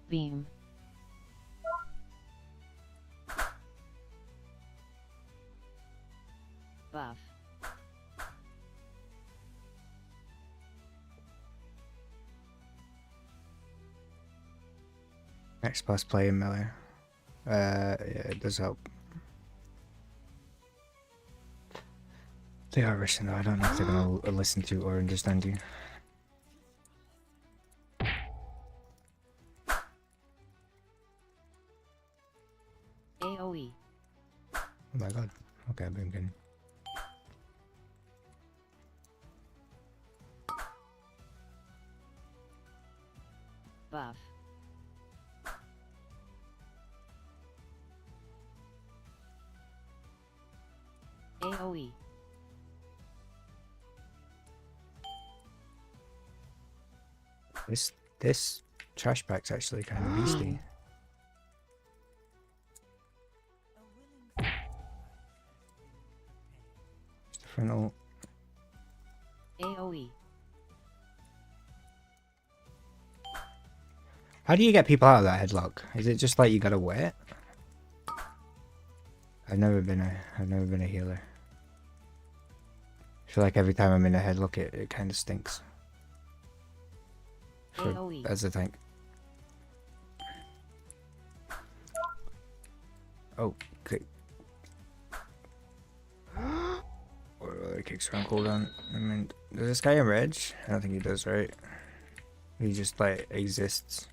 Beam. Buff. Next boss play in melee. Yeah, it does help. They are Russian though, I don't know if they're gonna listen to or understand you. AoE. Oh my god. Okay, I've been good. Buff. AoE. This trash pack's actually kind of beastie. Just a frontal. AoE. How do you get people out of that headlock? Is it just like you gotta wait? I've never been a healer. I feel like every time I'm in a headlock it kind of stinks. AoE. As a tank. Oh, okay. Or it kicks around cooldown. I mean, does this guy in rage? I don't think he does, right? He just like exists.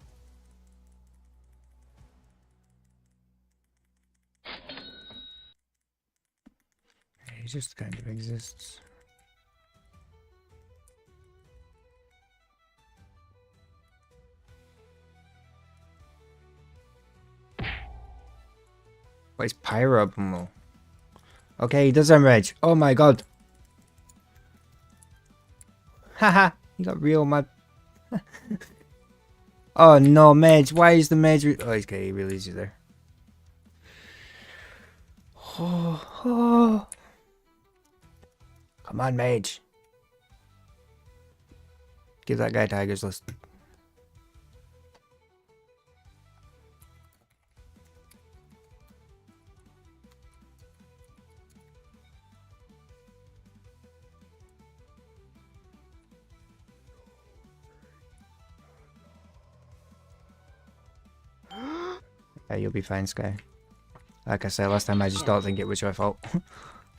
He just kind of exists. What is Pyrobomo? Okay, he does enrage. Oh my god. Haha, he got real mad. Oh no, mage. Why is the mage? Oh, he's okay. He releases there. Oh. Come on, mage. Give that guy Tiger's List. Yeah, you'll be fine, Sky. Like I said last time, I just don't think it was your fault.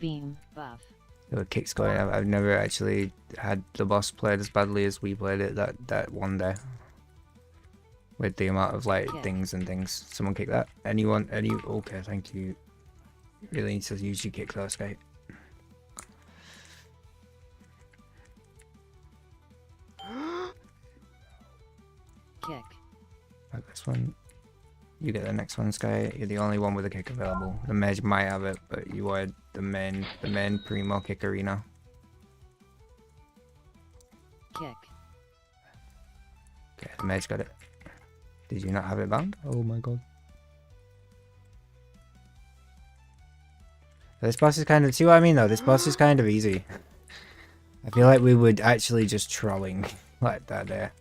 Beam buff. There were kicks going. I've never actually had the boss played as badly as we played it that one day. With the amount of like Kick. things and things. Someone kick that. Anyone? Any? Okay, thank you. Really need to use your kick though, Sky. Kick. Like this one. You get the next one, Sky. You're the only one with a kick available. The mage might have it, but you wanted the main primo kick arena. Kick. Okay, the mage got it. Did you not have it bound? Oh my god. This boss is kind of, see what I mean though? This boss is kind of easy. I feel like we were actually just trolling like that there.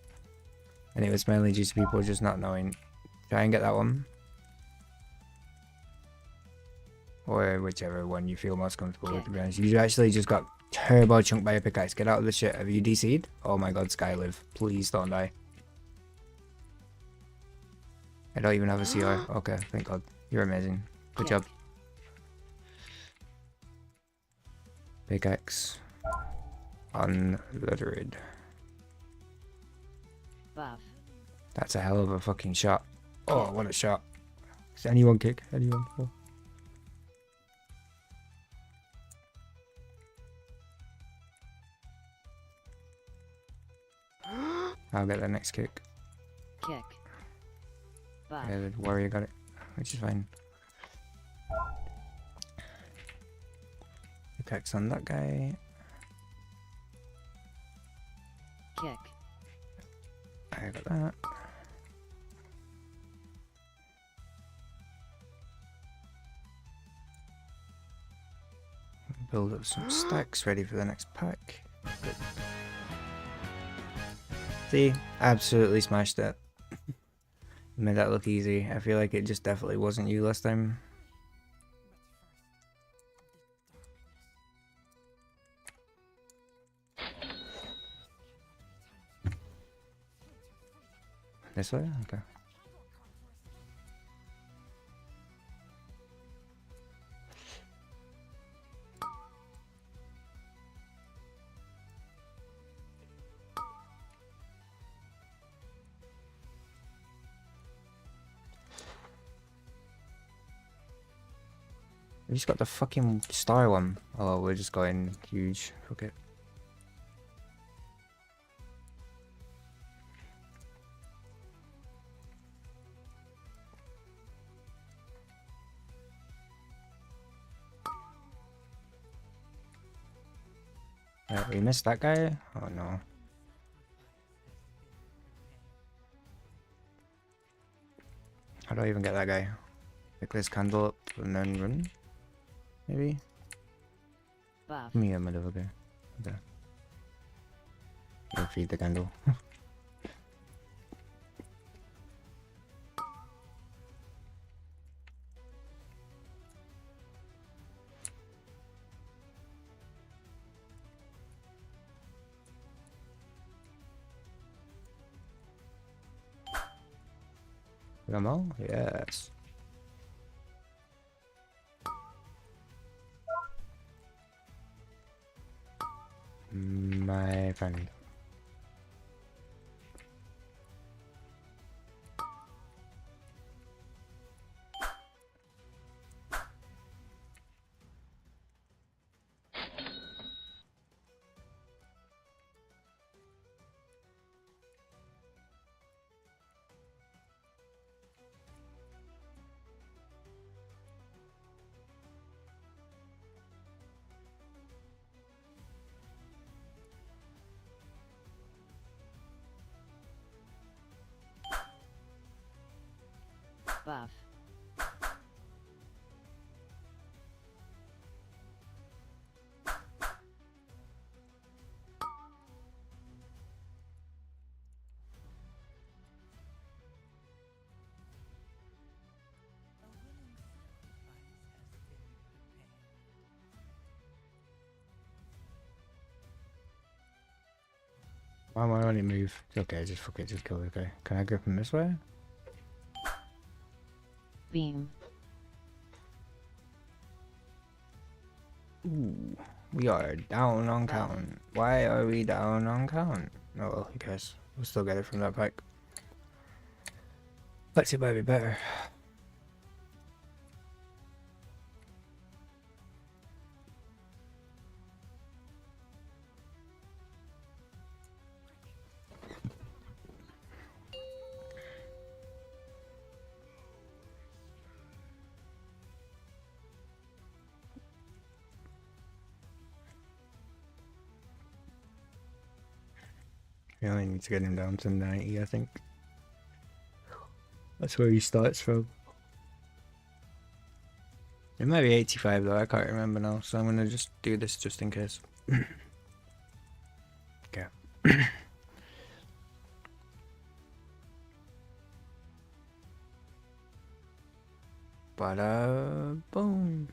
And it was mainly due to people just not knowing. Try and get that one. Or whichever one you feel most comfortable with, to be honest. You actually just got turbo chunked by a pickaxe. Get out of the shit. Have you DC'd? Oh my god, Sky, live. Please don't die. I don't even have a CR. Okay, thank god. You're amazing. Good job. Pickaxe. On the druid. Buff. That's a hell of a fucking shot. Oh, what a shot. Does anyone kick? Anyone? Oh. I'll get the next kick. Kick. Buff. Yeah, the warrior got it, which is fine. Pickaxe on that guy. Kick. I got that. Build up some stacks ready for the next pack. Good. See, absolutely smashed it. Made that look easy. I feel like it just definitely wasn't you last time. This way? Okay. We just got the fucking star one. Oh, we're just going huge. Fuck it. We missed that guy? Oh no. How do I even get that guy? Pick this candle up and then run? Maybe? Buff. Me a motherfucker. Okay. You'll feed the candle. Come on? Yes. My friend. Buff. Why am I on it move? Okay, just fuck it, just kill the guy. Can I grip him this way? Beam. Ooh, we are down on count. Why are we down on count? Oh well, who cares? We'll still get it from that pack. Let's see, might be better. We only need to get him down to 90, I think. That's where he starts from. It might be 85 though, I can't remember now, so I'm gonna just do this just in case. Okay. Bada boom.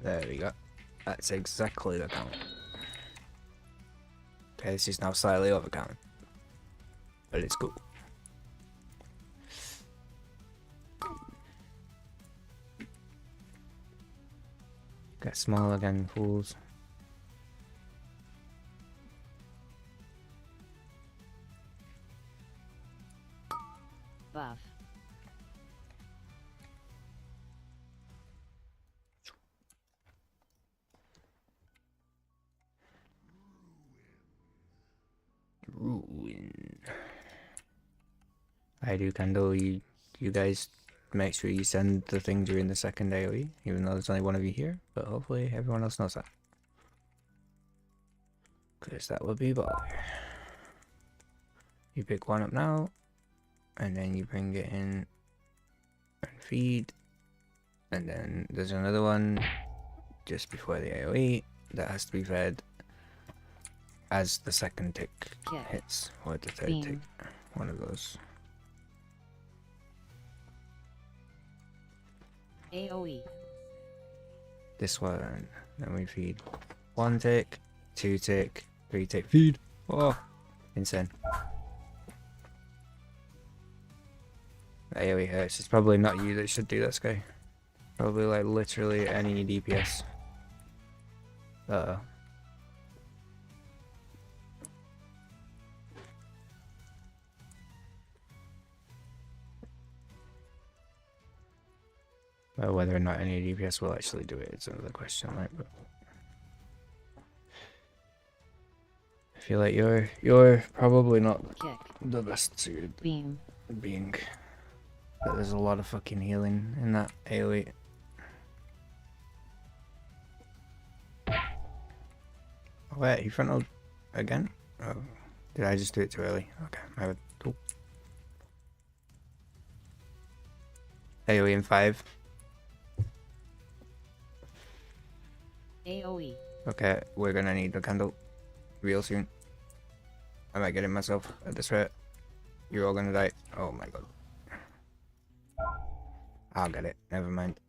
There we go. That's exactly the count. Okay, this is now slightly over count. But it's cool. Get small again, fools. Buff. Ruin. I do candle. You guys make sure you send the thing during the second AoE, even though there's only one of you here. But hopefully everyone else knows that. Because that would be bother. You pick one up now, and then you bring it in and feed. And then there's another one just before the AoE that has to be fed as the second tick Kick. hits, or the third Beam. tick. One of those. AoE. This one. Then we feed. 1 tick, 2 tick, 3 tick, feed. Oh, insane. The AoE hurts. It's probably not you that should do that, Sky. Probably like literally any DPS. Uh-oh. Well, whether or not any DPS will actually do it is another question, right? But I feel like you're probably not Kick. the best suited Beam. being. But there's a lot of fucking healing in that AoE. Oh wait, he frontaled again? Oh, did I just do it too early? Okay, my bad. Cool. AoE in 5. AoE. Okay, we're gonna need the candle real soon. I might get it myself at this rate. You're all gonna die. Oh my god. I'll get it. Never mind.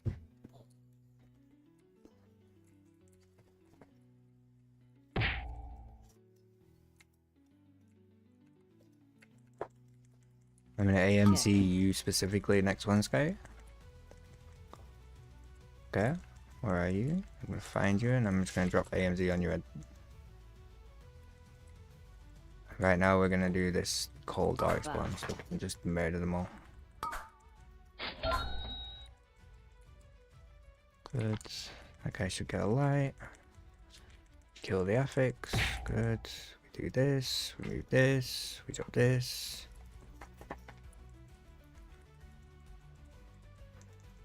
I'm gonna AMC you specifically next one, Sky. Okay. Where are you? I'm gonna find you and I'm just gonna drop AMZ on your head. Right now we're gonna do this cold dark spawn, so we can just murder them all. Good. That guy should get a light. Kill the affix. Good. We do this. We move this. We drop this.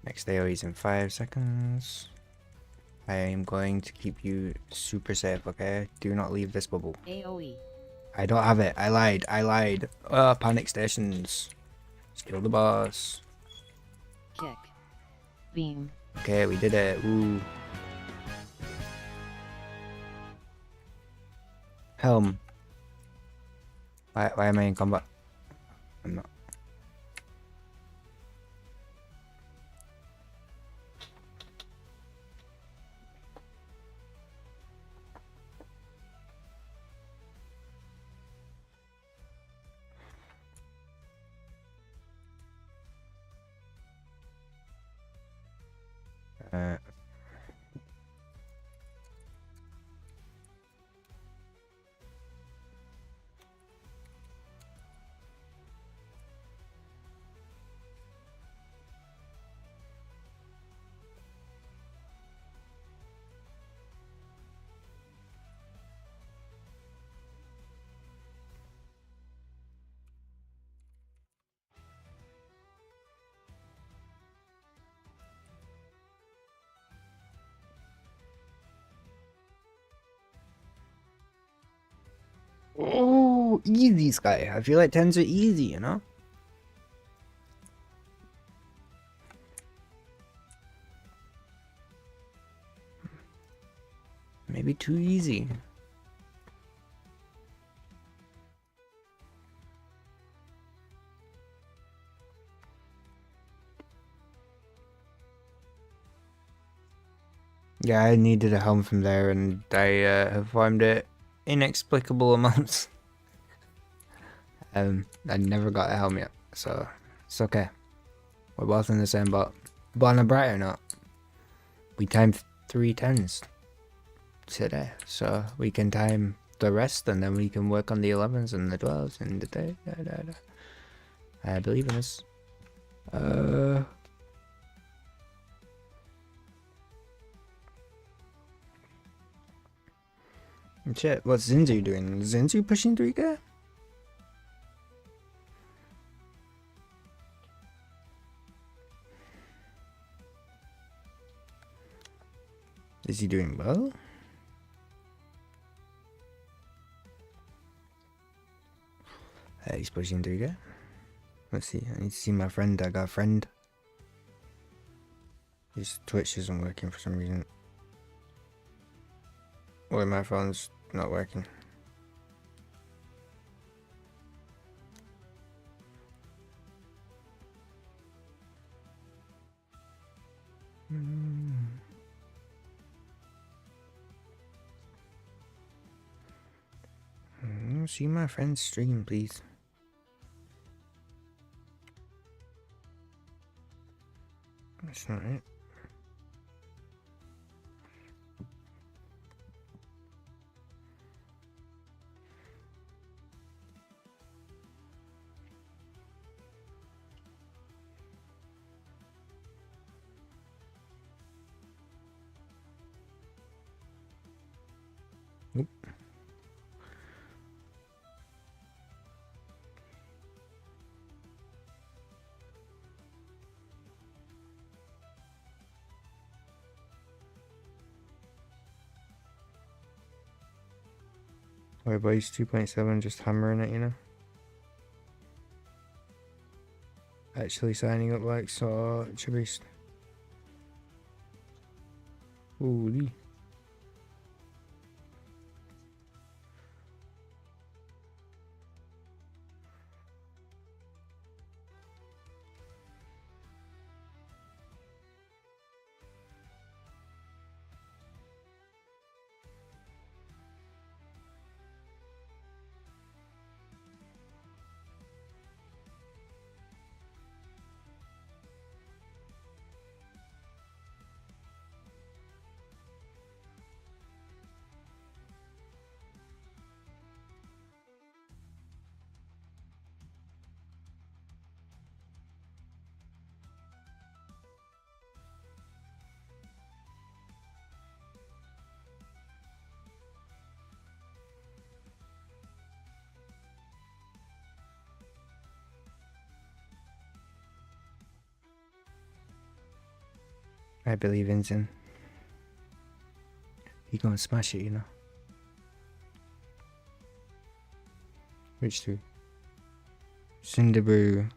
Next AoE's in 5 seconds. I am going to keep you super safe, okay? Do not leave this bubble. AoE. I don't have it. I lied. Panic stations. Let's kill the boss. Kick. Beam. Okay, we did it. Ooh. Helm. Why am I in combat? I'm not. Uh, oh, easy, Sky. I feel like 10s are easy, you know? Maybe too easy. Yeah, I needed a helm from there, and I have farmed it inexplicable amounts. I never got a helm yet, so it's okay. We're both in the same boat. But on a brighter note, we timed 3 10s today, so we can time the rest, and then we can work on the 11s and the 12s and the day. I believe in us. Shit, what's Zinzu doing? Is Zinzu pushing 3k? Is he doing well? He's pushing 3k. Let's see, I need to see my friend. I got a friend. His Twitch isn't working for some reason. Or my phone's not working. See my friend's stream, please. That's not it. Nope. Wait, boys, 2.7 just hammering it, you know? Actually signing up like such a beast. Holy. I believe in Zin. He gonna smash it, you know. Which two? Cinderbrew.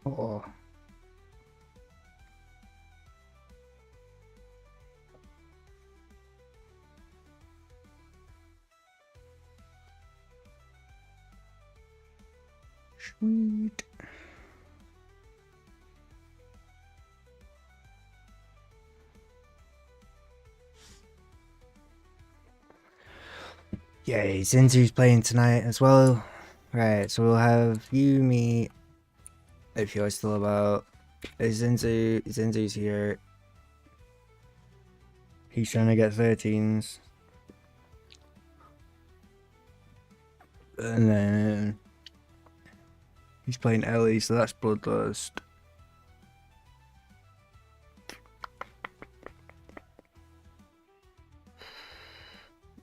Oh. Sweet. Yeah, Zinzu's playing tonight as well. Right, so we'll have you, me, if you're still about. Zinzu's here. He's trying to get 13s. And then he's playing Ellie, so that's Bloodlust.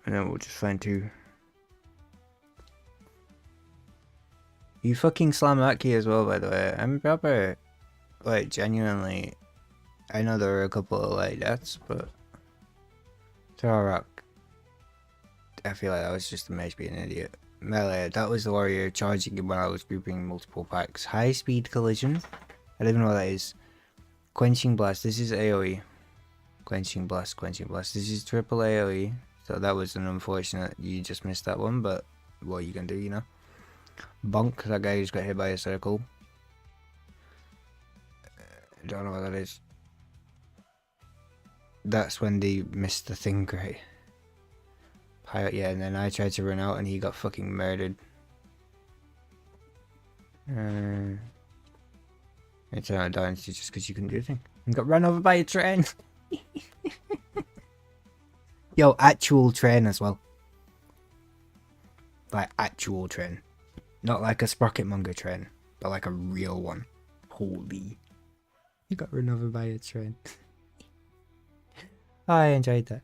And then we'll just find two. You fucking slam that key as well, by the way. I'm proper, like, genuinely. I know there were a couple of like deaths, but Tarak, I feel like that was just a mage being an idiot. Melee, that was the warrior charging him when I was grouping multiple packs. High speed collision. I don't even know what that is. Quenching blast. This is AoE. Quenching blast. Quenching blast. This is triple AoE. So that was an unfortunate. You just missed that one, but what you can do, you know. Bonk. That guy who's got hit by a circle. Don't know what that is. That's when they missed the thing, great. Pirate, yeah, and then I tried to run out and he got fucking murdered. It's out of dynasty just because you couldn't do a thing. And got run over by a train. Yo, actual train as well. Like actual train. Not like a Sprocketmonger train, but like a real one. Holy. You got run over by a train. I enjoyed that.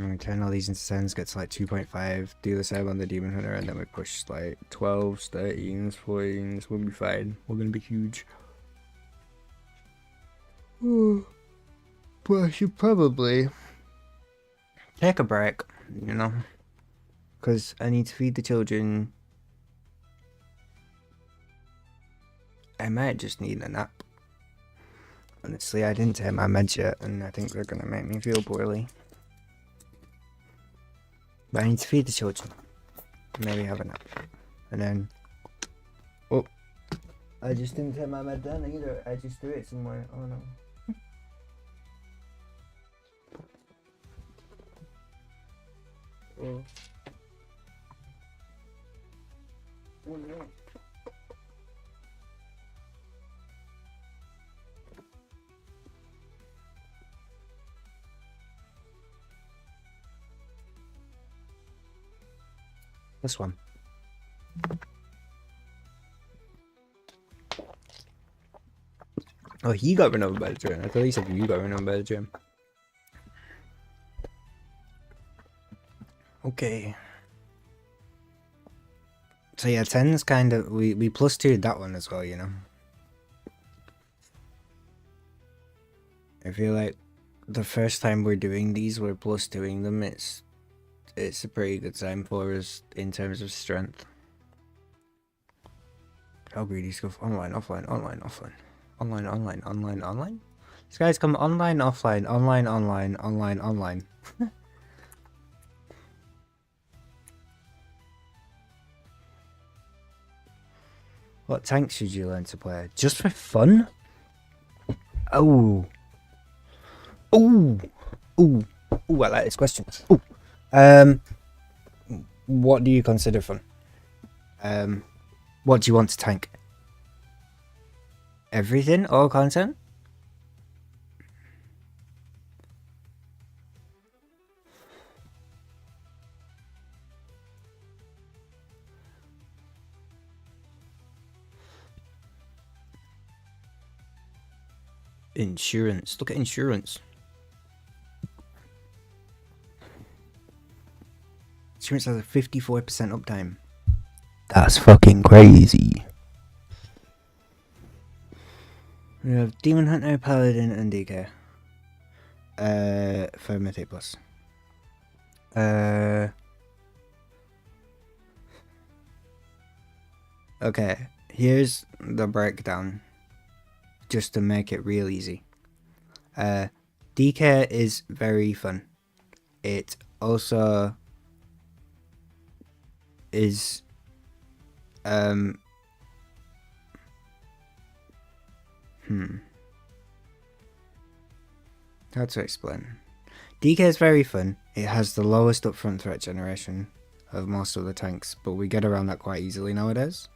And we turn all these into 10s, get to like 2.5, do the same on the Demon Hunter, and then we push like 12s, 13s, 14s. We'll be fine. We're gonna be huge. But I should probably take a break, you know, because I need to feed the children. I might just need a nap. Honestly, I didn't take my meds yet, and I think they're gonna make me feel poorly. But I need to feed the children. Maybe have a nap. And then... Oh. I just didn't take my med then either. I just threw it somewhere. Oh no. Oh. Oh no. This one. Oh, he got run over by the train. I thought he said you got run over by the train. Okay. So yeah, 10's kind of... We plus 2'd that one as well, you know. I feel like the first time we're doing these, we're plus 2'ing them. It's a pretty good sign for us in terms of strength. How greedy stuff. Online, offline, online, offline. Online, online, online, online. This guy's come online, offline, online, online, online, online. What tanks should you learn to play? Just for fun? Oh. Oh. Oh. Oh, I like this question. Oh. What do you consider fun? What do you want to tank? Everything? All content? Insurance. Look at insurance. Insurance has a 54% uptime. That's fucking crazy. We have Demon Hunter, Paladin, and DK. For Mythic Plus. Okay, here's the breakdown. Just to make it real easy. DK is very fun. It also is how to explain? DK is very fun. It has the lowest upfront threat generation of most of the tanks, but we get around that quite easily nowadays.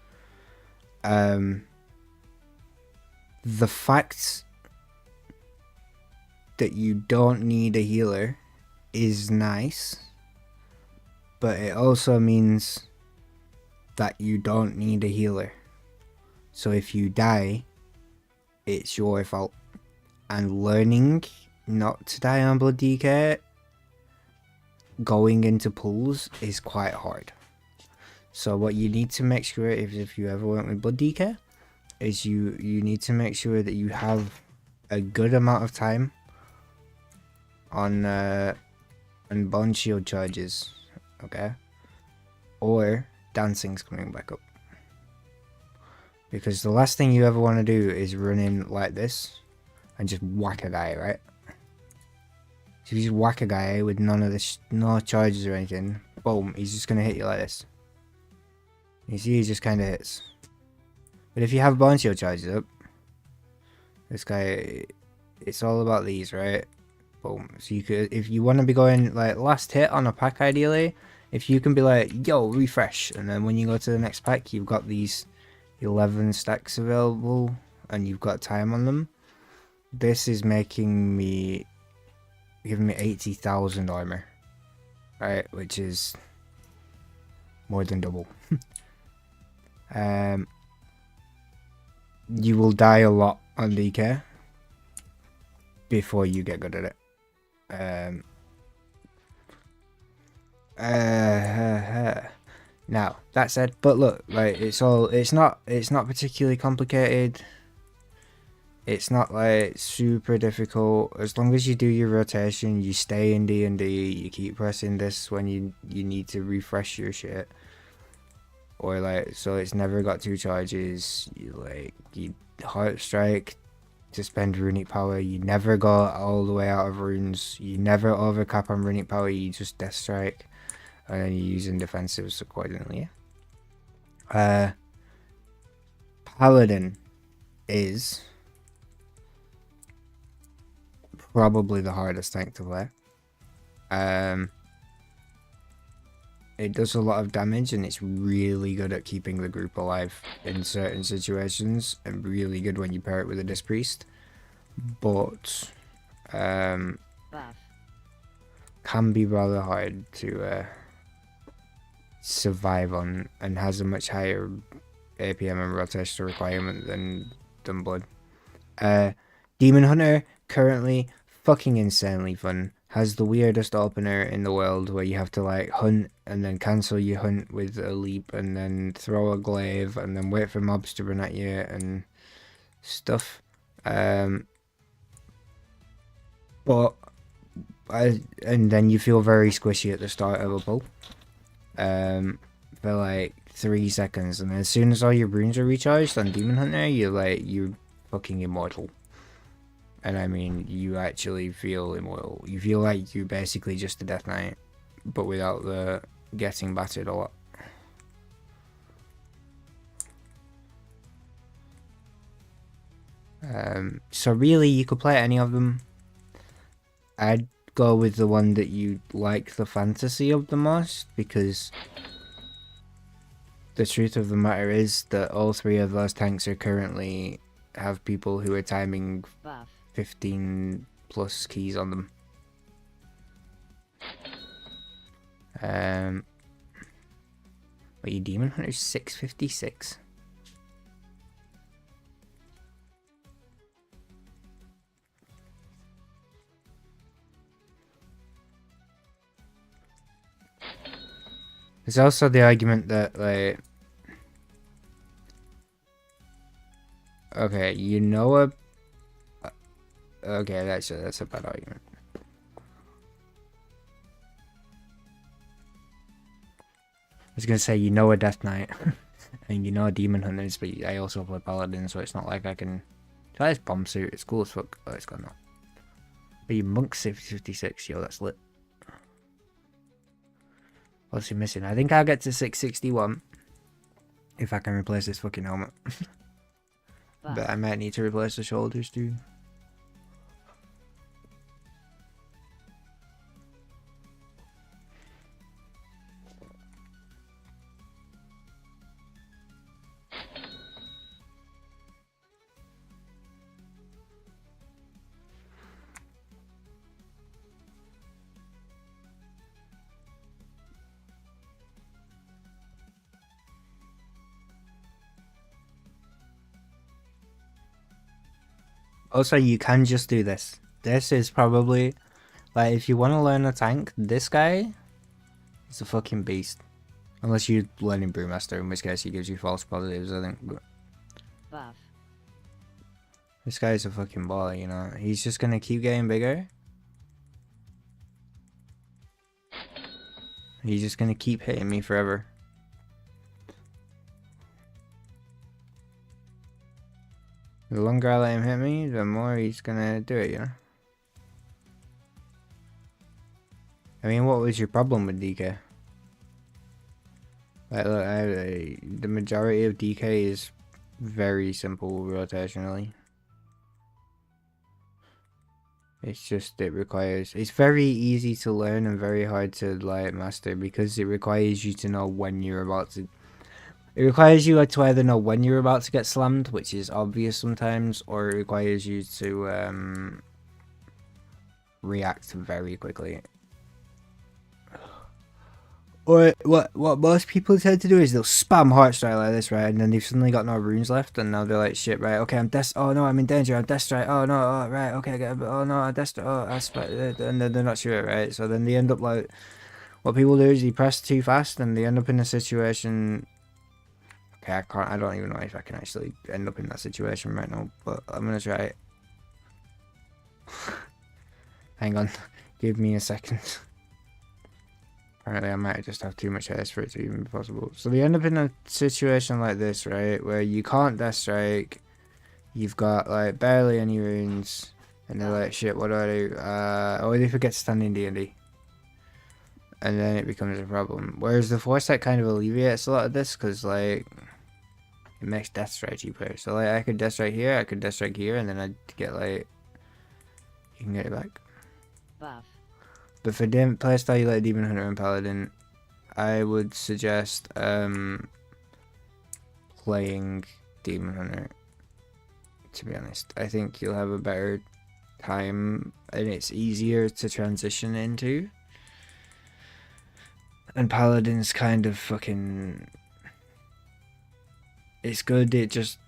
The fact that you don't need a healer is nice, but it also means that you don't need a healer. So if you die, it's your fault. And learning not to die on Blood DK going into pools is quite hard. So what you need to make sure if you ever went with Blood DK is you need to make sure that you have a good amount of time on bond shield charges, okay? Or dancing's coming back up. Because the last thing you ever want to do is run in like this and just whack a guy, right? So if you just whack a guy with none of this, no charges or anything, boom, he's just gonna hit you like this. You see, he just kind of hits. But if you have bond shield charges up, this guy, it's all about these, right? Boom. So you could, if you want to be going like last hit on a pack, ideally, if you can be like, yo, refresh, and then when you go to the next pack, you've got these 11 stacks available, and you've got time on them. This is giving me 80,000 armor, right? Which is more than double. You will die a lot on DK before you get good at it. Now that said, but look, like it's not particularly complicated. It's not like super difficult. As long as you do your rotation, you stay in D&D, you keep pressing this when you need to refresh your shit. Or like, so it's never got 2 charges. You heart strike to spend runic power. You never go all the way out of runes. You never overcap on runic power. You just death strike, and then you're using defensives accordingly. Paladin is probably the hardest tank to play. It does a lot of damage, and it's really good at keeping the group alive in certain situations, and really good when you pair it with a Disc Priest. But Buff. can be rather hard to survive on, and has a much higher APM and rotation requirement than Blood. Demon Hunter, currently fucking insanely fun. Has the weirdest opener in the world where you have to like hunt and then cancel your hunt with a leap and then throw a glaive and then wait for mobs to run at you and stuff. And then you feel very squishy at the start of a pull. For like 3 seconds, and then as soon as all your runes are recharged on Demon Hunter, you're fucking immortal. And I mean, you actually feel immortal. You feel like you're basically just a Death Knight, but without the getting battered a lot. So really, you could play any of them. I'd go with the one that you like the fantasy of the most, because the truth of the matter is that all 3 of those tanks are currently have people who are timing Buff. 15 plus keys on them. But your Demon Hunter's 656. There's also the argument that, like, okay, you know a... Okay, that's a bad argument. I was gonna say, you know a Death Knight, and you know a Demon Hunters, but I also play Paladin, so it's not like I can... Try this Bomb Suit, it's cool as fuck. Oh, it's gone now. But your Monk 656, yo, that's lit. What's he missing? I think I'll get to 661 if I can replace this fucking helmet. But I might need to replace the shoulders too. Also, you can just do this. This is probably, like, if you want to learn a tank, this guy is a fucking beast. Unless you're learning Brewmaster, in which case he gives you false positives, I think. But Buff. this guy is a fucking baller, you know. He's just gonna keep getting bigger. He's just gonna keep hitting me forever. The longer I let him hit me, the more he's gonna do it, you know? I mean, what was your problem with DK? Like, look, the majority of DK is very simple rotationally. It's just, it requires... It's very easy to learn and very hard to, like, master, because it requires you to know when you're about to... It requires you to either know when you're about to get slammed, which is obvious sometimes, or it requires you to react very quickly. Or what most people tend to do is they'll spam Heartstrike like this, right? And then they've suddenly got no runes left, and now they're like, shit, right? Okay, oh no, I'm in danger. I'm Deathstrike. Oh no, oh right, okay, oh no, I'm Deathstrike. Oh, and then they're not sure, right? So then they end up like what people do is they press too fast and they end up in a situation. Okay, I don't even know if I can actually end up in that situation right now, but I'm gonna try it. Hang on, give me a second. Apparently I might just have too much haste for it to even be possible. So they end up in a situation like this, right? Where you can't death strike. You've got like barely any runes. And they're like, shit, what do I do? Oh, they forget standing D&D. And then it becomes a problem. Whereas the foresight kind of alleviates a lot of this, because like, it makes death strike cheaper. So like, I could death strike here, I could death strike here, and then I'd get like, you can get it back. Buff. But for playstyle you like Demon Hunter and Paladin, I would suggest playing Demon Hunter. To be honest, I think you'll have a better time and it's easier to transition into. And Paladin's kind of fucking. It's good. It just.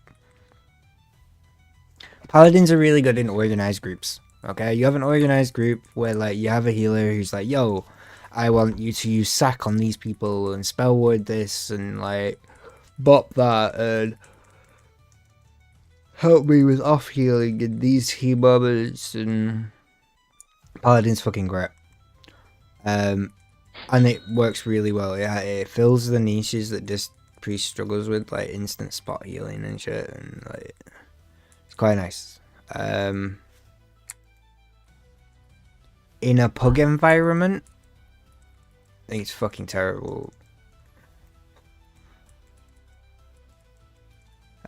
Paladins are really good in organized groups. Okay, you have an organized group where like you have a healer who's like, yo, I want you to use sack on these people and spell word this and like bop that and help me with off healing in these key moments. And Paladin's fucking great. And it works really well. It fills the niches that this priest struggles with, like instant spot healing and shit, and like it's quite nice. In a pug environment, I think it's fucking terrible.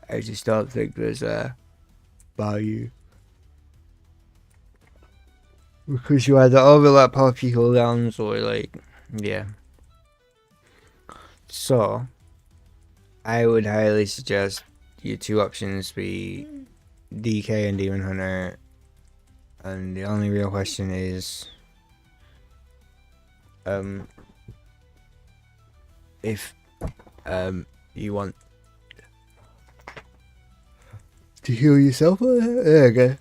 I just don't think there's a value. Because you either overlap poppy cooldowns or like, yeah. So, I would highly suggest your two options be DK and Demon Hunter. And the only real question is, if you want to heal yourself. There you go.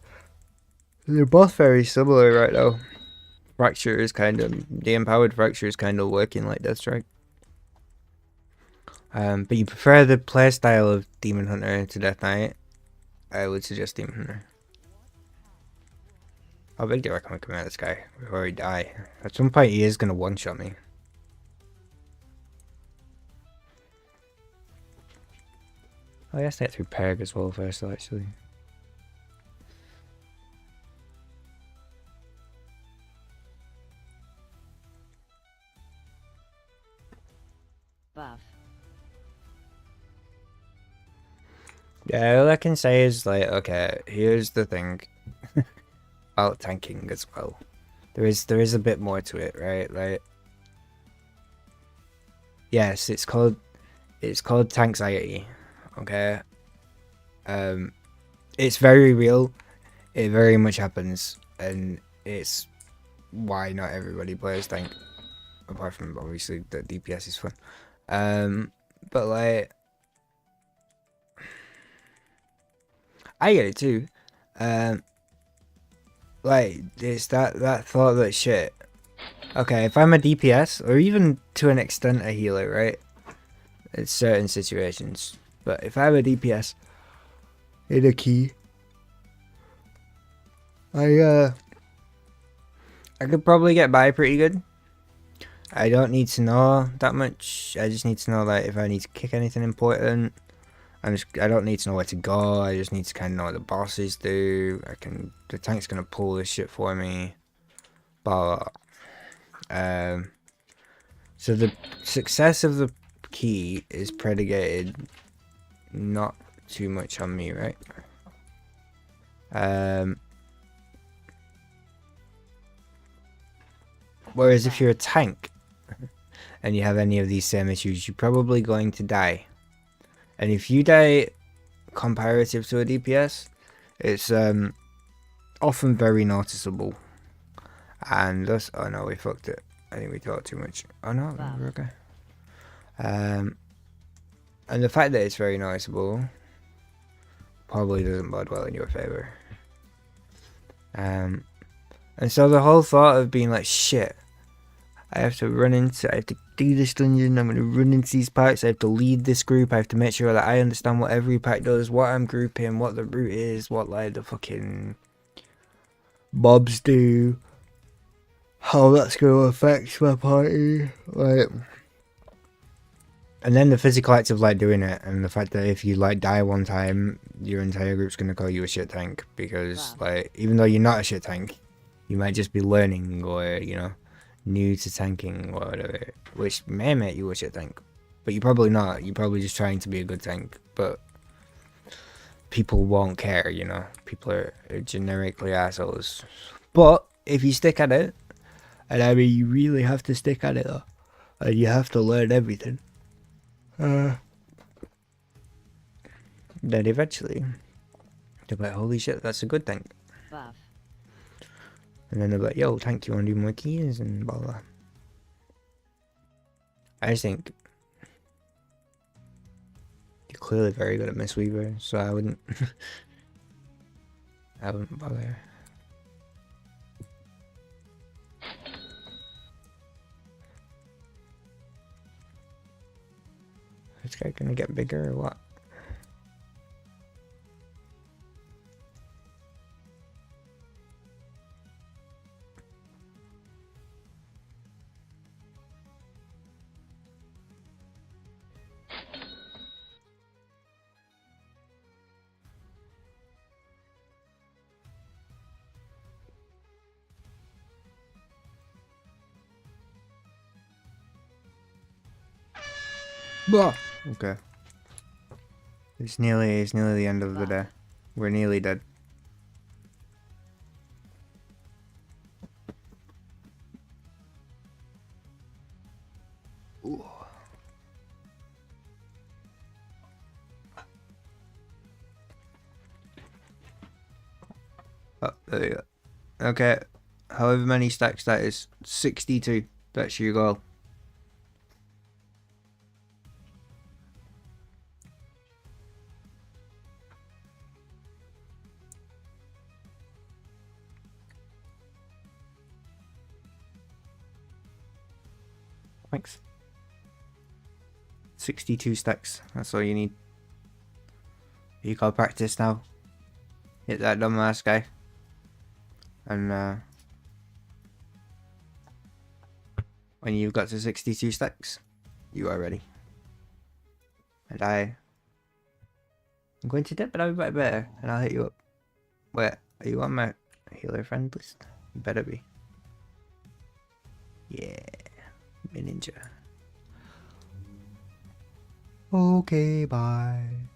They're both very similar right now. Fracture is kind of the empowered fracture is kind of working like Deathstrike. But you prefer the playstyle of Demon Hunter to Death Knight, I would suggest Demon Hunter. How big do I reckon we come out of this guy before he die? At some point he is gonna one-shot me. Oh, I guess to get through Peg as well first though, actually. Buff. Yeah, all I can say is like, okay, here's the thing about tanking as well. There is a bit more to it, right? Like, yes, it's called Tanxiety. Okay. It's very real. It very much happens, and it's why not everybody plays tank. Apart from obviously the DPS is fun. But like, I get it too. Like, it's that thought that shit. Okay, if I'm a DPS, or even to an extent a healer, right? It's certain situations. But if I have a DPS in a key, I could probably get by pretty good. I don't need to know that much. I just need to know that if I need to kick anything important. I don't need to know where to go. I just need to kind of know what the bosses do. The tank's gonna pull this shit for me. But so the success of the key is predicated not too much on me, right? Whereas if you're a tank and you have any of these same issues, you're probably going to die. And if you die comparative to a DPS, it's often very noticeable. And thus, oh no, we fucked it. I think we thought too much. Oh no, we're okay. And the fact that it's very noticeable probably doesn't bode well in your favor. And so the whole thought of being like, shit, I have to do this dungeon, I'm gonna run into these packs, I have to lead this group, I have to make sure that I understand what every pack does, what I'm grouping, what the route is, what like the fucking mobs do, how that's gonna affect my party, like. And then the physical act of like doing it, and the fact that if you like die one time, your entire group's gonna call you a shit tank, because Wow. like even though you're not a shit tank, you might just be learning, or you know, new to tanking or whatever, which may make you a shit tank, but you're probably not. You're probably just trying to be a good tank, but people won't care, you know. People are generically assholes. But if you stick at it, and I mean you really have to stick at it though, and you have to learn everything. Then eventually they're like, holy shit, that's a good tank. Buff. And then they're like, yo, tank, you wanna do more keys and blah blah. I just think you're clearly very good at Mistweaver, so I wouldn't I wouldn't bother. Is this guy gonna get bigger or what? Okay. It's nearly the end of the day. We're nearly dead. Ooh. Oh, there you go. Okay. However many stacks that is. 62. That's your goal. Thanks. 62 stacks. That's all you need. You gotta practice now. Hit that dumbass guy. And when you've got to 62 stacks, you are ready. And I'm going to dip, but I'll be back better, and I'll hit you up. Wait, are you on my healer friend list? You better be. Yeah, me ninja. Okay, bye.